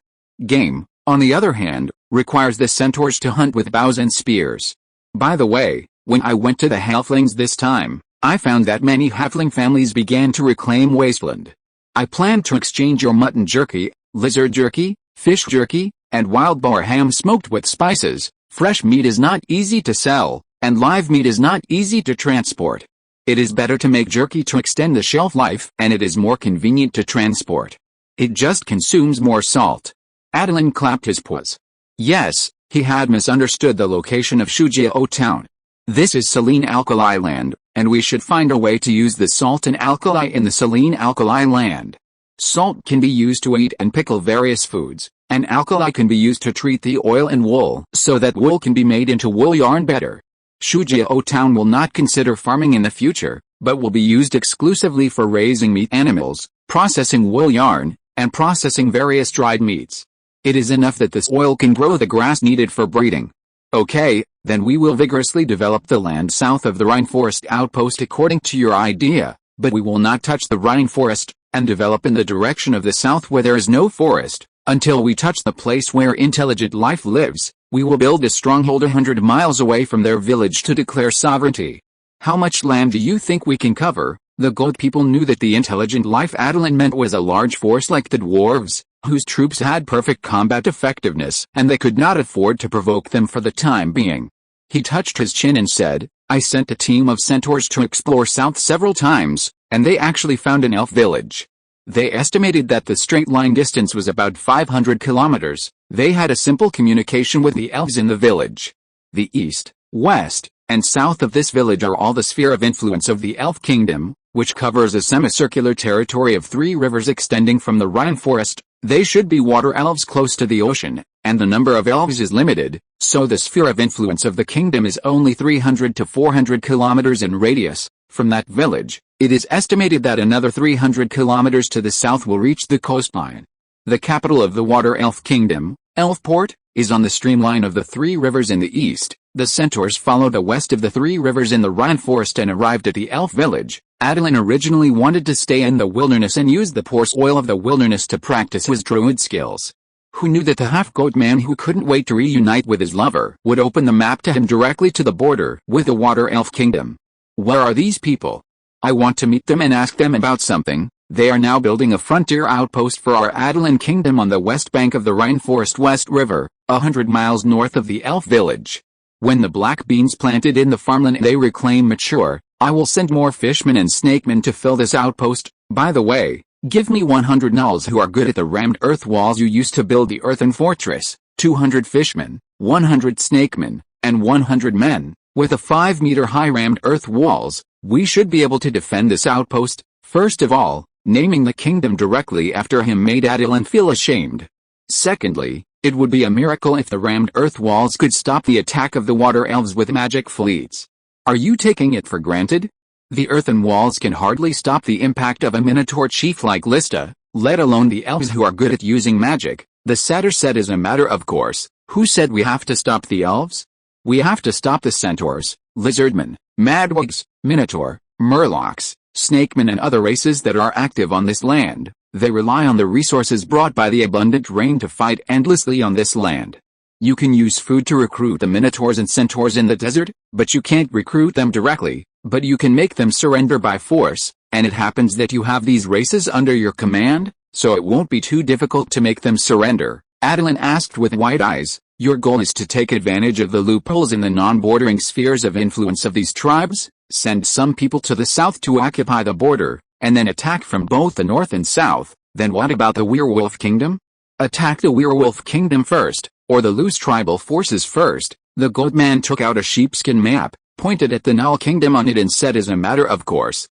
Game, on the other hand, requires the centaurs to hunt with bows and spears. By the way, when I went to the halflings this time, I found that many halfling families began to reclaim wasteland. I planned to exchange your mutton jerky, lizard jerky, fish jerky, and wild boar ham smoked with spices. Fresh meat is not easy to sell, and live meat is not easy to transport. It is better to make jerky to extend the shelf life, and it is more convenient to transport. It just consumes more salt. Attilan clapped his paws. Yes, he had misunderstood the location of Shujiao town. This is saline alkali land, and we should find a way to use the salt and alkali in the saline alkali land. Salt can be used to eat and pickle various foods, and alkali can be used to treat the oil and wool so that wool can be made into wool yarn better. Shujiao town will not consider farming in the future, but will be used exclusively for raising meat animals, processing wool yarn, and processing various dried meats. It is enough that the soil can grow the grass needed for breeding. Okay, then we will vigorously develop the land south of the Rhine Forest outpost according to your idea, but we will not touch the Rhine Forest, and develop in the direction of the south where there is no forest, until we touch the place where intelligent life lives. We will build a stronghold 100 miles away from their village to declare sovereignty. How much land do you think we can cover? The goat people knew that the intelligent life Attilan meant was a large force like the dwarves, whose troops had perfect combat effectiveness, and they could not afford to provoke them for the time being. He touched his chin and said, I sent a team of centaurs to explore south several times, and they actually found an elf village. They estimated that the straight line distance was about 500 kilometers. They had a simple communication with the elves in the village. The east, west, and south of this village are all the sphere of influence of the elf kingdom, which covers a semicircular territory of 3 rivers extending from the Rhine Forest, They should be water elves close to the ocean, and the number of elves is limited, so the sphere of influence of the kingdom is only 300 to 400 kilometers in radius. From that village, it is estimated that another 300 kilometers to the south will reach the coastline. The capital of the Water Elf Kingdom, Elfport, is on the streamline of the three rivers in the east. The centaurs followed west of the three rivers in the Rhine forest and arrived at the elf village. Attilan originally wanted to stay in the wilderness and use the poor soil of the wilderness to practice his druid skills. Who knew that the half-goat man who couldn't wait to reunite with his lover would open the map to him directly to the border with the Water Elf Kingdom? Where are these people? I want to meet them and ask them about something. They are now building a frontier outpost for our Attilan Kingdom on the west bank of the Rhine Forest West River, 100 miles north of the elf village. When the black beans planted in the farmland they reclaim mature, I will send more fishmen and snakemen to fill this outpost. By the way, give me 100 gnolls who are good at the rammed earth walls you used to build the earthen fortress, 200 fishmen, 100 snakemen, and 100 men. With a 5-meter-high rammed earth walls, we should be able to defend this outpost. First of all, naming the kingdom directly after him made Attilan feel ashamed. Secondly, it would be a miracle if the rammed earth walls could stop the attack of the water elves with magic fleets. Are you taking it for granted? The earthen walls can hardly stop the impact of a minotaur chief like Lista, let alone the elves who are good at using magic. The satyr said as a matter of course. Who said we have to stop the elves? We have to stop the centaurs, lizardmen, madwags, minotaur, murlocs, snakemen and other races that are active on this land. They rely on the resources brought by the abundant rain to fight endlessly on this land. You can use food to recruit the minotaurs and centaurs in the desert, but you can't recruit them directly, but you can make them surrender by force, and it happens that you have these races under your command, so it won't be too difficult to make them surrender. Attilan asked with wide eyes. Your goal is to take advantage of the loopholes in the non-bordering spheres of influence of these tribes, send some people to the south to occupy the border, and then attack from both the north and south. Then what about the werewolf kingdom? Attack the werewolf kingdom first, or the loose tribal forces first. The goat man took out a sheepskin map, pointed at the Gnoll kingdom on it and said as a matter of course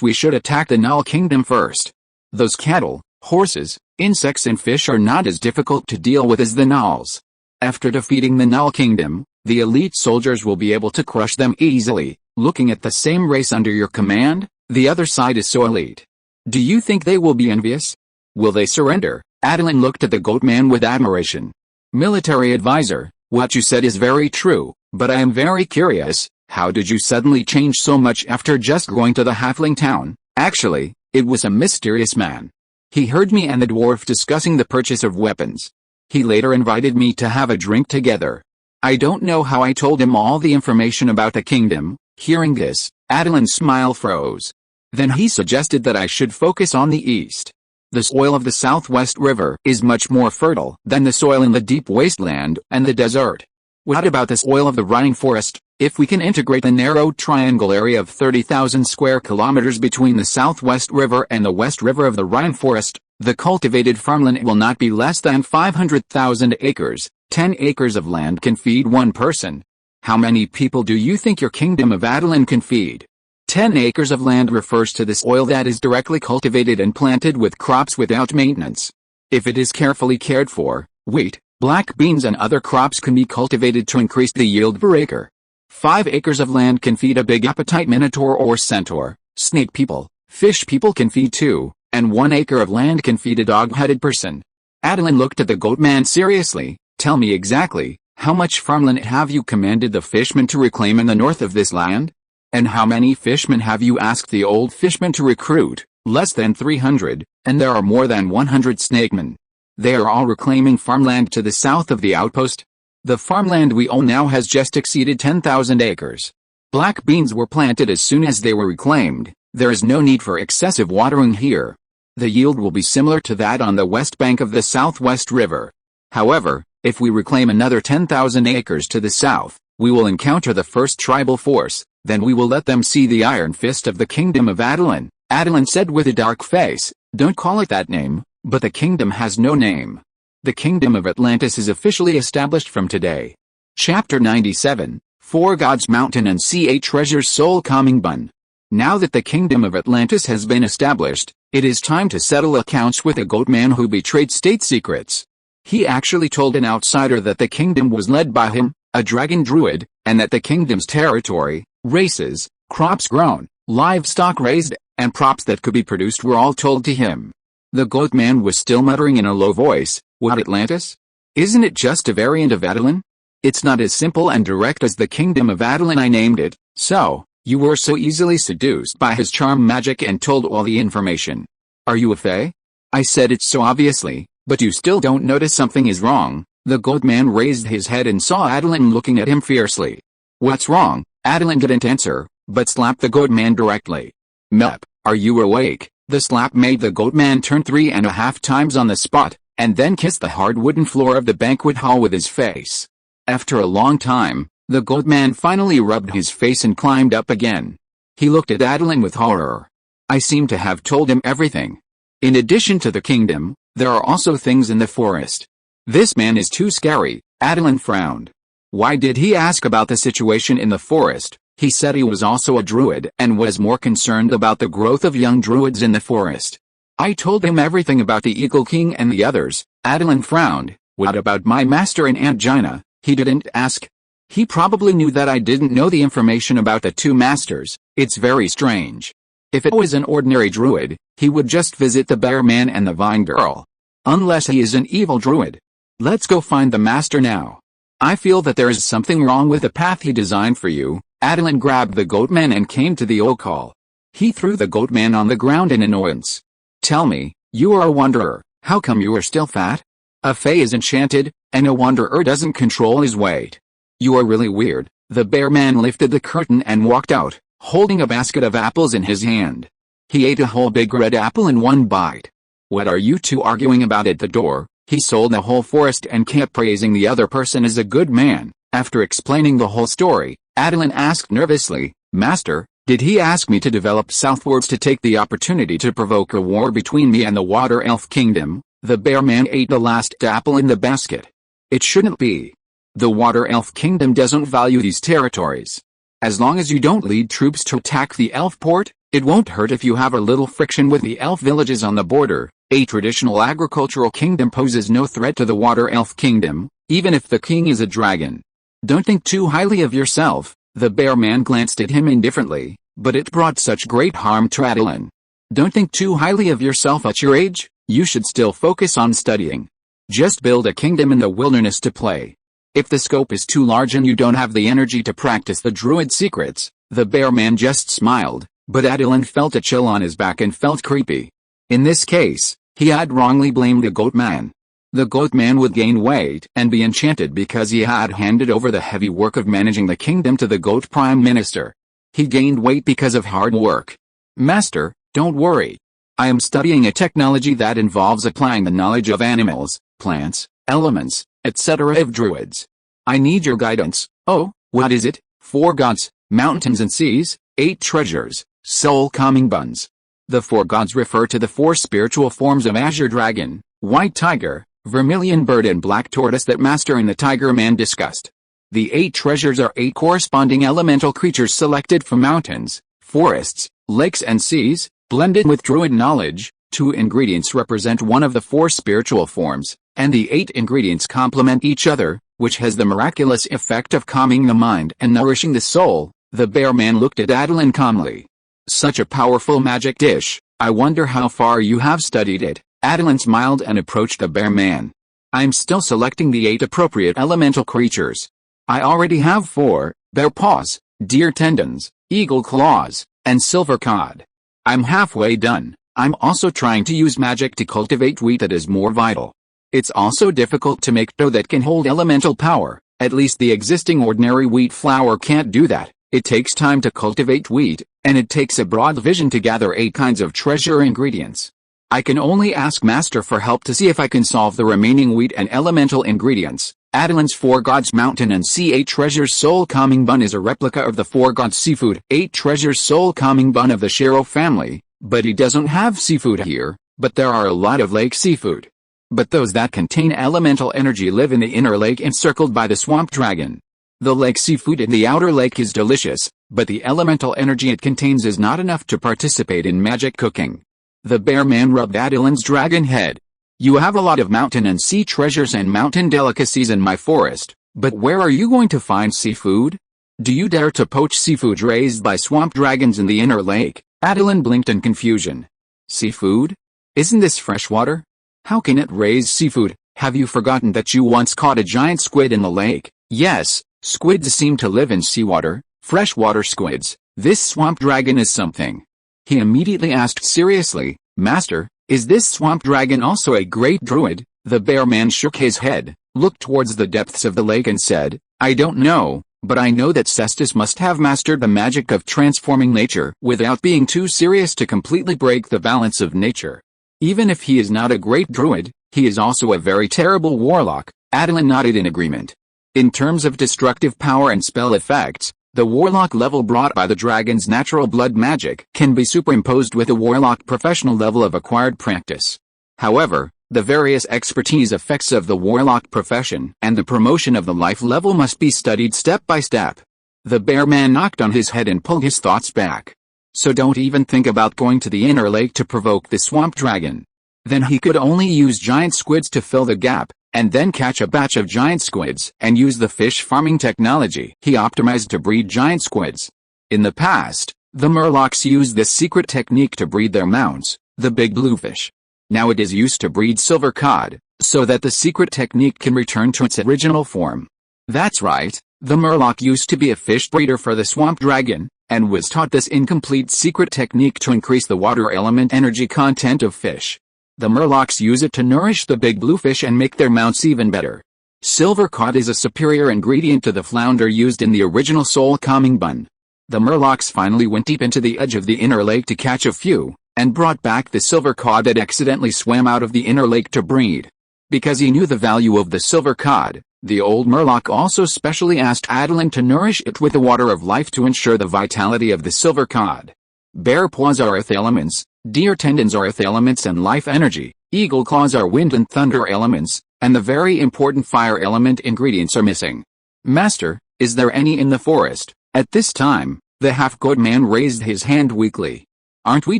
we should attack the Gnoll kingdom first. Those cattle, horses, insects and fish are not as difficult to deal with as the Gnolls. After defeating the Gnoll kingdom, the elite soldiers will be able to crush them easily. Looking at the same race under your command, the other side is so elite. Do you think they will be envious? Will they surrender? Attilan looked at the goat man with admiration. Military advisor, what you said is very true, but I am very curious, how did you suddenly change so much after just going to the halfling town? Actually, it was a mysterious man. He heard me and the dwarf discussing the purchase of weapons. He later invited me to have a drink together. I don't know how I told him all the information about the kingdom. Hearing this, Attilan's smile froze. Then he suggested that I should focus on the east. The soil of the southwest river is much more fertile than the soil in the deep wasteland and the desert. What about the soil of the Rhine forest? If we can integrate the narrow triangle area of 30,000 square kilometers between the southwest river and the west river of the Rhine forest, the cultivated farmland will not be less than 500,000 acres. 10 acres of land can feed one person. How many people do you think your kingdom of Attilan can feed? 10 acres of land refers to the soil that is directly cultivated and planted with crops without maintenance. If it is carefully cared for, wheat, black beans and other crops can be cultivated to increase the yield per acre. 5 acres of land can feed a big appetite minotaur or centaur. Snake people, fish people can feed 2, and 1 acre of land can feed a dog-headed person. Attilan looked at the goat man seriously. Tell me exactly, how much farmland have you commanded the fishmen to reclaim in the north of this land? And how many fishmen have you asked the old fishmen to recruit? Less than 300, and there are more than 100 snakemen. They are all reclaiming farmland to the south of the outpost. The farmland we own now has just exceeded 10,000 acres. Black beans were planted as soon as they were reclaimed. There is no need for excessive watering here. The yield will be similar to that on the west bank of the southwest river. However, if we reclaim another 10,000 acres to the south, we will encounter the first tribal force, then we will let them see the iron fist of the kingdom of Attilan. Attilan said with a dark face, don't call it that name, but the kingdom has no name. The kingdom of Atlantis is officially established from today. Chapter 97, 4 Gods Mountain and Sea 8 Treasures Soul Calming Bun. Now that the kingdom of Atlantis has been established, it is time to settle accounts with a goat man who betrayed state secrets. He actually told an outsider that the kingdom was led by him, a dragon druid, and that the kingdom's territory, races, crops grown, livestock raised, and props that could be produced were all told to him. The goat man was still muttering in a low voice, "What, Atlantis? Isn't it just a variant of Attilan? It's not as simple and direct as the kingdom of Attilan I named it, so, you were so easily seduced by his charm magic and told all the information. Are you a fae? I said it so obviously, but you still don't notice something is wrong." The goat man raised his head and saw Attilan looking at him fiercely. "What's wrong?" Attilan didn't answer, but slapped the goat man directly. "Mep, are you awake?" The slap made the goat man turn 3.5 times on the spot, and then kissed the hard wooden floor of the banquet hall with his face. After a long time, the goat man finally rubbed his face and climbed up again. He looked at Attilan with horror. "I seem to have told him everything. In addition to the kingdom, there are also things in the forest. This man is too scary." Attilan frowned. Why did he ask about the situation in the forest? He said he was also a druid and was more concerned about the growth of young druids in the forest. "I told him everything about the Eagle King and the others." Attilan frowned. "What about my master and Aunt Gina?" He didn't ask. He probably knew that I didn't know the information about the two masters. It's very strange. If it was an ordinary druid, he would just visit the bear man and the vine girl. Unless he is an evil druid. Let's go find the master now. I feel that there is something wrong with the path he designed for you." Attilan grabbed the goat man and came to the oak hall. He threw the goat man on the ground in annoyance. "Tell me, you are a wanderer, how come you are still fat? A fae is enchanted, and a wanderer doesn't control his weight. You are really weird." The bear man lifted the curtain and walked out, holding a basket of apples in his hand. He ate a whole big red apple in one bite. "What are you two arguing about at the door?" He sold the whole forest and kept praising the other person as a good man. After explaining the whole story, Attilan asked nervously, "Master, did he ask me to develop southwards to take the opportunity to provoke a war between me and the Water Elf Kingdom?" The bear man ate the last apple in the basket. "It shouldn't be. The Water Elf Kingdom doesn't value these territories. As long as you don't lead troops to attack the elf port, it won't hurt if you have a little friction with the elf villages on the border. A traditional agricultural kingdom poses no threat to the Water Elf Kingdom, even if the king is a dragon. Don't think too highly of yourself." The bear man glanced at him indifferently, but it brought such great harm to Attilan. "Don't think too highly of yourself at your age, you should still focus on studying. Just build a kingdom in the wilderness to play. If the scope is too large and you don't have the energy to practice the druid secrets," the bear man just smiled, but Attilan felt a chill on his back and felt creepy. In this case, he had wrongly blamed the goat man. The goat man would gain weight and be enchanted because he had handed over the heavy work of managing the kingdom to the goat prime minister. He gained weight because of hard work. "Master, don't worry. I am studying a technology that involves applying the knowledge of animals, plants, elements, etc. of druids. I need your guidance." "Oh, what is it?" "4 gods, mountains and seas, 8 treasures, soul-calming buns." The 4 gods refer to the 4 spiritual forms of azure dragon, white tiger, vermilion bird and black tortoise that Master and the Tiger Man discussed. The 8 treasures are 8 corresponding elemental creatures selected from mountains, forests, lakes and seas, blended with druid knowledge. 2 ingredients represent one of the 4 spiritual forms, and the 8 ingredients complement each other, which has the miraculous effect of calming the mind and nourishing the soul. The bear man looked at Attilan calmly. "Such a powerful magic dish, I wonder how far you have studied it." Attilan smiled and approached the bear man. "I'm still selecting the 8 appropriate elemental creatures. I already have 4, bear paws, deer tendons, eagle claws, and silver cod. I'm halfway done. I'm also trying to use magic to cultivate wheat that is more vital. It's also difficult to make dough that can hold elemental power. At least the existing ordinary wheat flour can't do that. It takes time to cultivate wheat, and it takes a broad vision to gather 8 kinds of treasure ingredients. I can only ask Master for help to see if I can solve the remaining wheat and elemental ingredients." Attilan's 4 gods mountain and sea 8 treasures soul calming bun is a replica of the 4 gods seafood 8 treasures soul calming bun of the Shero family, but he doesn't have seafood here, but there are a lot of lake seafood. But those that contain elemental energy live in the inner lake encircled by the swamp dragon. The lake seafood in the outer lake is delicious, but the elemental energy it contains is not enough to participate in magic cooking. The bear man rubbed Attilan's dragon head. You have a lot of mountain and sea treasures and mountain delicacies in my forest, but where are you going to find seafood? Do you dare to poach seafood raised by swamp dragons in the inner lake? Attilan blinked in confusion. Seafood? Isn't this freshwater? How can it raise seafood? Have you forgotten that you once caught a giant squid in the lake? Yes, squids seem to live in seawater, freshwater squids. This swamp dragon is something. He immediately asked seriously, Master, is this swamp dragon also a great druid? The bear man shook his head, looked towards the depths of the lake and said, I don't know, but I know that Cestus must have mastered the magic of transforming nature without being too serious to completely break the balance of nature. Even if he is not a great druid, he is also a very terrible warlock. Attilan nodded in agreement. In terms of destructive power and spell effects, the warlock level brought by the dragon's natural blood magic can be superimposed with the warlock professional level of acquired practice. However, the various expertise effects of the warlock profession and the promotion of the life level must be studied step by step. The bear man knocked on his head and pulled his thoughts back. So don't even think about going to the inner lake to provoke the swamp dragon. Then he could only use giant squids to fill the gap, and then catch a batch of giant squids and use the fish farming technology he optimized to breed giant squids. In the past, the Murlocs used this secret technique to breed their mounts, the big bluefish. Now it is used to breed silver cod, so that the secret technique can return to its original form. That's right, the Murloc used to be a fish breeder for the swamp dragon, and was taught this incomplete secret technique to increase the water element energy content of fish. The Murlocs use it to nourish the big bluefish and make their mounts even better. Silver cod is a superior ingredient to the flounder used in the original soul calming bun. The Murlocs finally went deep into the edge of the inner lake to catch a few, and brought back the silver cod that accidentally swam out of the inner lake to breed. Because he knew the value of the silver cod, the old Murloc also specially asked Attilan to nourish it with the water of life to ensure the vitality of the silver cod. Bear paws are earth elements, deer tendons are earth elements and life energy, eagle claws are wind and thunder elements, and the very important fire element ingredients are missing. Master, is there any in the forest? At this time, the half-god man raised his hand weakly. Aren't we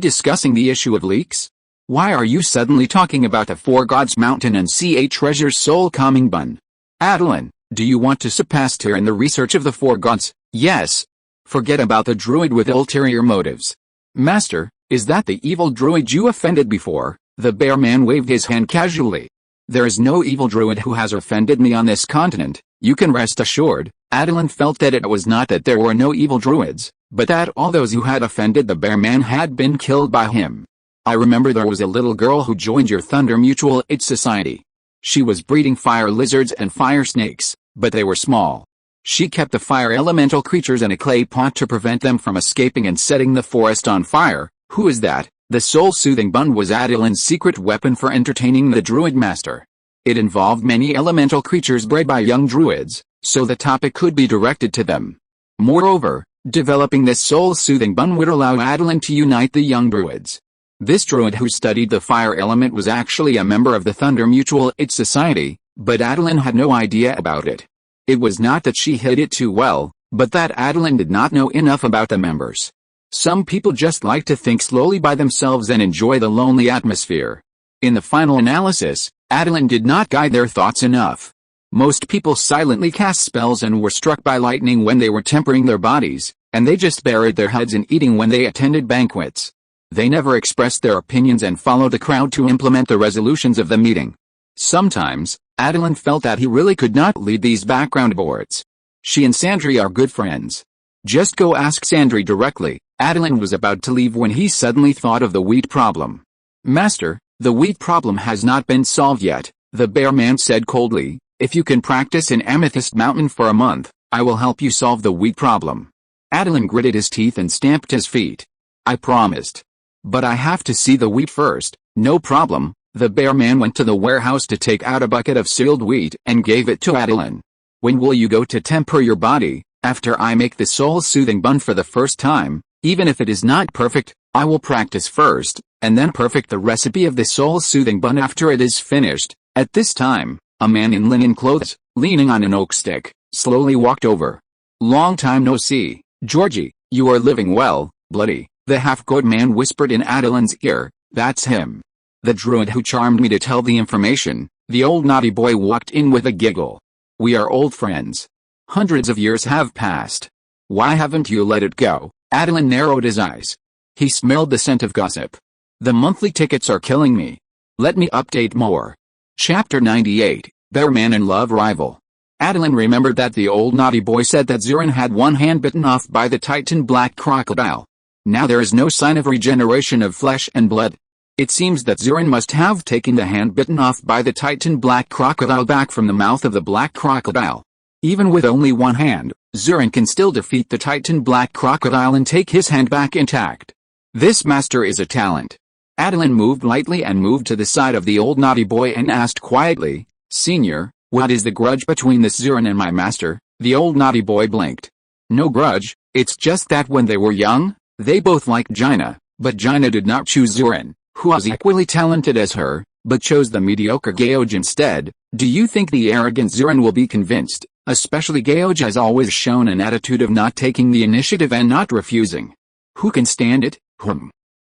discussing the issue of leaks? Why are you suddenly talking about the four gods mountain and sea treasures soul calming bun? Attilan, do you want to surpass Tyr in the research of the four gods? Yes. Forget about the druid with ulterior motives. Master, is that the evil druid you offended before? The bear man waved his hand casually. There is no evil druid who has offended me on this continent, you can rest assured. Attilan felt that it was not that there were no evil druids, but that all those who had offended the bear man had been killed by him. I remember there was a little girl who joined your Thunder Mutual Aid Society. She was breeding fire lizards and fire snakes, but they were small. She kept the fire elemental creatures in a clay pot to prevent them from escaping and setting the forest on fire. Who is that? The soul-soothing bun was Attilan's secret weapon for entertaining the druid master. It involved many elemental creatures bred by young druids, so the topic could be directed to them. Moreover, developing this soul-soothing bun would allow Attilan to unite the young druids. This druid who studied the fire element was actually a member of the Thunder Mutual Aid Society, but Attilan had no idea about it. It was not that she hid it too well, but that Attilan did not know enough about the members. Some people just like to think slowly by themselves and enjoy the lonely atmosphere. In the final analysis, Attilan did not guide their thoughts enough. Most people silently cast spells and were struck by lightning when they were tempering their bodies, and they just buried their heads in eating when they attended banquets. They never expressed their opinions and followed the crowd to implement the resolutions of the meeting. Sometimes, Attilan felt that he really could not lead these background boards. She and Sandry are good friends. Just go ask Sandry directly. Attilan was about to leave when he suddenly thought of the wheat problem. Master, the wheat problem has not been solved yet, the bear man said coldly. If you can practice in Amethyst Mountain for a month, I will help you solve the wheat problem. Attilan gritted his teeth and stamped his feet. I promised. But I have to see the wheat first. No problem. The bear man went to the warehouse to take out a bucket of sealed wheat and gave it to Attilan. When will you go to temper your body? After I make the soul-soothing bun for the first time, even if it is not perfect, I will practice first, and then perfect the recipe of the soul-soothing bun after it is finished. At this time, a man in linen clothes, leaning on an oak stick, slowly walked over. Long time no see, Georgie. You are living well, bloody, the half-goat man whispered in Attilan's ear. That's him. The druid who charmed me to tell the information. The old naughty boy walked in with a giggle. We are old friends. Hundreds of years have passed. Why haven't you let it go? Attilan narrowed his eyes. He smelled the scent of gossip. The monthly tickets are killing me. Let me update more. Chapter 98, Bearman and Love Rival. Attilan remembered that the old naughty boy said that Zuran had one hand bitten off by the Titan black crocodile. Now there is no sign of regeneration of flesh and blood. It seems that Zuran must have taken the hand bitten off by the Titan black crocodile back from the mouth of the black crocodile. Even with only one hand, Zuran can still defeat the Titan black crocodile and take his hand back intact. This master is a talent. Attilan moved lightly and moved to the side of the old naughty boy and asked quietly, Senior, what is the grudge between this Zuran and my master? The old naughty boy blinked. No grudge, it's just that when they were young, they both liked Jaina, but Jaina did not choose Zuran, who was equally talented as her, but chose the mediocre Geoj instead. Do you think the arrogant Zuran will be convinced? Especially Geoj has always shown an attitude of not taking the initiative and not refusing. Who can stand it?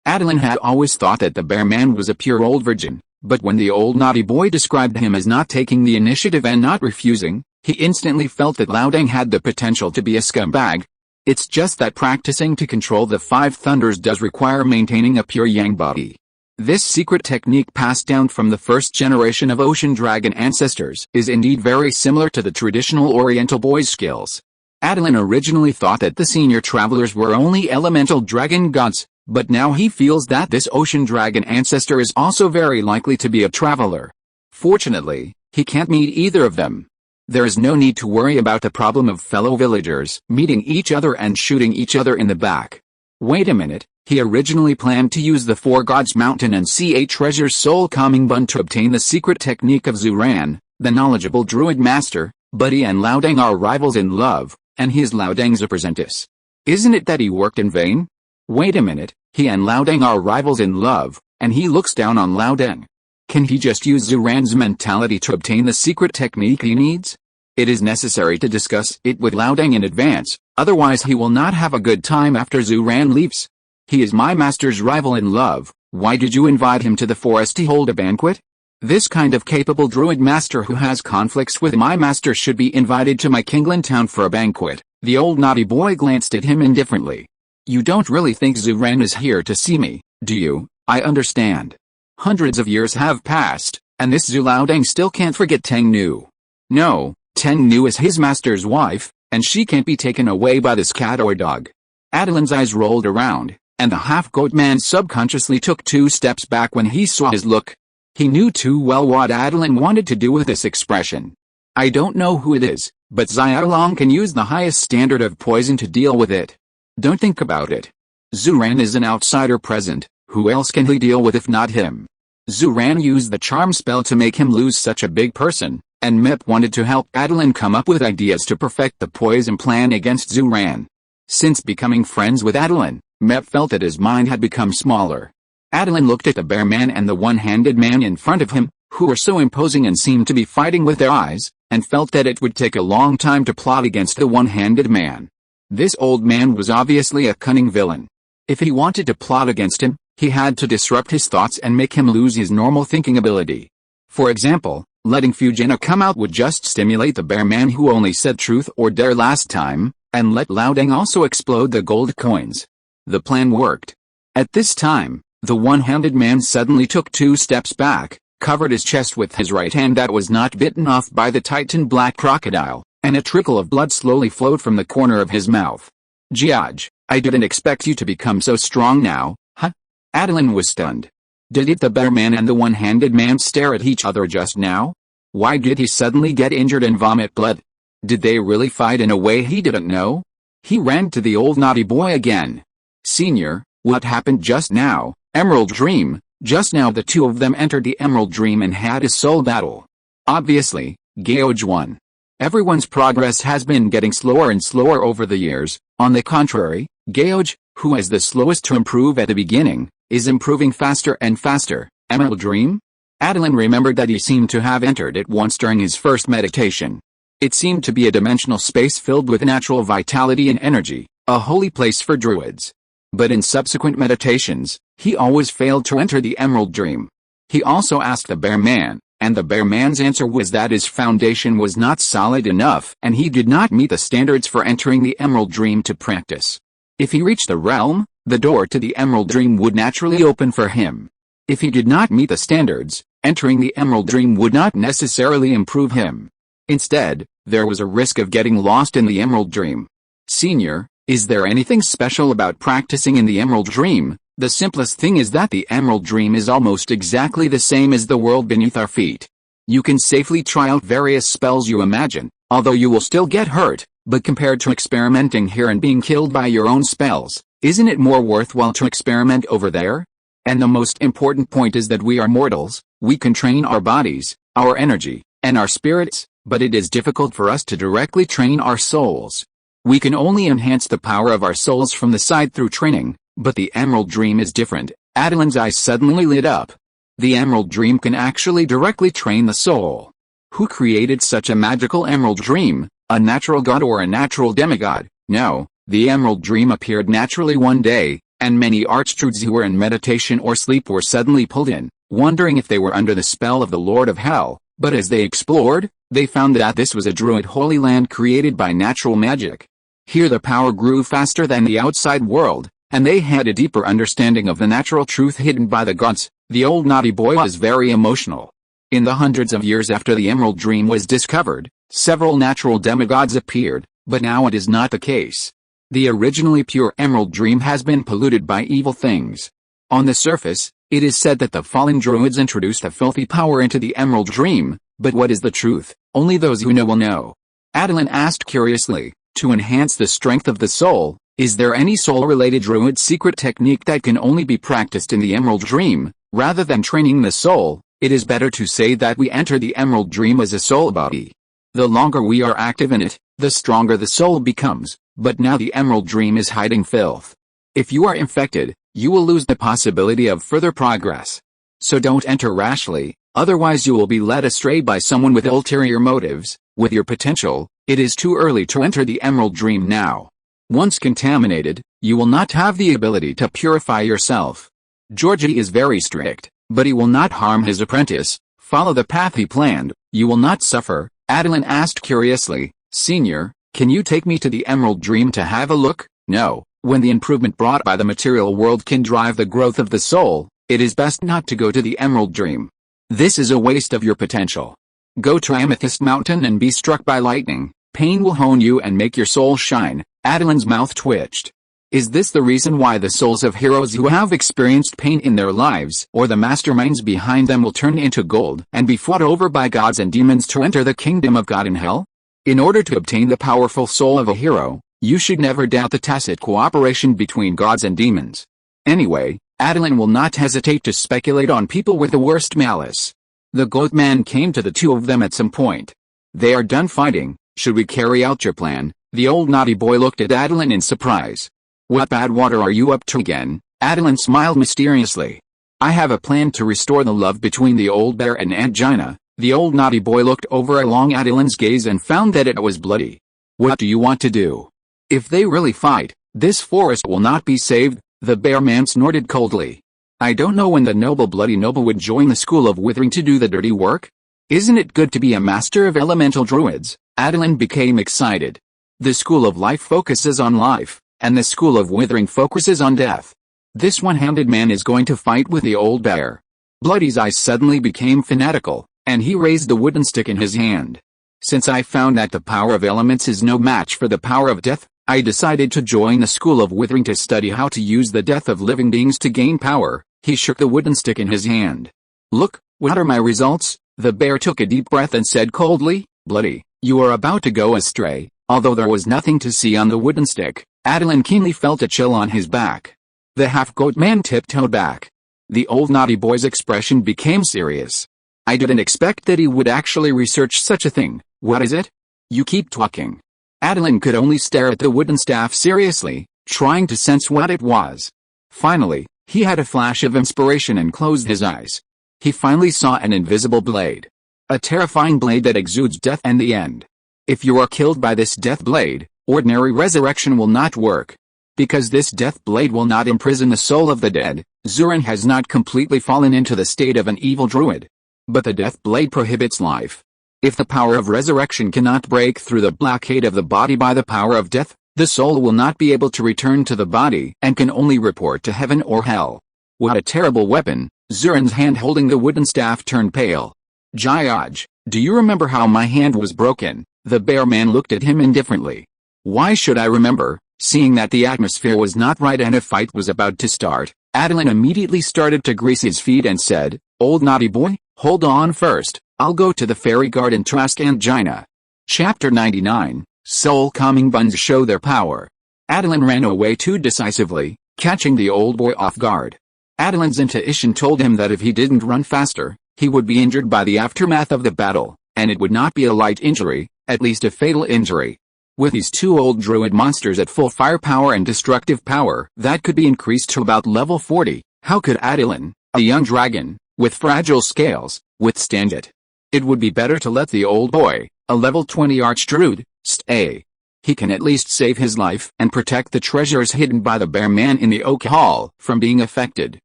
Attilan had always thought that the bear man was a pure old virgin, but when the old naughty boy described him as not taking the initiative and not refusing, he instantly felt that Laodang had the potential to be a scumbag. It's just that practicing to control the five thunders does require maintaining a pure yang body. This secret technique passed down from the first generation of ocean dragon ancestors is indeed very similar to the traditional oriental boy's skills. Attilan originally thought that the senior travelers were only elemental dragon gods, but now he feels that this ocean dragon ancestor is also very likely to be a traveler. Fortunately, he can't meet either of them. There is no need to worry about the problem of fellow villagers meeting each other and shooting each other in the back. Wait a minute, he originally planned to use the Four Gods Mountain and Sea Treasure's soul calming bun to obtain the secret technique of Zuran, the knowledgeable druid master, but he and Laodang are rivals in love, and he is Laodang's apprentice. Isn't it that he worked in vain? Wait a minute, he and Laodang are rivals in love, and he looks down on Laodang. Can he just use Zuran's mentality to obtain the secret technique he needs? It is necessary to discuss it with Laodang in advance, otherwise he will not have a good time after Zuran leaves. He is my master's rival in love. Why did you invite him to the forest to hold a banquet? This kind of capable druid master who has conflicts with my master should be invited to my Kingland town for a banquet. The old naughty boy glanced at him indifferently. You don't really think Zuran is here to see me, do you? I understand. Hundreds of years have passed, and this Laodang still can't forget Teng Nu. No, Teng Nu is his master's wife, and she can't be taken away by this cat or dog. Attilan's eyes rolled around, and the half-goat man subconsciously took 2 steps back when he saw his look. He knew too well what Attilan wanted to do with this expression. I don't know who it is, but Xiaolong can use the highest standard of poison to deal with it. Don't think about it. Zuran is an outsider present, who else can he deal with if not him? Zuran used the charm spell to make him lose such a big person, and Mep wanted to help Attilan come up with ideas to perfect the poison plan against Zuran. Since becoming friends with Attilan, Mep felt that his mind had become smaller. Attilan looked at the bear man and the one-handed man in front of him, who were so imposing and seemed to be fighting with their eyes, and felt that it would take a long time to plot against the one-handed man. This old man was obviously a cunning villain. If he wanted to plot against him, he had to disrupt his thoughts and make him lose his normal thinking ability. For example, letting Fujina come out would just stimulate the bear man who only said truth or dare last time, and let Laodang also explode the gold coins. The plan worked. At this time, the one-handed man suddenly took 2 steps back, covered his chest with his right hand that was not bitten off by the Titan black crocodile, and a trickle of blood slowly flowed from the corner of his mouth. Jiaj, I didn't expect you to become so strong now, huh? Attilan was stunned. Did the bear man and the one-handed man stare at each other just now? Why did he suddenly get injured and vomit blood? Did they really fight in a way he didn't know? He ran to the old naughty boy again. Senior, what happened just now? Emerald Dream. Just now the 2 of them entered the Emerald Dream and had a soul battle. Obviously, Geoj won. Everyone's progress has been getting slower and slower over the years. On the contrary, Geoj, who is the slowest to improve at the beginning, is improving faster and faster. Emerald Dream? Attilan remembered that he seemed to have entered it once during his first meditation. It seemed to be a dimensional space filled with natural vitality and energy, a holy place for druids. But in subsequent meditations, he always failed to enter the Emerald Dream. He also asked the Bear Man, and the Bear Man's answer was that his foundation was not solid enough and he did not meet the standards for entering the Emerald Dream to practice. If he reached the realm, the door to the Emerald Dream would naturally open for him. If he did not meet the standards, entering the Emerald Dream would not necessarily improve him. Instead, there was a risk of getting lost in the Emerald Dream. Senior, is there anything special about practicing in the Emerald Dream? The simplest thing is that the Emerald Dream is almost exactly the same as the world beneath our feet. You can safely try out various spells you imagine, although you will still get hurt, but compared to experimenting here and being killed by your own spells, isn't it more worthwhile to experiment over there? And the most important point is that we are mortals, we can train our bodies, our energy, and our spirits, but it is difficult for us to directly train our souls. We can only enhance the power of our souls from the side through training. But the Emerald Dream is different. Attilan's eyes suddenly lit up. The Emerald Dream can actually directly train the soul. Who created such a magical Emerald Dream? A natural god or a natural demigod? No, the Emerald Dream appeared naturally one day, and many archdruids who were in meditation or sleep were suddenly pulled in, wondering if they were under the spell of the Lord of Hell. But as they explored, they found that this was a druid holy land created by natural magic. Here the power grew faster than the outside world, and they had a deeper understanding of the natural truth hidden by the gods. The old naughty boy was very emotional. In the hundreds of years after the Emerald Dream was discovered, several natural demigods appeared, but now it is not the case. The originally pure Emerald Dream has been polluted by evil things. On the surface, it is said that the fallen druids introduced a filthy power into the Emerald Dream, but what is the truth? Only those who know will know. Attilan asked curiously, to enhance the strength of the soul, is there any soul-related druid secret technique that can only be practiced in the Emerald Dream? Rather than training the soul, it is better to say that we enter the Emerald Dream as a soul body. The longer we are active in it, the stronger the soul becomes, but now the Emerald Dream is hiding filth. If you are infected, you will lose the possibility of further progress. So don't enter rashly, otherwise you will be led astray by someone with ulterior motives. With your potential, it is too early to enter the Emerald Dream now. Once contaminated, you will not have the ability to purify yourself. Georgie is very strict, but he will not harm his apprentice. Follow the path he planned, you will not suffer. Attilan asked curiously, Senior, can you take me to the Emerald Dream to have a look? No, when the improvement brought by the material world can drive the growth of the soul, it is best not to go to the Emerald Dream. This is a waste of your potential. Go to Amethyst Mountain and be struck by lightning. Pain will hone you and make your soul shine. Attilan's mouth twitched. Is this the reason why the souls of heroes who have experienced pain in their lives or the masterminds behind them will turn into gold and be fought over by gods and demons to enter the kingdom of God in hell? In order to obtain the powerful soul of a hero, you should never doubt the tacit cooperation between gods and demons. Anyway, Attilan will not hesitate to speculate on people with the worst malice. The goat man came to the two of them at some point. They are done fighting. Should we carry out your plan? The old naughty boy looked at Attilan in surprise. What bad water are you up to again? Attilan smiled mysteriously. I have a plan to restore the love between the old bear and Aunt Gina. The old naughty boy looked over along Attilan's gaze and found that it was bloody. What do you want to do? If they really fight, this forest will not be saved, the bear man snorted coldly. I don't know when the bloody noble would join the school of withering to do the dirty work. Isn't it good to be a master of elemental druids? Attilan became excited. The school of life focuses on life, and the school of withering focuses on death. This one-handed man is going to fight with the old bear. Bloody's eyes suddenly became fanatical, and he raised the wooden stick in his hand. Since I found that the power of elements is no match for the power of death, I decided to join the school of withering to study how to use the death of living beings to gain power. He shook the wooden stick in his hand. Look, what are my results? The bear took a deep breath and said coldly, Bloody, you are about to go astray. Although there was nothing to see on the wooden stick, Attilan keenly felt a chill on his back. The half-goat man tiptoed back. The old naughty boy's expression became serious. I didn't expect that he would actually research such a thing. What is it? You keep talking. Attilan could only stare at the wooden staff seriously, trying to sense what it was. Finally, he had a flash of inspiration and closed his eyes. He finally saw an invisible blade. A terrifying blade that exudes death and the end. If you are killed by this death blade, Ordinary resurrection will not work. Because this death blade will not imprison the soul of the dead, Zuran has not completely fallen into the state of an evil druid. But the death blade prohibits life. If the power of resurrection cannot break through the blockade of the body by the power of death, the soul will not be able to return to the body and can only report to heaven or hell. What a terrible weapon! Zuran's hand holding the wooden staff turned pale. Jayaj, do you remember how my hand was broken? The bear man looked at him indifferently. Why should I remember, seeing that the atmosphere was not right and a fight was about to start? Attilan immediately started to grease his feet and said, Old naughty boy, hold on first, I'll go to the fairy garden Trask and Jaina. Chapter 99, Soul Calming Buns Show Their Power. Attilan ran away too decisively, catching the old boy off guard. Attilan's intuition told him that if he didn't run faster, he would be injured by the aftermath of the battle, and it would not be a light injury, at least a fatal injury. With these two old druid monsters at full firepower and destructive power that could be increased to about level 40, how could Attilan, a young dragon, with fragile scales, withstand it? It would be better to let the old boy, a level 20 archdruid, stay. He can at least save his life and protect the treasures hidden by the bear man in the oak hall from being affected.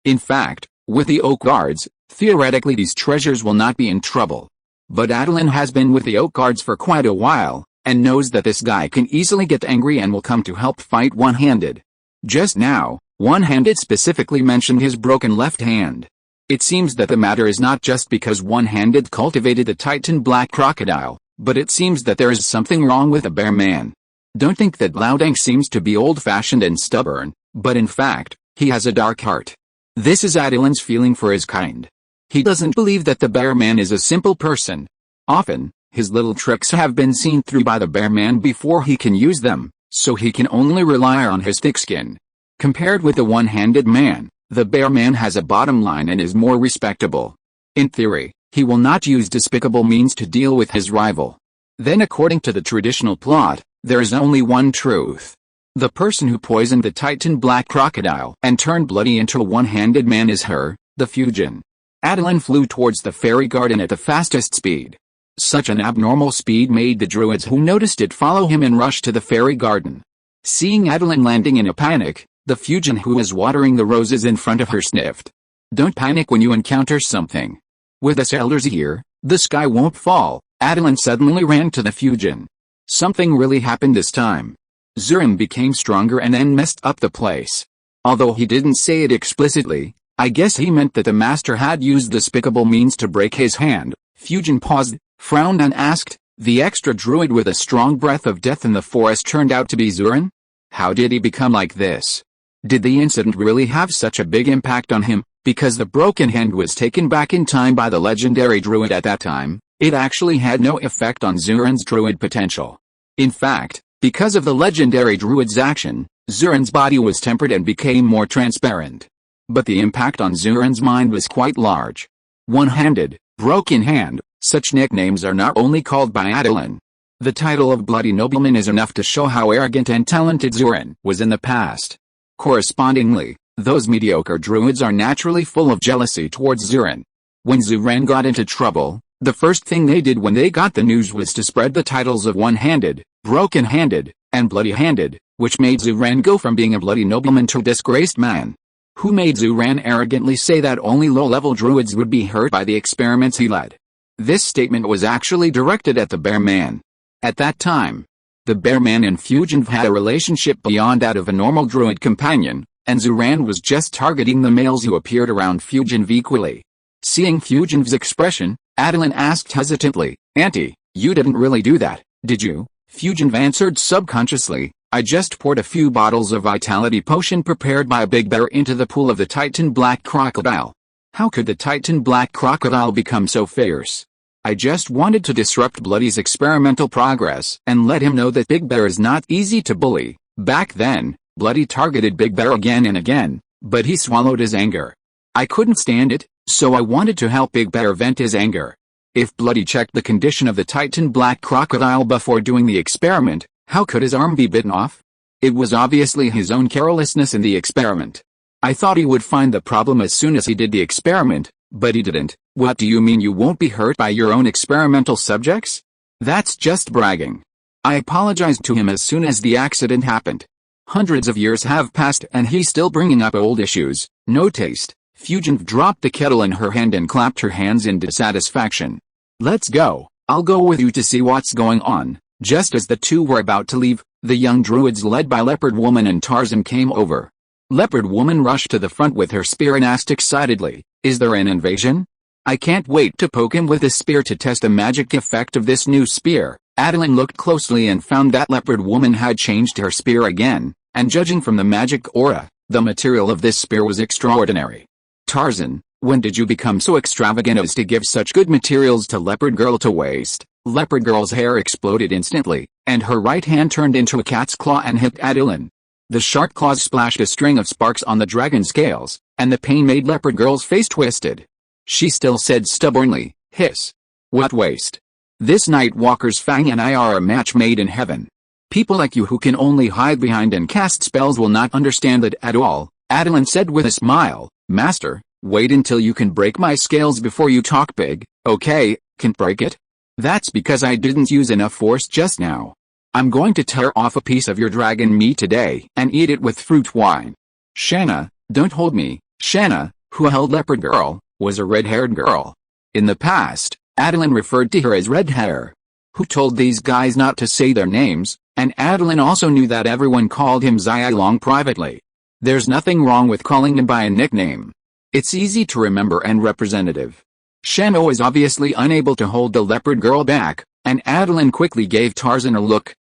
In fact, with the oak guards, theoretically these treasures will not be in trouble. But Attilan has been with the oak guards for quite a while, and knows that this guy can easily get angry and will come to help fight one-handed. Just now, one-handed specifically mentioned his broken left hand. It seems that the matter is not just because one-handed cultivated the Titan black crocodile, but it seems that there is something wrong with the bear man. Don't think that Loudang seems to be old-fashioned and stubborn, but in fact, he has a dark heart. This is Attilan's feeling for his kind. He doesn't believe that the bear man is a simple person. Often, his little tricks have been seen through by the bear man before he can use them, so he can only rely on his thick skin. Compared with the one-handed man, the bear man has a bottom line and is more respectable. In theory, he will not use despicable means to deal with his rival. Then according to the traditional plot, there is only one truth. The person who poisoned the Titan black crocodile and turned Bloody into a one-handed man is her, the Fusion. Attilan flew towards the fairy garden at the fastest speed. Such an abnormal speed made the druids who noticed it follow him and rush to the fairy garden. Seeing Attilan landing in a panic, the Fusion who was watering the roses in front of her sniffed. Don't panic when you encounter something. With us elders here, the sky won't fall. Attilan suddenly ran to the Fusion. Something really happened this time. Zuran became stronger and then messed up the place. Although he didn't say it explicitly, I guess he meant that the master had used despicable means to break his hand. Fusion paused, frowned and asked, the extra druid with a strong breath of death in the forest turned out to be Zuran? How did he become like this? Did the incident really have such a big impact on him? Because the broken hand was taken back in time by the legendary druid at that time, it actually had no effect on Zuran's druid potential. In fact, because of the legendary druid's action, Zuran's body was tempered and became more transparent. But the impact on Zuran's mind was quite large. One-handed, broken hand, such nicknames are not only called by Attilan. The title of Bloody Nobleman is enough to show how arrogant and talented Zuran was in the past. Correspondingly, those mediocre druids are naturally full of jealousy towards Zuran. When Zuran got into trouble, the first thing they did when they got the news was to spread the titles of one-handed, broken-handed, and bloody-handed, which made Zuran go from being a bloody nobleman to a disgraced man. Who made Zuran arrogantly say that only low-level druids would be hurt by the experiments he led? This statement was actually directed at the bear man. At that time, the bear man and Fusion had a relationship beyond that of a normal druid companion, and Zuran was just targeting the males who appeared around Fusion equally. Seeing Fusion's expression, Attilan asked hesitantly, Auntie, you didn't really do that, did you? Fusion answered subconsciously, I just poured a few bottles of vitality potion prepared by a big bear into the pool of the Titan black crocodile. How could the Titan black crocodile become so fierce? I just wanted to disrupt Bloody's experimental progress and let him know that Big Bear is not easy to bully. Back then, Bloody targeted Big Bear again and again, but he swallowed his anger. I couldn't stand it, so I wanted to help Big Bear vent his anger. If Bloody checked the condition of the Titan black crocodile before doing the experiment, how could his arm be bitten off? It was obviously his own carelessness in the experiment. I thought he would find the problem as soon as he did the experiment, but he didn't. What do you mean you won't be hurt by your own experimental subjects? That's just bragging. I apologized to him as soon as the accident happened. Hundreds of years have passed and he's still bringing up old issues. No taste. Fusion dropped the kettle in her hand and clapped her hands in dissatisfaction. Let's go. I'll go with you to see what's going on. Just as the two were about to leave, the young druids led by Leopard Woman and Tarzan came over. Leopard Woman rushed to the front with her spear and asked excitedly, "Is there an invasion? I can't wait to poke him with the spear to test the magic effect of this new spear." Attilan looked closely and found that Leopard Woman had changed her spear again, and judging from the magic aura, the material of this spear was extraordinary. "Tarzan, when did you become so extravagant as to give such good materials to Leopard Girl to waste?" Leopard Girl's hair exploded instantly, and her right hand turned into a cat's claw and hit Attilan. The sharp claws splashed a string of sparks on the dragon scales, and the pain made Leopard Girl's face twisted. She still said stubbornly, "Hiss. What waste? This Night Walker's Fang and I are a match made in heaven. People like you who can only hide behind and cast spells will not understand it at all," Attilan said with a smile. "Master, wait until you can break my scales before you talk big, okay? Can't break it? That's because I didn't use enough force just now. I'm going to tear off a piece of your dragon meat today and eat it with fruit wine." Shanna, don't hold me. Shanna, who held Leopard Girl, was a red-haired girl. In the past, Attilan referred to her as Red Hair. Who told these guys not to say their names, and Attilan also knew that everyone called him Xialong privately. There's nothing wrong with calling him by a nickname. It's easy to remember and representative. Shanna was obviously unable to hold the Leopard Girl back, and Attilan quickly gave Tarzan a look.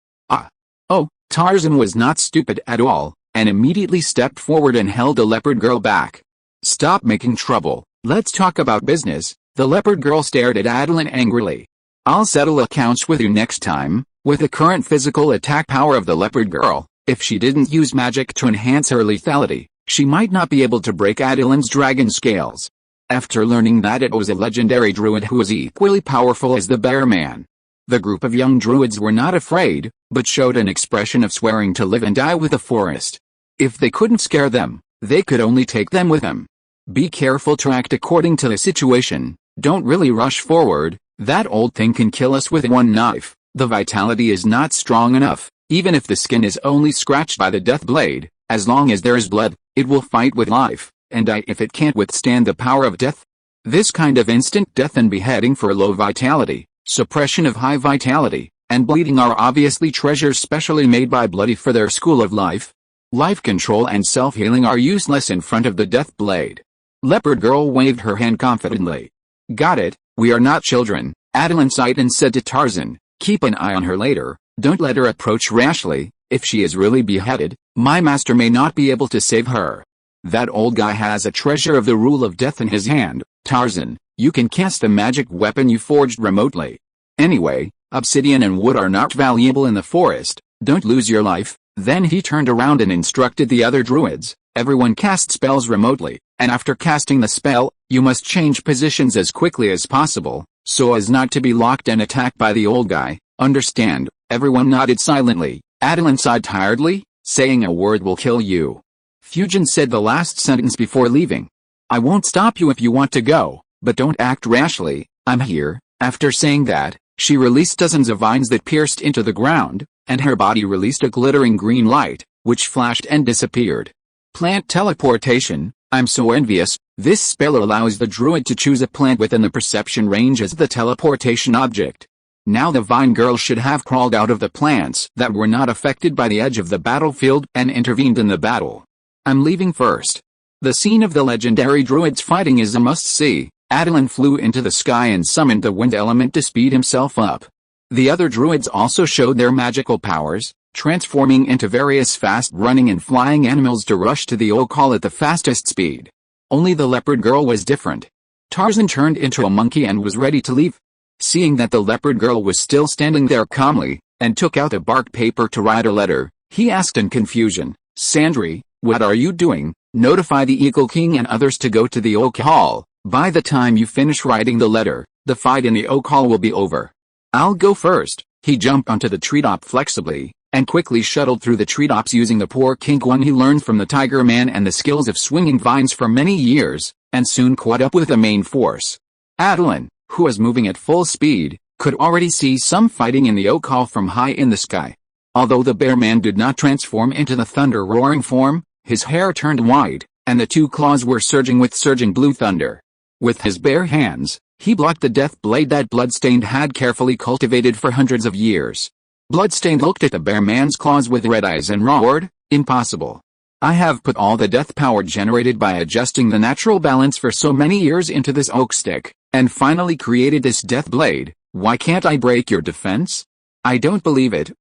Oh, Tarzan was not stupid at all, and immediately stepped forward and held the Leopard Girl back. "Stop making trouble, let's talk about business." The Leopard Girl stared at Attilan angrily. "I'll settle accounts with you next time." With the current physical attack power of the Leopard Girl, if she didn't use magic to enhance her lethality, she might not be able to break Attilan's dragon scales. After learning that it was a legendary druid who was equally powerful as the Bear Man, the group of young druids were not afraid, but showed an expression of swearing to live and die with the forest. If they couldn't scare them, they could only take them with them. Be careful to act according to the situation, don't really rush forward. That old thing can kill us with one knife. The vitality is not strong enough, even if the skin is only scratched by the death blade. As long as there is blood, it will fight with life, and die if it can't withstand the power of death. This kind of instant death and beheading for low vitality, suppression of high vitality, and bleeding are obviously treasures specially made by Bloody for their school of life. Life control and self-healing are useless in front of the death blade. Leopard Girl waved her hand confidently. "Got it, we are not children," Attilan sighed and said to Tarzan, "Keep an eye on her later, don't let her approach rashly. If she is really beheaded, my master may not be able to save her. That old guy has a treasure of the rule of death in his hand. Tarzan, you can cast a magic weapon you forged remotely. Anyway, obsidian and wood are not valuable in the forest, don't lose your life." Then he turned around and instructed the other druids, "Everyone cast spells remotely, and after casting the spell, you must change positions as quickly as possible, so as not to be locked and attacked by the old guy. Understand?" Everyone nodded silently. Attilan sighed tiredly, "Saying a word will kill you." Fusion said the last sentence before leaving. "I won't stop you if you want to go, but don't act rashly, I'm here." After saying that, she released dozens of vines that pierced into the ground, and her body released a glittering green light, which flashed and disappeared. Plant teleportation. I'm so envious. This spell allows the druid to choose a plant within the perception range as the teleportation object. Now the Vine Girl should have crawled out of the plants that were not affected by the edge of the battlefield and intervened in the battle. I'm leaving first. The scene of the legendary druids fighting is a must-see. Attilan flew into the sky and summoned the wind element to speed himself up. The other druids also showed their magical powers, transforming into various fast-running and flying animals to rush to the oak hall at the fastest speed. Only the Leopard Girl was different. Tarzan turned into a monkey and was ready to leave. Seeing that the Leopard Girl was still standing there calmly, and took out a bark paper to write a letter, he asked in confusion, "Sandri, what are you doing? Notify the Eagle King and others to go to the oak hall. By the time you finish writing the letter, the fight in the oak hall will be over." "I'll go first." He jumped onto the treetop flexibly, and quickly shuttled through the treetops using the poor kink one he learned from the Tiger Man and the skills of swinging vines for many years, and soon caught up with the main force. Attilan, who was moving at full speed, could already see some fighting in the oak hall from high in the sky. Although the bear man did not transform into the thunder-roaring form, his hair turned white, and the two claws were surging with surging blue thunder. With his bare hands, he blocked the death blade that Bloodstained had carefully cultivated for hundreds of years. Bloodstained looked at the bear man's claws with red eyes and roared, "Impossible. I have put all the death power generated by adjusting the natural balance for so many years into this oak stick, and finally created this death blade. Why can't I break your defense? I don't believe it."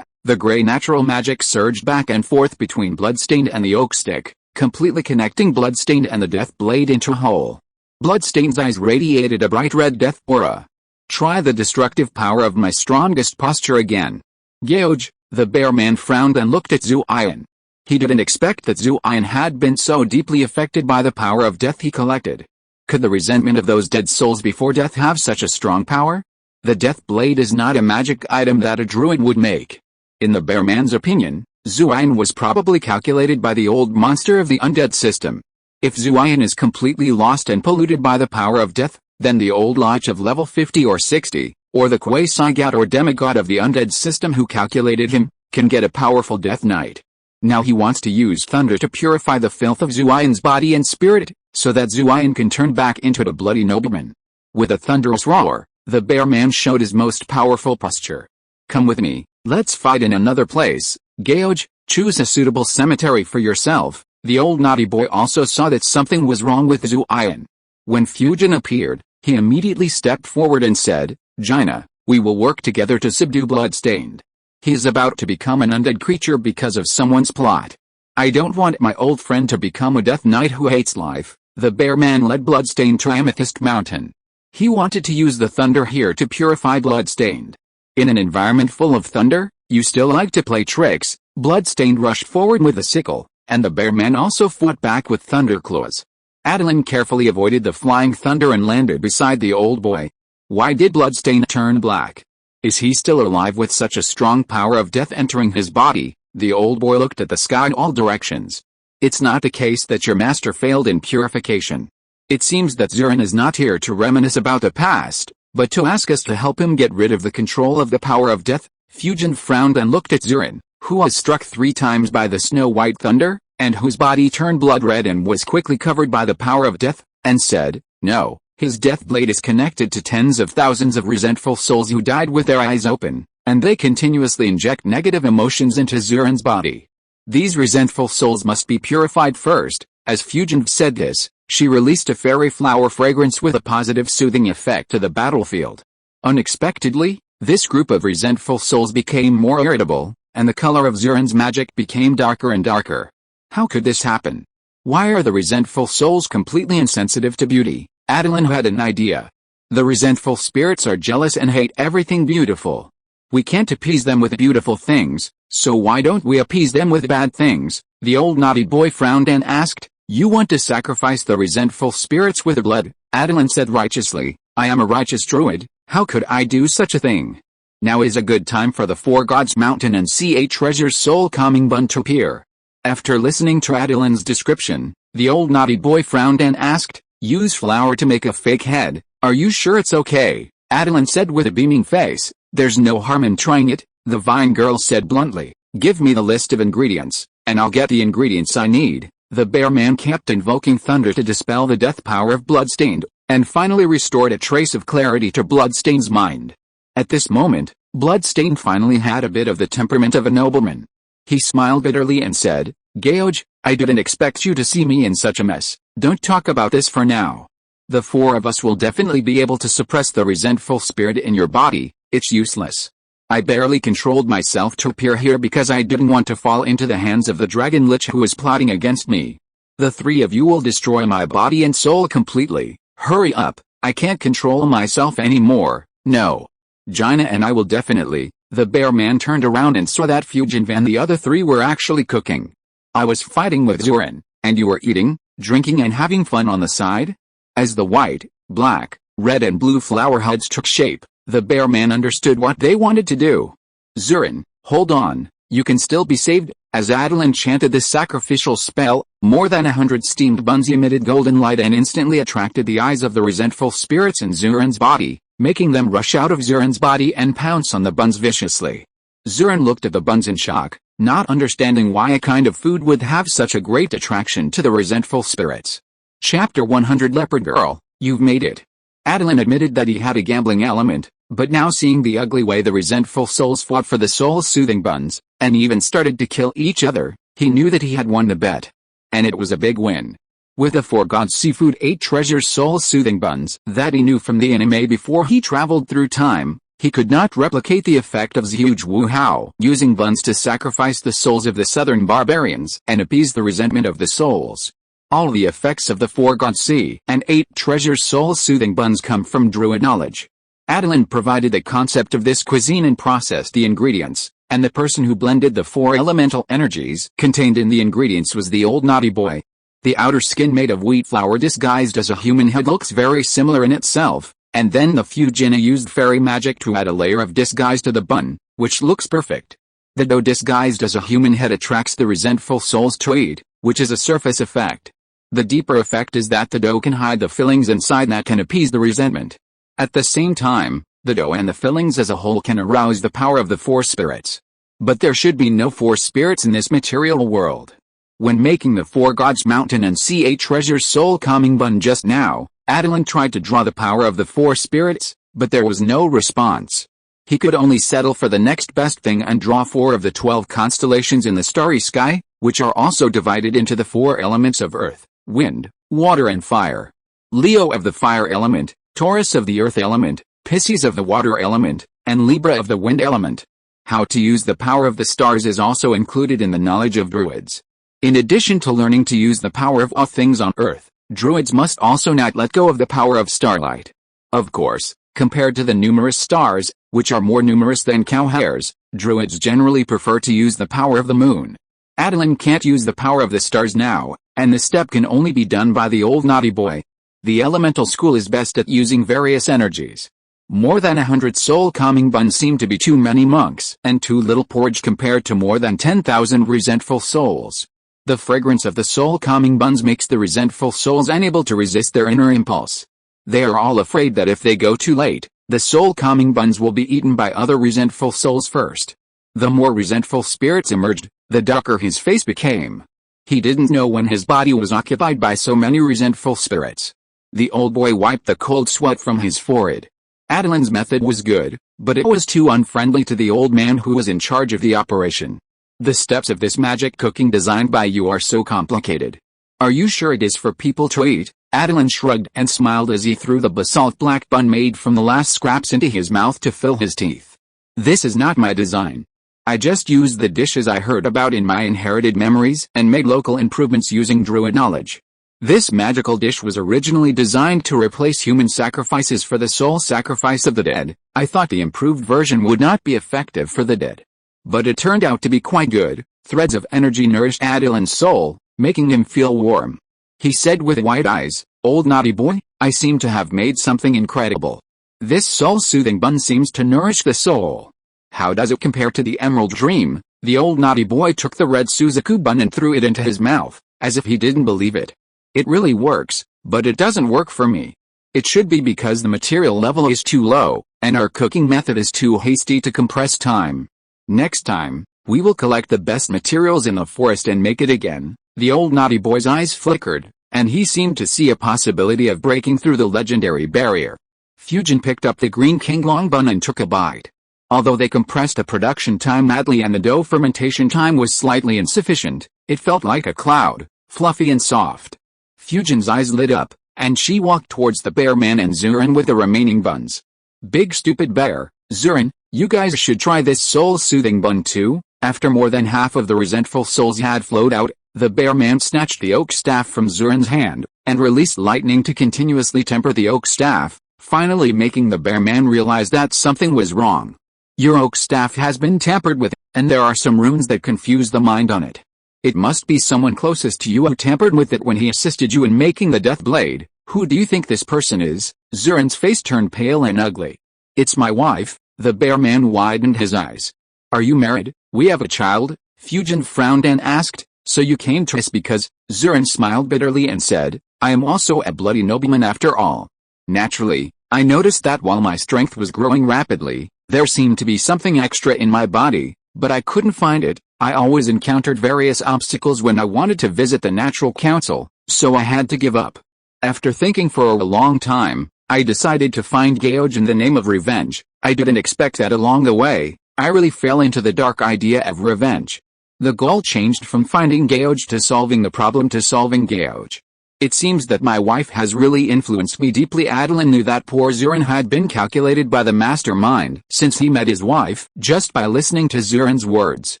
The gray natural magic surged back and forth between Bloodstained and the oak stick, completely connecting Bloodstained and the death blade into a whole. Bloodstained's eyes radiated a bright red death aura. "Try the destructive power of my strongest posture again." Geoj, the bear man frowned and looked at Zuian. He didn't expect that Zuian had been so deeply affected by the power of death he collected. Could the resentment of those dead souls before death have such a strong power? The death blade is not a magic item that a druid would make. In the bear man's opinion, Zuian was probably calculated by the old monster of the undead system. If Zuian is completely lost and polluted by the power of death, then the old lich of level 50 or 60, or the quasi-god or demigod of the undead system who calculated him, can get a powerful death knight. Now he wants to use thunder to purify the filth of Zuian's body and spirit, so that Zuian can turn back into a bloody nobleman. With a thunderous roar, the bear man showed his most powerful posture. "Come with me, let's fight in another place. Geoj, choose a suitable cemetery for yourself." The old naughty boy also saw that something was wrong with Zuian. When Fujin appeared, he immediately stepped forward and said, "Jaina, we will work together to subdue Bloodstained. He is about to become an undead creature because of someone's plot. I don't want my old friend to become a death knight who hates life." The bear man led Bloodstained to Amethyst Mountain. He wanted to use the thunder here to purify Bloodstained. In an environment full of thunder, you still like to play tricks. Bloodstained rushed forward with a sickle, and the bear man also fought back with thunder claws. Attilan carefully avoided the flying thunder and landed beside the old boy. Why did Bloodstained turn black? Is he still alive with such a strong power of death entering his body? The old boy looked at the sky in all directions. It's not the case that your master failed in purification. It seems that Zurin is not here to reminisce about the past, but to ask us to help him get rid of the control of the power of death. Fujin frowned and looked at Zurin, who was struck 3 times by the snow-white thunder, and whose body turned blood red and was quickly covered by the power of death, and said, "No, his death blade is connected to tens of thousands of resentful souls who died with their eyes open, and they continuously inject negative emotions into Zurin's body. These resentful souls must be purified first." As Fujin said this, she released a fairy flower fragrance with a positive soothing effect to the battlefield. Unexpectedly, this group of resentful souls became more irritable, and the color of Zurin's magic became darker and darker. How could this happen? Why are the resentful souls completely insensitive to beauty? Attilan had an idea. The resentful spirits are jealous and hate everything beautiful. We can't appease them with beautiful things, so why don't we appease them with bad things? The old naughty boy frowned and asked, "You want to sacrifice the resentful spirits with blood?" Attilan said righteously, "I am a righteous druid, how could I do such a thing? Now is a good time for the Four Gods Mountain and see a treasure's soul coming bun to appear." After listening to Attilan's description, the old naughty boy frowned and asked, "Use flour to make a fake head, are you sure it's okay?" Attilan said with a beaming face, "There's no harm in trying it." The vine girl said bluntly, "Give me the list of ingredients, and I'll get the ingredients I need." The bear man kept invoking thunder to dispel the death power of Bloodstained, and finally restored a trace of clarity to Bloodstained's mind. At this moment, Bloodstained finally had a bit of the temperament of a nobleman. He smiled bitterly and said, "Geoj, I didn't expect you to see me in such a mess. Don't talk about this for now. The 4 of us will definitely be able to suppress the resentful spirit in your body. It's useless. I barely controlled myself to appear here because I didn't want to fall into the hands of the dragon lich who is plotting against me. The 3 of you will destroy my body and soul completely. Hurry up, I can't control myself anymore." "No. Jaina and I will definitely." The bear man turned around and saw that Fujin and the other 3 were actually cooking. "I was fighting with Zurin, and you were eating, drinking and having fun on the side?" As the white, black, red and blue flower heads took shape, the bear man understood what they wanted to do. "Zurin, hold on, you can still be saved." As Attilan chanted this sacrificial spell, more than 100 steamed buns emitted golden light and instantly attracted the eyes of the resentful spirits in Zurin's body. making them rush out of Zurin's body and pounce on the buns viciously. Zurin looked at the buns in shock, not understanding why a kind of food would have such a great attraction to the resentful spirits. Chapter 100 Leopard Girl, you've made it. Attilan admitted that he had a gambling element, but now seeing the ugly way the resentful souls fought for the soul-soothing buns, and even started to kill each other, he knew that he had won the bet. And it was a big win. With the four gods seafood 8 treasures soul-soothing buns that he knew from the anime before he traveled through time, he could not replicate the effect of Zhuge Wu Hao using buns to sacrifice the souls of the southern barbarians and appease the resentment of the souls. All the effects of the four gods sea and 8 treasures soul-soothing buns come from druid knowledge. Attilan provided the concept of this cuisine and processed the ingredients, and the person who blended the 4 elemental energies contained in the ingredients was the old naughty boy. The outer skin made of wheat flour disguised as a human head looks very similar in itself, and then the Fujina used fairy magic to add a layer of disguise to the bun, which looks perfect. The dough disguised as a human head attracts the resentful souls to eat, which is a surface effect. The deeper effect is that the dough can hide the fillings inside that can appease the resentment. At the same time, the dough and the fillings as a whole can arouse the power of the 4 spirits. But there should be no 4 spirits in this material world. When making the 4 gods mountain and sea 8 treasures soul calming bun just now, Attilan tried to draw the power of the 4 spirits, but there was no response. He could only settle for the next best thing and draw 4 of the 12 constellations in the starry sky, which are also divided into the 4 elements of earth, wind, water and fire. Leo of the fire element, Taurus of the earth element, Pisces of the water element, and Libra of the wind element. How to use the power of the stars is also included in the knowledge of druids. In addition to learning to use the power of all things on earth, druids must also not let go of the power of starlight. Of course, compared to the numerous stars, which are more numerous than cow hairs, druids generally prefer to use the power of the moon. Attilan can't use the power of the stars now, and the step can only be done by the old naughty boy. The elemental school is best at using various energies. More than 100 soul-calming buns seem to be too many monks and too little porridge compared to more than 10,000 resentful souls. The fragrance of the soul-calming buns makes the resentful souls unable to resist their inner impulse. They are all afraid that if they go too late, the soul-calming buns will be eaten by other resentful souls first. The more resentful spirits emerged, the darker his face became. He didn't know when his body was occupied by so many resentful spirits. The old boy wiped the cold sweat from his forehead. Attilan's method was good, but it was too unfriendly to the old man who was in charge of the operation. The steps of this magic cooking designed by you are so complicated. Are you sure it is for people to eat? Attilan shrugged and smiled as he threw the basalt black bun made from the last scraps into his mouth to fill his teeth. This is not my design. I just used the dishes I heard about in my inherited memories and made local improvements using druid knowledge. This magical dish was originally designed to replace human sacrifices for the soul sacrifice of the dead. I thought the improved version would not be effective for the dead. But it turned out to be quite good. Threads of energy nourished Attilan's soul, making him feel warm. He said with wide eyes, "Old naughty boy, I seem to have made something incredible. This soul-soothing bun seems to nourish the soul. How does it compare to the emerald dream?" The old naughty boy took the red Suzaku bun and threw it into his mouth, as if he didn't believe it. "It really works, but it doesn't work for me. It should be because the material level is too low, and our cooking method is too hasty to compress time. Next time, we will collect the best materials in the forest and make it again." The old naughty boy's eyes flickered, and he seemed to see a possibility of breaking through the legendary barrier. Fujin picked up the green King-long bun and took a bite. Although they compressed the production time madly and the dough fermentation time was slightly insufficient, it felt like a cloud, fluffy and soft. Fujin's eyes lit up, and she walked towards the bear man and Zurin with the remaining buns. "Big stupid bear, Zurin, you guys should try this soul-soothing bun too." After more than half of the resentful souls had flowed out, the bear man snatched the oak staff from Zurin's hand, and released lightning to continuously temper the oak staff, finally making the bear man realize that something was wrong. "Your oak staff has been tampered with, and there are some runes that confuse the mind on it. It must be someone closest to you who tampered with it when he assisted you in making the death blade. Who do you think this person is?" Zurin's face turned pale and ugly. "It's my wife." The bear man widened his eyes. "Are you married? We have a child." Fujin frowned and asked, "So you came to us because?" Zurin smiled bitterly and said, "I am also a bloody nobleman after all." Naturally, I noticed that while my strength was growing rapidly, there seemed to be something extra in my body, but I couldn't find it. I always encountered various obstacles when I wanted to visit the Natural Council, so I had to give up. After thinking for a long time, I decided to find Geoj in the name of revenge. I didn't expect that along the way, I really fell into the dark idea of revenge. The goal changed from finding Geoj to solving the problem to solving Geoj. It seems that my wife has really influenced me deeply. Attilan knew that poor Zurin had been calculated by the mastermind since he met his wife just by listening to Zurin's words.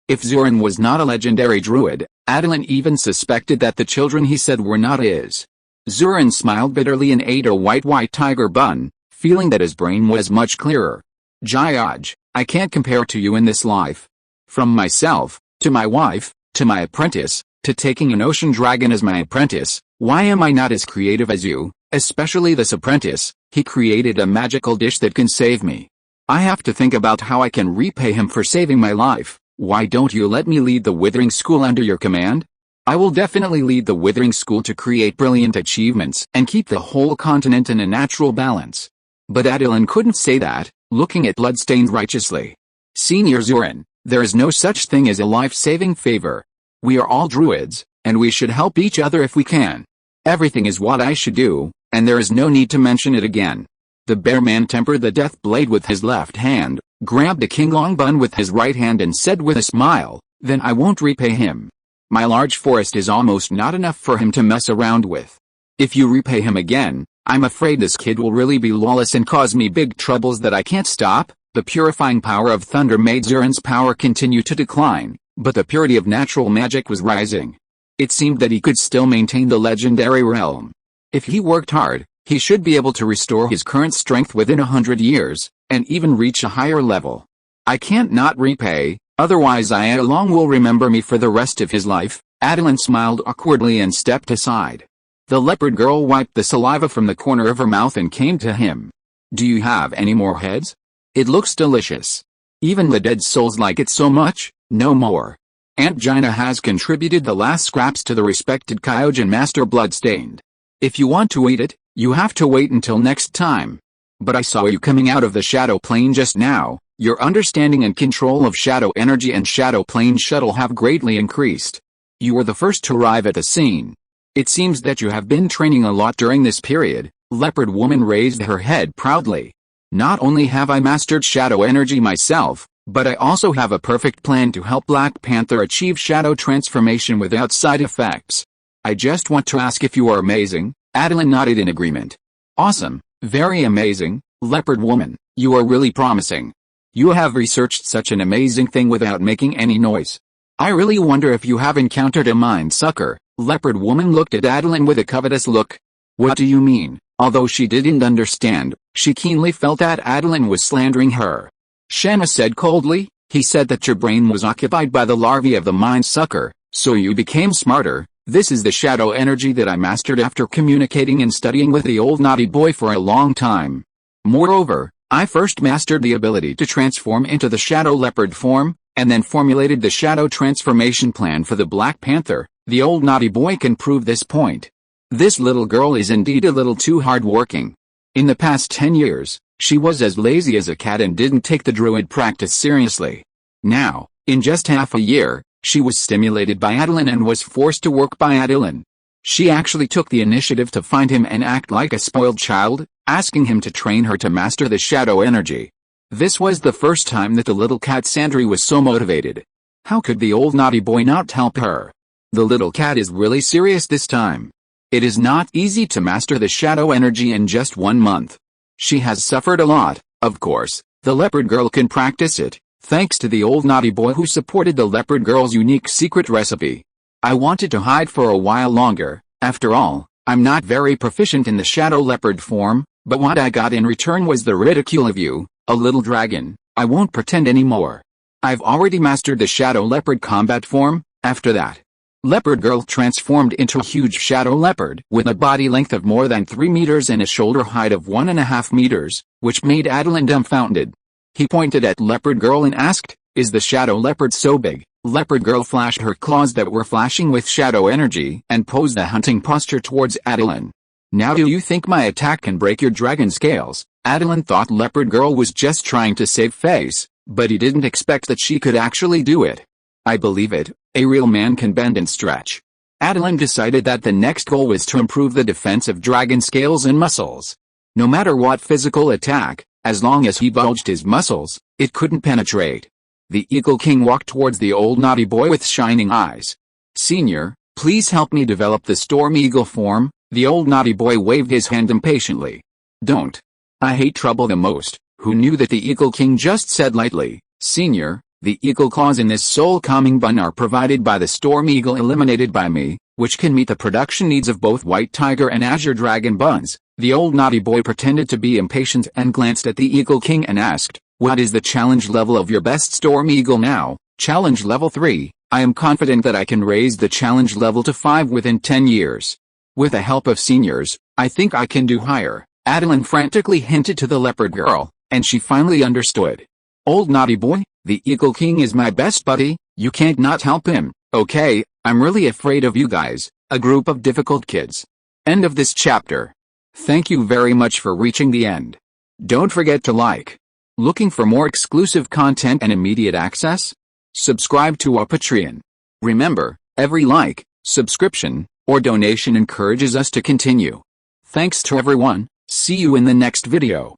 If Zurin was not a legendary druid, Attilan even suspected that the children he said were not his. Zurin smiled bitterly and ate a white tiger bun, feeling that his brain was much clearer. Geoj, I can't compare to you in this life. From myself, to my wife, to my apprentice, to taking an ocean dragon as my apprentice, why am I not as creative as you, especially this apprentice? He created a magical dish that can save me. I have to think about how I can repay him for saving my life. Why don't you let me lead the Withering School under your command? I will definitely lead the Withering School to create brilliant achievements and keep the whole continent in a natural balance. But Attilan couldn't say that, looking at Bloodstained righteously. Senior Zurin, there is no such thing as a life-saving favor. We are all druids, and we should help each other if we can. Everything is what I should do, and there is no need to mention it again. The bear man tempered the death blade with his left hand, grabbed a Kinglong bun with his right hand and said with a smile, then I won't repay him. My large forest is almost not enough for him to mess around with. If you repay him again, I'm afraid this kid will really be lawless and cause me big troubles that I can't stop. The purifying power of thunder made Zurin's power continue to decline, but the purity of natural magic was rising. It seemed that he could still maintain the legendary realm. If he worked hard, he should be able to restore his current strength within 100 years, and even reach a higher level. I can't not repay, otherwise Attilan will remember me for the rest of his life. Attilan smiled awkwardly and stepped aside. The leopard girl wiped the saliva from the corner of her mouth and came to him. Do you have any more heads? It looks delicious. Even the dead souls like it so much. No more. Aunt Gina has contributed the last scraps to the respected Kyojin Master Bloodstained. If you want to eat it, you have to wait until next time. But I saw you coming out of the Shadow Plane just now. Your understanding and control of Shadow Energy and Shadow Plane Shuttle have greatly increased. You were the first to arrive at the scene. It seems that you have been training a lot during this period. Leopard Woman raised her head proudly. Not only have I mastered Shadow Energy myself, but I also have a perfect plan to help Black Panther achieve shadow transformation without side effects. I just want to ask if you are amazing. Attilan nodded in agreement. Awesome, very amazing, Leopard Woman, you are really promising. You have researched such an amazing thing without making any noise. I really wonder if you have encountered a mind sucker. Leopard Woman looked at Attilan with a covetous look. What do you mean? Although she didn't understand, she keenly felt that Attilan was slandering her. Shanna said coldly, he said that your brain was occupied by the larvae of the mind sucker, so you became smarter. This is the shadow energy that I mastered after communicating and studying with the old naughty boy for a long time. Moreover, I first mastered the ability to transform into the shadow leopard form, and then formulated the shadow transformation plan for the Black Panther. The old naughty boy can prove this point. This little girl is indeed a little too hard-working. In the past 10 years, she was as lazy as a cat and didn't take the druid practice seriously. Now, in just half a year, she was stimulated by Attilan and was forced to work by Attilan. She actually took the initiative to find him and act like a spoiled child, asking him to train her to master the shadow energy. This was the first time that the little cat Sandri was so motivated. How could the old naughty boy not help her? The little cat is really serious this time. It is not easy to master the shadow energy in just 1 month. She has suffered a lot. Of course, the leopard girl can practice it, thanks to the old naughty boy who supported the leopard girl's unique secret recipe. I wanted to hide for a while longer. After all, I'm not very proficient in the shadow leopard form, but what I got in return was the ridicule of you, a little dragon. I won't pretend anymore. I've already mastered the shadow leopard combat form. After that, Leopard Girl transformed into a huge shadow leopard with a body length of more than 3 meters and a shoulder height of 1.5 meters, which made Attilan dumbfounded. He pointed at Leopard Girl and asked, "Is the shadow leopard so big?" Leopard Girl flashed her claws that were flashing with shadow energy and posed a hunting posture towards Attilan. Now do you think my attack can break your dragon scales? Attilan thought Leopard Girl was just trying to save face, but he didn't expect that she could actually do it. I believe it, a real man can bend and stretch. Attilan decided that the next goal was to improve the defense of dragon scales and muscles. No matter what physical attack, as long as he bulged his muscles, it couldn't penetrate. The Eagle King walked towards the old naughty boy with shining eyes. Senior, please help me develop the Storm Eagle form. The old naughty boy waved his hand impatiently. Don't. I hate trouble the most. Who knew that the Eagle King just said lightly, Senior, the eagle claws in this soul-calming bun are provided by the Storm Eagle eliminated by me, which can meet the production needs of both White Tiger and Azure Dragon buns. The old naughty boy pretended to be impatient and glanced at the Eagle King and asked, what is the challenge level of your best Storm Eagle now? Challenge level 3, I am confident that I can raise the challenge level to 5 within 10 years. With the help of seniors, I think I can do higher. Attilan frantically hinted to the Leopard Girl, and she finally understood. Old naughty boy, the Eagle King is my best buddy, you can't not help him. Okay, I'm really afraid of you guys, a group of difficult kids. End of this chapter. Thank you very much for reaching the end. Don't forget to like. Looking for more exclusive content and immediate access? Subscribe to our Patreon. Remember, every like, subscription, or donation encourages us to continue. Thanks to everyone, see you in the next video.